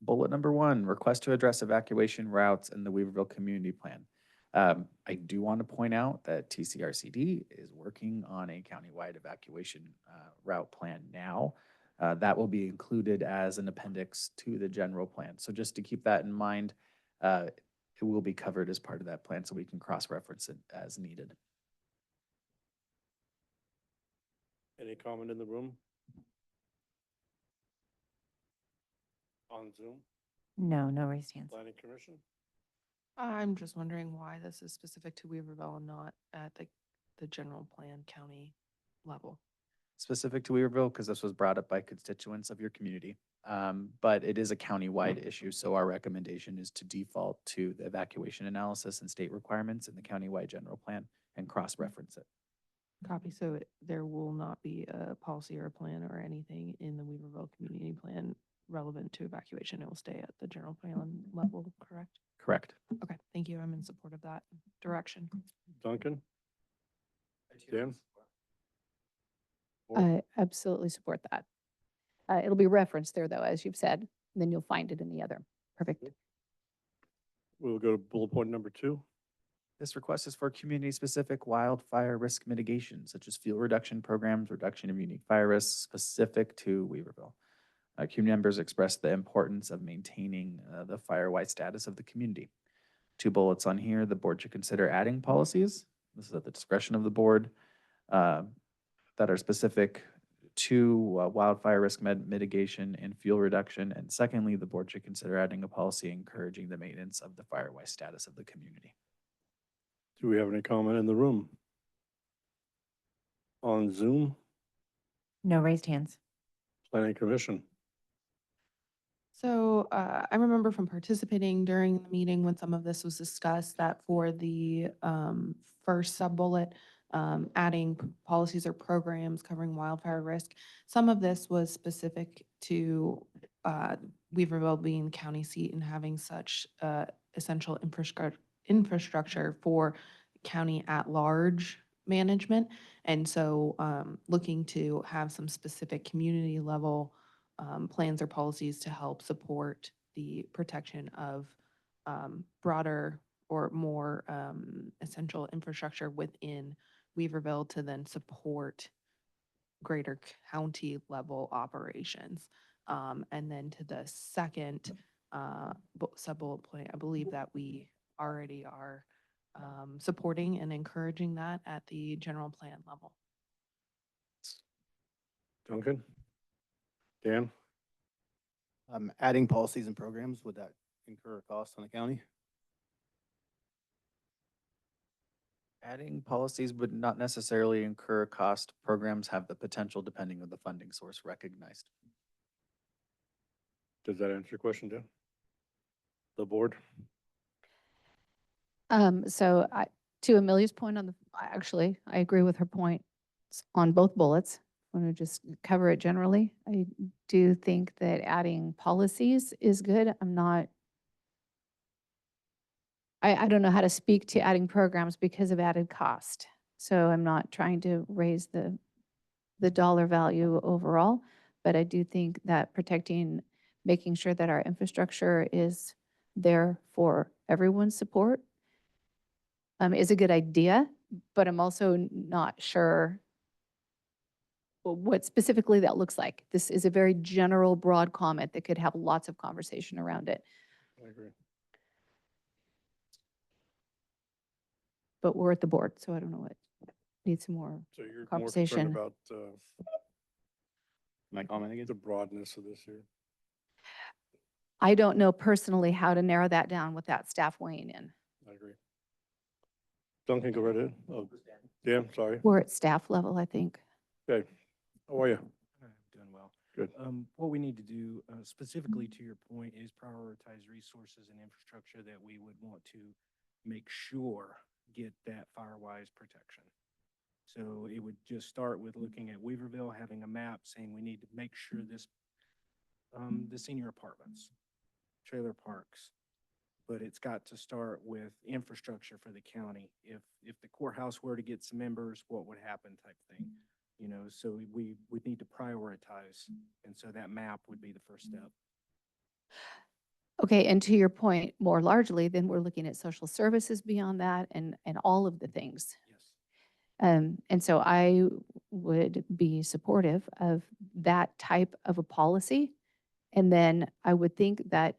Bullet number 1, request to address evacuation routes in the Weaverville Community Plan. I do want to point out that TCRCD is working on a countywide evacuation route plan now. That will be included as an appendix to the general plan. So just to keep that in mind, it will be covered as part of that plan so we can cross-reference it as needed. Any comment in the room? On Zoom, No, no raised hands. planning commission? I'm just wondering why this is specific to Weaverville and not at the general plan county level. Specific to Weaverville, because this was brought up by constituents of your community. But it is a countywide issue, so our recommendation is to default to the evacuation analysis and state requirements in the countywide general plan and cross-reference it. Copy, so there will not be a policy or a plan or anything in the Weaverville community plan relevant to evacuation. It will stay at the general plan level, correct? Correct. Okay, thank you. I'm in support of that direction. Duncan? Dan? I absolutely support that. It'll be referenced there though, as you've said, and then you'll find it in the other. Perfect. We'll go to bullet point number 2. This request is for community-specific wildfire risk mitigation, such as fuel reduction programs, reduction of unique fire risks specific to Weaverville. Community members expressed the importance of maintaining the fire-wide status of the community. 2 bullets on here, the board should consider adding policies. This is at the discretion of the board that are specific to wildfire risk mitigation and fuel reduction. And secondly, the board should consider adding a policy encouraging the maintenance of the fire-wide status of the community. Do we have any comment in the room? On Zoom, No raised hands. planning commission? So I remember from participating during the meeting when some of this was discussed that for the first sub-bullet, adding policies or programs covering wildfire risk, some of this was specific to Weaverville being county seat and having such essential infrastructure for county at large management. And so looking to have some specific community level plans or policies to help support the protection of broader or more essential infrastructure within Weaverville to then support greater county level operations. And then to the second sub-bullet point, I believe that we already are supporting and encouraging that at the general plan level. Duncan? Dan? Adding policies and programs, would that incur a cost on the county? Adding policies would not necessarily incur a cost. Programs have the potential depending on the funding source recognized. Does that answer your question, Dan? The board? So to Amelia's point actually, I agree with her point on both bullets. I want to just cover it generally. I do think that adding policies is good. I don't know how to speak to adding programs because of added cost. So I'm not trying to raise the dollar value overall, but I do think that making sure that our infrastructure is there for everyone's support is a good idea, but I'm also not sure what specifically that looks like. This is a very general, broad comment that could have lots of conversation around it. I agree. But we're at the board, so I don't know what needs some more So you're more conversation. concerned about My comment again? the broadness of this here? I don't know personally how to narrow that down without staff weighing in. I agree. Duncan, go right ahead. Oh, Dan, sorry. We're at staff level, I think. Okay. How are you? I'm doing well. Good. What we need to do, specifically to your point, is prioritize resources and infrastructure that we would want to make sure get that fire-wise protection. So it would just start with looking at Weaverville, having a map saying we need to make sure this, the senior apartments, trailer parks, but it's got to start with infrastructure for the county. If the courthouse were to get some members, what would happen type thing, you know, so we would need to prioritize. And so that map would be the first step. Okay, and to your point, more largely, then we're looking at social services beyond that and all of the things. And so I would be supportive of that type of a policy. And then I would think that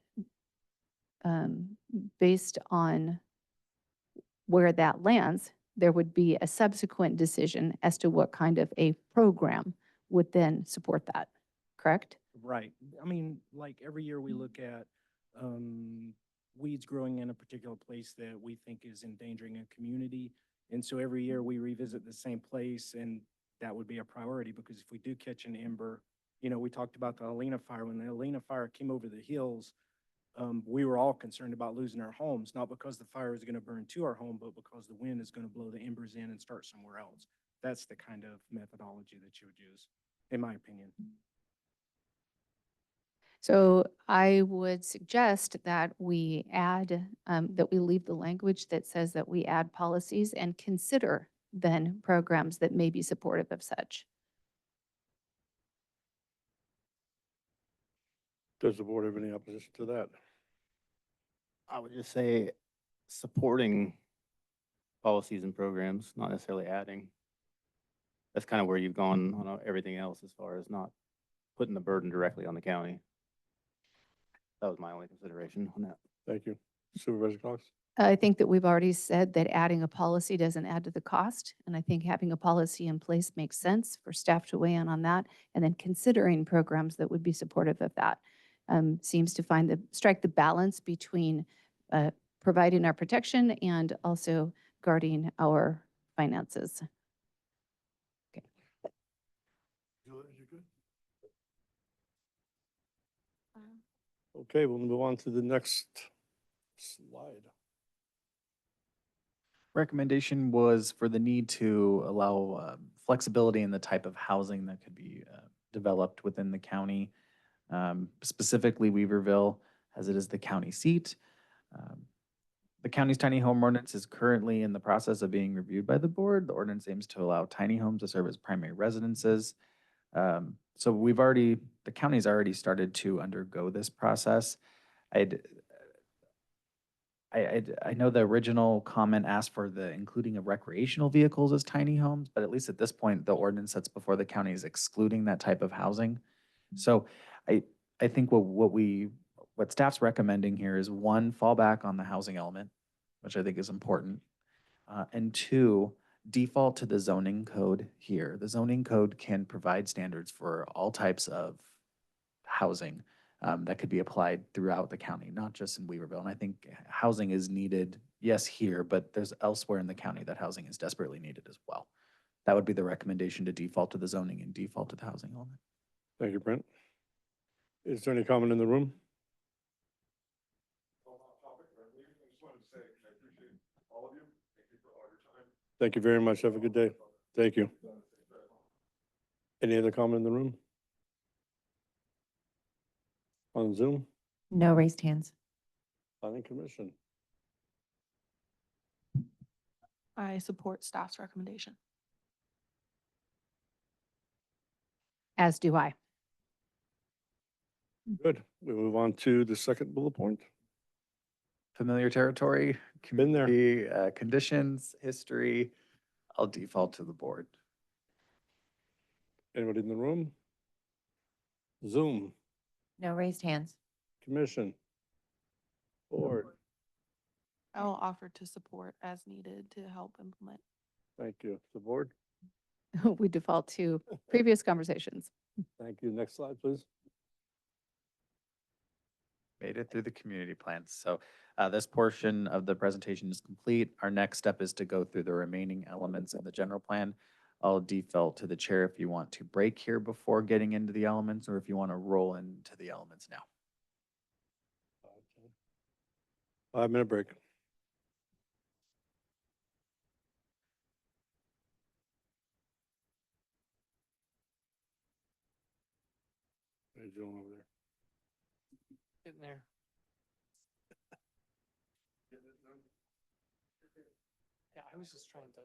based on where that lands, there would be a subsequent decision as to what kind of a program would then support that, correct? Right. I mean, like every year we look at weeds growing in a particular place that we think is endangering a community. And so every year we revisit the same place, and that would be a priority, because if we do catch an ember, you know, we talked about the Helena fire. When the Helena fire came over the hills, we were all concerned about losing our homes, not because the fire is going to burn to our home, but because the wind is going to blow the embers in and start somewhere else. That's the kind of methodology that you would use, in my opinion. So I would suggest that we add, that we leave the language that says that we add policies and consider then programs that may be supportive of such. Does the board have any opposition to that? I would just say supporting policies and programs, not necessarily adding. That's kind of where you've gone on everything else as far as not putting the burden directly on the county. That was my only consideration on that. Thank you. Supervisor Cox? I think that we've already said that adding a policy doesn't add to the cost. And I think having a policy in place makes sense for staff to weigh in on that. And then considering programs that would be supportive of that seems to strike the balance between providing our protection and also guarding our finances. Okay, we'll move on to the next slide. Recommendation was for the need to allow flexibility in the type of housing that could be developed within the county, specifically Weaverville, as it is the county seat. The county's tiny home ordinance is currently in the process of being reviewed by the board. The ordinance aims to allow tiny homes to serve as primary residences. So the county's already started to undergo this process. I know the original comment asked for the including of recreational vehicles as tiny homes, but at least at this point, the ordinance that's before the county is excluding that type of housing. So I think what staff's recommending here is, one, fall back on the housing element, which I think is important, and two, default to the zoning code here. The zoning code can provide standards for all types of housing that could be applied throughout the county, not just in Weaverville. And I think housing is needed, yes, here, but there's elsewhere in the county that housing is desperately needed as well. That would be the recommendation, to default to the zoning and default to the housing element. Thank you, Brent. Is there any comment in the room? Thank you very much. Have a good day. Thank you. Any other comment in the room? On Zoom? No raised hands. Planning Commission? I support staff's recommendation. As do I. Good. We move on to the second bullet point. Familiar territory, Been there. community, conditions, history. I'll default to the board. Anybody in the room? Zoom? No raised hands. Commission? Board? I will offer to support as needed to help implement. Thank you. The board? We default to previous conversations. Thank you. Next slide, please. Made it through the community plans. So this portion of the presentation is complete. Our next step is to go through the remaining elements of the general plan. I'll default to the chair if you want to break here before getting into the elements, or if you want to roll into the elements now. 5-minute break. What are you doing over there? Getting there. Yeah, I was just trying to.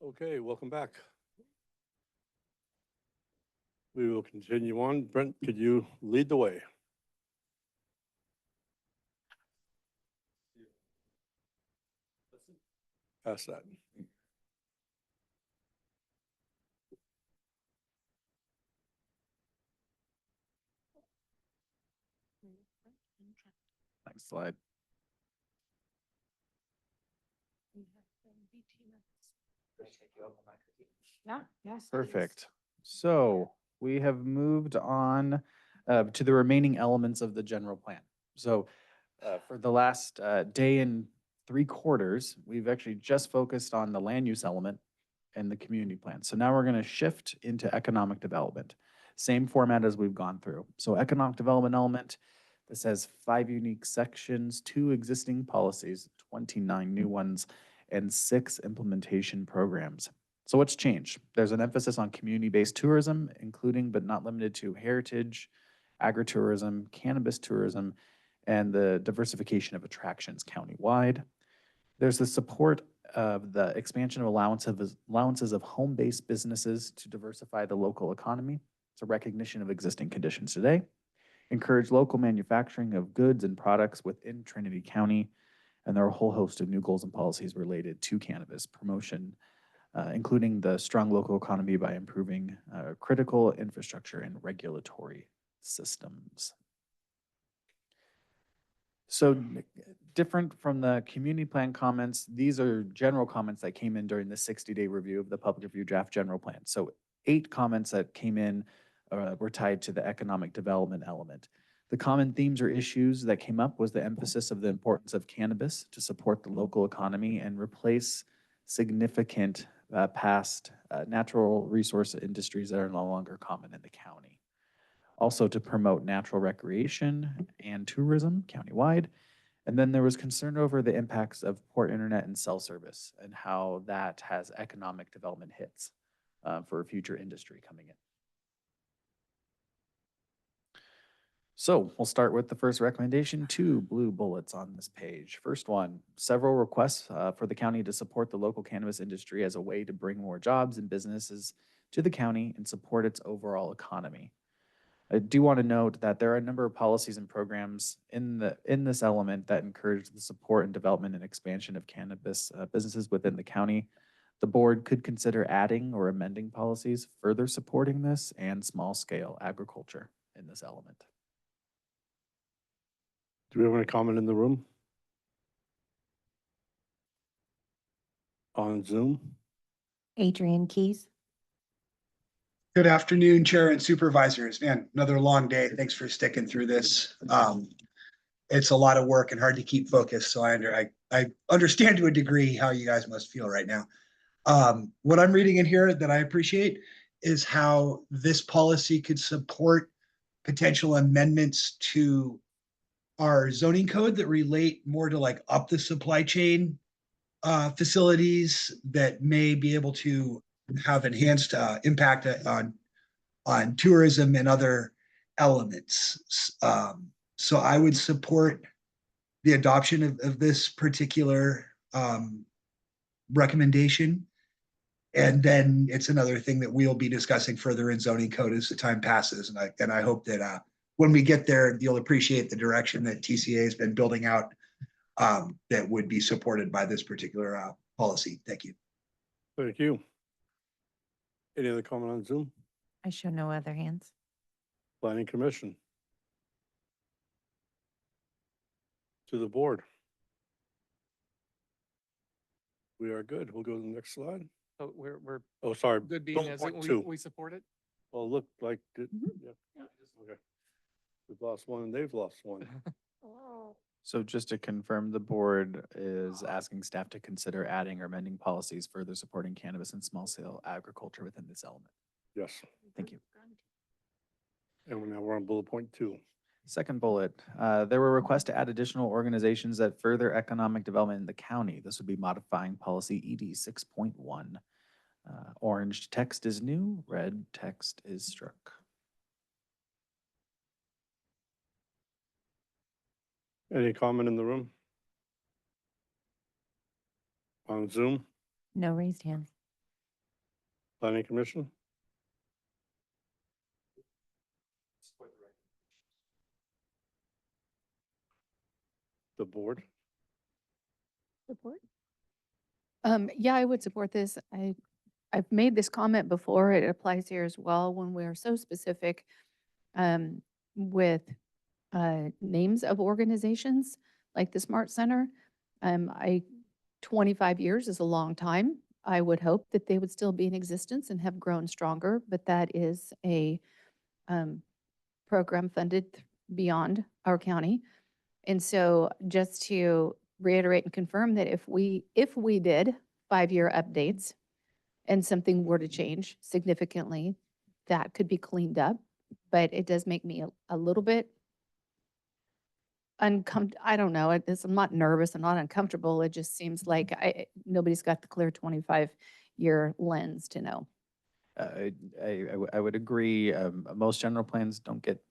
Okay, welcome back. We will continue on. Brent, could you lead the way? Pass that. Next slide. Yeah, yes. Perfect. So we have moved on to the remaining elements of the general plan. So for the last day and 3/4, we've actually just focused on the land use element and the community plan. So now we're going to shift into economic development. Same format as we've gone through. So economic development element, this has 5 unique sections, 2 existing policies, 29 new ones, and 6 implementation programs. So what's changed? There's an emphasis on community-based tourism, including but not limited to heritage, agritourism, cannabis tourism, and the diversification of attractions countywide. There's the support of the expansion of allowances of home-based businesses to diversify the local economy. It's a recognition of existing conditions today. Encourage local manufacturing of goods and products within Trinity County. And there are a whole host of new goals and policies related to cannabis promotion, including the strong local economy by improving critical infrastructure and regulatory systems. So different from the community plan comments, these are general comments that came in during the 60-day review of the public review draft general plan. So 8 comments that came in were tied to the economic development element. The common themes or issues that came up was the emphasis of the importance of cannabis to support the local economy and replace significant past natural resource industries that are no longer common in the county. Also to promote natural recreation and tourism countywide. And then there was concern over the impacts of port internet and cell service and how that has economic development hits for future industry coming in. So we'll start with the first recommendation, 2 blue bullets on this page. First one, several requests for the county to support the local cannabis industry as a way to bring more jobs and businesses to the county and support its overall economy. I do want to note that there are a number of policies and programs in this element that encourage the support and development and expansion of cannabis businesses within the county. The board could consider adding or amending policies further supporting this and small-scale agriculture in this element. Do we have any comment in the room? On Zoom? Adrian Keys. Good afternoon, Chair and Supervisors. Man, another long day. Thanks for sticking through this. It's a lot of work and hard to keep focused, so I understand to a degree how you guys must feel right now. What I'm reading in here that I appreciate is how this policy could support potential amendments to our zoning code that relate more to like up the supply chain facilities that may be able to have enhanced impact on tourism and other elements. So I would support the adoption of this particular recommendation. And then it's another thing that we'll be discussing further in zoning code as the time passes. And I hope that when we get there, you'll appreciate the direction that TCA has been building out that would be supported by this particular policy. Thank you. Thank you. Any other comment on Zoom? I show no other hands. Planning Commission. To the board. We are good. We'll go to the next slide. So we're Oh, sorry. good being as it, 0.2. we support it? Well, look like it. Yeah. Okay. We've lost one and they've lost one. So just to confirm, the board is asking staff to consider adding or amending policies further supporting cannabis and small-scale agriculture within this element. Yes. Thank you. And now we're on bullet point 2. Second bullet, there were requests to add additional organizations that further economic development in the county. This would be modifying policy ED 6.1. Orange text is new, red text is struck. Any comment in the room? On Zoom? No raised hands. Planning Commission? The board? Support? Yeah, I would support this. I've made this comment before. It applies here as well when we are so specific with names of organizations like the Smart Center. 25 years is a long time. I would hope that they would still be in existence and have grown stronger, but that is a program funded beyond our county. And so just to reiterate and confirm that if we did 5-year updates and something were to change significantly, that could be cleaned up. But it does make me a little bit I don't know. I'm not nervous. I'm not uncomfortable. It just seems like nobody's got the clear 25-year lens to know. I would agree. Most general plans don't get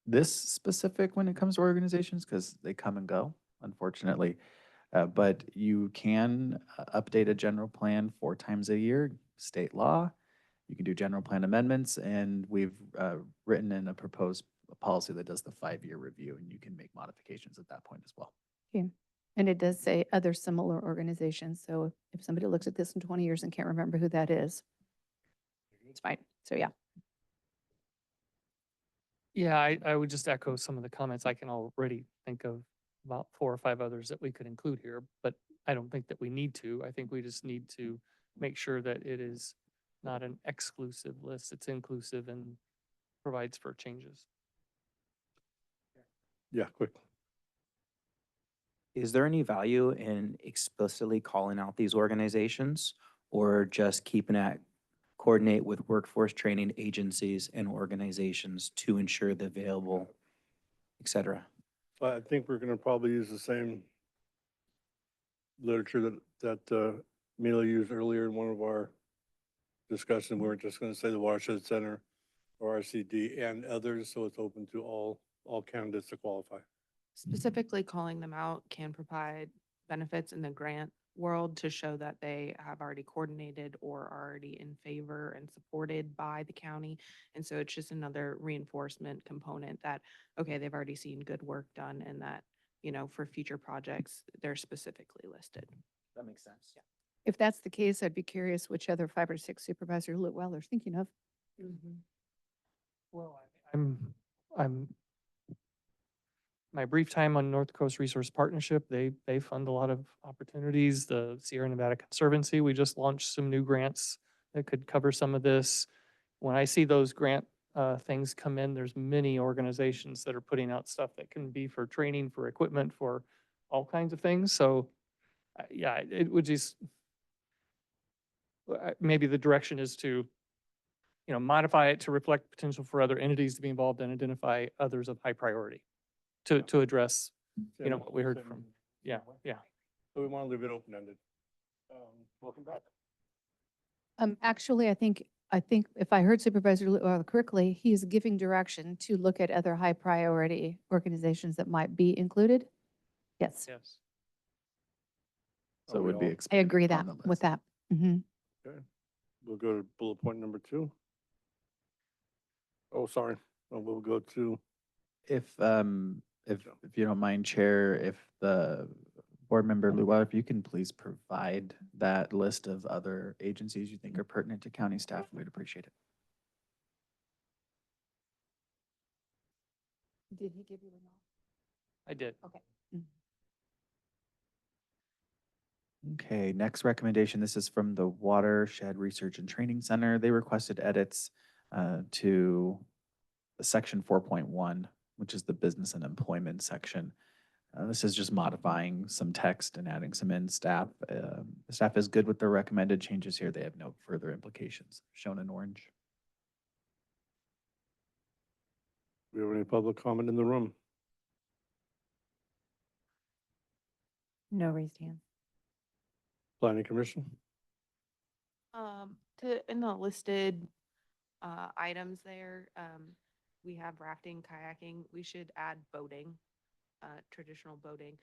this specific when it comes to organizations because they come and go, unfortunately. But you can update a general plan 4 times a year, state law. You can do general plan amendments, and we've written in a proposed policy that does the 5-year review, and you can make modifications at that point as well. Okay. And it does say other similar organizations. So if somebody looks at this in 20 years and can't remember who that is, it's fine. So yeah. Yeah, I would just echo some of the comments. I can already think of about 4 or 5 others that we could include here, but I don't think that we need to. I think we just need to make sure that it is not an exclusive list. It's inclusive and provides for changes. Yeah, quick. Is there any value in explicitly calling out these organizations or just keeping it coordinate with workforce training agencies and organizations to ensure the available, et cetera? I think we're gonna probably use the same literature that Mila used earlier in one of our discussions. We weren't just gonna say the Watershed Center or RCD and others, so it's open to all candidates to qualify. Specifically calling them out can provide benefits in the grant world to show that they have already coordinated or are already in favor and supported by the county. And so it's just another reinforcement component that, okay, they've already seen good work done and that, for future projects, they're specifically listed. That makes sense. Yeah. If that's the case, I'd be curious which other 5 or 6 Supervisor Litwell are thinking of. Well, I'm my brief time on North Coast Resource Partnership, they fund a lot of opportunities. The Sierra Nevada Conservancy, we just launched some new grants that could cover some of this. When I see those grant things come in, there's many organizations that are putting out stuff that can be for training, for equipment, for all kinds of things. So yeah, it would just, maybe the direction is to, modify it to reflect potential for other entities to be involved and identify others of high priority to address, what we heard from. Yeah, yeah. So we want to leave it open-ended. Welcome back. Actually, I think if I heard Supervisor Litwell correctly, he is giving direction to look at other high priority organizations that might be included. Yes, Yes. So it would be. I agree expanded that on the with list. that. Mhm. Okay, we'll go to bullet point number 2. Oh, sorry. We'll go to, If you don't mind, Chair, if the board member Luau, if you can please provide that list of other agencies you think are pertinent to county staff, we'd appreciate it. Did he give you a note? I did. Okay. Okay, next recommendation. This is from the Watershed Research and Training Center. They requested edits to section 4.1, which is the business and employment section. This is just modifying some text and adding some in staff. Staff is good with the recommended changes here. They have no further implications, shown in orange. do we have any public comment in the room? No raised hands. Planning Commission? In the listed items there, we have rafting, kayaking. We should add boating, traditional boating.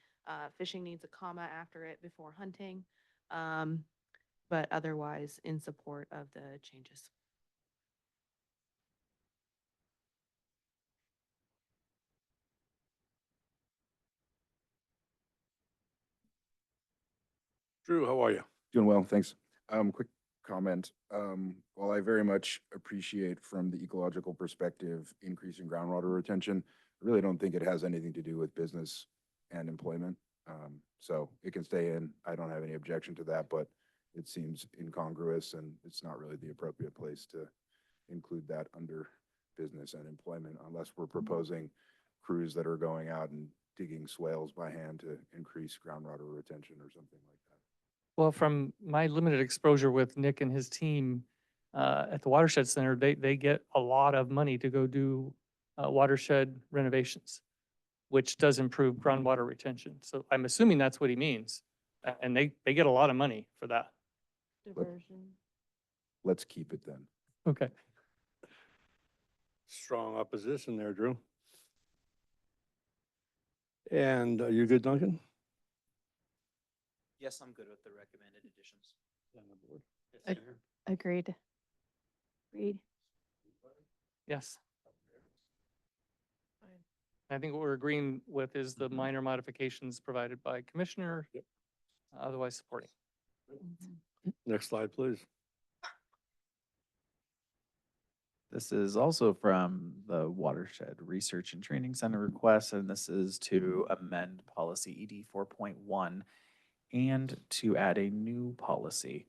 Fishing needs a comma after it before hunting. but otherwise in support of the changes. Drew, how are you? Doing well, thanks. Quick comment. While I very much appreciate from the ecological perspective, increasing groundwater retention, I really don't think it has anything to do with business and employment. So it can stay in. I don't have any objection to that, but it seems incongruous and it's not really the appropriate place to include that under business and employment unless we're proposing crews that are going out and digging swales by hand to increase groundwater retention or something like that. Well, from my limited exposure with Nick and his team at the Watershed Center, they get a lot of money to go do watershed renovations, which does improve groundwater retention. So I'm assuming that's what he means. And they get a lot of money for that. Diversion. Let's keep it then. Okay. Strong opposition there, Drew. And are you good, Duncan? Yes, I'm good with the recommended additions. Ag- Agreed. Agreed. Yes. I think what we're agreeing with is the minor modifications provided by Commissioner, otherwise supporting. Next slide, please. This is also from the Watershed Research and Training Center request, and this is to amend policy ED 4.1 and to add a new policy.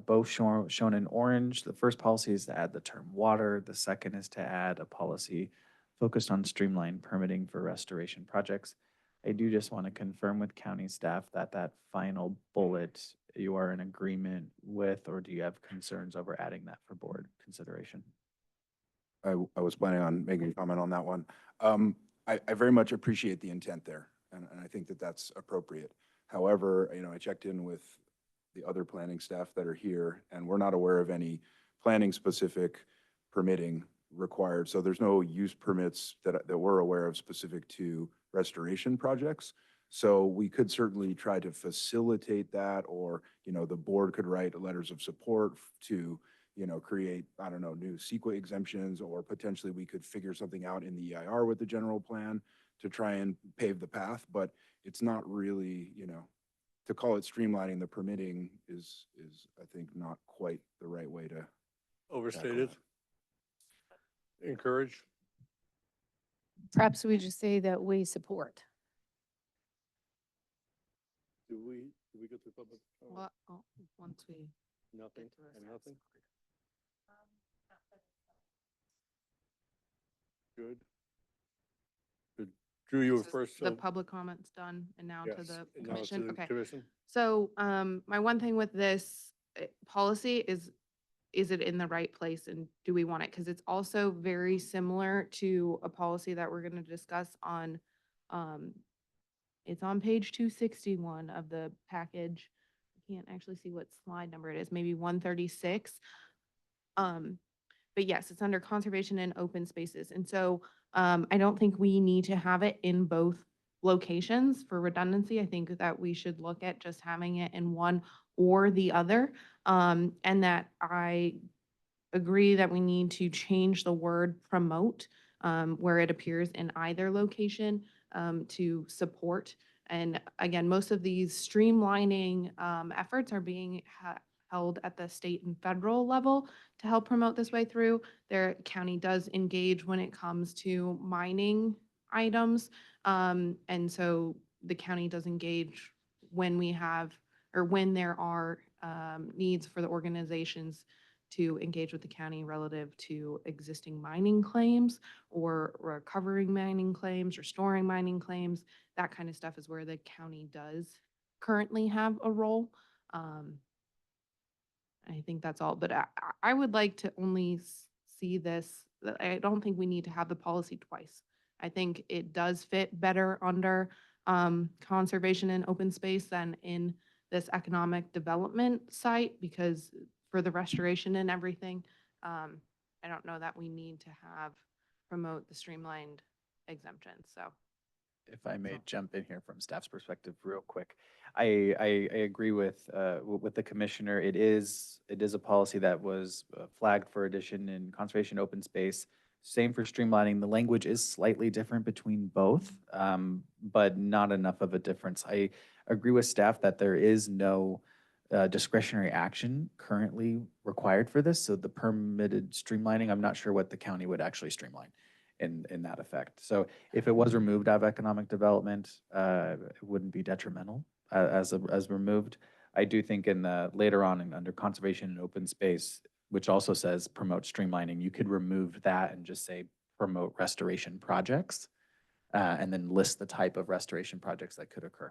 Both shown in orange. The first policy is to add the term water. The second is to add a policy focused on streamlined permitting for restoration projects. I do just want to confirm with county staff that that final bullet you are in agreement with, or do you have concerns over adding that for board consideration? I was planning on making a comment on that one. I very much appreciate the intent there, and I think that that's appropriate. However, I checked in with the other planning staff that are here, and we're not aware of any planning-specific permitting required. So there's no use permits that we're aware of specific to restoration projects. So we could certainly try to facilitate that, or, the board could write letters of support to, create, I don't know, new CEQA exemptions, or potentially we could figure something out in the EIR with the general plan to try and pave the path. But it's not really, to call it streamlining the permitting is I think not quite the right way to. Overstated. Encourage. Perhaps we just say that we support. Do we go through public? Well, once we. Nothing, get to a and sense. nothing? Good. Good. Drew, you were This is first. The so- public comments done and now to Yes, the and now to commission. the Okay. commission. So, my one thing with this policy is it in the right place and do we want it? Because it's also very similar to a policy that we're gonna discuss on, it's on page 261 of the package. I can't actually see what slide number it is, maybe 136. But yes, it's under conservation and open spaces. And so, I don't think we need to have it in both locations for redundancy. I think that we should look at just having it in one or the other. And that I agree that we need to change the word promote, where it appears in either location, to support. And again, most of these streamlining, efforts are being held at the state and federal level to help promote this way through. Their county does engage when it comes to mining items. And so the county does engage when we have, or when there are needs for the organizations to engage with the county relative to existing mining claims or recovering mining claims, restoring mining claims. That kind of stuff is where the county does currently have a role. I think that's all, but I would like to only see this, I don't think we need to have the policy twice. I think it does fit better under conservation and open space than in this economic development site, because for the restoration and everything, I don't know that we need to have promote the streamlined exemptions, so. If I may jump in here from staff's perspective real quick. I agree with the commissioner. It is a policy that was flagged for addition in conservation open space. Same for streamlining. The language is slightly different between both, but not enough of a difference. I agree with staff that there is no discretionary action currently required for this. So the permitted streamlining, I'm not sure what the county would actually streamline in that effect. So if it was removed out of economic development, it wouldn't be detrimental as removed. I do think in the later on under conservation and open space, which also says promote streamlining, you could remove that and just say promote restoration projects, and then list the type of restoration projects that could occur.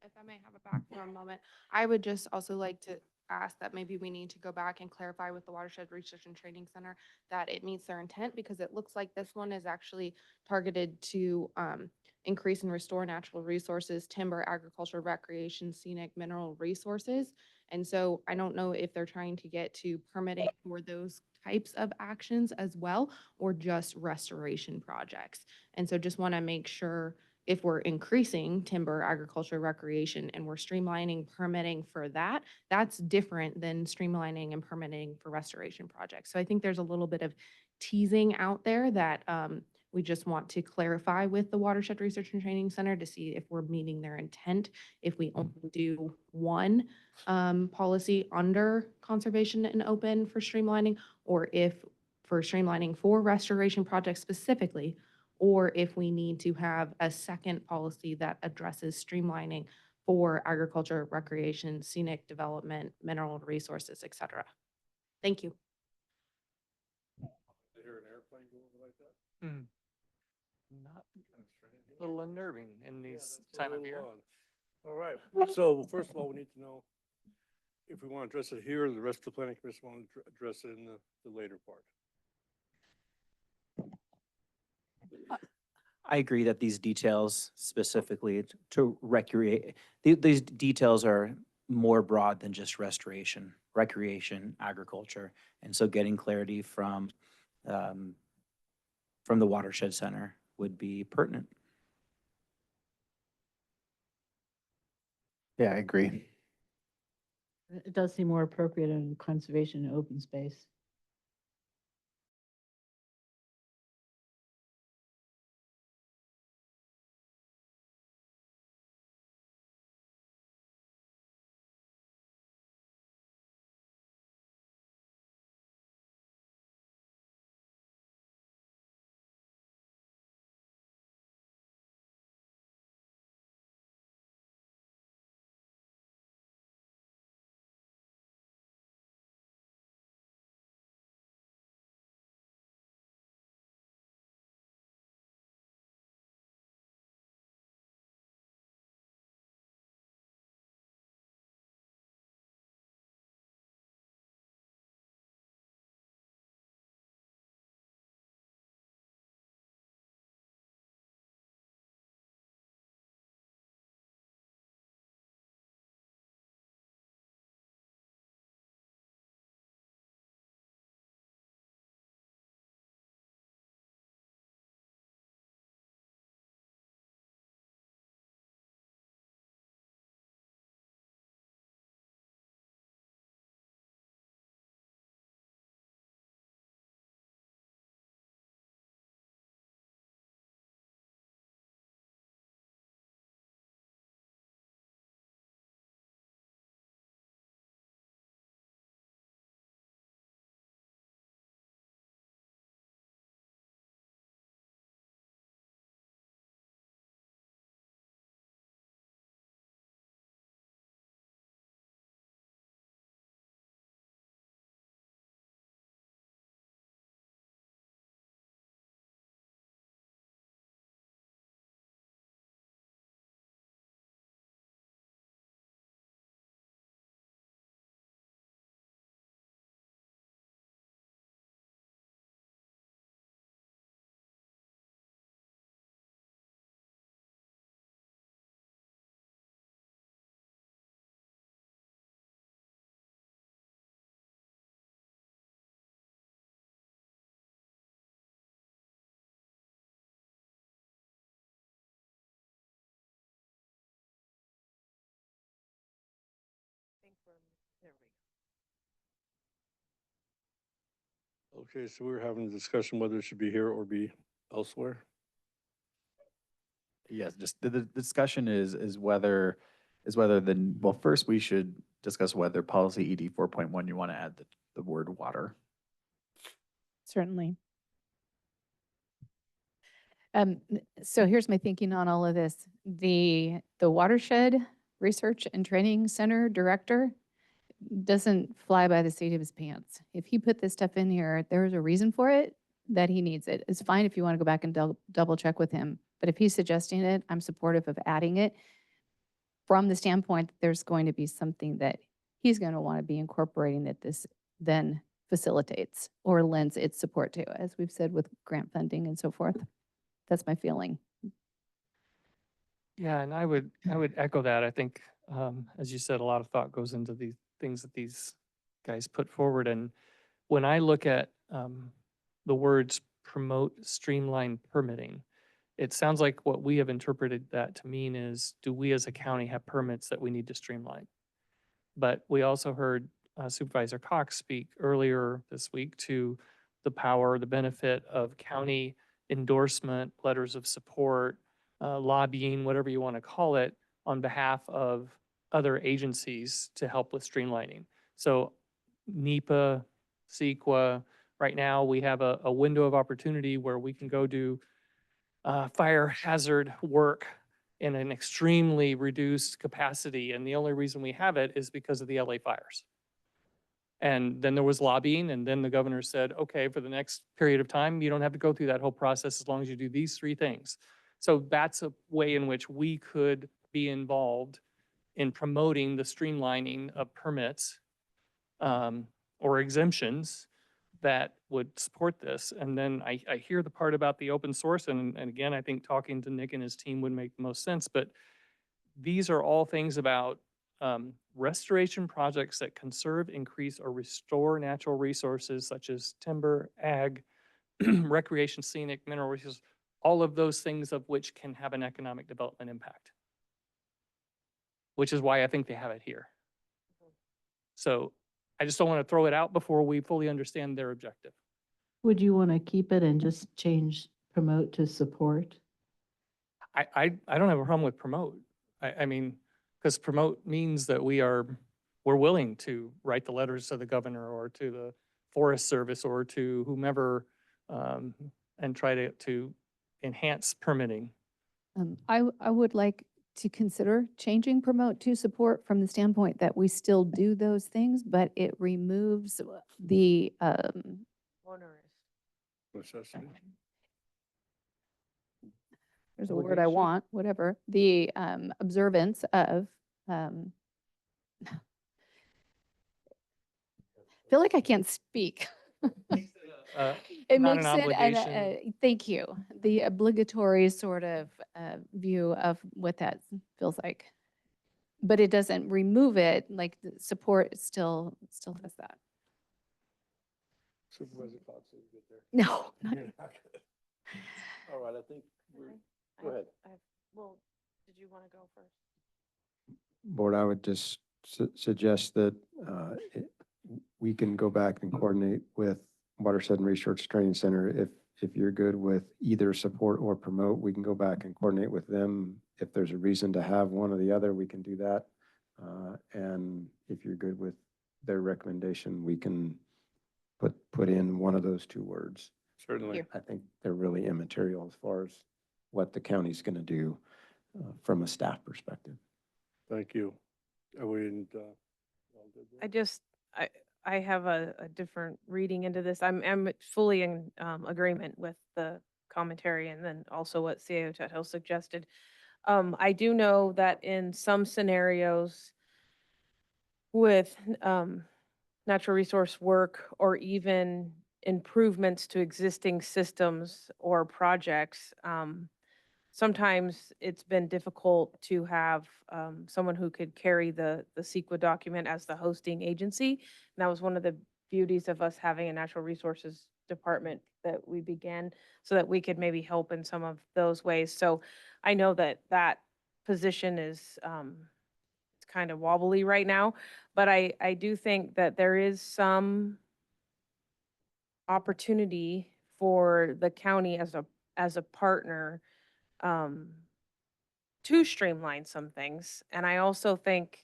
If I may have it back for a moment, I would just also like to ask that maybe we need to go back and clarify with the Watershed Research and Training Center that it meets their intent, because it looks like this one is actually targeted to increase and restore natural resources, timber, agriculture, recreation, scenic, mineral resources. And so I don't know if they're trying to get to permitting for those types of actions as well, or just restoration projects. And so just want to make sure if we're increasing timber, agriculture, recreation, and we're streamlining permitting for that, that's different than streamlining and permitting for restoration projects. So I think there's a little bit of teasing out there that we just want to clarify with the Watershed Research and Training Center to see if we're meeting their intent, if we only do one policy under conservation and open for streamlining, or if for streamlining for restoration projects specifically, or if we need to have a second policy that addresses streamlining for agriculture, recreation, scenic development, mineral resources, et cetera. Thank you. Not a little unnerving in these time of year. All right, so first of all, we need to know if we want to address it here, or the rest of the planning commission want to address it in the later part. I agree that these details specifically to recreate, these details are more broad than just restoration, recreation, agriculture. And so getting clarity from the Watershed Center would be pertinent. Yeah, I agree. It does seem more appropriate in conservation and open space. There we go. Okay, so we're having a discussion whether it should be here or be elsewhere. Yes, just the discussion is whether the, well, first we should discuss whether policy ED 4.1, you want to add the word water. Certainly. So here's my thinking on all of this. The Watershed Research and Training Center director doesn't fly by the seat of his pants. If he put this stuff in here, there's a reason for it, that he needs it. It's fine if you want to go back and double check with him. But if he's suggesting it, I'm supportive of adding it from the standpoint that there's going to be something that he's going to want to be incorporating that this then facilitates or lends its support to, as we've said with grant funding and so forth. That's my feeling. Yeah, and I would echo that. I think, as you said, a lot of thought goes into the things that these guys put forward. And when I look at the words promote streamlined permitting, it sounds like what we have interpreted that to mean is, do we as a county have permits that we need to streamline? But we also heard Supervisor Cox speak earlier this week to the power, the benefit of county endorsement, letters of support, lobbying, whatever you want to call it, on behalf of other agencies to help with streamlining. So NEPA, CEQA, right now we have a window of opportunity where we can go do fire hazard work in an extremely reduced capacity. And the only reason we have it is because of the LA fires. And then there was lobbying, and then the governor said, okay, for the next period of time, you don't have to go through that whole process as long as you do these 3 things. So that's a way in which we could be involved in promoting the streamlining of permits or exemptions that would support this. And then I hear the part about the open source, and again, I think talking to Nick and his team would make the most sense, but these are all things about restoration projects that conserve, increase, or restore natural resources such as timber, ag, recreation, scenic, mineral resources, all of those things of which can have an economic development impact, which is why I think they have it here. So I just don't want to throw it out before we fully understand their objective. Would you want to keep it and just change promote to support? I don't have a problem with promote. I mean, because promote means that we're willing to write the letters to the governor or to the Forest Service or to whomever and try to enhance permitting. I would like to consider changing promote to support from the standpoint that we still do those things, but it removes the Onerous. Necessity. there's a word I want, whatever, the observance of I feel like I can't speak. It Not makes an it, obligation. thank you, the obligatory sort of view of what that feels like. But it doesn't remove it, like the support still does that. Supervisor Cox, are you good there? No, You're not good. All right, I think we're, go ahead. Well, did you want to go first? Board, I would just suggest that we can go back and coordinate with Watershed and Research Training Center. If you're good with either support or promote, we can go back and coordinate with them. If there's a reason to have one or the other, we can do that. And if you're good with their recommendation, we can put in one of those 2 words. Certainly. I think they're really immaterial as far as what the county's going to do from a staff perspective. Thank you. Are we in, I have a different reading into this. I'm fully in agreement with the commentary and then also what CAO Tuthill suggested. I do know that in some scenarios with natural resource work or even improvements to existing systems or projects, sometimes it's been difficult to have someone who could carry the CEQA document as the hosting agency. And that was one of the beauties of us having a natural resources department that we began so that we could maybe help in some of those ways. So I know that position is it's kind of wobbly right now, But I do think that there is some opportunity for the county as a partner, um, to streamline some things. And I also think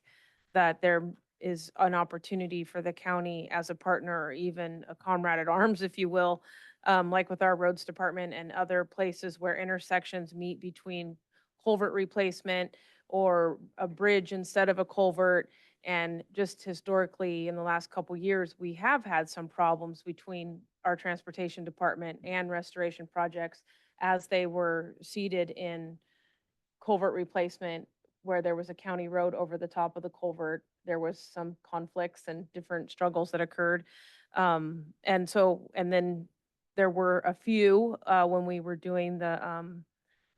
that there is an opportunity for the county as a partner, or even a comrade at arms, if you will, like with our roads department and other places where intersections meet between culvert replacement or a bridge instead of a culvert. And just historically, in the last couple years, we have had some problems between our transportation department and restoration projects as they were seated in culvert replacement where there was a county road over the top of the culvert. There was some conflicts and different struggles that occurred. And then there were a few, when we were doing the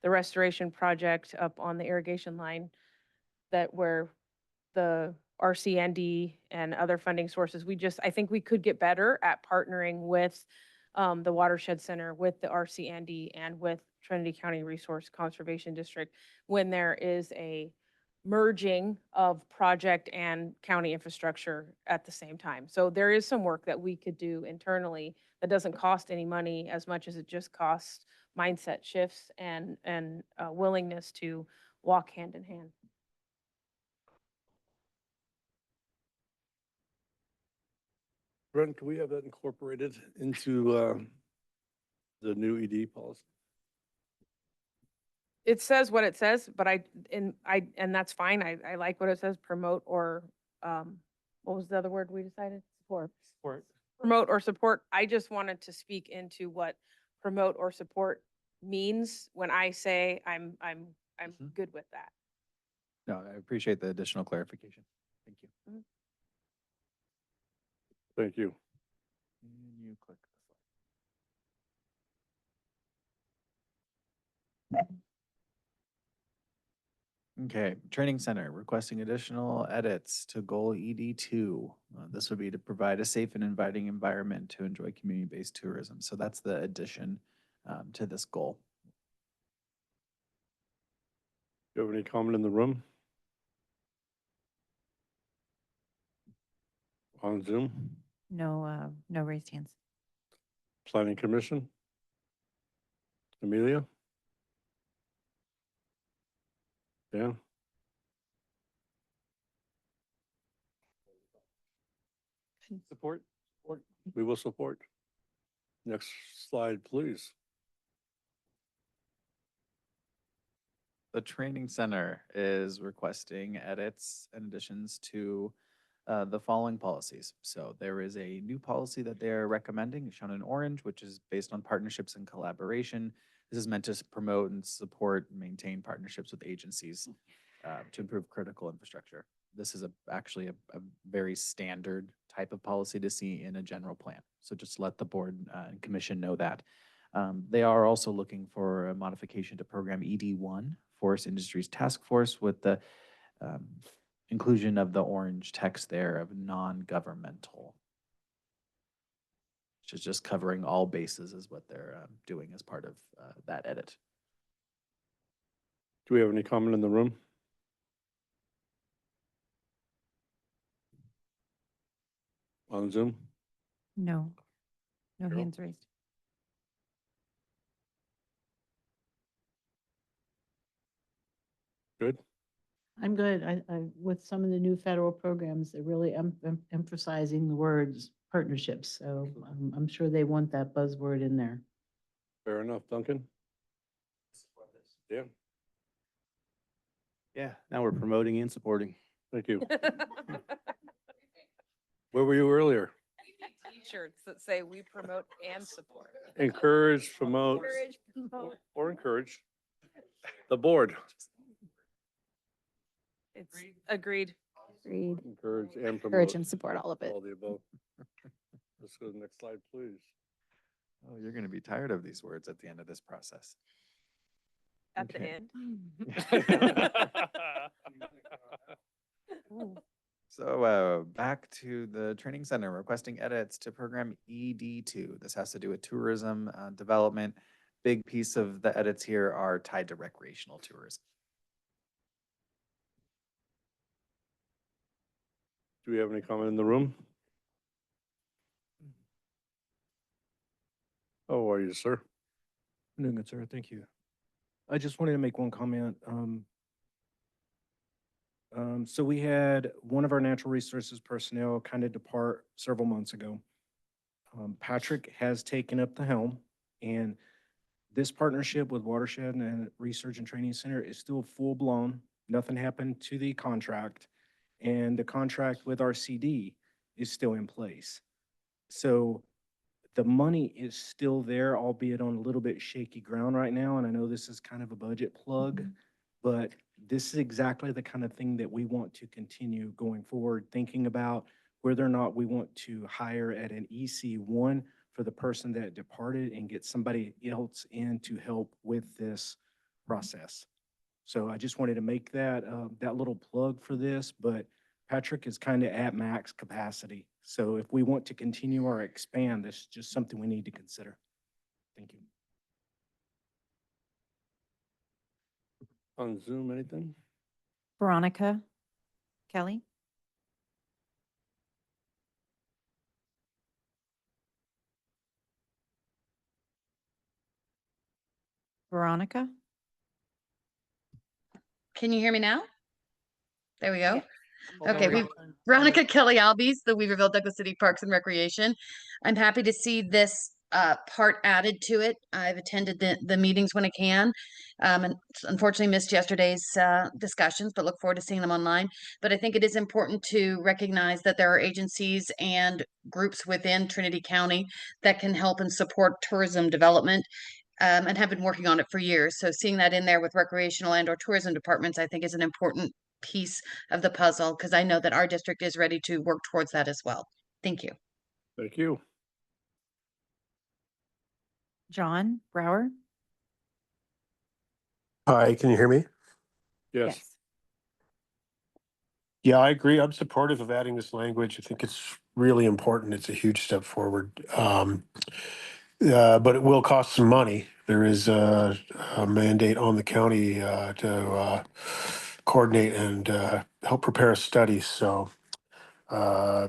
restoration project up on the irrigation line, that where the RCND and other funding sources, I think we could get better at partnering with the Watershed Center, with the RCND, and with Trinity County Resource Conservation District when there is a merging of project and county infrastructure at the same time. So there is some work that we could do internally that doesn't cost any money as much as it just costs mindset shifts and willingness to walk hand in hand. Brent, can we have that incorporated into the new ED policy? It says what it says, but and that's fine. I like what it says, promote or, what was the other word we decided? Support. Support. Promote or support. I just wanted to speak into what promote or support means when I say I'm good with that. No, I appreciate the additional clarification. Thank you. Thank you. And you click Okay, Training Center requesting additional edits to goal ED2. This would be to provide a safe and inviting environment to enjoy community-based tourism. So that's the addition to this goal. Do you have any comment in the room? On Zoom? No, no raised hands. Planning Commission? Amelia? Yeah, Support? we will support. Next slide, please. The Training Center is requesting edits and additions to the following policies. So there is a new policy that they're recommending, shown in orange, which is based on partnerships and collaboration. This is meant to promote and support and maintain partnerships with agencies to improve critical infrastructure. This is actually a very standard type of policy to see in a general plan. So just let the board and commission know that. They are also looking for a modification to program ED1, Forest Industries Task Force, with the inclusion of the orange text there of non-governmental, which is just covering all bases is what they're doing as part of that edit. Do we have any comment in the room? On Zoom? No, no Carol? hands raised. Good? I'm good. With some of the new federal programs, they're really emphasizing the words partnerships. So I'm sure they want that buzzword in there. Fair enough. Duncan? Yeah, Yeah, now we're promoting and supporting. thank you. Where were you earlier? T-shirts that say we promote and support. Encourage, promote, Encourage, promote. or encourage. The board. It's agreed. Agreed. Encourage and promote. Encourage and support all of it. All the above. Let's go to the next slide, please. Oh, you're going to be tired of these words at the end of this process. At the Okay. end. So back to the Training Center requesting edits to program ED2. This has to do with tourism development. Big piece of the edits here are tied to recreational tourism. Do we have any comment in the room? How are you, sir? No, good, sir. Thank you. I just wanted to make one comment. So we had one of our natural resources personnel kind of depart several months ago. Patrick has taken up the helm, and this partnership with Watershed and Research and Training Center is still full blown. Nothing happened to the contract, and the contract with our CD is still in place. So the money is still there, albeit on a little bit shaky ground right now. And I know this is kind of a budget plug, but this is exactly the kind of thing that we want to continue going forward, thinking about whether or not we want to hire at an EC1 for the person that departed and get somebody else in to help with this process. So I just wanted to make that, that little plug for this, but Patrick is kind of at max capacity. So if we want to continue or expand, this is just something we need to consider. Thank you. On Zoom, anything? Veronica Kelly? Veronica? Can you hear me now? There we go. Hold on, Okay, Veronica Kelly Albies, the Weaverville Douglas City Parks and Recreation. I'm happy to see this part added to it. I've attended the meetings when I can, and unfortunately missed yesterday's discussions, but look forward to seeing them online. But I think it is important to recognize that there are agencies and groups within Trinity County that can help and support tourism development. And have been working on it for years. So seeing that in there with recreational and or tourism departments, I think is an important piece of the puzzle, because I know that our district is ready to work towards that as well. Thank you. Thank you. John Brower? Hi, can you hear me? Yes. Yeah, I agree. I'm supportive of adding this language. I think it's really important. It's a huge step forward. But it will cost some money. There is a mandate on the county to coordinate and help prepare a study. So I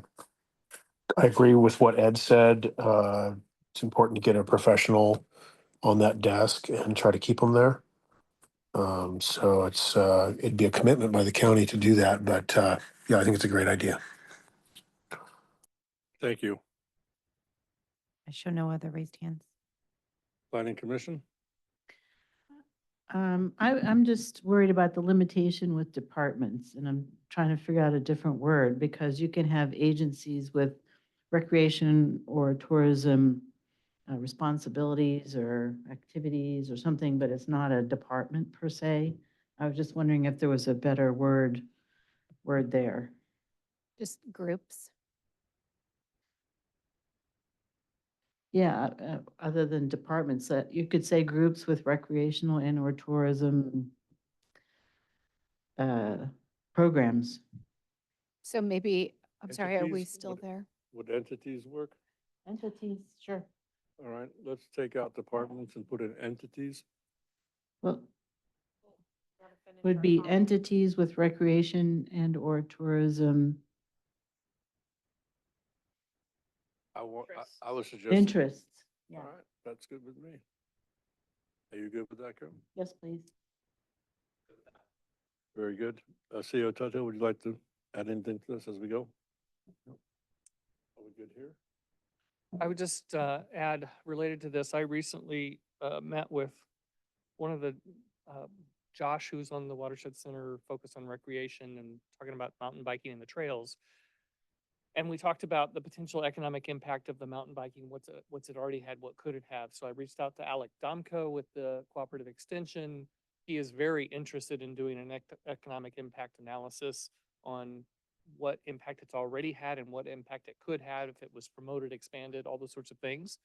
agree with what Ed said. It's important to get a professional on that desk and try to keep them there. So it'd be a commitment by the county to do that, but yeah, I think it's a great idea. Thank you. I show no other raised hands. Planning Commission? I'm just worried about the limitation with departments, and I'm trying to figure out a different word, because you can have agencies with recreation or tourism responsibilities or activities or something, but it's not a department per se. I was just wondering if there was a better word there. Just groups. Yeah, other than departments, you could say groups with recreational and or tourism programs. So maybe, I'm sorry, are we Entities, still would- there? Would entities work? Entities, sure. All right, let's take out departments and put in entities. Well, would be entities with recreation and or tourism I was suggesting. interests. All right, that's good with me. Are you good with that, Karen? Yes, please. Very good. CEO Toto, would you like to add anything to this as we go? Are we good here? I would just add, related to this, I recently met with one of the, Josh, who's on the Watershed Center, focused on recreation and talking about mountain biking and the trails. And we talked about the potential economic impact of the mountain biking, what's it already had, what could it have. So I reached out to Alec Domko with the Cooperative Extension. He is very interested in doing an economic impact analysis on what impact it's already had and what impact it could have if it was promoted, expanded, all those sorts of things.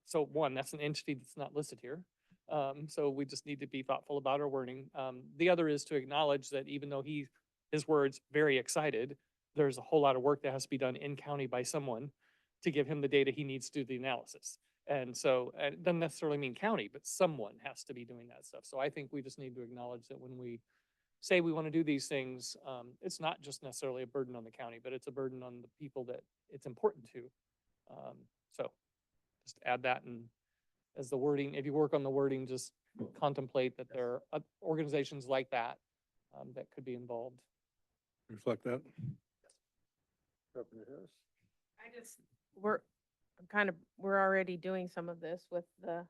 So one, that's an entity that's not listed here. So we just need to be thoughtful about our wording. The other is to acknowledge that even though his words, very excited, there's a whole lot of work that has to be done in county by someone to give him the data he needs to do the analysis. And so it doesn't necessarily mean county, but someone has to be doing that stuff. So I think we just need to acknowledge that when we say we want to do these things, it's not just necessarily a burden on the county, but it's a burden on the people that it's important to. So just add that and as the wording, if you work on the wording, just contemplate that there are organizations like that that could be involved. Reflect that. Representative Harris? We're already doing some of this with the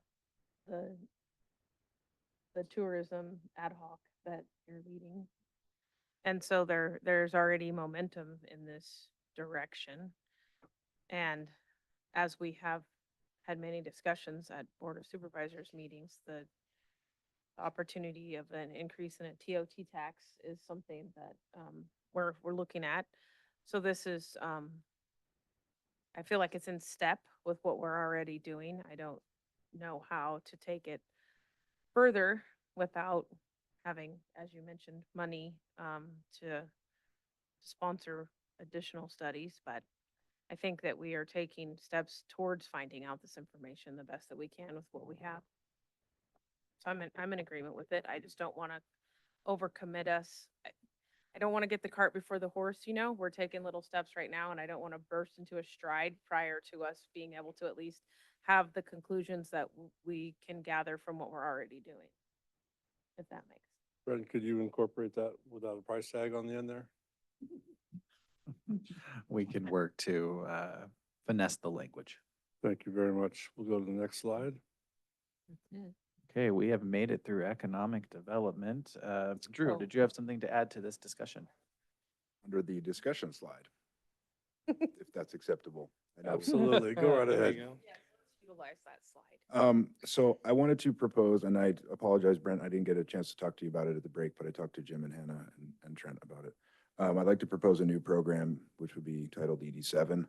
tourism ad hoc that you're leading. And so there's already momentum in this direction. And as we have had many discussions at Board of Supervisors meetings, the opportunity of an increase in a TOT tax is something that we're looking at. So this is, I feel like it's in step with what we're already doing. I don't know how to take it further without having, as you mentioned, money to sponsor additional studies, but I think that we are taking steps towards finding out this information the best that we can with what we have. So I'm in agreement with it. I just don't want to overcommit us. I don't want to get the cart before the horse, you know? We're taking little steps right now, and I don't want to burst into a stride prior to us being able to at least have the conclusions that we can gather from what we're already doing, if that makes sense. Brendan, could you incorporate that without a price tag on the end there? We can work to finesse the language. Thank you very much. We'll go to the next slide. Okay, we have made it through economic development. Drew, Oh. did you have something to add to this discussion? Under the discussion slide, if that's acceptable. I know- Absolutely. Go right There you ahead. go. Yes, let's utilize that slide. So I wanted to propose, and I apologize, Brent, I didn't get a chance to talk to you about it at the break, but I talked to Jim and Hannah and Trent about it. I'd like to propose a new program, which would be titled ED7.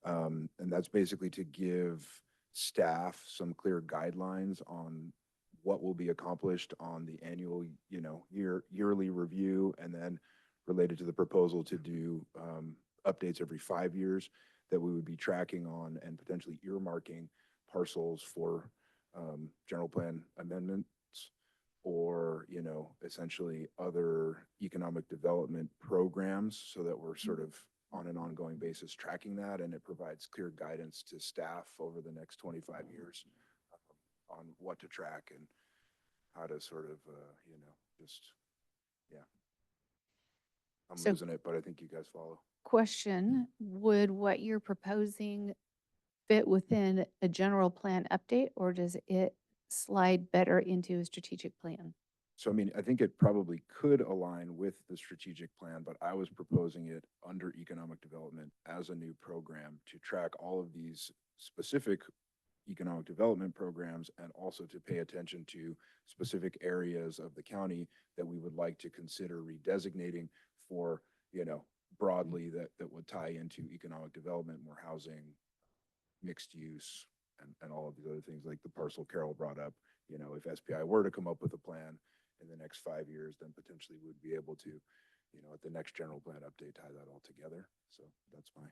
And that's basically to give staff some clear guidelines on what will be accomplished on the annual, yearly review, and then related to the proposal to do updates every 5 years that we would be tracking on and potentially earmarking parcels for general plan amendments or, essentially other economic development programs so that we're sort of on an ongoing basis tracking that, and it provides clear guidance to staff over the next 25 years on what to track and how to sort of, just, yeah. I'm So- losing it, but I think you guys follow. Question, would what you're proposing fit within a general plan update, or does it slide better into a strategic plan? So, I mean, I think it probably could align with the strategic plan, but I was proposing it under economic development as a new program to track all of these specific economic development programs and also to pay attention to specific areas of the county that we would like to consider redesignating for, broadly that would tie into economic development, more housing, mixed use, and all of these other things like the parcel Carol brought up. If SPI were to come up with a plan in the next 5 years, then potentially we'd be able to, at the next general plan update, tie that all together. So that's my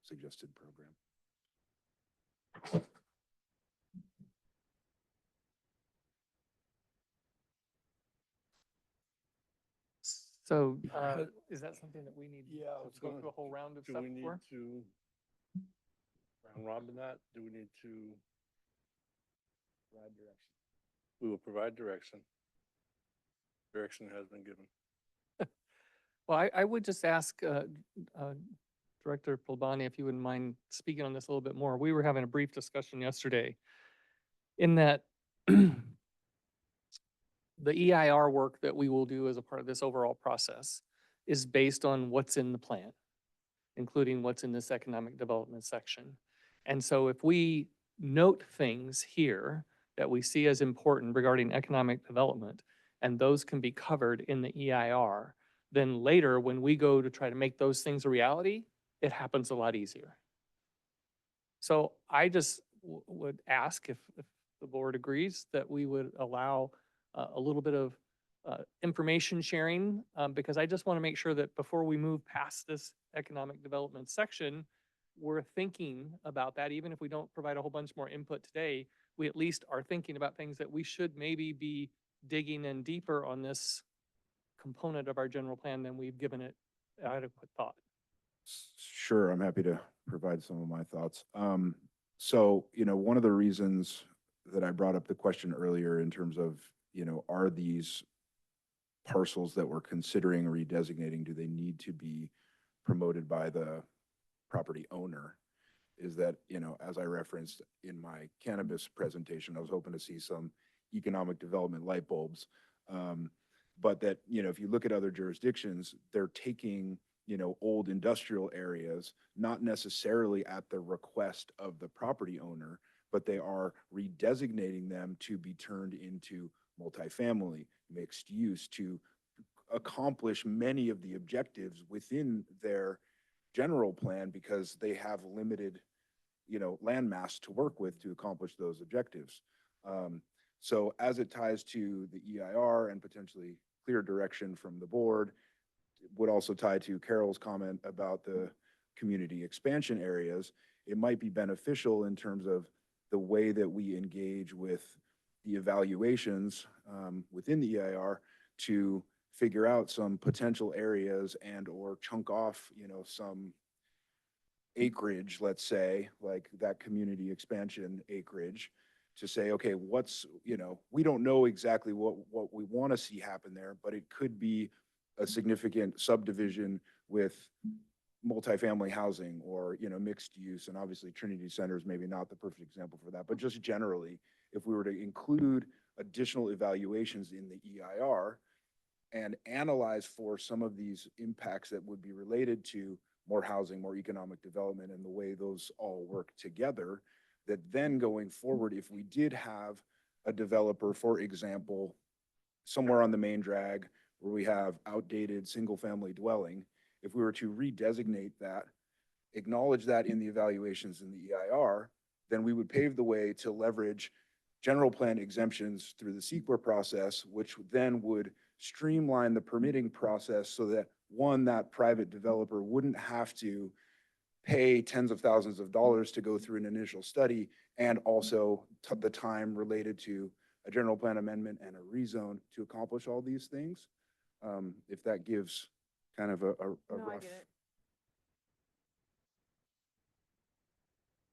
suggested program. So is that something that we need Yeah, I was to go gonna- through a whole round of Do stuff we need for? to round robin that? Do we need to? Provide direction. We will provide direction. Direction has been given. Well, I would just ask Director Plabani if you wouldn't mind speaking on this a little bit more. We were having a brief discussion yesterday in that the EIR work that we will do as a part of this overall process is based on what's in the plan, including what's in this economic development section. And so if we note things here that we see as important regarding economic development, and those can be covered in the EIR, then later when we go to try to make those things a reality, it happens a lot easier. So I just would ask if the board agrees that we would allow a little bit of information sharing, because I just want to make sure that before we move past this economic development section, we're thinking about that. Even if we don't provide a whole bunch more input today, we at least are thinking about things that we should maybe be digging in deeper on this component of our general plan, then we've given it adequate thought. Sure, I'm happy to provide some of my thoughts. So, one of the reasons that I brought up the question earlier in terms of, are these parcels that we're considering redesignating, do they need to be promoted by the property owner? Is that, as I referenced in my cannabis presentation, I was hoping to see some economic development light bulbs. But that, if you look at other jurisdictions, they're taking, old industrial areas, not necessarily at the request of the property owner, but they are redesignating them to be turned into multifamily, mixed use, to accomplish many of the objectives within their general plan because they have limited, land mass to work with to accomplish those objectives. So as it ties to the EIR and potentially clear direction from the board, would also tie to Carol's comment about the community expansion areas, it might be beneficial in terms of the way that we engage with the evaluations within the EIR to figure out some potential areas and or chunk off, some acreage, let's say, like that community expansion acreage, to say, okay, we don't know exactly what we want to see happen there, but it could be a significant subdivision with multifamily housing or, mixed use. And obviously Trinity Center is maybe not the perfect example for that, but just generally, if we were to include additional evaluations in the EIR and analyze for some of these impacts that would be related to more housing, more economic development, and the way those all work together, that then going forward, if we did have a developer, for example, somewhere on the main drag where we have outdated single-family dwelling, if we were to redesignate that, acknowledge that in the evaluations in the EIR, then we would pave the way to leverage general plan exemptions through the CEQA process, which then would streamline the permitting process so that, one, that private developer wouldn't have to pay tens of thousands of dollars to go through an initial study, and also the time related to a general plan amendment and a rezone to accomplish all these things. If that gives kind of a No, I rough. get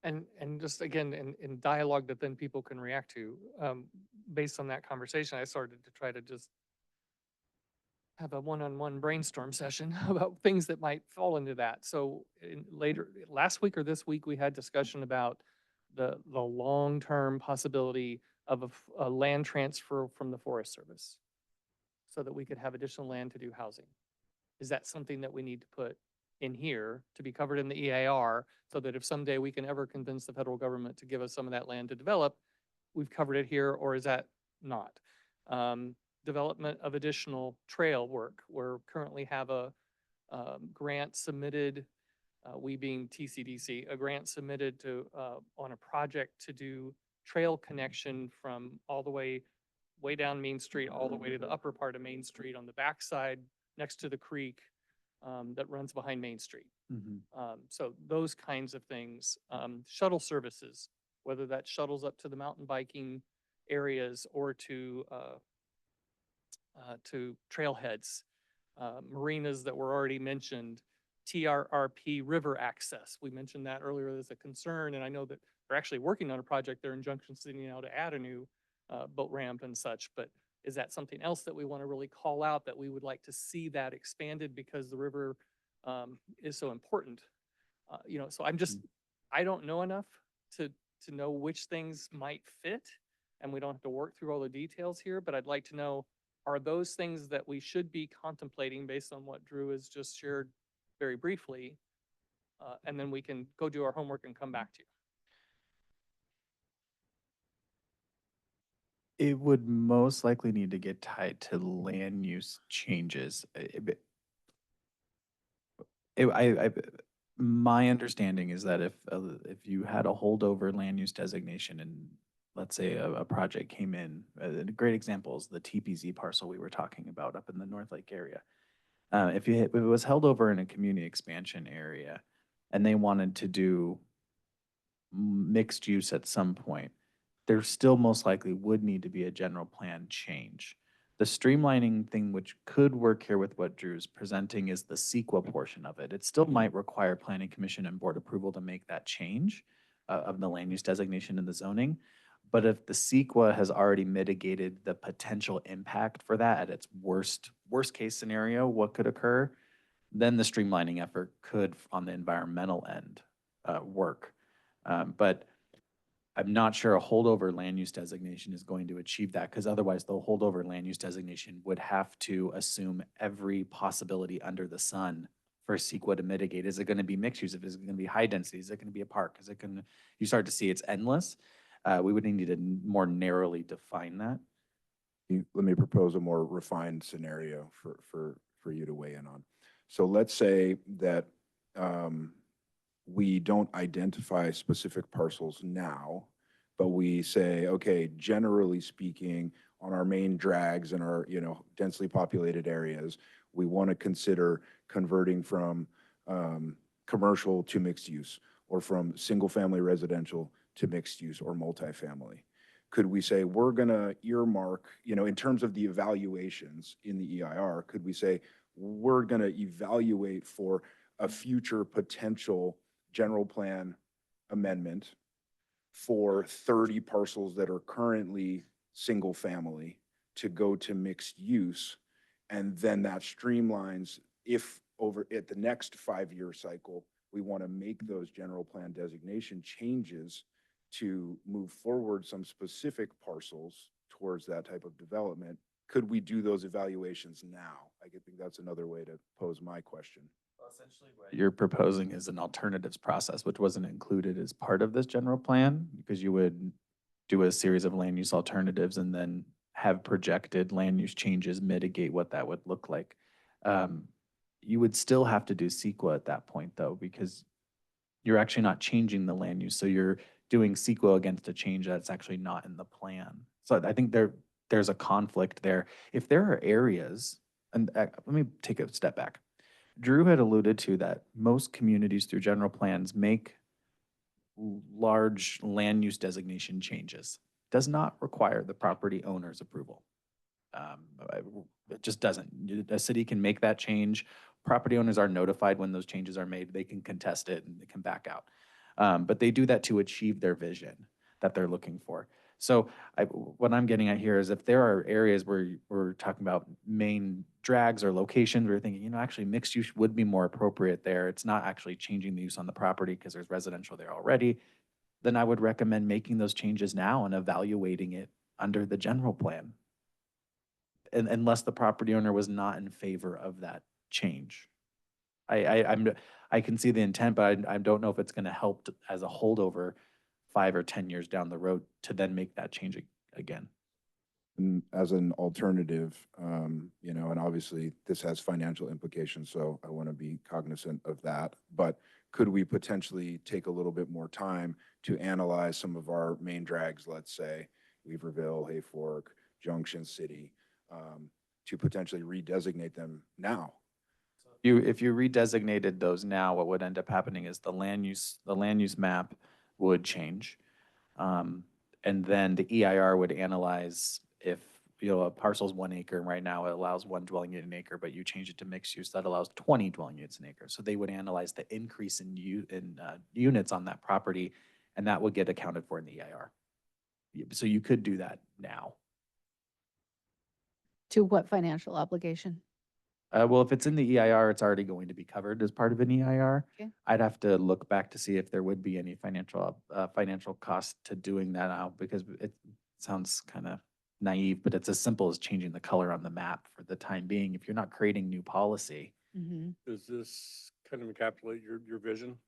it. And just again, in dialogue that then people can react to, based on that conversation, I started to try to just have a one-on-one brainstorm session about things that might fall into that. So last week or this week, we had discussion about the long-term possibility of a land transfer from the Forest Service so that we could have additional land to do housing. Is that something that we need to put in here to be covered in the EAR so that if someday we can ever convince the federal government to give us some of that land to develop, we've covered it here, or is that not? Development of additional trail work. We're currently have a grant submitted, we being TCDC, a grant submitted to on a project to do trail connection from all the way down Main Street, all the way to the upper part of Main Street on the backside next to the creek that runs behind Main Street. So those kinds of things. Shuttle services, whether that shuttles up to the mountain biking areas or to trailheads, marinas that were already mentioned, TRRP river access. We mentioned that earlier as a concern, and I know that they're actually working on a project there in Junction City now to add a new boat ramp and such, but is that something else that we want to really call out, that we would like to see that expanded because the river is so important? So I don't know enough to know which things might fit, and we don't have to work through all the details here, but I'd like to know, are those things that we should be contemplating based on what Drew has just shared very briefly? And then we can go do our homework and come back to you. It would most likely need to get tied to land use changes. My understanding is that if you had a holdover land use designation and let's say a project came in, a great example is the TPZ parcel we were talking about up in the North Lake area. If it was held over in a community expansion area and they wanted to do mixed use at some point, there still most likely would need to be a general plan change. The streamlining thing, which could work here with what Drew's presenting, is the CEQA portion of it. It still might require planning commission and board approval to make that change of the land use designation and the zoning. But if the CEQA has already mitigated the potential impact for that at its worst case scenario, what could occur, then the streamlining effort could, on the environmental end, work. But I'm not sure a holdover land use designation is going to achieve that, because otherwise the holdover land use designation would have to assume every possibility under the sun for CEQA to mitigate. Is it going to be mixed use? Is it going to be high density? Is it going to be a park? Is it going to, you start to see it's endless. We would need to more narrowly define that. Let me propose a more refined scenario for you to weigh in on. So let's say that we don't identify specific parcels now, but we say, okay, generally speaking, on our main drags and our, densely populated areas, we want to consider converting from commercial to mixed use, or from single family residential to mixed use or multifamily. Could we say we're going to earmark, in terms of the evaluations in the EIR, could we say we're going to evaluate for a future potential general plan amendment for 30 parcels that are currently single family to go to mixed use, and then that streamlines if over at the next 5-year cycle we want to make those general plan designation changes to move forward some specific parcels towards that type of development. Could we do those evaluations now? I think that's another way to pose my question. Essentially, what you're proposing is an alternatives process, which wasn't included as part of this general plan, because you would do a series of land use alternatives and then have projected land use changes mitigate what that would look like. You would still have to do CEQA at that point, though, because you're actually not changing the land use. So you're doing CEQA against a change that's actually not in the plan. So I think there's a conflict there. If there are areas, and let me take a step back. Drew had alluded to that most communities through general plans make large land use designation changes. Does not require the property owner's approval. It just doesn't. A city can make that change. Property owners are notified when those changes are made. They can contest it and they can back out. But they do that to achieve their vision that they're looking for. So what I'm getting at here is if there are areas where we're talking about main drags or locations where you're thinking, actually mixed use would be more appropriate there. It's not actually changing the use on the property because there's residential there already. Then I would recommend making those changes now and evaluating it under the general plan. And unless the property owner was not in favor of that change. I can see the intent, but I don't know if it's going to help as a holdover 5 or 10 years down the road to then make that change again. And as an alternative, and obviously this has financial implications, so I want to be cognizant of that. But could we potentially take a little bit more time to analyze some of our main drags, let's say Weaverville, Hayfork, Junction City, to potentially redesignate them now? If you redesignated those now, what would end up happening is the land use map would change. And then the EIR would analyze if, a parcel's 1 acre, and right now it allows 1 dwelling unit an acre, but you change it to mixed use, that allows 20 dwelling units an acre. So they would analyze the increase in units on that property, and that would get accounted for in the EIR. So you could do that now. To what financial obligation? Well, if it's in the EIR, it's already going to be covered as part of an EIR. Okay. I'd have to look back to see if there would be any financial cost to doing that out, because it sounds kind of naive, but it's as simple as changing the color on the map for the time being. If you're not creating new policy. Mm-hmm. Does this kind of encapsulate your vision?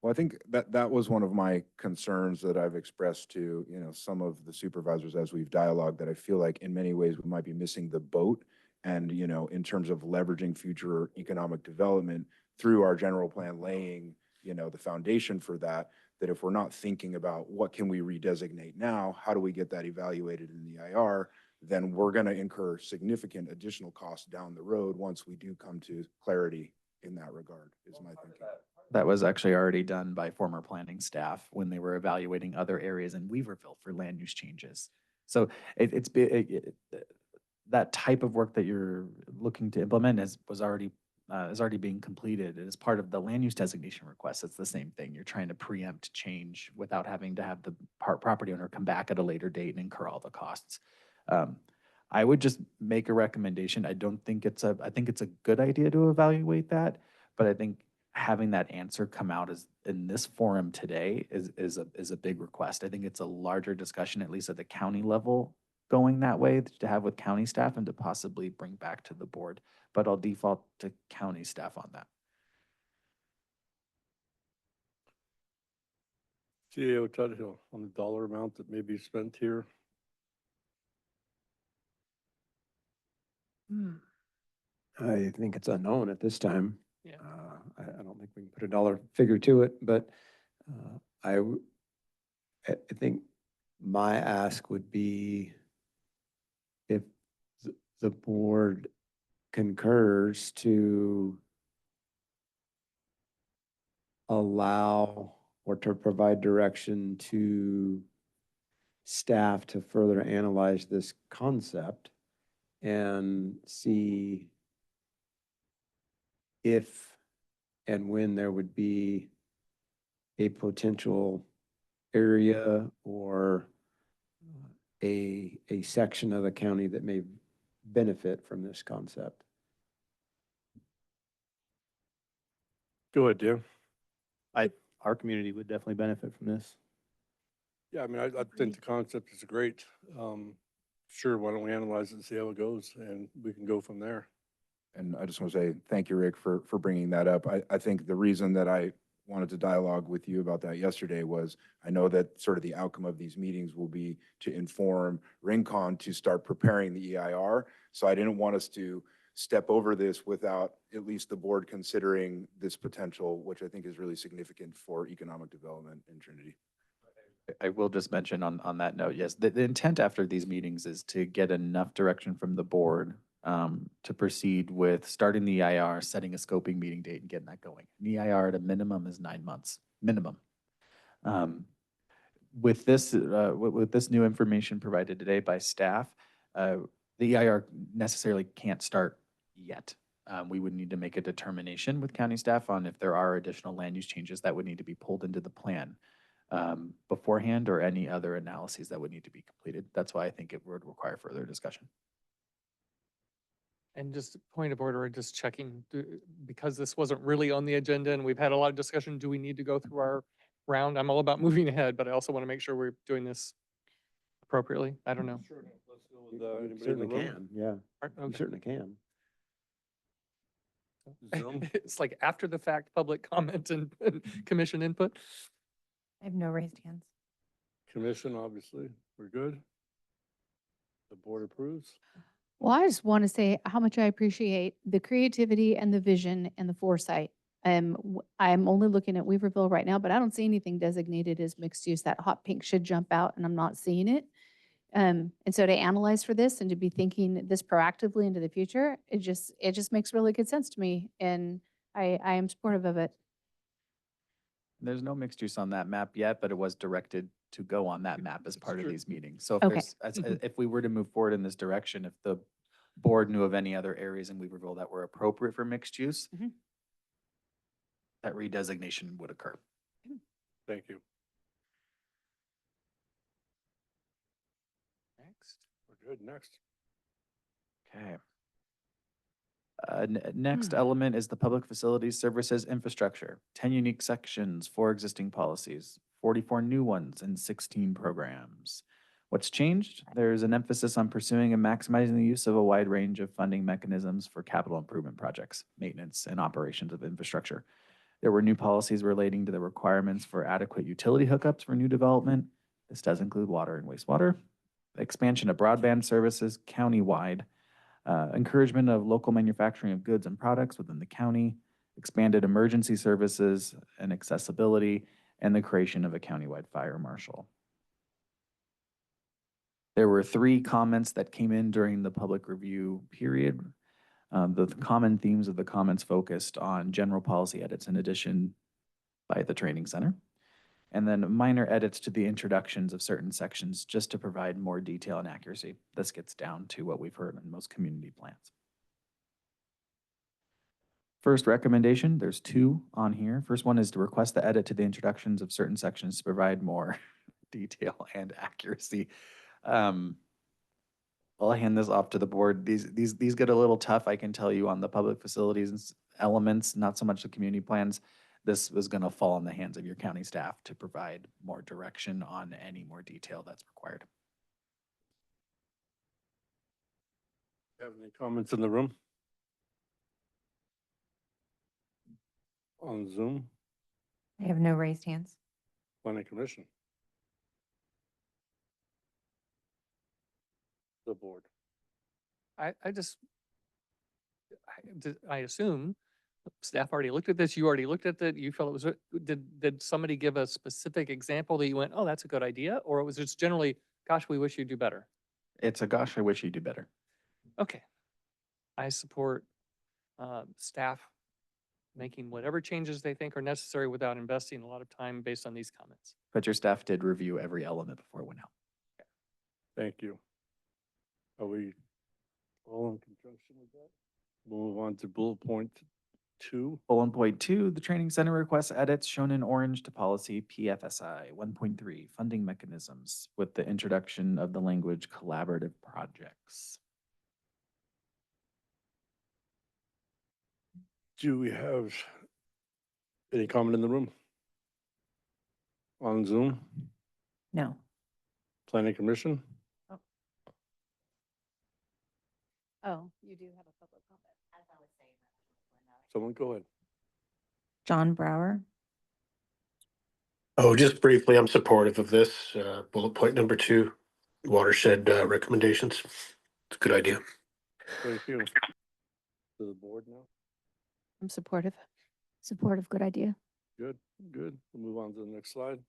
Well, I think that was one of my concerns that I've expressed to, some of the supervisors as we've dialogued, that I feel like in many ways we might be missing the boat. And, in terms of leveraging future economic development through our general plan, laying, the foundation for that if we're not thinking about what can we redesignate now, how do we get that evaluated in the EIR, then we're going to incur significant additional costs down the road once we do come to clarity in that regard, is my thinking. That was actually already done by former planning staff when they were evaluating other areas in Weaverville for land use changes. So that type of work that you're looking to implement is already being completed. It is part of the land use designation request. It's the same thing. You're trying to preempt change without having to have the property owner come back at a later date and incur all the costs. I would just make a recommendation. I think it's a good idea to evaluate that, but I think having that answer come out as in this forum today is a big request. I think it's a larger discussion, at least at the county level, going that way to have with county staff and to possibly bring back to the board. But I'll default to county staff on that. CAO Tuthill, on the dollar amount that may be spent here. I think it's unknown at this time. Yeah. I don't think we can put a dollar figure to it, but I think my ask would be if the board concurs to allow or to provide direction to staff to further analyze this concept and see if and when there would be a potential area or a section of the county that may benefit from this concept. Go ahead, Dan. Our community would definitely benefit from this. Yeah, I mean, I think the concept is great. Sure, why don't we analyze it and see how it goes, and we can go from there. And I just want to say, thank you, Rick, for bringing that up. I think the reason that I wanted to dialogue with you about that yesterday was I know that sort of the outcome of these meetings will be to inform Rincon to start preparing the EIR. So I didn't want us to step over this without at least the board considering this potential, which I think is really significant for economic development in Trinity. I will just mention on that note, yes, the intent after these meetings is to get enough direction from the board to proceed with starting the EIR, setting a scoping meeting date and getting that going. An EIR at a minimum is 9 months, minimum. With this new information provided today by staff, the EIR necessarily can't start yet. We would need to make a determination with county staff on if there are additional land use changes that would need to be pulled into the plan beforehand or any other analyses that would need to be completed. That's why I think it would require further discussion. And just point of order, just checking, because this wasn't really on the agenda and we've had a lot of discussion, do we need to go through our round? I'm all about moving ahead, but I also want to make sure we're doing this appropriately. I don't know. Sure. Let's go with anybody in the Certainly room. can, yeah. You Okay. certainly can. Zoom. It's like after the fact, public comment and commission input. I have no raised hands. Commission, obviously, we're good. The board approves. Well, I just want to say how much I appreciate the creativity and the vision and the foresight. I'm only looking at Weaverville right now, but I don't see anything designated as mixed use. That hot pink should jump out and I'm not seeing it. And so to analyze for this and to be thinking this proactively into the future, it just makes really good sense to me. And I am supportive of it. There's no mixed use on that map yet, but it was directed to go on that map as part of true. these meetings. So if Okay. if we were to move forward in this direction, if the board knew of any other areas in Weaverville that were appropriate for mixed use, Mhm. that redesignation would occur. Thank you. Next. We're good. Next. Okay. Next element is the public facilities services infrastructure. 10 unique sections, 4 existing policies, 44 new ones, and 16 programs. What's changed? There's an emphasis on pursuing and maximizing the use of a wide range of funding mechanisms for capital improvement projects, maintenance, and operations of infrastructure. There were new policies relating to the requirements for adequate utility hookups for new development. This does include water and wastewater. Expansion of broadband services countywide. Encouragement of local manufacturing of goods and products within the county, expanded emergency services and accessibility, and the creation of a countywide fire marshal. There were 3 comments that came in during the public review period. The common themes of the comments focused on general policy edits in addition by the training center. And then minor edits to the introductions of certain sections just to provide more detail and accuracy. This gets down to what we've heard in most community plans. First recommendation, there's two on here. First one is to request the edit to the introductions of certain sections to provide more detail and accuracy. I'll hand this off to the board. These get a little tough, I can tell you, on the public facilities and elements, not so much the community plans. This was going to fall in the hands of your county staff to provide more direction on any more detail that's required. Have any comments in the room? On Zoom, I have no raised hands. planning commission? The board. I assume staff already looked at this, you already looked at it, you felt it was, did somebody give a specific example that you went, oh, that's a good idea? Or it was just generally, gosh, we wish you'd do better? It's a gosh, I wish you do better. Okay. I support staff making whatever changes they think are necessary without investing a lot of time based on these comments. But your staff did review every element before it went out. Thank you. Are we all in conjunction with that? We'll move on to bullet point 2. Bullet point 2, the training center requests edits shown in orange to policy PFSI 1.3, funding mechanisms, with the introduction of the language collaborative projects. Do we have any comment in the room? On Zoom? No. Planning commission? Oh, you do have a public comment. Someone go ahead. John Brower. Oh, just briefly, I'm supportive of this, bullet point number 2, watershed recommendations. It's a good idea. Thank you. To the board now? I'm supportive. Supportive, good idea. Good, good. We'll move on to the next slide.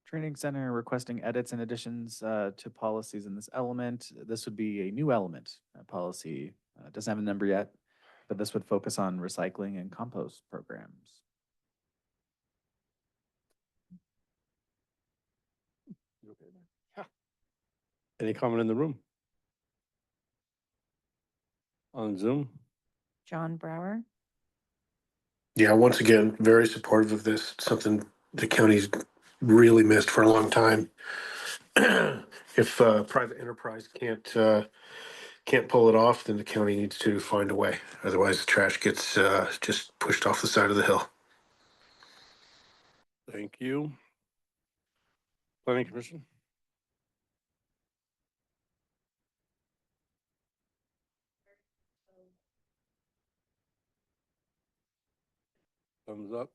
Training center requesting edits and additions to policies in this element. This would be a new element. Policy doesn't have a number yet, but this would focus on recycling and compost programs. You okay there? Yeah. Any comment in the room? On Zoom? John Brower. Yeah, once again, very supportive of this. It's something the county's really missed for a long time. If private enterprise can't pull it off, then the county needs to find a way. Otherwise, the trash gets just pushed off the side of the hill. Thank you. Planning commission? Thumbs up.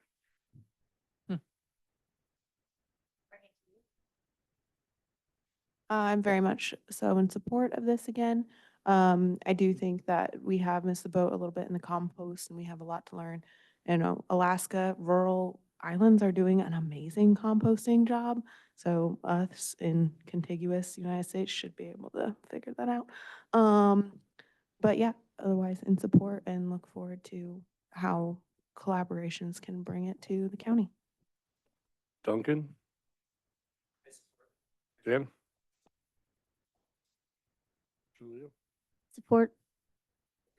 I'm very much so in support of this again. I do think that we have missed the boat a little bit in the compost and we have a lot to learn. You know, Alaska rural islands are doing an amazing composting job. So us in contiguous United States should be able to figure that out. But yeah, otherwise in support and look forward to how collaborations can bring it to the county. Duncan? Dan? Julia? Support.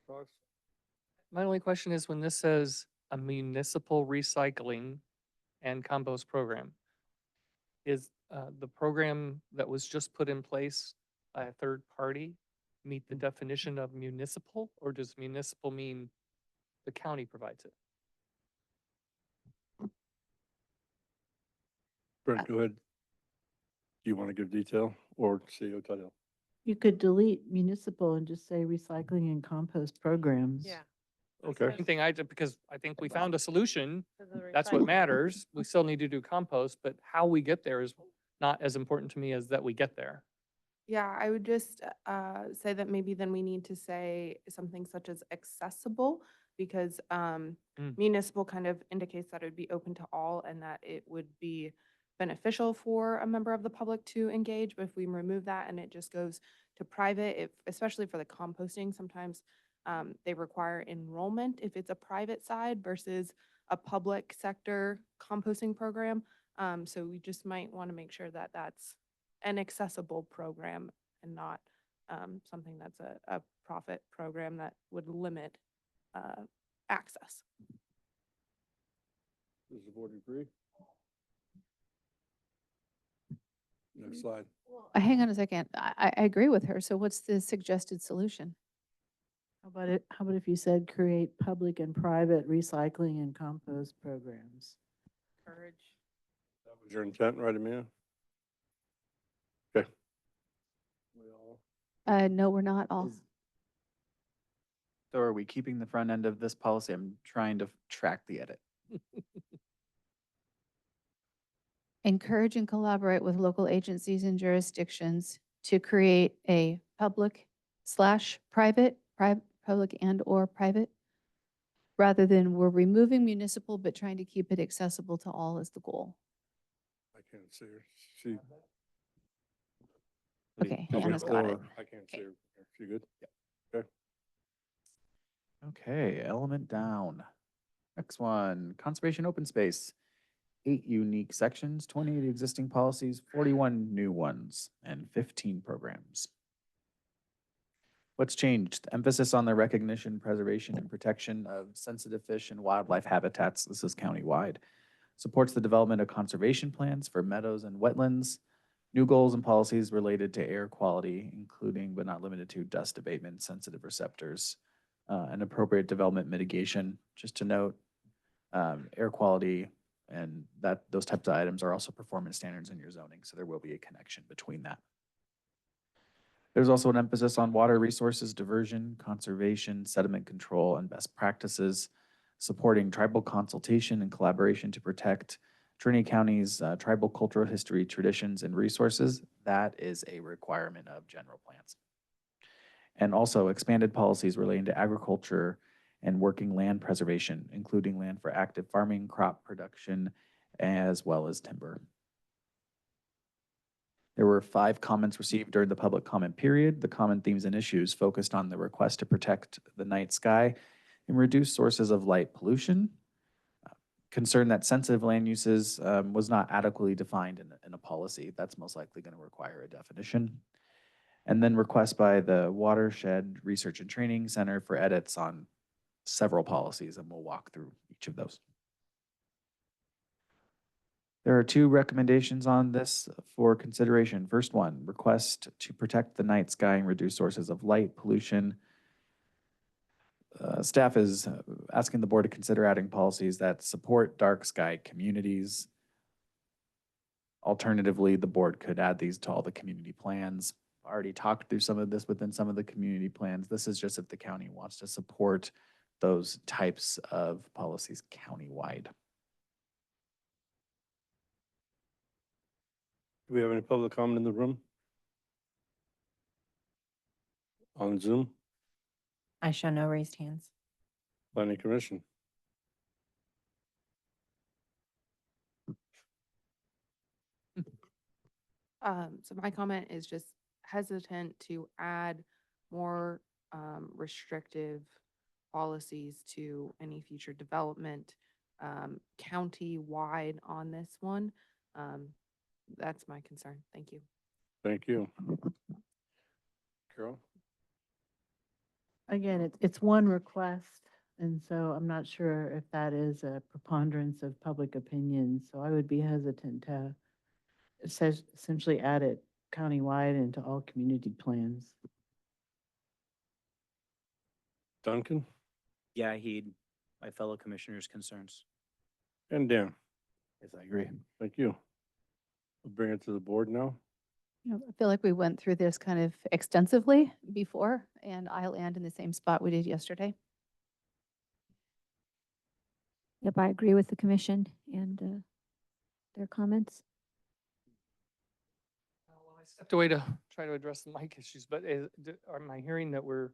Fox? My only question is when this says a municipal recycling and compost program, is the program that was just put in place by a third party meet the definition of municipal, or does municipal mean the county provides it? Brent, go ahead. Do you want to give detail or CEO Tuttle? You could delete municipal and just say recycling and compost programs. Yeah. Okay. Same thing I did, because I think we found a solution. For the That's what recycling. matters. We still need to do compost, but how we get there is not as important to me as that we get there. Yeah, I would just say that maybe then we need to say something such as accessible, because municipal kind of indicates that it would be open to all and that it would be beneficial for a member of the public to engage. But if we remove that and it just goes to private, if, especially for the composting, sometimes they require enrollment if it's a private side versus a public sector composting program. So we just might want to make sure that that's an accessible program and not something that's a profit program that would limit access. Does the board agree? Next slide. Hang on a second. I agree with her. So what's the suggested solution? How about if you said create public and private recycling and compost programs? Courage. That was your intent, right, Amanda? Okay. We all, No, we're not all. So are we keeping the front end of this policy? I'm trying to track the edit. Encourage and collaborate with local agencies and jurisdictions to create a public/private, public and/or private, rather than we're removing municipal but trying to keep it accessible to all is the goal. I can't see her. She. Okay, Is it Hannah's got it. or- I can't see her. She good? Okay. Okay, element down. Next one, conservation open space. 8 unique sections, 28 existing policies, 41 new ones, and 15 programs. What's changed? Emphasis on the recognition, preservation, and protection of sensitive fish and wildlife habitats. This is countywide. Supports the development of conservation plans for meadows and wetlands. New goals and policies related to air quality, including but not limited to dust abatement, sensitive receptors, and appropriate development mitigation. Just to note, air quality and those types of items are also performance standards in your zoning, so there will be a connection between that. There's also an emphasis on water resources diversion, conservation, sediment control, and best practices, supporting tribal consultation and collaboration to protect Trinity County's tribal cultural history, traditions, and resources. That is a requirement of general plans. And also expanded policies relating to agriculture and working land preservation, including land for active farming, crop production, as well as timber. There were 5 comments received during the public comment period. The common themes and issues focused on the request to protect the night sky and reduce sources of light pollution. Concern that sensitive land uses was not adequately defined in a policy. That's most likely going to require a definition. And then request by the Watershed Research and Training Center for edits on several policies, and we'll walk through each of those. There are 2 recommendations on this for consideration. First one, request to protect the night sky and reduce sources of light pollution. Staff is asking the board to consider adding policies that support dark sky communities. Alternatively, the board could add these to all the community plans. Already talked through some of this within some of the community plans. This is just if the county wants to support those types of policies countywide. Do we have any public comment in the room? On Zoom? I show no raised hands. Planning Commission? So my comment is just hesitant to add more restrictive policies to any future development county-wide on this one. That's my concern. Thank you. Thank you. Carol? Again, it's one request, and so I'm not sure if that is a preponderance of public opinion. So I would be hesitant to essentially add it countywide into all community plans. Duncan? Yeah, I heed my fellow commissioners' concerns. And Dan? Yes, I agree. Thank you. We'll bring it to the board now. You know, I feel like we went through this kind of extensively before, and I'll land in the same spot we did yesterday. Yep, I agree with the commission and their comments. Well, I stepped away to try to address the mic issues, but am I hearing that we're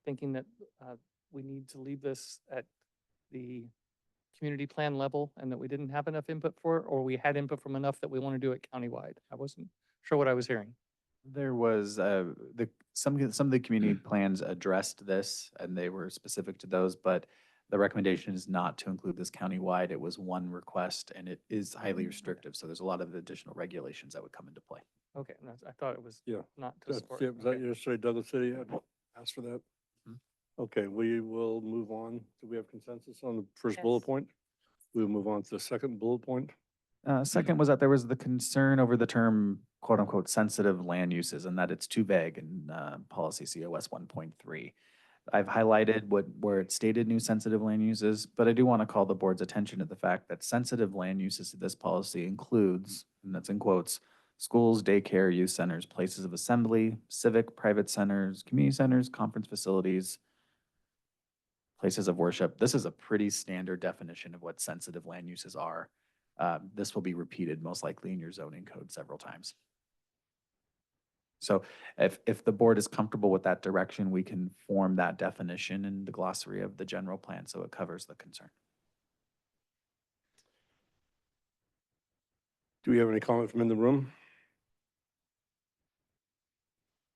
thinking that we need to leave this at the community plan level and that we didn't have enough input for it, or we had input from enough that we want to do it countywide? I wasn't sure what I was hearing. There was some of the community plans addressed this, and they were specific to those, but The recommendation is not to include this countywide. It was one request and it is highly restrictive. So there's a lot of additional regulations that would come into play. Okay, I thought it was Yeah. not to That's, support. yeah, was that Okay. yesterday, Douglas City had asked for that? Mhm. Okay, we will move on. Do we have consensus on the first bullet Yes. point? We'll move on to the second bullet point. Second was that there was the concern over the term quote unquote sensitive land uses and that it's too vague in policy COS 1.3. I've highlighted where it stated new sensitive land uses, but I do want to call the board's attention to the fact that sensitive land uses to this policy includes, and that's in quotes, schools, daycare, youth centers, places of assembly, civic, private centers, community centers, conference facilities, places of worship. This is a pretty standard definition of what sensitive land uses are. This will be repeated most likely in your zoning code several times. So if the board is comfortable with that direction, we can form that definition in the glossary of the general plan so it covers the concern. Do we have any comment from in the room?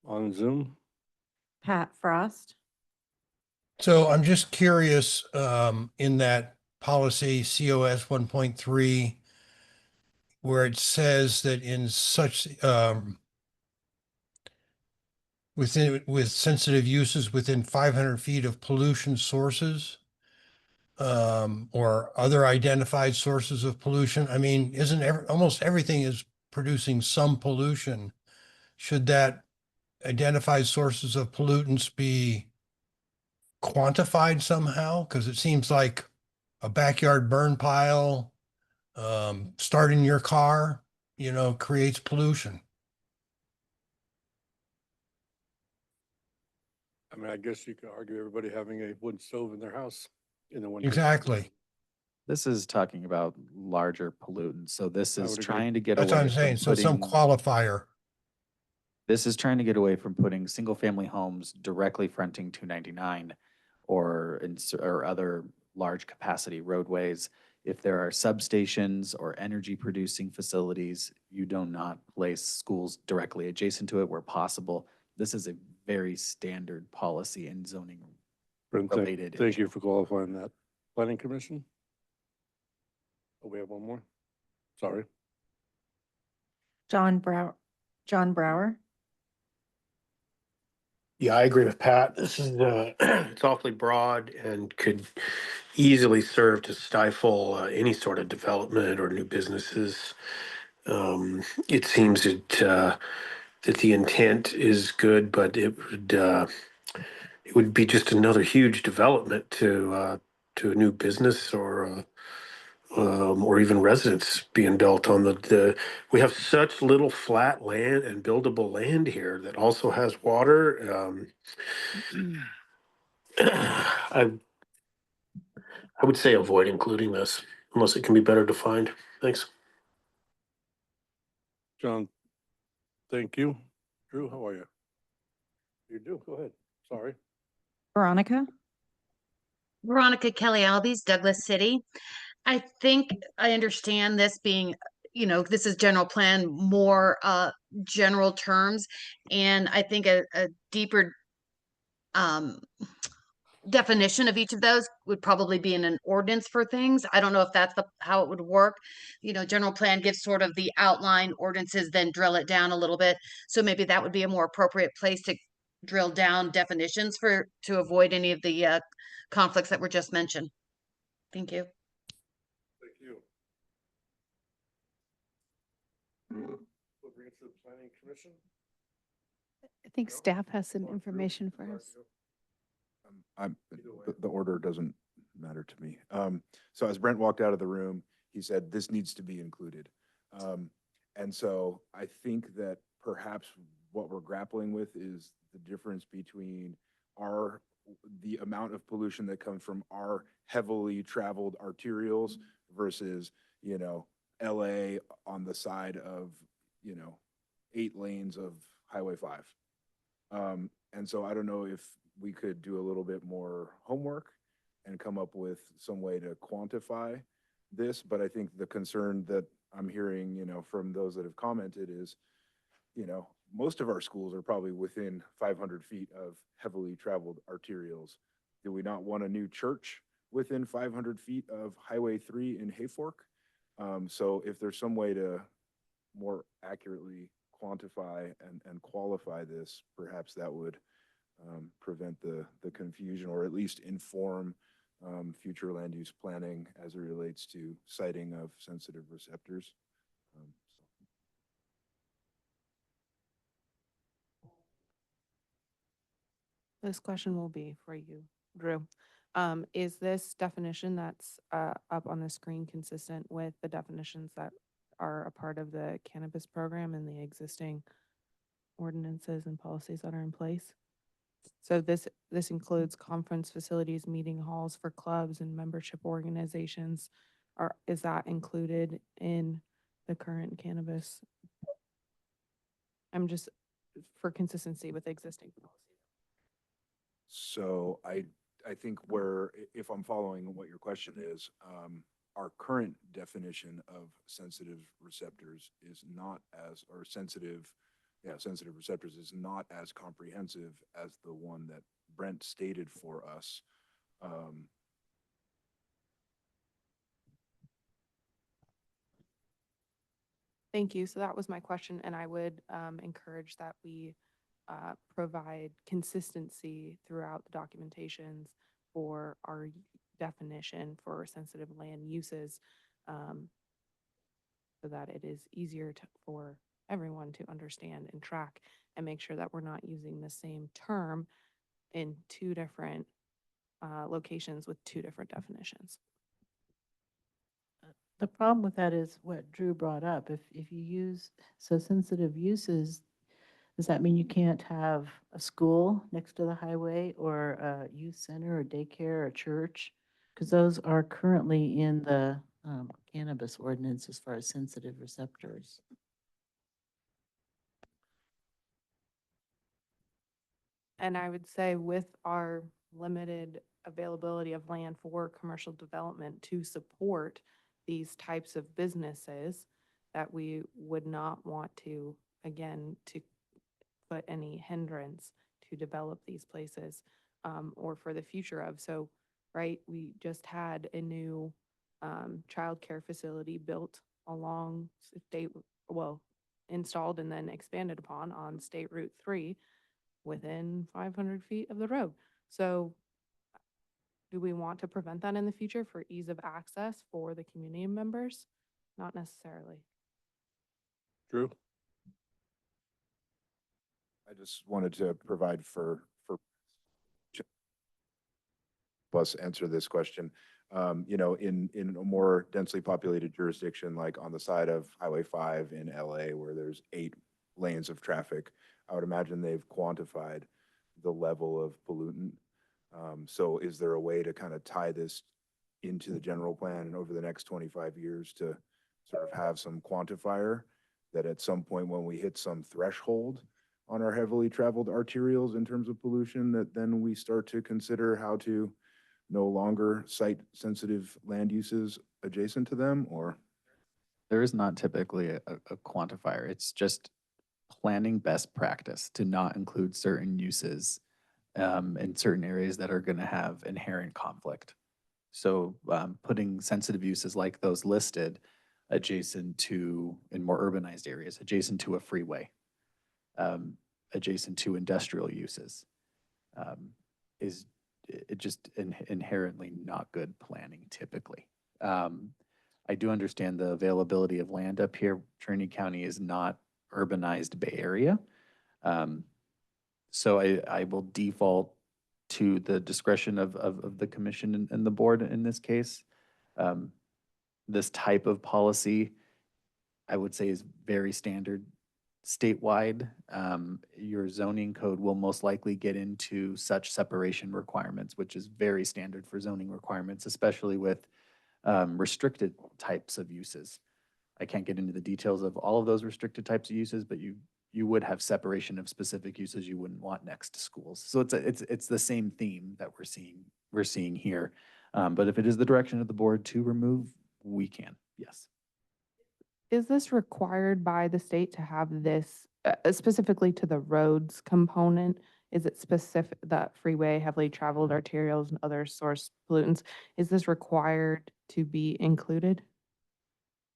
On Zoom? Pat Frost? So I'm just curious, in that policy COS 1.3, where it says that in such, with sensitive uses within 500 feet of pollution sources, or other identified sources of pollution. I mean, almost everything is producing some pollution. Should that identified sources of pollutants be quantified somehow? Because it seems like a backyard burn pile, starting your car, creates pollution. I mean, I guess you could argue everybody having a wood stove in their house in the winter. Exactly. This is talking about larger pollutants. So this I is would agree. trying to get That's what away I'm saying. from So some putting, qualifier. this is trying to get away from putting single family homes directly fronting 299 or other large capacity roadways. If there are substations or energy producing facilities, you do not place schools directly adjacent to it where possible. This is a very standard policy and zoning Brent, related. thank you for qualifying that. Planning Commission? Oh, we have one more? Sorry. John Brower? Yeah, I agree with Pat. This is, it's awfully broad and could easily serve to stifle any sort of development or new businesses. It seems that the intent is good, but it would be just another huge development to a new business or even residents being built on we have such little flat land and buildable land here that also has water. I would say avoid including this unless it can be better defined. Thanks. John, thank you. Drew, how are you? You do, go ahead. Sorry. Veronica? Veronica Kelly Albies, Douglas City. I think I understand this being, this is general plan, more general terms. And I think a deeper definition of each of those would probably be in an ordinance for things. I don't know if that's how it would work. General plan gives sort of the outline, ordinances then drill it down a little bit. So maybe that would be a more appropriate place to drill down definitions to avoid any of the conflicts that were just mentioned. Thank you. Thank you. We'll bring it to the Planning Commission. I think staff has some information for us. The order doesn't matter to me. So as Brent walked out of the room, he said, this needs to be included. And so I think that perhaps what we're grappling with is the difference between the amount of pollution that comes from our heavily traveled arterials versus, LA on the side of, 8 lanes of Highway 5. And so I don't know if we could do a little bit more homework and come up with some way to quantify this. But I think the concern that I'm hearing, from those that have commented is, most of our schools are probably within 500 feet of heavily traveled arterials. Do we not want a new church within 500 feet of Highway 3 in Hayfork. So if there's some way to more accurately quantify and qualify this, perhaps that would prevent the confusion, or at least inform future land use planning as it relates to siting of sensitive receptors. This question will be for you, Drew. Is this definition that's up on the screen consistent with the definitions that are a part of the cannabis program and the existing ordinances and policies that are in place? So this includes conference facilities, meeting halls for clubs and membership organizations. Is that included in the current cannabis? I'm just for consistency with existing policies. So I think if I'm following what your question is, our current definition of sensitive receptors is not as, or sensitive receptors is not as comprehensive as the one that Brent stated for us. Thank you. So that was my question, and I would encourage that we provide consistency throughout the documentations for our definition for sensitive land uses, so that it is easier for everyone to understand and track, and make sure that we're not using the same term in two different locations with two different definitions. The problem with that is what Drew brought up. If you use so sensitive uses, does that mean you can't have a school next to the highway, or a youth center, or daycare, or church? Because those are currently in the cannabis ordinance as far as sensitive receptors. And I would say with our limited availability of land for commercial development to support these types of businesses, that we would not want to, again, to put any hindrance to develop these places, or for the future of. So, right, we just had a new childcare facility built along installed and then expanded upon on State Route 3 within 500 feet of the road. So do we want to prevent that in the future for ease of access for the community members? Not necessarily. Drew? I just wanted to provide for us answer this question. In a more densely populated jurisdiction, like on the side of Highway 5 in LA, where there's 8 lanes of traffic, I would imagine they've quantified the level of pollutant. So is there a way to kind of tie this into the general plan and over the next 25 years to sort of have some quantifier that at some point when we hit some threshold on our heavily traveled arterials in terms of pollution, that then we start to consider how to no longer site sensitive land uses adjacent to them? Or There is not typically a quantifier. It's just planning best practice to not include certain uses in certain areas that are going to have inherent conflict. So putting sensitive uses like those listed adjacent to, in more urbanized areas, adjacent to a freeway, adjacent to industrial uses, is it just inherently not good planning typically. I do understand the availability of land up here. Trinity County is not urbanized Bay Area. So I will default to the discretion of the commission and the board in this case. This type of policy, I would say, is very standard statewide. Your zoning code will most likely get into such separation requirements, which is very standard for zoning requirements, especially with restricted types of uses. I can't get into the details of all of those restricted types of uses, but you would have separation of specific uses you wouldn't want next to schools. So it's the same theme that we're seeing here. But if it is the direction of the board to remove, we can, yes. Is this required by the state to have this specifically to the roads component? is it specific, that freeway, heavily traveled arterials and other source pollutants? Is this required to be included?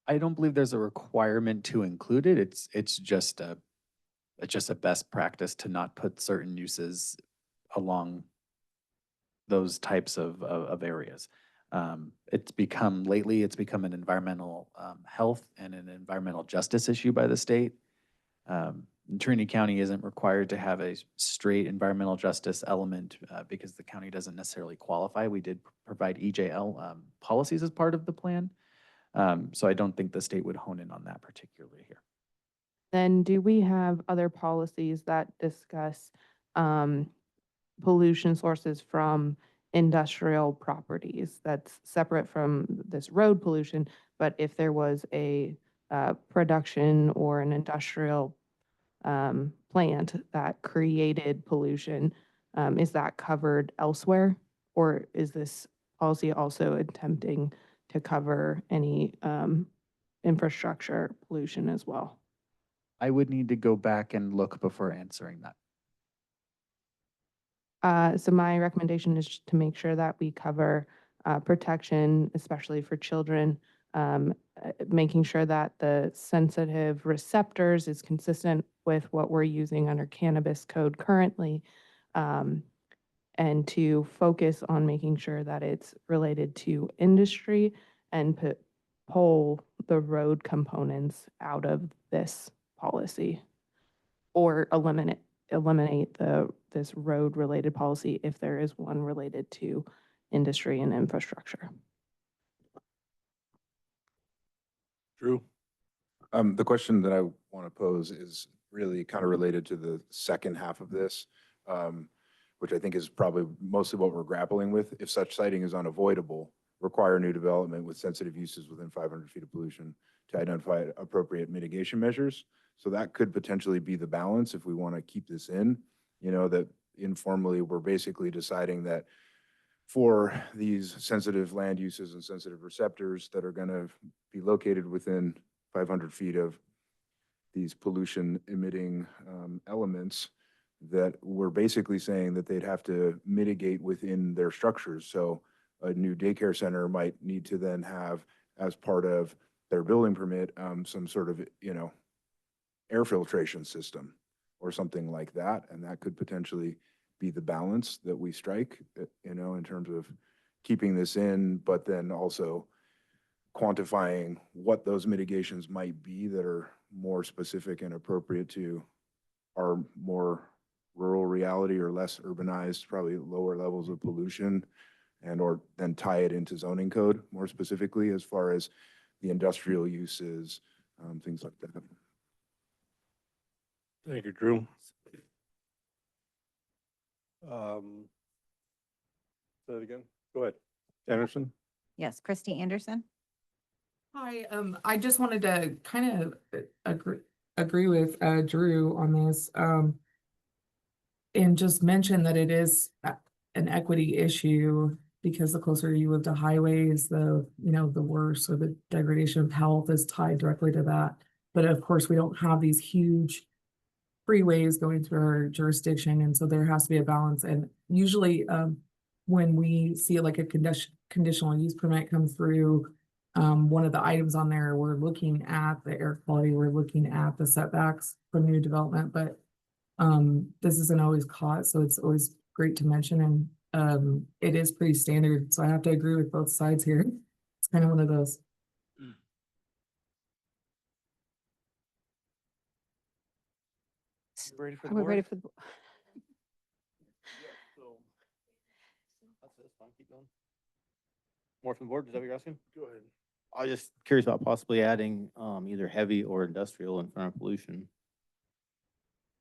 I don't believe there's a requirement to include it. It's just a best practice to not put certain uses along those types of areas. It's become an environmental health and an environmental justice issue by the state. Trinity County isn't required to have a straight environmental justice element because the county doesn't necessarily qualify. We did provide EJL policies as part of the plan. So I don't think the state would hone in on that particularly here. Then do we have other policies that discuss pollution sources from industrial properties that's separate from this road pollution? But if there was a production or an industrial plant that created pollution, is that covered elsewhere? Or is this policy also attempting to cover any infrastructure pollution as well? I would need to go back and look before answering that. So my recommendation is to make sure that we cover protection, especially for children, making sure that the sensitive receptors is consistent with what we're using under cannabis code currently, and to focus on making sure that it's related to industry and pull the road components out of this policy, or eliminate this road related policy if there is one related to industry and infrastructure. Drew? The question that I want to pose is really kind of related to the second half of this, which I think is probably mostly what we're grappling with. If such siting is unavoidable, require new development with sensitive uses within 500 feet of pollution to identify appropriate mitigation measures. So that could potentially be the balance if we want to keep this in, that informally we're basically deciding that for these sensitive land uses and sensitive receptors that are going to be located within 500 feet of these pollution emitting elements, that we're basically saying that they'd have to mitigate within their structures. So a new daycare center might need to then have, as part of their building permit, some sort of, air filtration system or something like that. And that could potentially be the balance that we strike, in terms of keeping this in, but then also quantifying what those mitigations might be that are more specific and appropriate to our more rural reality or less urbanized, probably lower levels of pollution, and or then tie it into zoning code more specifically as far as the industrial uses, things like that. Thank you, Drew. Say that again. Go ahead. Anderson? Yes, Christy Anderson. Hi, I just wanted to kind of agree with Drew on this, and just mention that it is an equity issue, because the closer you live to highways, the worse, or the degradation of health is tied directly to that. But of course, we don't have these huge freeways going through our jurisdiction, and so there has to be a balance. And usually, when we see like a conditional use permit come through, one of the items on there, we're looking at the air quality, we're looking at the setbacks from new development, but this isn't always caught, so it's always great to mention. And it is pretty standard, so I have to agree with both sides here. It's kind of one of those. Ready for Are the we board? ready for the? That's fine, keep going. More from the board, is that what you're asking? Go ahead. I was just curious about possibly adding either heavy or industrial in front of pollution.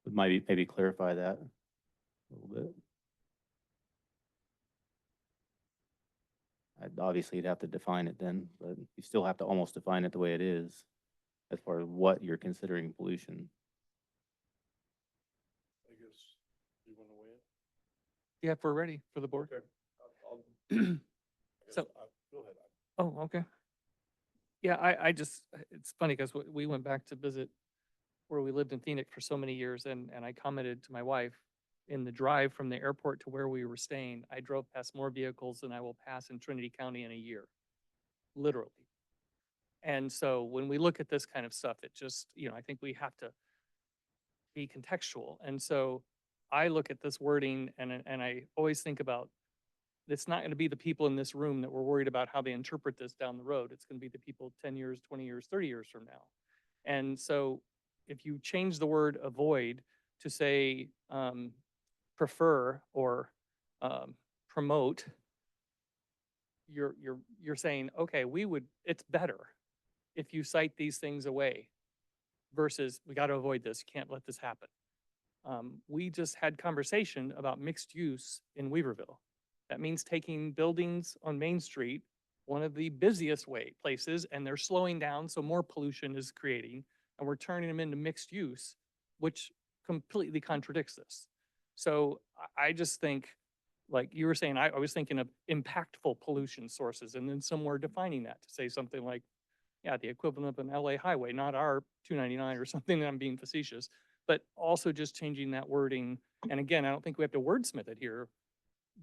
Would maybe clarify that a little bit. Obviously, you'd have to define it then, but you still have to almost define it the way it is as far as what you're considering pollution. I guess you want to weigh in? Yeah, if we're ready for the board. Okay. So- Go ahead. Oh, okay. Yeah, I just, it's funny because we went back to visit where we lived in Phoenix for so many years, and I commented to my wife, in the drive from the airport to where we were staying, I drove past more vehicles than I will pass in Trinity County in a year, literally. And so when we look at this kind of stuff, it just, I think we have to be contextual. And so I look at this wording and I always think about, it's not going to be the people in this room that we're worried about how they interpret this down the road. It's going to be the people 10 years, 20 years, 30 years from now. And so if you change the word avoid to say prefer or promote, you're saying, okay, it's better if you cite these things away versus we got to avoid this. You can't let this happen. We just had conversation about mixed use in Weaverville. That means taking buildings on Main Street, one of the busiest places, and they're slowing down, so more pollution is creating, and we're turning them into mixed use, which completely contradicts this. So I just think, like you were saying, I was thinking of impactful pollution sources, and then somewhere defining that to say something like, yeah, the equivalent of an LA highway, not our 299 or something, that I'm being facetious, but also just changing that wording. And again, I don't think we have to wordsmith it here,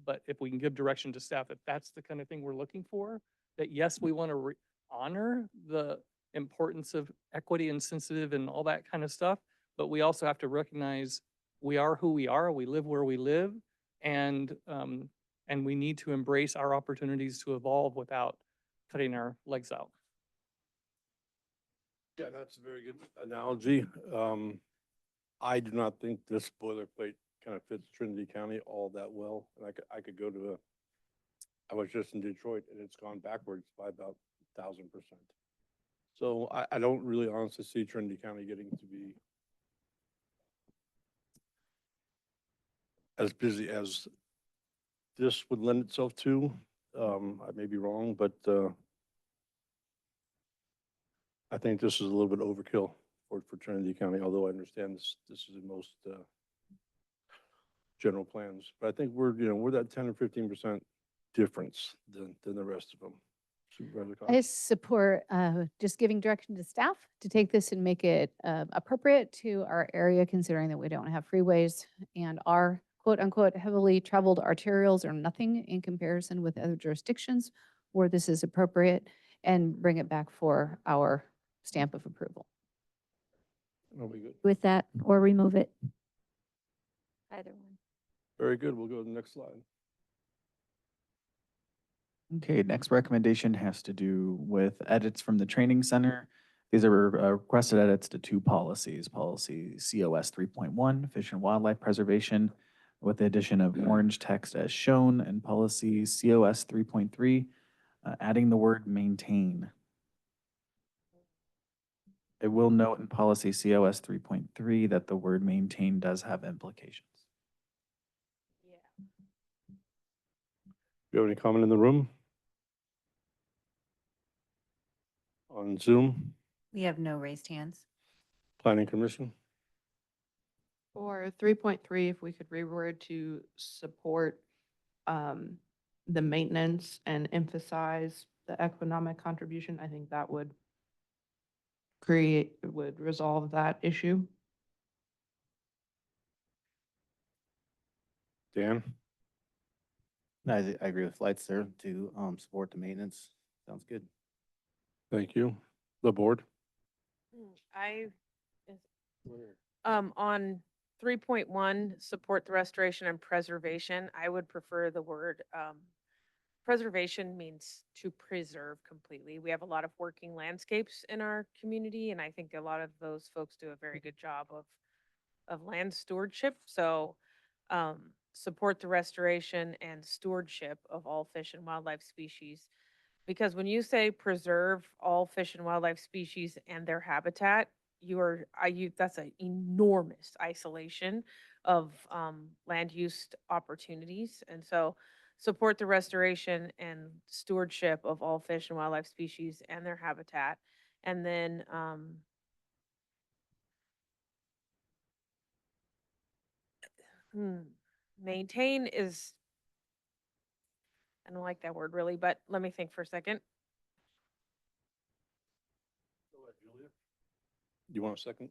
but if we can give direction to staff, if that's the kind of thing we're looking for, that yes, we want to honor the importance of equity and sensitive and all that kind of stuff, but we also have to recognize we are who we are, we live where we live, and we need to embrace our opportunities to evolve without cutting our legs out. Yeah, that's a very good analogy. I do not think this boilerplate kind of fits Trinity County all that well. And I could go to I was just in Detroit and it's gone backwards by about 1,000%. So I don't really honestly see Trinity County getting to be as busy as this would lend itself to. I may be wrong, but I think this is a little bit overkill for Trinity County, although I understand this is in most general plans. But I think we're that 10 or 15% difference than the rest of them. Supervisor Cox? I support just giving direction to staff to take this and make it appropriate to our area, considering that we don't have freeways and our quote unquote heavily traveled arterials are nothing in comparison with other jurisdictions where this is appropriate, and bring it back for our stamp of approval. Are we good? With that, or remove it. Either one. Very good. We'll go to the next slide. Okay, next recommendation has to do with edits from the training center. These are requested edits to two policies. Policy COS 3.1, Fish and Wildlife Preservation, with the addition of orange text as shown, and policy COS 3.3, adding the word maintain. I will note in policy COS 3.3 that the word maintain does have implications. Do you have any comment in the room? On Zoom? We have no raised hands. Planning Commission? For 3.3, if we could reword to support the maintenance and emphasize the economic contribution, I think that would resolve that issue. Dan? No, I agree with Lights there to support the maintenance. Sounds good. Thank you. The board? On 3.1, support the restoration and preservation, I would prefer the word, preservation means to preserve completely. We have a lot of working landscapes in our community, and I think a lot of those folks do a very good job of land stewardship. So, support the restoration and stewardship of all fish and wildlife species. Because when you say preserve all fish and wildlife species and their habitat, that's an enormous isolation of land use opportunities. And so support the restoration and stewardship of all fish and wildlife species and their habitat. And then maintain is, I don't like that word really, but let me think for a second. You want a second?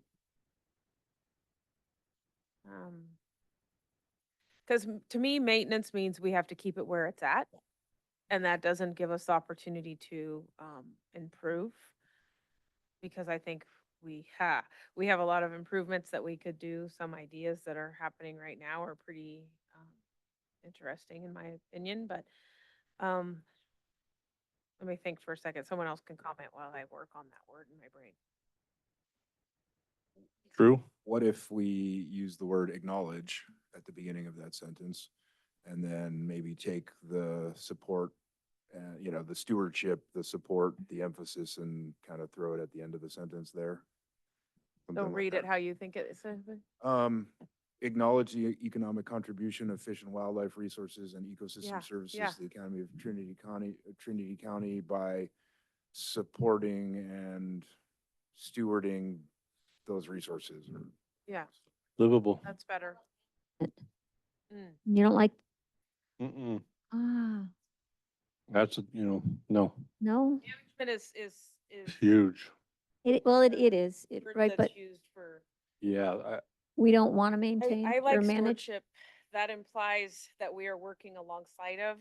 Because to me, maintenance means we have to keep it where it's at. And that doesn't give us the opportunity to improve. Because I think we have a lot of improvements that we could do. Some ideas that are happening right now are pretty interesting in my opinion, but let me think for a second. Someone else can comment while I work on that word in my brain. True. What if we use the word acknowledge at the beginning of that sentence? And then maybe take the support, the stewardship, the support, the emphasis, and kind of throw it at the end of the sentence there? So Something like read it that. how you think it is. Acknowledge the economic contribution of fish and wildlife resources and ecosystem Yeah, services yeah. to the County of Trinity County by supporting and stewarding those resources. Yeah, Livable. that's better. You don't like, Mm-mm. ah, That's, no, no? Management is it's huge. Well, it is, word right, but that's used for. Yeah, we don't want to maintain I or like manage. stewardship. That implies that we are working alongside of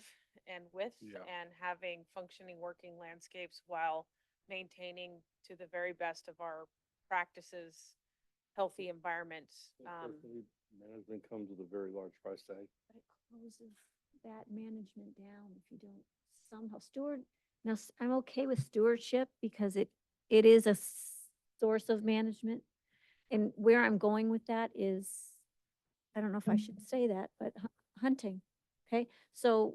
and with Yeah. and having functioning working landscapes while maintaining to the very best of our practices, healthy environments. Management comes with a very large price tag. But it closes that management down if you don't somehow steward. Now, I'm okay with stewardship because it is a source of management. And where I'm going with that is, I don't know if I should say that, but hunting. Okay, so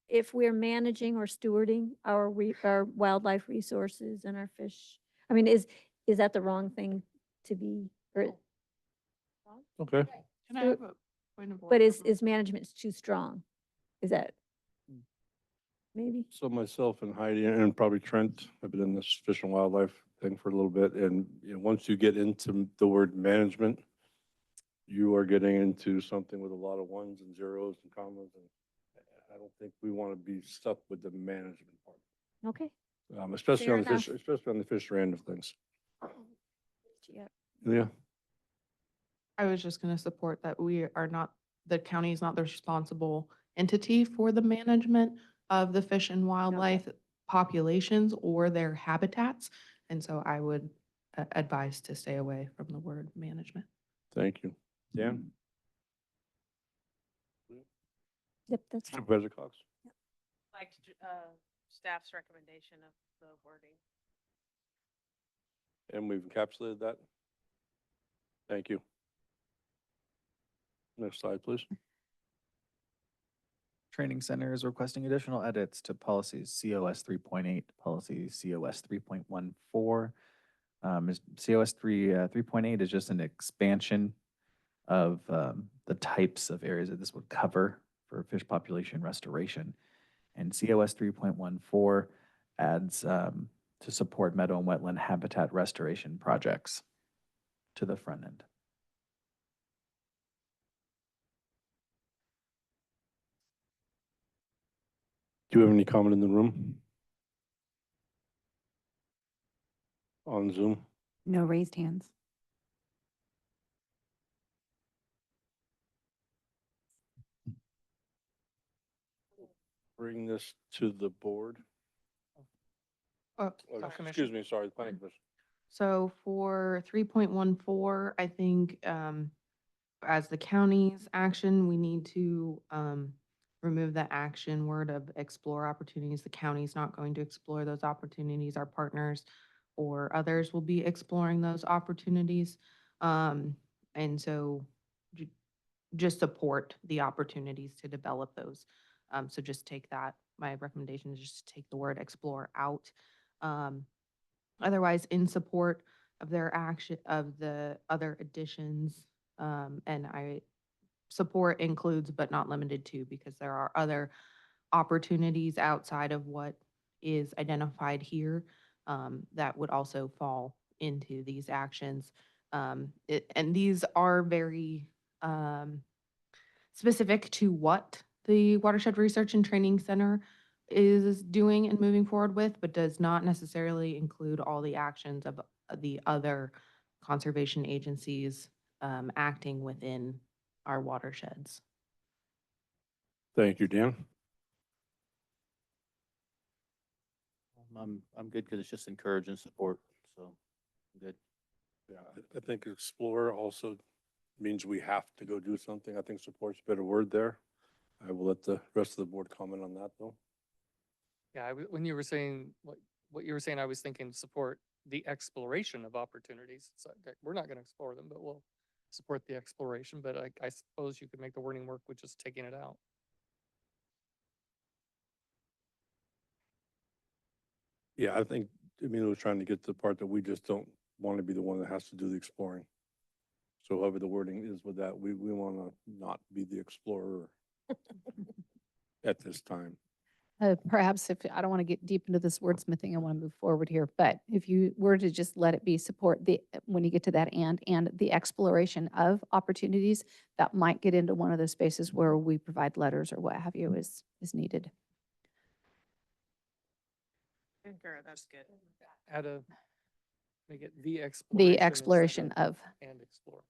if we're managing or stewarding our our wildlife resources and our fish, I mean, is that the wrong thing to be? Or, Okay. Can I have a point of but order? is management too strong? Is that maybe? So myself and Heidi and probably Trent have been in this fish and wildlife thing for a little bit. And, once you get into the word management, you are getting into something with a lot of ones and zeros and commas. And I don't think we want to be stuck with the management part. Okay. Especially Fair on the fish, enough. especially on the fishery end of things. Yeah. Yeah. I was just going to support that we are not, the county is not the responsible entity for the management of the fish and wildlife populations or their habitats. And so I would advise to stay away from the word management. Thank you. Dan? Yep, that's fine. Supervisor Cox? Like staff's recommendation of the wording. And we've encapsulated that. Thank you. Next slide, please. Training Center is requesting additional edits to policies COS 3.8, policy COS 3.14. COS 3.8 is just an expansion of the types of areas that this would cover for fish population restoration. And COS 3.14 adds to support meadow and wetland habitat restoration projects to the front end. Do you have any comment in the room? On Zoom? No raised hands. Bring this to the board. Oh, Oh, sorry, excuse Commissioner. me, sorry, the planning commission. So for 3.14, I think as the county's action, we need to remove the action word of explore opportunities. The county's not going to explore those opportunities. Our partners or others will be exploring those opportunities. And so just support the opportunities to develop those. So just take that. My recommendation is just to take the word explore out. Otherwise, in support of their action of the other additions, and I support includes but not limited to, because there are other opportunities outside of what is identified here that would also fall into these actions. And these are very specific to what the Watershed Research and Training Center is doing and moving forward with, but does not necessarily include all the actions of the other conservation agencies acting within our watersheds. Thank you, Dan. I'm good because it's just encourage and support, so I'm good. Yeah, I think explore also means we have to go do something. I think support's a better word there. I will let the rest of the board comment on that though. Yeah, when you were saying, what you were saying, I was thinking support the exploration of opportunities. So we're not gonna explore them, but we'll support the exploration, but I suppose you could make the wording work with just taking it out. Yeah, I think Emilio was trying to get to the part that we just don't want to be the one that has to do the exploring. So however the wording is with that, we want to not be the explorer at this time. Perhaps if, I don't want to get deep into this wordsmithing, I want to move forward here, but if you were to just let it be support the, when you get to that and the exploration of opportunities, that might get into one of those spaces where we provide letters or what have you is needed. Concur, that's good. Make it the The exploration. exploration instead of. And explore.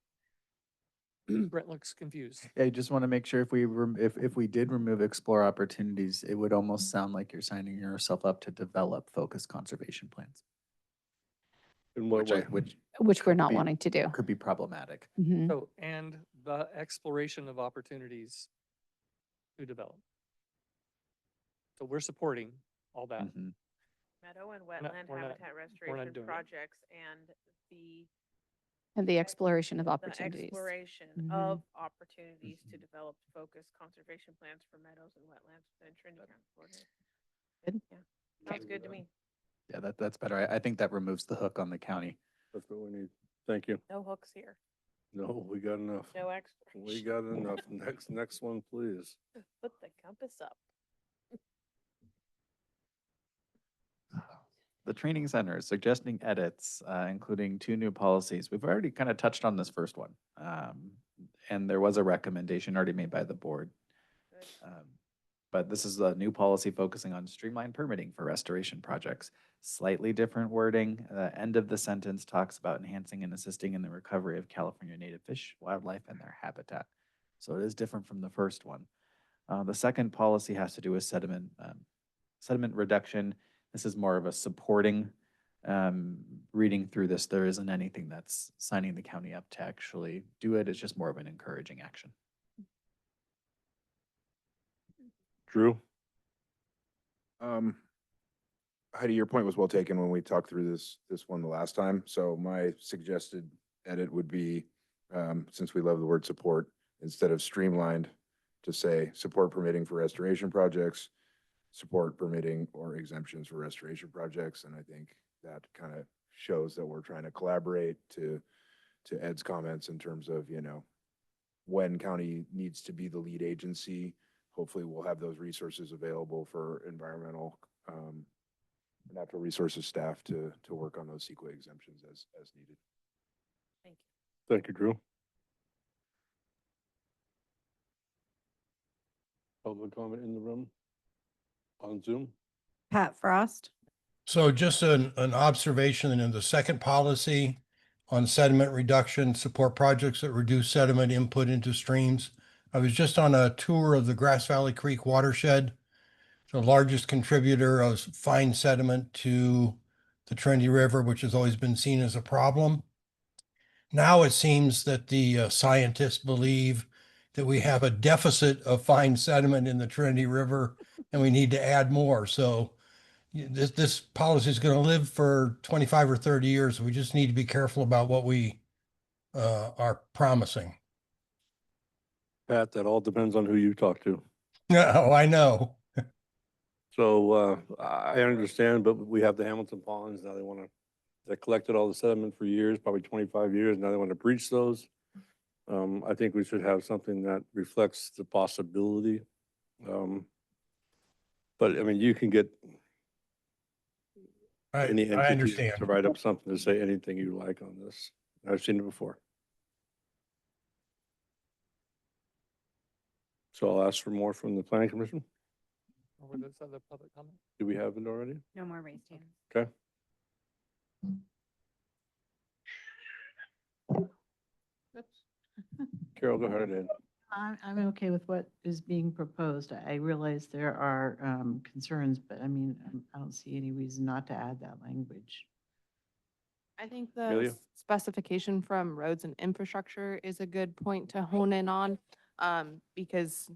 Brent looks confused. I just want to make sure if we, if we did remove explore opportunities, it would almost sound like you're signing yourself up to develop focused conservation plans. In what way? Which we're could not be- wanting to do. Could be problematic. Mhm. So, and the exploration of opportunities to develop. So we're supporting all that. Mhm. Meadow and We're not- wetland we're not- habitat we're not restoration doing it. projects and the And the exploration of the opportunities. exploration Mhm. of opportunities to develop focused conservation plans for meadows and wetlands within Trinity County, Florida. Good. Yeah, sounds good to me. Yeah, that's better. I think that removes the hook on the county. That's what we need. Thank you. No hooks here, No, we got enough. no We exploration. got enough. Next one, please. Put the compass up. The training center suggesting edits, including 2 new policies. We've already kind of touched on this first one. And there was a recommendation already made by the board. Good. But this is a new policy focusing on streamlined permitting for restoration projects. Slightly different wording. The end of the sentence talks about enhancing and assisting in the recovery of California native fish, wildlife, and their habitat. So it is different from the first one. The second policy has to do with sediment reduction. This is more of a supporting. Reading through this, there isn't anything that's signing the county up to actually do it. It's just more of an encouraging action. Drew? Heidi, your point was well taken when we talked through this one the last time. So my suggested edit would be, since we love the word support, instead of streamlined, to say support permitting for restoration projects, support permitting or exemptions for restoration projects. And I think that kind of shows that we're trying to collaborate to Ed's comments in terms of, when county needs to be the lead agency, hopefully we'll have those resources available for environmental, natural resources staff to work on those CEQA exemptions as needed. Thank you. Thank you, Drew. Public comment in the room on Zoom? Pat Frost. So just an observation in the second policy on sediment reduction, support projects that reduce sediment input into streams. I was just on a tour of the Grass Valley Creek watershed, the largest contributor of fine sediment to the Trinity River, which has always been seen as a problem. Now it seems that the scientists believe that we have a deficit of fine sediment in the Trinity River and we need to add more. So this policy is going to live for 25 or 30 years. We just need to be careful about what we are promising. Pat, that all depends on who you talk to. Oh, I know. So I understand, but we have the Hamilton ponds. Now they collected all the sediment for years, probably 25 years. Now they want to breach those. I think we should have something that reflects the possibility. But I mean, you can get any I entity understand. to write up something to say anything you like on this. I've seen it before. So I'll ask for more from the planning commission. Or were those other public comments? Do we have it already? No more raised hands. Okay. Carol, go ahead, Ed. I'm okay with what is being proposed. I realize there are concerns, but I mean, I don't see any reason not to add that language. I think the Amelia? specification from roads and infrastructure is a good point to hone in on. Because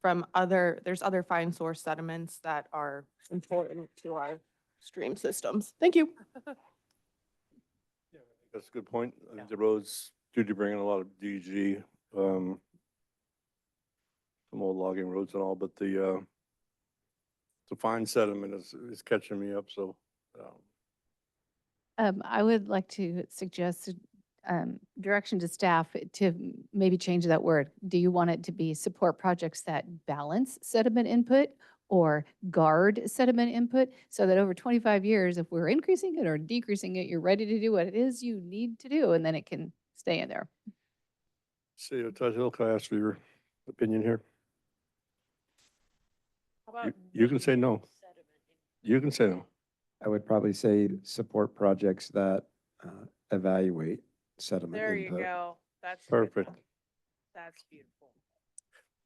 there's other fine source sediments that are important to our stream systems. Thank you. That's a good point. I think the roads do bring in a lot of DG, some old logging roads and all, but the fine sediment is catching me up, so, I would like to suggest direction to staff to maybe change that word. Do you want it to be support projects that balance sediment input or guard sediment input so that over 25 years, if we're increasing it or decreasing it, you're ready to do what it is you need to do, and then it can stay in there. see, Taj Hill, can I ask for your opinion here? You can say no. You can say no. I would probably say support projects that evaluate sediment There you input. go. That's Perfect. That's beautiful.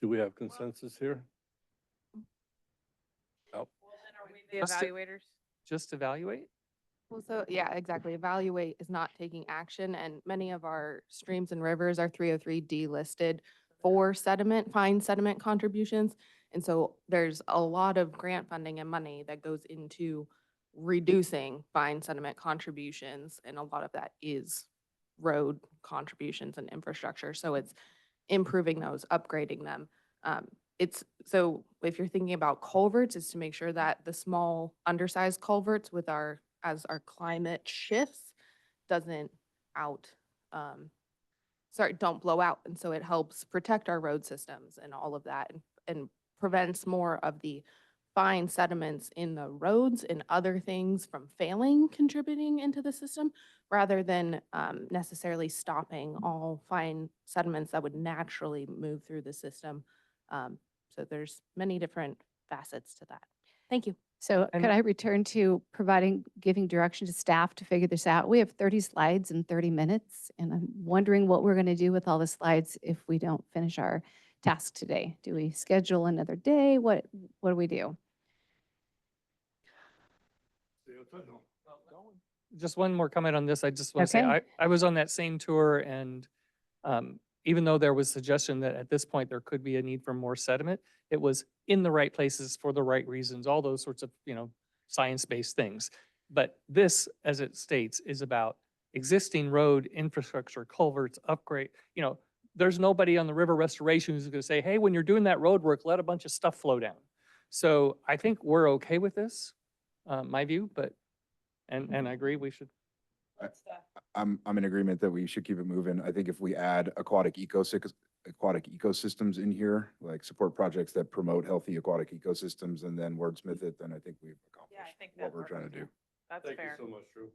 Do we have consensus here? Oh, The Just to- evaluators. Just evaluate? Well, so yeah, exactly. Evaluate is not taking action, and many of our streams and rivers are 303 delisted for fine sediment contributions. And so there's a lot of grant funding and money that goes into reducing fine sediment contributions, and a lot of that is road contributions and infrastructure. So it's improving those, upgrading them. So if you're thinking about culverts, is to make sure that the small undersized culverts as our climate shifts doesn't don't blow out. And so it helps protect our road systems and all of that, and prevents more of the fine sediments in the roads and other things from contributing into the system, rather than necessarily stopping all fine sediments that would naturally move through the system. So there's many different facets to that. Thank you. So could I return to giving direction to staff to figure this out? We have 30 slides in 30 minutes, and I'm wondering what we're going to do with all the slides if we don't finish our task today. Do we schedule another day? What do we do? Just one more comment on this. I just want to say, Okay. I was on that same tour, and even though there was suggestion that at this point there could be a need for more sediment, it was in the right places for the right reasons, all those sorts of, science-based things. But this, as it states, is about existing road infrastructure, culverts, upgrade. There's nobody on the river restoration who's going to say, hey, when you're doing that road work, let a bunch of stuff flow down. So I think we're okay with this, my view, but, and I agree, we should. I'm in agreement that we should keep it moving. I think if we add aquatic ecosystems in here, like support projects that promote healthy aquatic ecosystems, and then wordsmith it, then I think we've accomplished what we're trying to do. That's thank fair. you so much, Drew.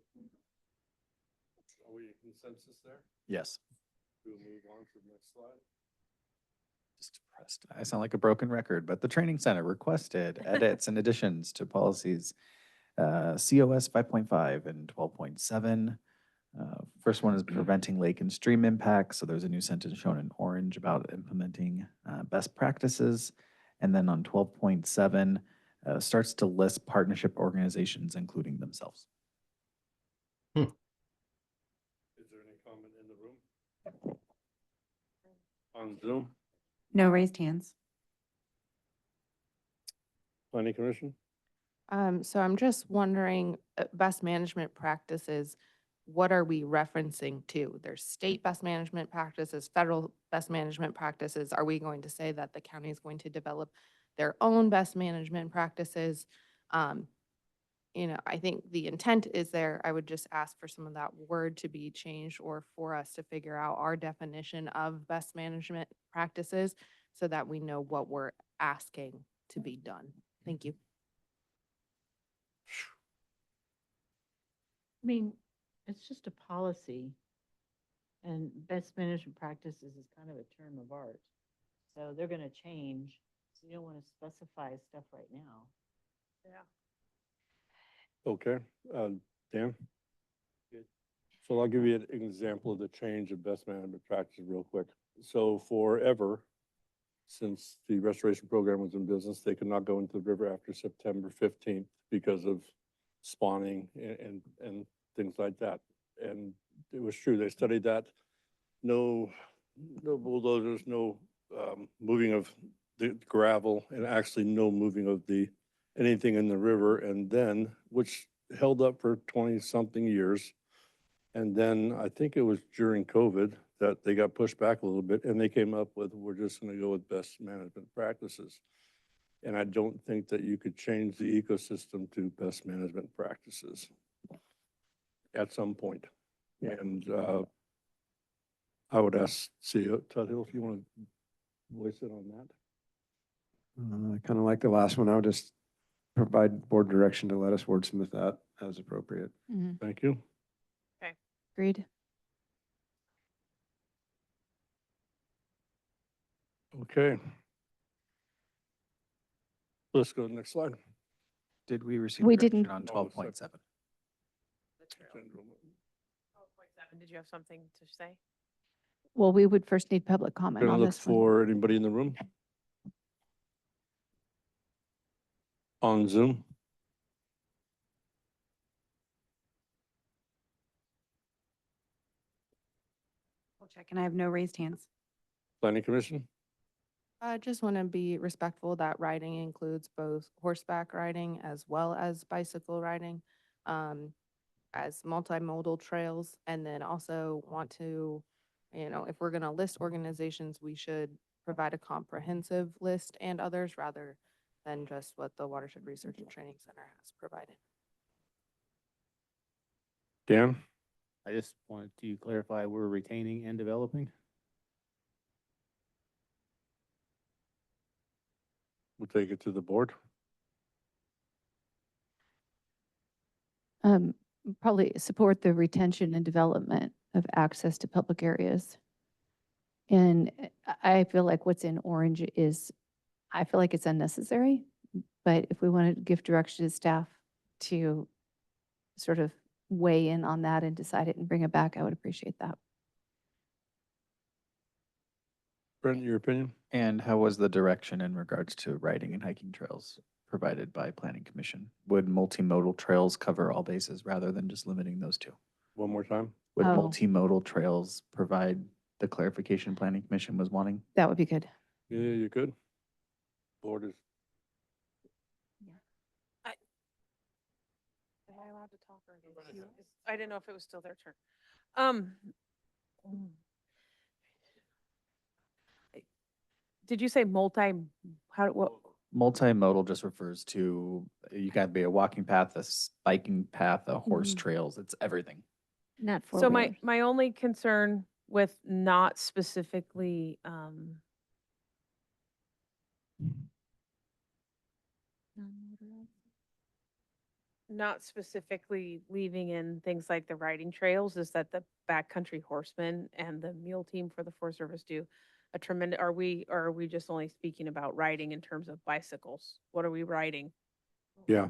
Are we in consensus there? Yes. We'll move on to the next slide. Just depressed. I sound like a broken record, but the training center requested edits and additions to policies COS 5.5 and 12.7. First one is preventing lake and stream impacts. So there's a new sentence shown in orange about implementing best practices. And then on 12.7, starts to list partnership organizations, including themselves. Is there any comment in the room? On Zoom? No raised hands. Planning Commission? So I'm just wondering, best management practices, what are we referencing to? There's state best management practices, federal best management practices. Are we going to say that the county is going to develop their own best management practices? I think the intent is there. I would just ask for some of that word to be changed, or for us to figure out our definition of best management practices so that we know what we're asking to be done. Thank you. I mean, it's just a policy, and best management practices is kind of a term of art. So they're going to change. So you don't want to specify stuff right now. Yeah. Okay, Dan? So I'll give you an example of the change of best management practice real quick. So forever, since the restoration program was in business, they could not go into the river after September 15th because of spawning and things like that. And it was true, they studied that. No bulldozers, no moving of the gravel, and actually no moving of anything in the river. And then, which held up for 20-something years. And then I think it was during COVID that they got pushed back a little bit, and they came up with, we're just gonna go with best management practices. And I don't think that you could change the ecosystem to best management practices at some point. And I would ask Todd Hill if you want to voice it on that. Kind of like the last one, I would just provide board direction to let us wordsmith that as appropriate. Thank you. Agreed. Okay. Let's go to the next slide. Did we receive We direction didn't- on No, 12.7? Did you have something to say? Well, we would first need public comment Gonna on look this one. for anybody in the room? On Zoom? We'll check, and I have no raised hands. Planning Commission? I just want to be respectful that riding includes both horseback riding as well as bicycle riding, as multimodal trails. And then also want to, if we're going to list organizations, we should provide a comprehensive list and others rather than just what the Watershed Research and Training Center has provided. Dan? I just wanted to clarify, we're retaining and developing. We'll take it to the board. Probably support the retention and development of access to public areas. And I feel like what's in orange I feel like it's unnecessary, but if we want to give direction to staff to sort of weigh in on that and decide it and bring it back, I would appreciate that. Brent, your opinion? And how was the direction in regards to riding and hiking trails provided by Planning Commission? Would multimodal trails cover all bases rather than just limiting those two? One more time? Would Oh. multimodal trails provide the clarification Planning Commission was wanting? That would be good. Yeah, you could. Board is, Am I allowed to talk or? I didn't know if it was still their turn. Did you say what? Multimodal just refers to, you got to be a walking path, a biking path, a horse Mhm. trails, it's everything. Not for So my only concern with not specifically, not specifically leaving in things like the riding trails is that the backcountry horsemen and the mule team for the Forest Service do a tremendous, or are we just only speaking about riding in terms of bicycles? What are we riding? yeah.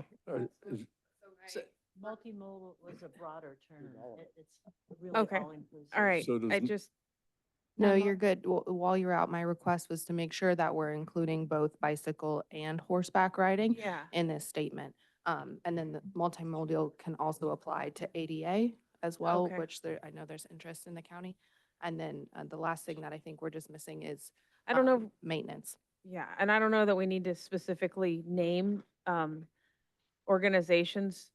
Multimodal was a broader term. It's really Okay. all-inclusive. All right, So does I m- just, No, you're good. While you're out, my request was to make sure that we're including both bicycle and horseback riding yeah, in this statement. And then the multimodal can also apply to ADA as well, Okay. which I know there's interest in the county. And then the last thing that I think we're just missing is I don't know, maintenance. yeah, and I don't know that we need to specifically name, organizations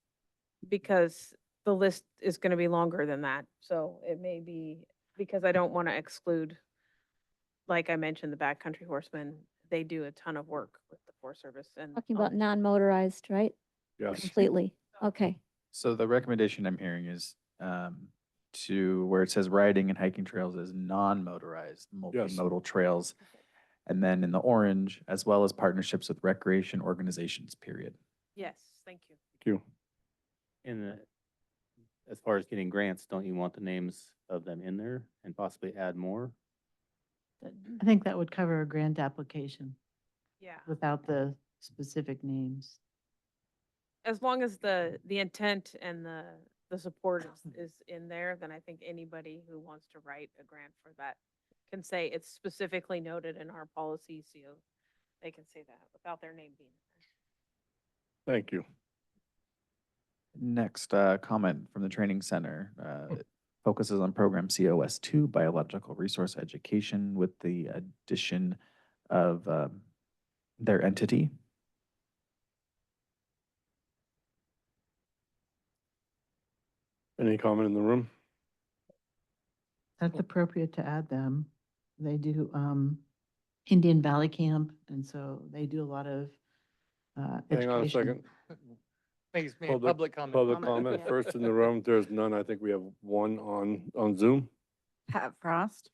because the list is gonna be longer than that. So it may be, because I don't want to exclude, like I mentioned, the backcountry horsemen, they do a ton of work with the Forest Service and. Talking about non-motorized, right? Yes. Completely. Okay. So the recommendation I'm hearing is to where it says riding and hiking trails is non-motorized, Yes. multimodal trails. And then in the orange, as well as partnerships with recreation organizations, period. Yes, thank you. Thank you. As far as getting grants, don't you want the names of them in there and possibly add more? I think that would cover a grant application Yeah, without the specific names. as long as the intent and the support is in there, then I think anybody who wants to write a grant for that can say it's specifically noted in our policy, so they can say that without their name being. Thank you. Next, comment from the training center, focuses on program COS2, biological resource education, with the addition of their entity. Any comment in the room? That's appropriate to add them. They do Indian Valley Camp, and so they do a lot of Hang on a education. second. Makes me a public comment. Public comment first in the room. There's none. I think we have one on Zoom. Pat Frost.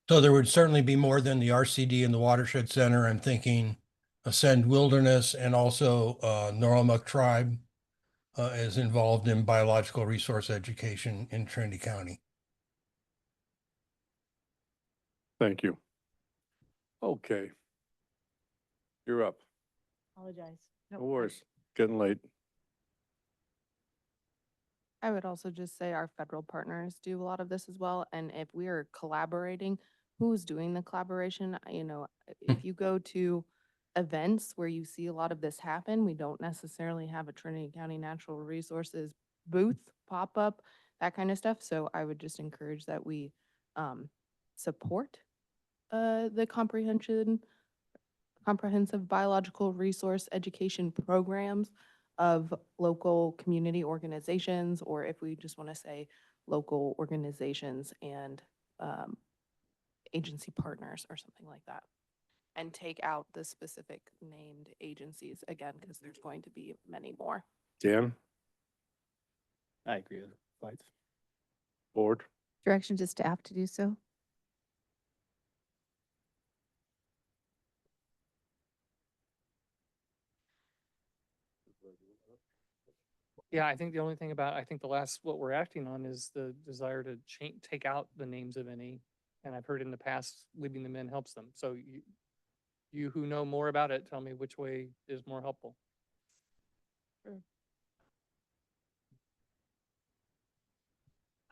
So there would certainly be more than the RCD and the Watershed Center. I'm thinking Ascend Wilderness, and also Noromuc Tribe is involved in biological resource education in Trinity County. Thank you. Okay. You're up. Apologize. No worries. Getting late. I would also just say our federal partners do a lot of this as well. And if we are collaborating, who's doing the collaboration? You know, if you go to events where you see a lot of this happen, we don't necessarily have a Trinity County Natural Resources booth pop up, that kind of stuff. So I would just encourage that we support the comprehensive biological resource education programs of local community organizations, or if we just want to say local organizations and agency partners or something like that. And take out the specific named agencies again, because there's going to be many more. Dan? I agree with Lights. Board? Direction to staff to do so. Yeah, I think the only thing about, I think the last, what we're acting on is the desire to take out the names of any. And I've heard in the past, leaving them in helps them. So you who know more about it, tell me which way is more helpful.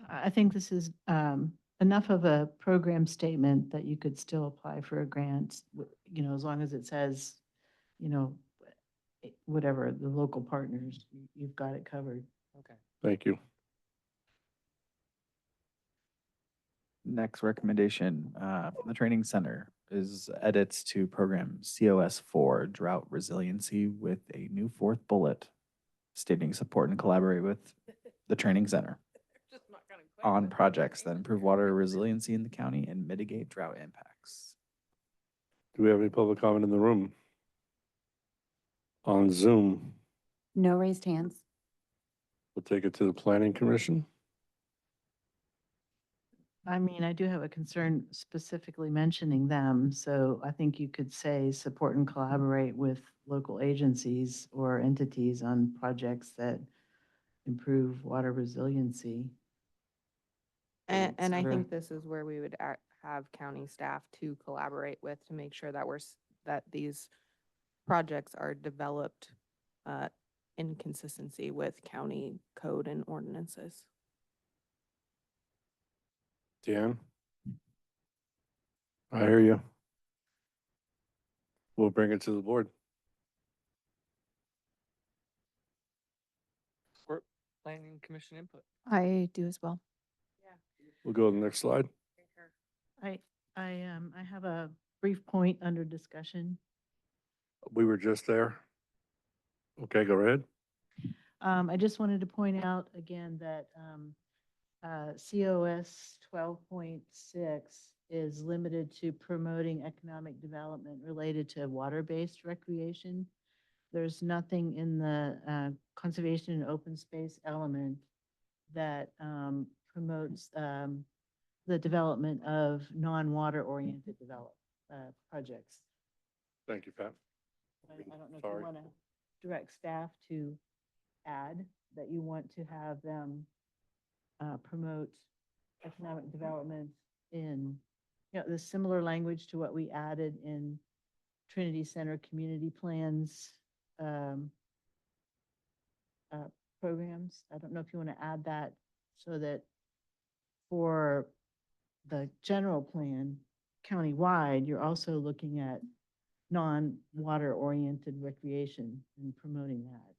I think this is enough of a program statement that you could still apply for a grant, you know, as long as it says, you know, whatever, the local partners, you've got it covered. Okay. Thank you. Next recommendation from the training center is edits to program COS4, drought resiliency, with a new fourth bullet stating support and collaborate with the training center on projects that improve water resiliency in the county and mitigate drought impacts. Do we have any public comment in the room? On Zoom, No raised hands. we'll take it to the planning commission. I mean, I do have a concern specifically mentioning them, so I think you could say support and collaborate with local agencies or entities on projects that improve water resiliency. And I Sure. think this is where we would have county staff to collaborate with to make sure that that these projects are developed in consistency with county code and ordinances. Dan? I hear you. We'll bring it to the board. Or planning commission input. I do as well. We'll go to the next slide. I have a brief point under discussion. We were just there. Okay, go ahead. I just wanted to point out again that COS 12.6 is limited to promoting economic development related to water-based recreation. There's nothing in the conservation and open space element that promotes the development of non-water oriented projects. Thank you, Pat. I don't know if Sorry. you want to direct staff to add that you want to have them promote economic development in, you know, the similar language to what we added in Trinity Center community plans programs. I don't know if you want to add that so that for the general plan countywide, you're also looking at non-water oriented recreation and promoting that.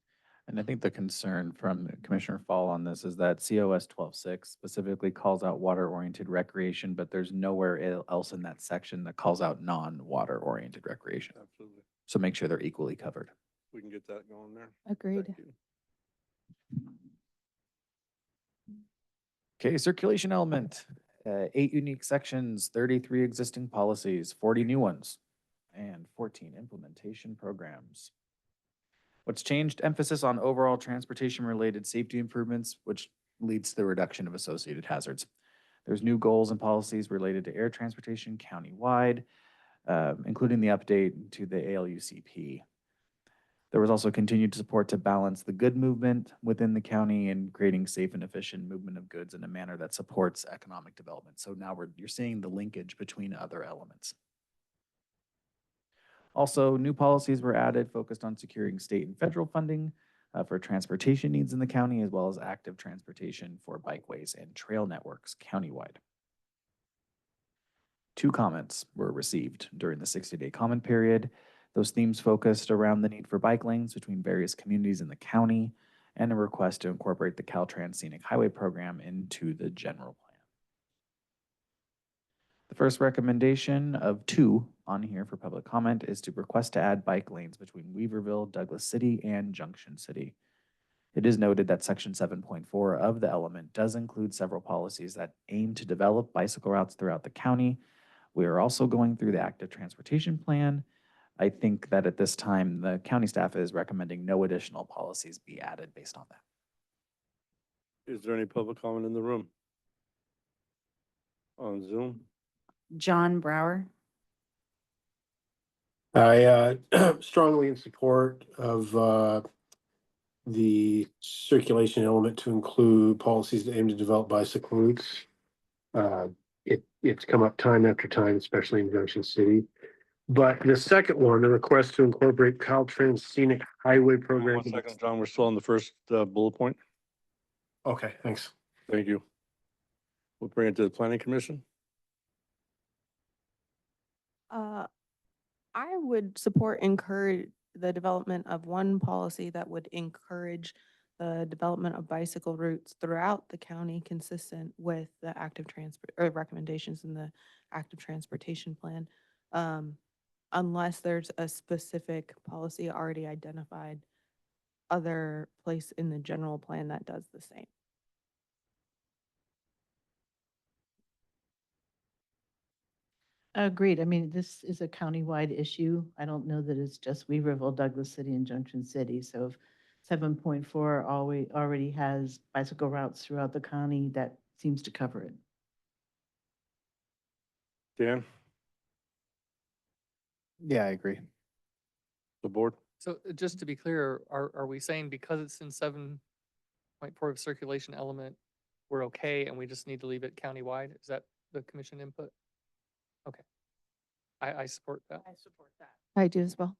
And I think the concern from Commissioner Fall on this is that COS 12.6 specifically calls out water-oriented recreation, but there's nowhere else in that section that calls out non-water-oriented recreation. Absolutely. So make sure they're equally covered. We can get that going there. Agreed. Thank you. Okay, circulation element, 8 unique sections, 33 existing policies, 40 new ones, and 14 implementation programs. What's changed? Emphasis on overall transportation-related safety improvements, which leads to the reduction of associated hazards. There's new goals and policies related to air transportation countywide, including the update to the ALUCP. There was also continued support to balance the good movement within the county and creating safe and efficient movement of goods in a manner that supports economic development. So now you're seeing the linkage between other elements. Also, new policies were added focused on securing state and federal funding for transportation needs in the county, as well as active transportation for bikeways and trail networks countywide. 2 comments were received during the 60-day comment period. Those themes focused around the need for bike lanes between various communities in the county and a request to incorporate the Caltrans Scenic Highway Program into the general plan. The first recommendation of 2 on here for public comment is to request to add bike lanes between Weaverville, Douglas City, and Junction City. It is noted that Section 7.4 of the element does include several policies that aim to develop bicycle routes throughout the county. We are also going through the active transportation plan. I think that at this time, the county staff is recommending no additional policies be added based on that. Is there any public comment in the room? On Zoom? John Brower. I strongly in support of the circulation element to include policies that aim to develop bicycle routes. It's come up time after time, especially in Junction City. But the second one, the request to incorporate Caltrans Scenic Highway Program. 1 second, John, we're still on the first bullet point. Okay, thanks. Thank you. We'll bring it to the Planning Commission. I would support encourage the development of one policy that would encourage the development of bicycle routes throughout the county consistent with the active transport or recommendations in the active transportation plan. Unless there's a specific policy already identified other place in the general plan that does the same. Agreed. I mean, this is a countywide issue. I don't know that it's just Weaverville, Douglas City, and Junction City. So if 7.4 already has bicycle routes throughout the county, that seems to cover it. Dan, Yeah, I agree. the board? So just to be clear, are we saying because it's in 7.4 of circulation element, we're okay and we just need to leave it countywide? Is that the commission input? Okay. I support that. I support that. I do as well.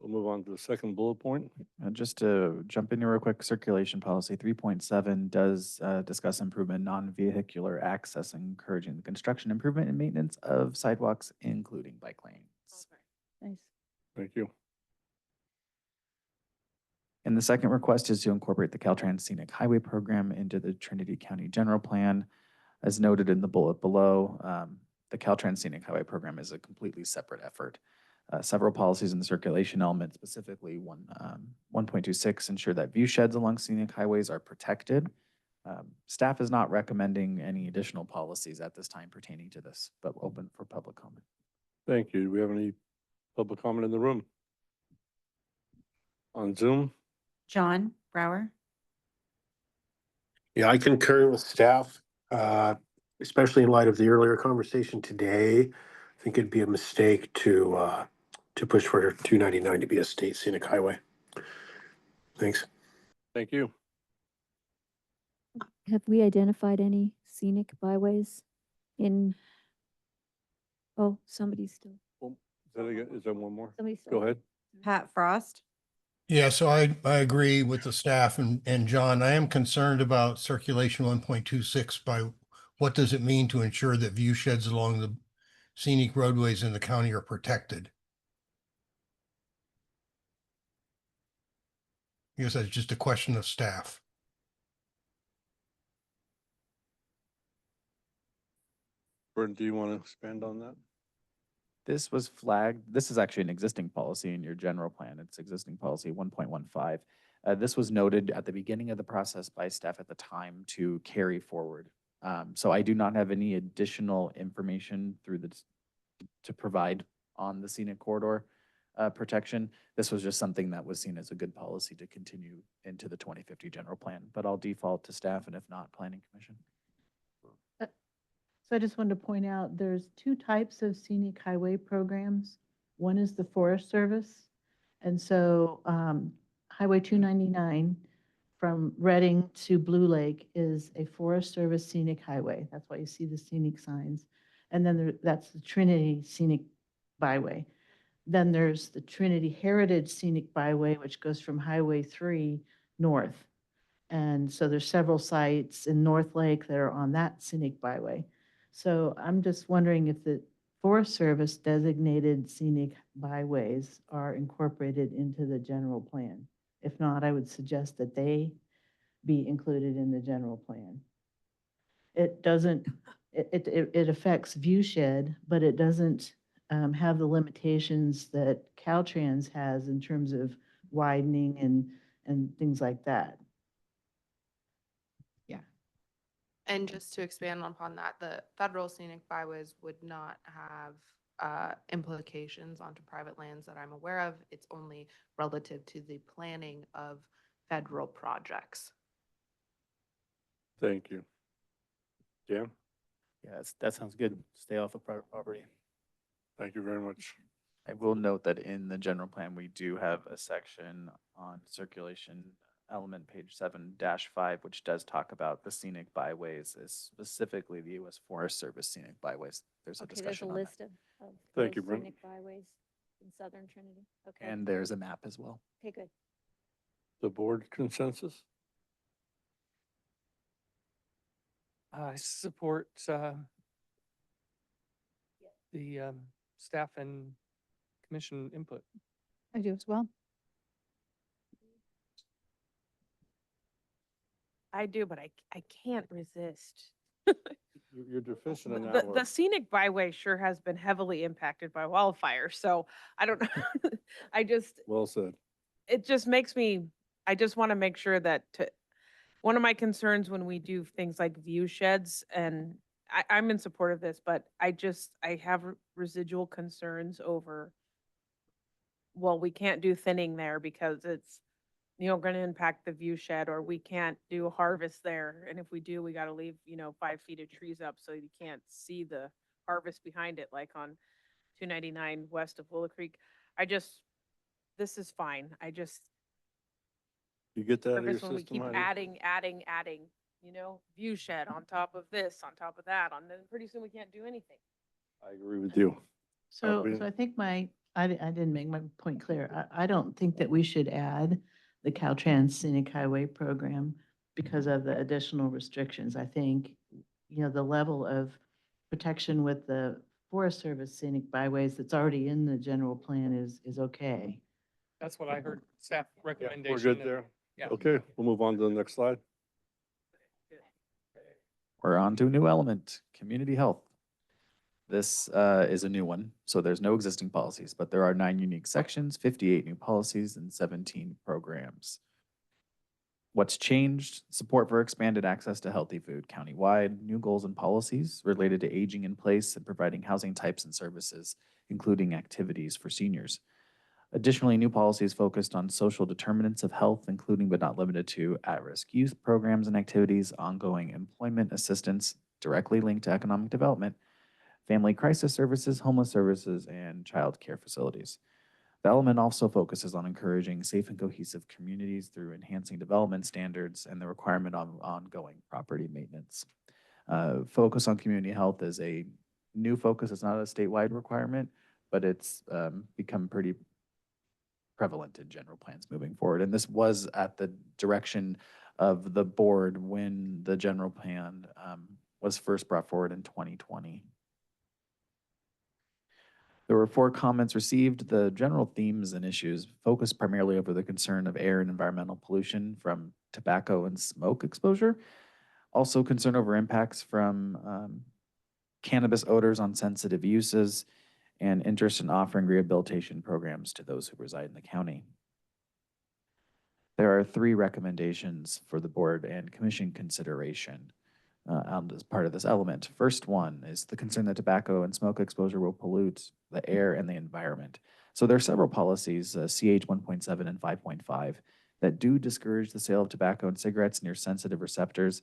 We'll move on to the second bullet point. Just to jump in here real quick, circulation policy 3.7 does discuss improvement in non-vehicular access, encouraging the construction, improvement, and maintenance of sidewalks, including bike lanes. Nice. Thank you. And the second request is to incorporate the Caltrans Scenic Highway Program into the Trinity County General Plan. As noted in the bullet below, the Caltrans Scenic Highway Program is a completely separate effort. Several policies in the circulation element, specifically 1.26, ensure that view sheds along scenic highways are protected. Staff is not recommending any additional policies at this time pertaining to this, but open for public comment. Thank you. Do we have any public comment in the room? On Zoom? John Brower. Yeah, I concur with staff, especially in light of the earlier conversation today. I think it'd be a mistake to push for 299 to be a state scenic highway. Thanks. Thank you. Have we identified any scenic byways in? Oh, somebody's still. Is there one more? Somebody's still. Go ahead. Pat Frost. Yeah, so I agree with the staff and John. I am concerned about circulation 1.26 by what does it mean to ensure that view sheds along the scenic roadways in the county are protected? I guess that's just a question of staff. Burton, do you want to expand on that? This was flagged. This is actually an existing policy in your general plan. It's existing policy 1.15. This was noted at the beginning of the process by staff at the time to carry forward. So I do not have any additional information through this to provide on the scenic corridor protection. This was just something that was seen as a good policy to continue into the 2050 general plan, but I'll default to staff and if not, planning commission. So I just wanted to point out, there's two types of scenic highway programs. One is the Forest Service. And so Highway 299 from Reading to Blue Lake is a Forest Service scenic highway. That's why you see the scenic signs. And then that's the Trinity Scenic Byway. Then there's the Trinity Heritage Scenic Byway, which goes from Highway 3 north. And so there's several sites in North Lake that are on that scenic byway. So I'm just wondering if the Forest Service designated scenic byways are incorporated into the general plan. If not, I would suggest that they be included in the general plan. It doesn't, it affects viewshed, but it doesn't have the limitations that Caltrans has in terms of widening and things like that. And just to expand upon that, the federal scenic byways would not have implications onto private lands that I'm aware of. It's only relative to the planning of federal projects. Thank you. Dan? Yeah, that sounds good. Stay off of private property. Thank you very much. I will note that in the general plan, we do have a section on circulation element, page 7-5, which does talk about the scenic byways, specifically the U.S. Forest Service scenic byways. There's a Okay, there's a discussion on list that. of Thank those you, Brent. scenic byways in southern Trinity. Okay. And there's a map as well. Okay, good. The board consensus? I support the staff and commission input. I do as well. I do, but I can't resist. You're deficient in The, that the word. scenic byway sure has been heavily impacted by wildfire, so I don't know. Well said. It just makes me, I just want to make sure that one of my concerns when we do things like view sheds, and I'm in support of this, but I have residual concerns over, well, we can't do thinning there because it's, going to impact the view shed, or we can't do a harvest there. And if we do, we got to leave, 5 feet of trees up so you can't see the harvest behind it, like on 299 west of Willow Creek. This is fine. You get that out of your Purpose when we system, keep Heidi? adding, view shed on top of this, on top of that, then pretty soon we can't do anything. I agree with you. So Brent? I think I didn't make my point clear. I don't think that we should add the Caltrans Scenic Highway Program because of the additional restrictions. I think, the level of protection with the Forest Service scenic byways that's already in the general plan is okay. That's what I heard staff recommendation. We're good and- there? Yeah. Okay, we'll move on to the next slide. We're on to a new element, community health. This is a new one, so there's no existing policies, but there are 9 unique sections, 58 new policies, and 17 programs. What's changed? Support for expanded access to healthy food countywide, new goals and policies related to aging in place and providing housing types and services, including activities for seniors. Additionally, new policies focused on social determinants of health, including but not limited to at-risk youth programs and activities, ongoing employment assistance directly linked to economic development, family crisis services, homeless services, and child care facilities. The element also focuses on encouraging safe and cohesive communities through enhancing development standards and the requirement of ongoing property maintenance. Focus on community health is a new focus. It's not a statewide requirement, but it's become pretty prevalent in general plans moving forward. And this was at the direction of the board when the general plan was first brought forward in 2020. There were 4 comments received. The general themes and issues focused primarily over the concern of air and environmental pollution from tobacco and smoke exposure. Also concern over impacts from cannabis odors on sensitive uses, and interest in offering rehabilitation programs to those who reside in the county. There are 3 recommendations for the board and commission consideration as part of this element. First one is the concern that tobacco and smoke exposure will pollute the air and the environment. So there are several policies, CH 1.7 and 5.5, that do discourage the sale of tobacco and cigarettes near sensitive receptors.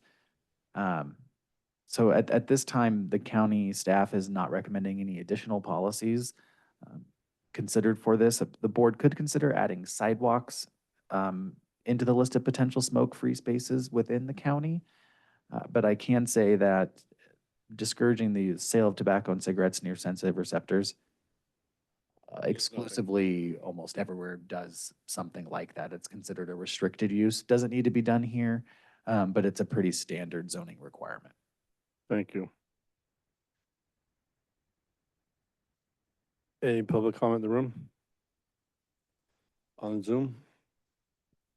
So at this time, the county staff is not recommending any additional policies considered for this. The board could consider adding sidewalks into the list of potential smoke-free spaces within the county. But I can say that discouraging the sale of tobacco and cigarettes near sensitive receptors exclusively almost everywhere does something like that. It's considered a restricted use. Doesn't need to be done here, but it's a pretty standard zoning requirement. Thank you. Any public comment in the room? On Zoom?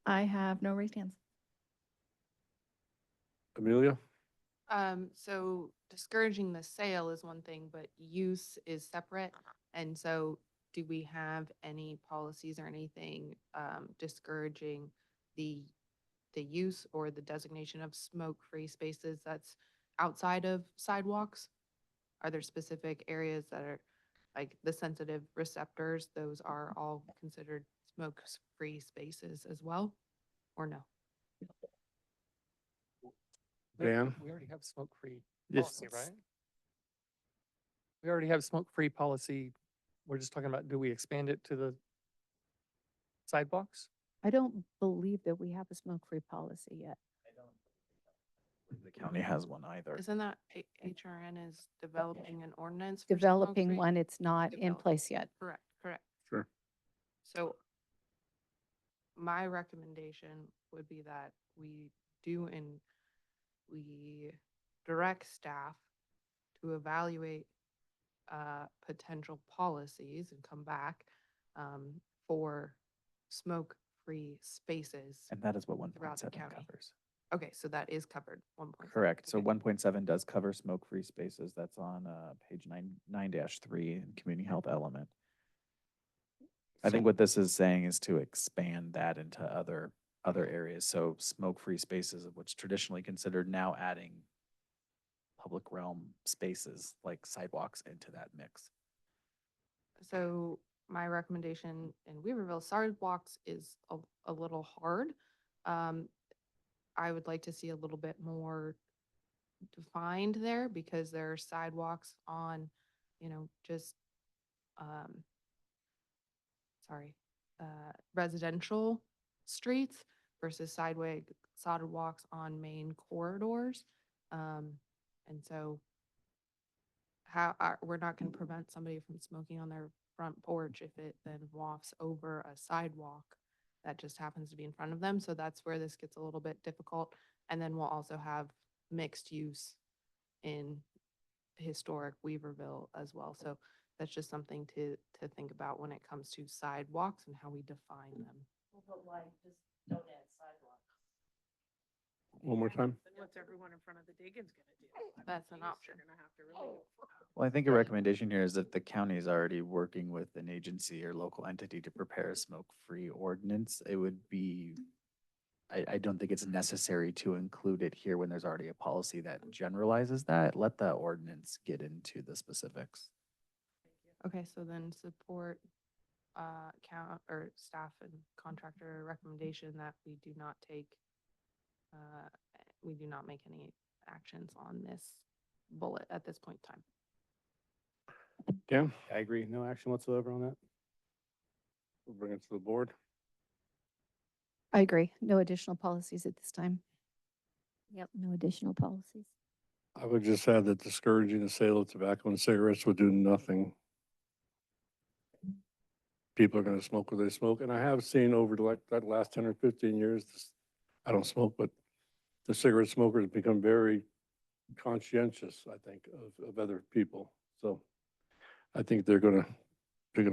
I have no raised hands. Amelia? So discouraging the sale is one thing, but use is separate. And so do we have any policies or anything discouraging the use or the designation of smoke-free spaces that's outside of sidewalks? Are there specific areas that are like the sensitive receptors? Those are all considered smoke-free spaces as well, or no? Dan? We already have smoke-free Yes. policy, right? We already have smoke-free policy. We're just talking about, do we expand it to the sidewalks? I don't believe that we have a smoke-free policy yet. The county has one either. Isn't that HRN is developing an ordinance? for Developing smoke-free? one, it's not in Develop- place yet. Correct, correct. Sure. So my recommendation would be that we direct staff to evaluate potential policies and come back for smoke-free spaces. And that is what throughout the 1.7 county. covers. Okay, so that is covered, 1.7. Correct. So Okay. 1.7 does cover smoke-free spaces. That's on page 9-3 in community health element. I think what this is saying is to expand that into other areas. So smoke-free spaces, of which traditionally considered, now adding public realm spaces like sidewalks into that mix. So my recommendation in Weaverville, sidewalks is a little hard. I would like to see a little bit more defined there because there are sidewalks on, just, residential streets versus sidewalks on main corridors. And so we're not going to prevent somebody from smoking on their front porch if it then wafts over a sidewalk that just happens to be in front of them. So that's where this gets a little bit difficult. And then we'll also have mixed use in historic Weaverville as well. So that's just something to think about when it comes to sidewalks and how we define them. But why just don't add sidewalks? One more time? Then what's everyone in front of the Diggins gonna do? That's an Geez, option. They're gonna have to really. Well, I think a recommendation here is that the county is already working with an agency or local entity to prepare a smoke-free ordinance. It would be, I don't think it's necessary to include it here when there's already a policy that generalizes that. Let the ordinance get into the specifics. Okay, so then support staff and contractor recommendation that we do not make any actions on this bullet at this point in time. Dan? I agree. No action whatsoever on that. We'll bring it to the board. I agree. No additional policies at this time. Yep, no additional policies. I would just add that discouraging the sale of tobacco and cigarettes would do nothing. People are gonna smoke where they smoke, and I have seen over that last 10 or 15 years, I don't smoke, but the cigarette smokers become very conscientious, I think, of other people. So I think they're gonna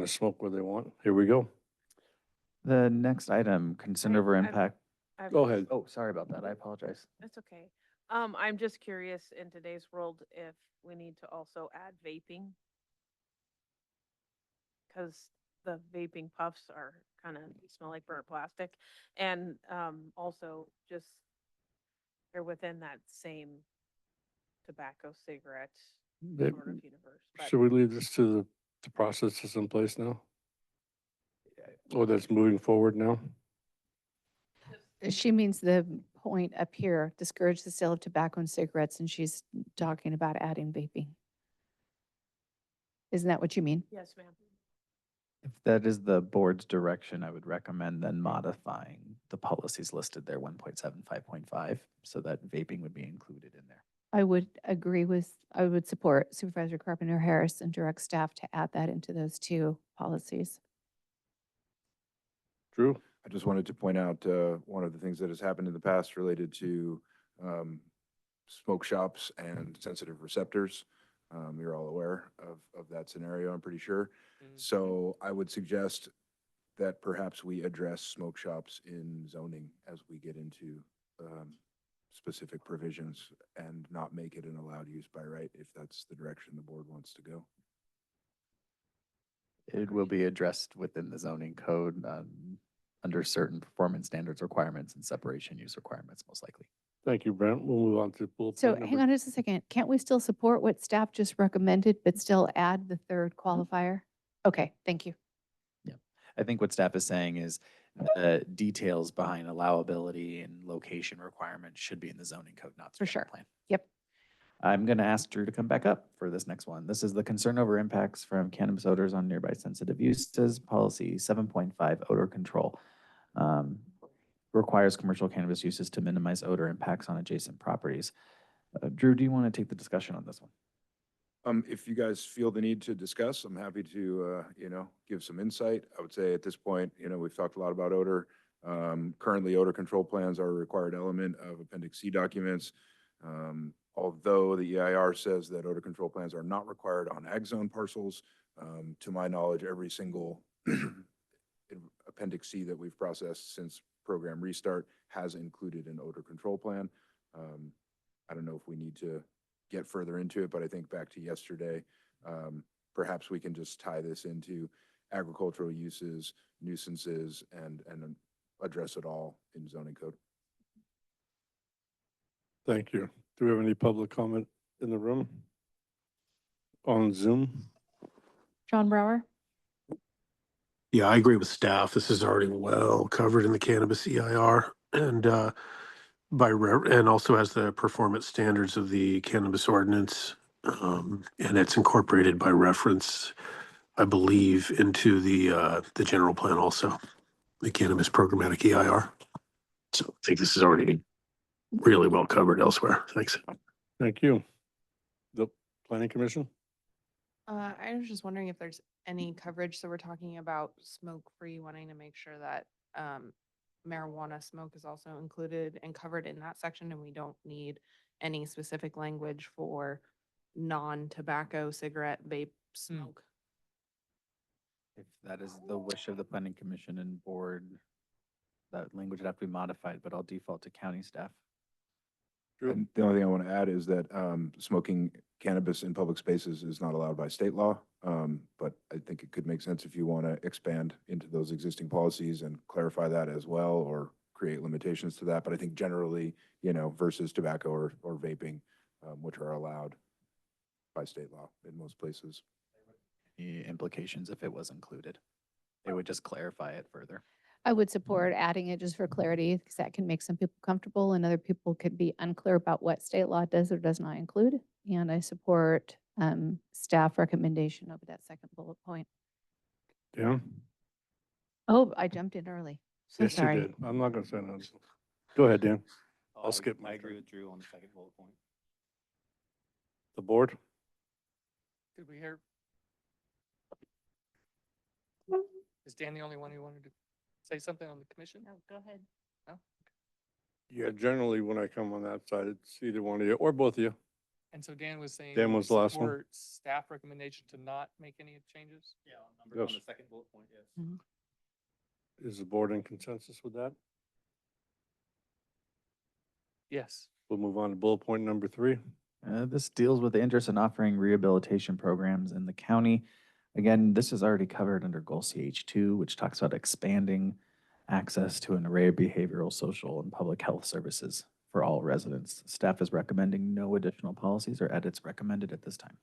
smoke where they want. Here we go. The next item, concern over impact. Go ahead. Oh, sorry about that. I apologize. That's okay. I'm just curious in today's world if we need to also add vaping. Cause the vaping puffs are kind of smell like burnt plastic. And, also just they're within that same tobacco cigarette They- sort of universe. But Should we leave this to the process that's in place now? Or that's moving forward now? She means the point up here, discourage the sale of tobacco and cigarettes, and she's talking about adding vaping. Isn't that what you mean? yes, ma'am. If that is the board's direction, I would recommend then modifying the policies listed there, 1.7, 5.5, so that vaping would be included in there. I would agree with, I would support Supervisor Carpenter Harris and direct staff to add that into those two policies. Drew? I just wanted to point out, one of the things that has happened in the past related to, smoke shops and sensitive receptors. You're all aware of that scenario, I'm pretty sure. So I would suggest that perhaps we address smoke shops in zoning as we get into, specific provisions and not make it an allowed use by right, if that's the direction the board wants to go. It will be addressed within the zoning code, under certain performance standards requirements and separation use requirements, most likely. Thank you, Brent. We'll move on to bullet So point hang number- on just a second. Can't we still support what staff just recommended, but still add the third qualifier? Okay, thank you. I think what staff is saying is the details behind allowability and location requirements should be in the zoning code, not the For general sure. plan. Yep. I'm going to ask Drew to come back up for this next one. This is the concern over impacts from cannabis odors on nearby sensitive uses, policy 7.5 odor control. Requires commercial cannabis uses to minimize odor impacts on adjacent properties. Drew, do you want to take the discussion on this one? If you guys feel the need to discuss, I'm happy to, give some insight. I would say at this point, we've talked a lot about odor. Currently, odor control plans are a required element of Appendix C documents. Although the EIR says that odor control plans are not required on ag zone parcels, to my knowledge, every single Appendix C that we've processed since program restart has included an odor control plan. I don't know if we need to get further into it, but I think back to yesterday, perhaps we can just tie this into agricultural uses, nuisances, and address it all in zoning code. Thank you. Do we have any public comment in the room? On Zoom? John Brower? Yeah, I agree with staff. This is already well covered in the cannabis EIR and and also has the performance standards of the cannabis ordinance. And it's incorporated by reference, I believe, into the general plan also, the cannabis programmatic EIR. So I think this is already really well covered elsewhere. Thanks. Thank you. The Planning Commission? I was just wondering if there's any coverage. So we're talking about smoke-free, wanting to make sure that marijuana smoke is also included and covered in that section, and we don't need any specific language for non-tobacco cigarette vape smoke. If that is the wish of the planning commission and board, that language would have to be modified, but I'll default to county staff. And the only thing I want to add is that smoking cannabis in public spaces is not allowed by state law. But I think it could make sense if you want to expand into those existing policies and clarify that as well, or create limitations to that. But I think generally, versus tobacco or vaping, which are allowed by state law in most places. Any implications if it was included? It would just clarify it further. I would support adding it just for clarity, because that can make some people comfortable and other people could be unclear about what state law does or does not include. And I support staff recommendation over that second bullet point. Yeah? Oh, I jumped in early. So Yes, you sorry. did. I'm not gonna say no. Go ahead, Dan. I'll skip I my agree turn. with Drew on the second bullet point. The board? Did we hear? Is Dan the only one who wanted to say something on the commission? No, go ahead. Yeah, generally when I come on that side, it's either one of you or both of you. And so Dan was saying. Dan you was the last one. support Staff recommendation to not make any changes? Yeah, on Yes. the second bullet point, yes. Is the board in consensus with that? Yes. We'll move on to bullet point number 3. This deals with the interest in offering rehabilitation programs in the county. Again, this is already covered under Goal CH2, which talks about expanding access to an array of behavioral, social, and public health services for all residents. Staff is recommending no additional policies or edits recommended at this time.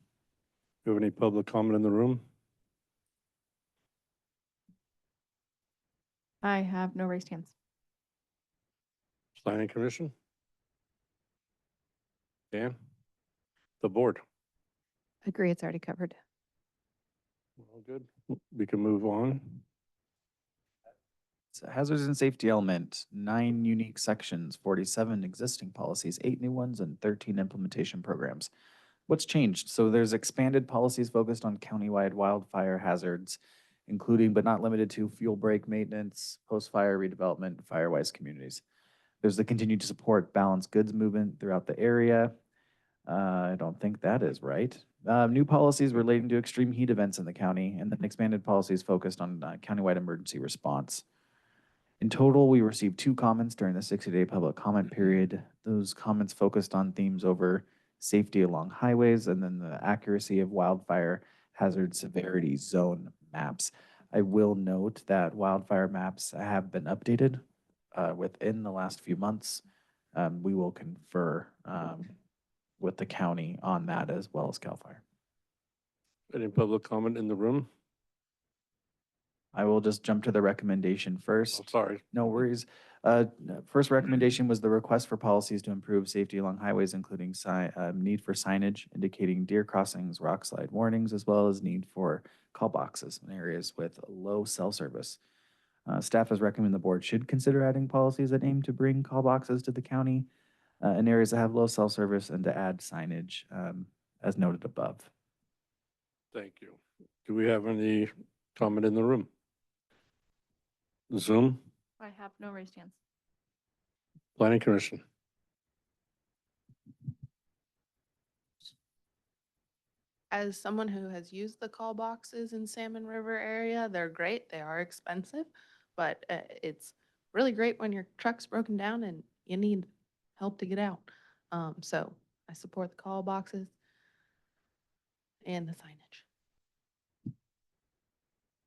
Do you have any public comment in the room? I have no raised hands. Planning Commission? Dan? The board? Agree, it's already covered. All good. We can move on. It's a hazards and safety element, 9 unique sections, 47 existing policies, 8 new ones, and 13 implementation programs. What's changed? So there's expanded policies focused on countywide wildfire hazards, including but not limited to fuel break maintenance, post-fire redevelopment, firewise communities. There's the continued to support balanced goods movement throughout the area. I don't think that is right. New policies relating to extreme heat events in the county, and then expanded policies focused on countywide emergency response. In total, we received 2 comments during the 60-day public comment period. Those comments focused on themes over safety along highways and then the accuracy of wildfire hazard severity zone maps. I will note that wildfire maps have been updated within the last few months. We will confer with the county on that as well as CAL FIRE. Any public comment in the room? I will just jump to the recommendation first. Oh, sorry. No worries. First recommendation was the request for policies to improve safety along highways, including need for signage indicating deer crossings, rock slide warnings, as well as need for call boxes in areas with low cell service. Staff has recommended the board should consider adding policies that aim to bring call boxes to the county in areas that have low cell service and to add signage as noted above. Thank you. Do we have any comment in the room? Zoom? I have no raised hands. Planning Commission? As someone who has used the call boxes in Salmon River area, they're great. They are expensive, but it's really great when your truck's broken down and you need help to get out. So I support the call boxes and the signage.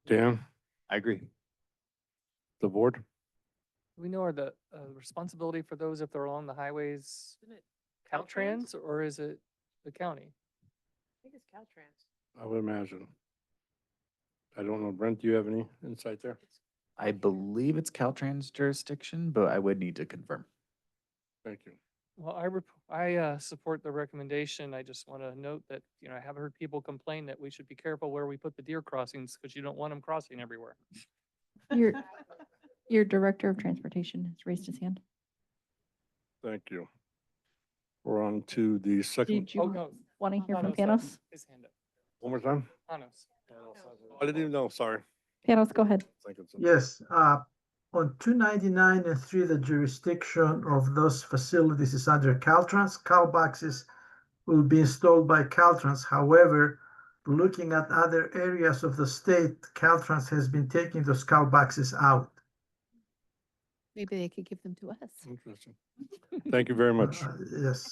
Dan? I agree. The board? Do we know are the responsibility for those if they're along the highways Isn't it Caltrans or is it the county? I think it's Caltrans. I would imagine. I don't know. Brent, do you have any insight there? I believe it's Caltrans jurisdiction, but I would need to confirm. Thank you. Well, I support the recommendation. I just want to note that, you know, I have heard people complain that we should be careful where we put the deer crossings because you don't want them crossing everywhere. Your Director of Transportation has raised his hand. Thank you. We're on to the second. Did you no. want to hear from Panos has Panos? his hand up. One more time? Panos. I didn't even know. Sorry. Panos, go ahead. Yes, on 299 and 3, the jurisdiction of those facilities is under Caltrans. Call boxes will be installed by Caltrans. However, looking at other areas of the state, Caltrans has been taking those call boxes out. Maybe they could give them to us. Interesting. Thank you very much. Yes.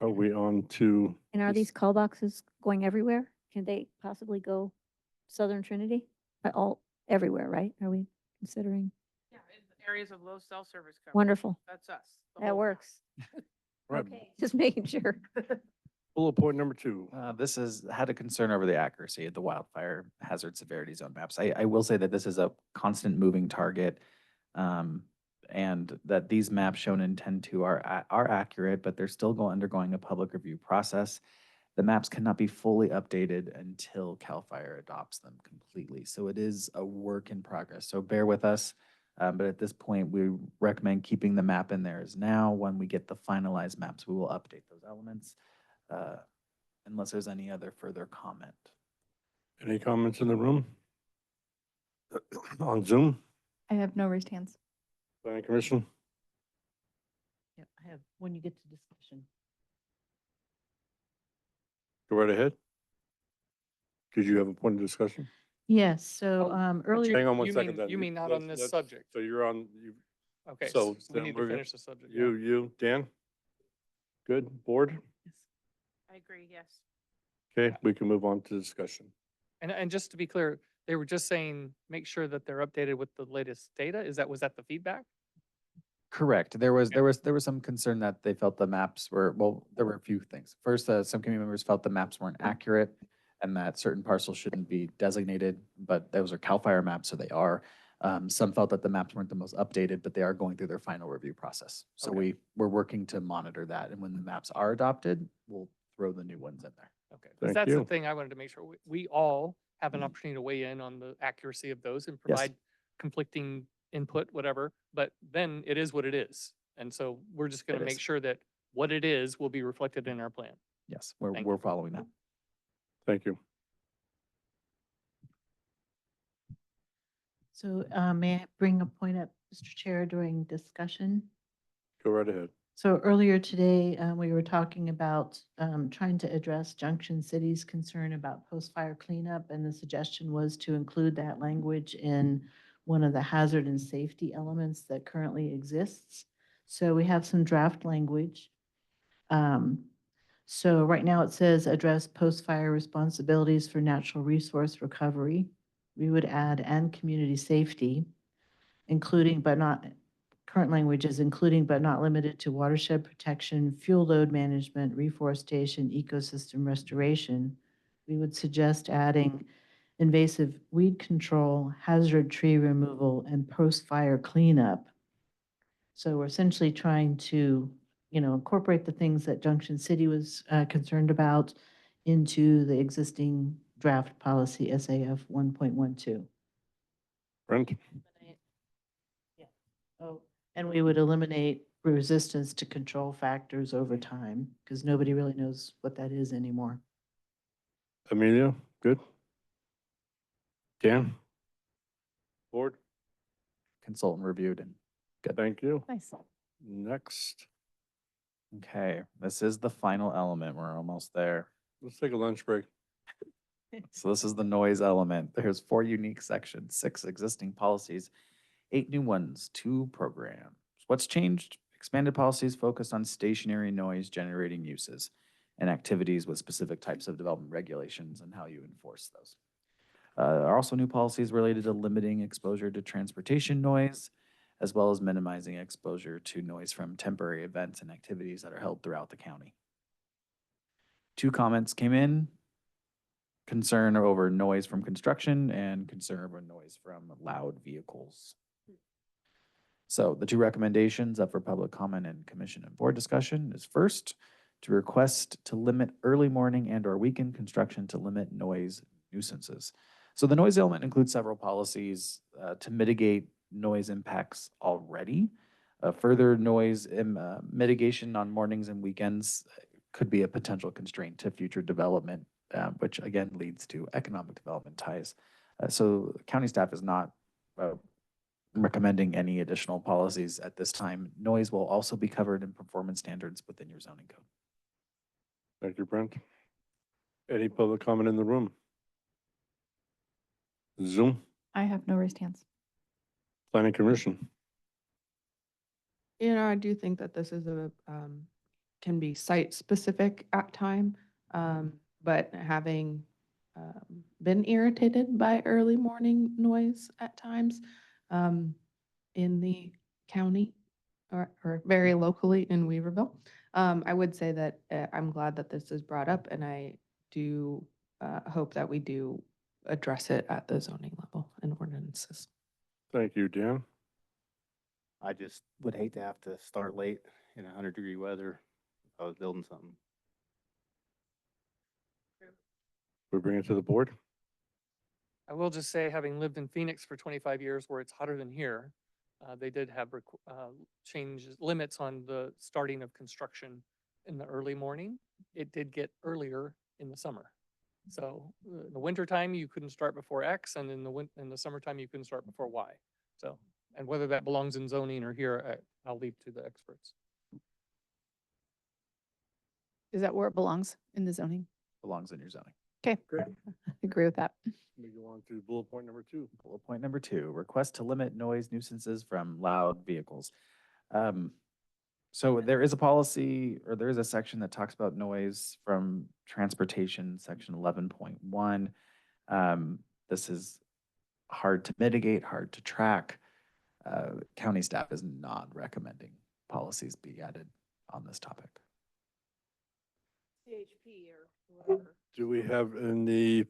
Are we on to? And are these call boxes going everywhere? Can they possibly go Southern Trinity? Everywhere, right? Are we considering? Yeah, in areas of low cell service coverage. Wonderful. That's us. the That whole works. Right. Okay, just making sure. Bullet point number 2. This is had a concern over the accuracy of the wildfire hazard severity zone maps. I will say that this is a constant moving target, and that these maps shown in 10.2 are accurate, but they're still undergoing a public review process. The maps cannot be fully updated until CAL FIRE adopts them completely. So it is a work in progress. So bear with us. But at this point, we recommend keeping the map in there as now. When we get the finalized maps, we will update those elements. Unless there's any other further comment. Any comments in the room? On Zoom? I have no raised hands. Planning Commission? Yep, I have, when you get to discussion. Go right ahead. Did you have a point of discussion? Yes, so Oh, earlier. Hang on one You second mean, then. you mean not let's- on this let's- subject? So you're on, you, Okay, so so we then need we're to go- finish the subject. yeah. you, Dan? Good, board? I agree, yes. Okay, we can move on to discussion. And just to be clear, they were just saying, make sure that they're updated with the latest data. Was that the feedback? Correct. There was some concern that they felt the maps were, well, there were a few things. First, some community members felt the maps weren't accurate and that certain parcels shouldn't be designated, but those are CAL FIRE maps, so they are. Some felt that the maps weren't the most updated, but they are going through their final review process. So Okay. we're working to monitor that. And when the maps are adopted, we'll throw the new ones in there. Okay, Thank because that's the you. thing I wanted to make sure we all have an opportunity to weigh in on the accuracy of those and Yes. provide conflicting input, whatever, but then it is what it is. And so we're just going It to make is. sure that what it is will be reflected in our plan. Yes, Thank we're following that. Thank you. So may I bring a point up, Mr. Chair, during discussion? Go right ahead. So earlier today, we were talking about trying to address Junction City's concern about post-fire cleanup, and the suggestion was to include that language in one of the hazard and safety elements that currently exists. So we have some draft language. So right now it says address post-fire responsibilities for natural resource recovery. We would add and community safety, including but not, current language is including but not limited to watershed protection, fuel load management, reforestation, ecosystem restoration. We would suggest adding invasive weed control, hazard tree removal, and post-fire cleanup. So we're essentially trying to, incorporate the things that Junction City was concerned about into the existing draft policy SAF 1.12. Brent? Oh, and we would eliminate resistance to control factors over time, because nobody really knows what that is anymore. Amelia, good? Dan? Board? Consultant reviewed and good. Thank you. Nice. Next, Okay, this is the final element. We're almost there. let's take a lunch break. So this is the noise element. There's 4 unique sections, 6 existing policies, 8 new ones, 2 programs. What's changed? Expanded policies focused on stationary noise generating uses and activities with specific types of development regulations and how you enforce those. There are also new policies related to limiting exposure to transportation noise, as well as minimizing exposure to noise from temporary events and activities that are held throughout the county. 2 comments came in. Concern over noise from construction and concern over noise from loud vehicles. So the 2 recommendations up for public comment and commission and board discussion is first, to request to limit early morning and or weekend construction to limit noise nuisances. So the noise element includes several policies to mitigate noise impacts already. Further noise mitigation on mornings and weekends could be a potential constraint to future development, which again leads to economic development ties. So county staff is not recommending any additional policies at this time. Noise will also be covered in performance standards within your zoning code. Thank you, Brent. Any public comment in the room? Zoom, I have no raised hands. planning commission. I do think that this is can be site specific at time, but having been irritated by early morning noise at times in the county or very locally in Weaverville, I would say that I'm glad that this is brought up, and I do hope that we do address it at the zoning level and ordinances. Thank you, Dan. I just would hate to have to start late in 100-degree weather if I was building something. We bring it to the board. I will just say, having lived in Phoenix for 25 years where it's hotter than here, they did have changes, limits on the starting of construction in the early morning. It did get earlier in the summer. So in the wintertime, you couldn't start before X, and in the summertime, you couldn't start before Y. So, and whether that belongs in zoning or here, I'll leave to the experts. Is that where it belongs in the zoning? Belongs in your zoning. Okay, Great. agree with that. We go on to bullet point number 2. Bullet point number 2, request to limit noise nuisances from loud vehicles. So there is a policy, or there is a section that talks about noise from transportation, section 11.1. This is hard to mitigate, hard to track. County staff is not recommending policies be added on this topic. CHP or whoever. Do we have any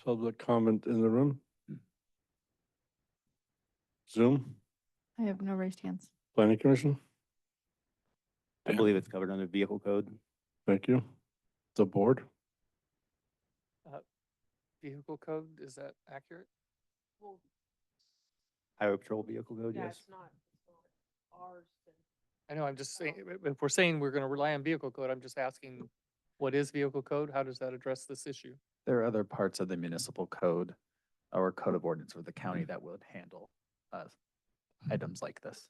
public comment in the room? Zoom, I have no raised hands. planning commission? I believe it's covered under vehicle code. Thank you. The board? Vehicle code, is that accurate? Well, Highway patrol vehicle code, yeah, yes. it's not ours. I know, I'm just saying, if we're saying we're gonna rely on vehicle code, I'm just asking, what is vehicle code? How does that address this issue? There are other parts of the municipal code or code of ordinance for the county that would handle items like this.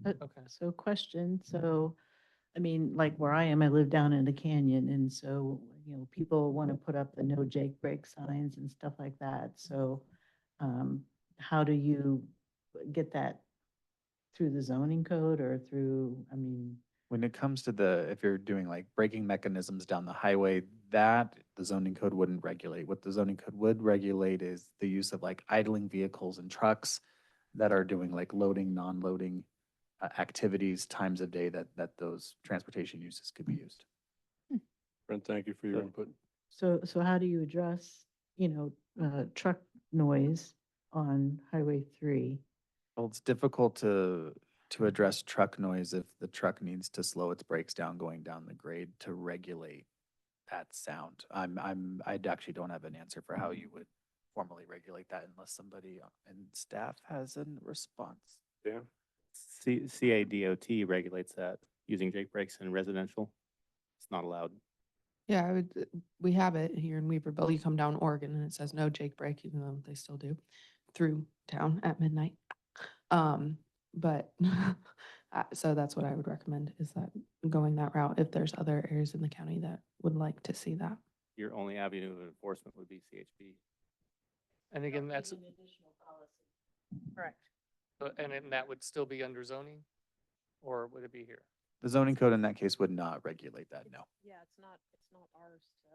Okay. So question, so, I mean, like where I am, I live down in the canyon, and so, you know, people want to put up the no Jake brake signs and stuff like that, so, how do you get that through the zoning code or through, I mean, When it comes to if you're doing like braking mechanisms down the highway, that the zoning code wouldn't regulate. What the zoning code would regulate is the use of like idling vehicles and trucks that are doing like loading, non-loading activities, times of day that those transportation uses could be used. Brent, thank you for your input. so how do you address, you know, truck noise on Highway 3? Well, it's difficult to address truck noise if the truck needs to slow its brakes down going down the grade to regulate that sound. I actually don't have an answer for how you would formally regulate that unless somebody in staff has a response. Yeah. CADOT regulates that using Jake brakes in residential. It's not allowed. Yeah, we have it here in Weaverville. You come down Oregon and it says no Jake brake, even though they still do, through town at midnight. But so that's what I would recommend, is that going that route if there's other areas in the county that would like to see that. Your only avenue of enforcement would be CHP. And again, that's, Correct. and then that would still be under zoning? Or would it be here? The zoning code in that case would not regulate that, no. Yeah, it's not ours to.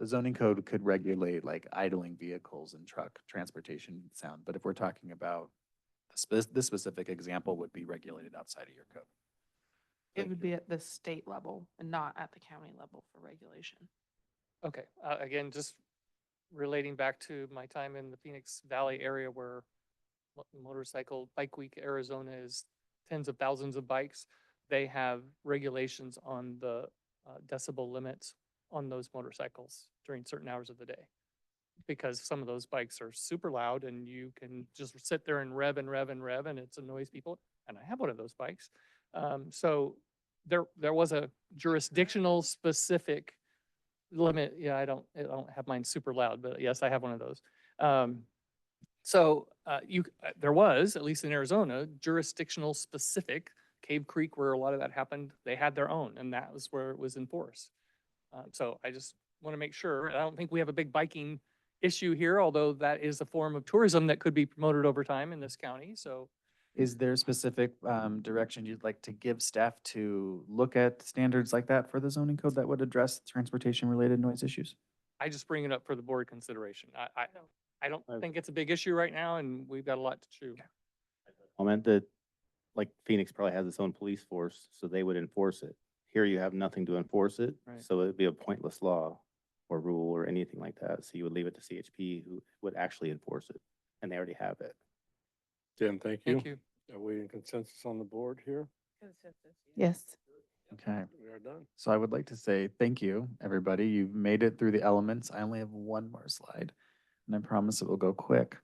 The zoning code could regulate like idling vehicles and truck transportation sound, but if we're talking about this specific example would be regulated outside of your code. It would be at the state level and not at the county level for regulation. Okay, again, just relating back to my time in the Phoenix Valley area where motorcycle bike week Arizona is tens of thousands of bikes. They have regulations on the decibel limits on those motorcycles during certain hours of the day. Because some of those bikes are super loud and you can just sit there and rev and rev and rev and it annoys people. And I have one of those bikes. So there was a jurisdictional specific limit. Yeah, I don't have mine super loud, but yes, I have one of those. There was, at least in Arizona, jurisdictional specific. Cave Creek, where a lot of that happened, they had their own, and that was where it was enforced. So I just want to make sure. I don't think we have a big biking issue here, although that is a form of tourism that could be promoted over time in this county. So Is there specific direction you'd like to give staff to look at standards like that for the zoning code that would address transportation related noise issues? I just bring it up for the board consideration. I don't think it's a big issue right now, and we've got a lot to chew. Comment that, like, Phoenix probably has its own police force, so they would enforce it. Here you have nothing to enforce it, Right. so it'd be a pointless law or rule or anything like that. So you would leave it to CHP, who would actually enforce it, and they already have it. Tim, thank you. Thank you. Are we in consensus on the board here? Consensus. Yes. Okay. We are done. So I would like to say thank you, everybody. You've made it through the elements. I only have one more slide, and I promise it will go quick.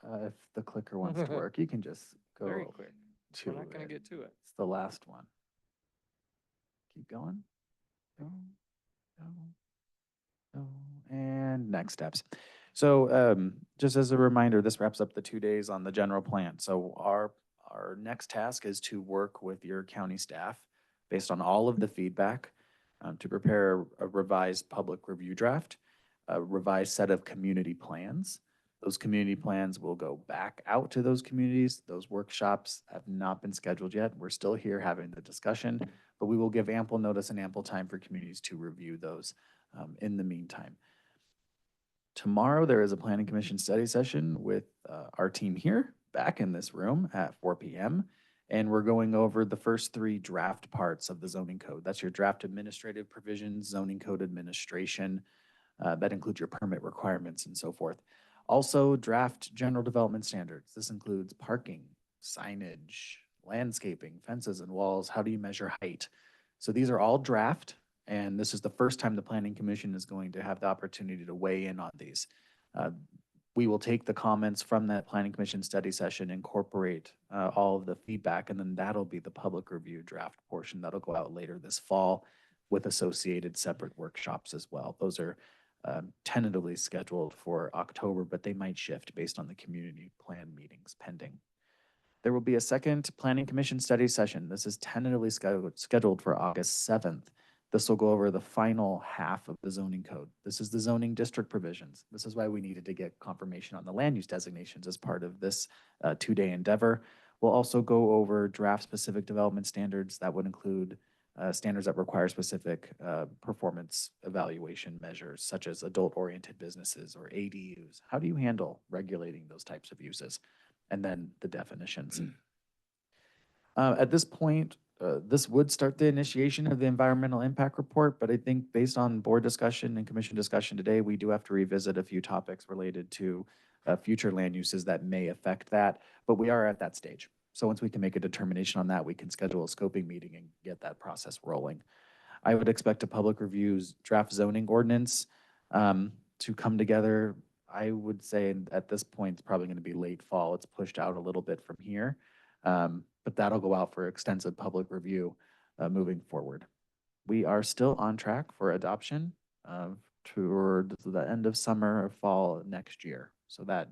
If the clicker wants to work, you can just go Very quick. to We're not going it. to get to it. It's the last one. Keep going. Go, go, go. And next steps. So just as a reminder, this wraps up the 2 days on the general plan. So our next task is to work with your county staff based on all of the feedback to prepare a revised public review draft, a revised set of community plans. Those community plans will go back out to those communities. Those workshops have not been scheduled yet. We're still here having the discussion, but we will give ample notice and ample time for communities to review those in the meantime. Tomorrow, there is a planning commission study session with our team here back in this room at 4 p.m. And we're going over the first 3 draft parts of the zoning code. That's your draft administrative provisions, zoning code administration. That includes your permit requirements and so forth. Also, draft general development standards. This includes parking, signage, landscaping, fences and walls. How do you measure height? So these are all draft, and this is the first time the Planning Commission is going to have the opportunity to weigh in on these. We will take the comments from that Planning Commission study session, incorporate all of the feedback, and then that'll be the public review draft portion that'll go out later this fall with associated separate workshops as well. Those are tentatively scheduled for October, but they might shift based on the community plan meetings pending. There will be a second Planning Commission study session. This is tentatively scheduled for August 7th. This will go over the final half of the zoning code. This is the zoning district provisions. This is why we needed to get confirmation on the land use designations as part of this 2-day endeavor. We'll also go over draft specific development standards that would include standards that require specific performance evaluation measures, such as adult-oriented businesses or ADUs. How do you handle regulating those types of uses? And then the definitions. At this point, this would start the initiation of the environmental impact report, but I think based on board discussion and commission discussion today, we do have to revisit a few topics related to future land uses that may affect that, but we are at that stage. So once we can make a determination on that, we can schedule a scoping meeting and get that process rolling. I would expect a public reviews draft zoning ordinance to come together. I would say at this point, it's probably going to be late fall. It's pushed out a little bit from here, but that'll go out for extensive public review moving forward. We are still on track for adoption toward the end of summer or fall next year. So that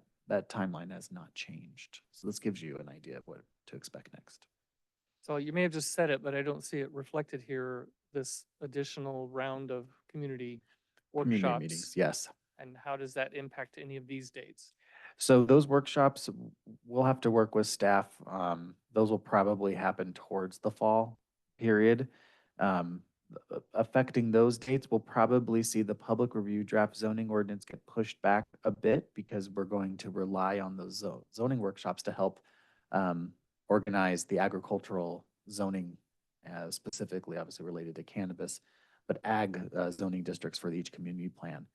timeline has not changed. So this gives you an idea of what to expect next. So you may have just said it, but I don't see it reflected here, this additional round of community Community meetings, workshops. yes. And how does that impact any of these dates? So those workshops, we'll have to work with staff. Those will probably happen towards the fall period. Affecting those dates, we'll probably see the public review draft zoning ordinance get pushed back a bit because we're going to rely on those zoning workshops to help organize the agricultural zoning, specifically obviously related to cannabis, but ag zoning districts for each community plan.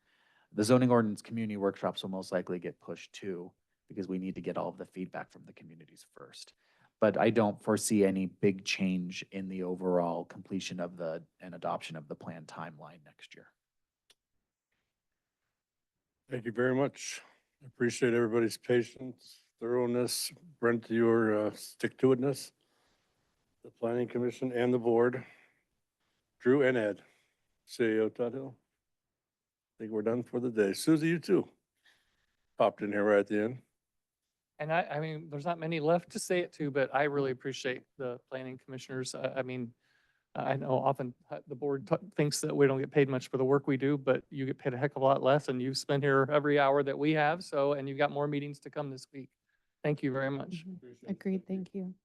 The zoning ordinance community workshops will most likely get pushed too, because we need to get all of the feedback from the communities first. But I don't foresee any big change in the overall completion of and adoption of the plan timeline next year. Thank you very much. I appreciate everybody's patience, thoroughness, Brent, your stick-to-itness, the Planning Commission and the board, Drew and Ed, CEO Todd Hill. I think we're done for the day. Susie, you too. Popped in here right at the end. And I mean, there's not many left to say it to, but I really appreciate the planning commissioners. I mean, I know often the board thinks that we don't get paid much for the work we do, but you get paid a heck of a lot less, and you've spent here every hour that we have. So, and you've got more meetings to come this week. Thank you very much. Agreed. Thank you.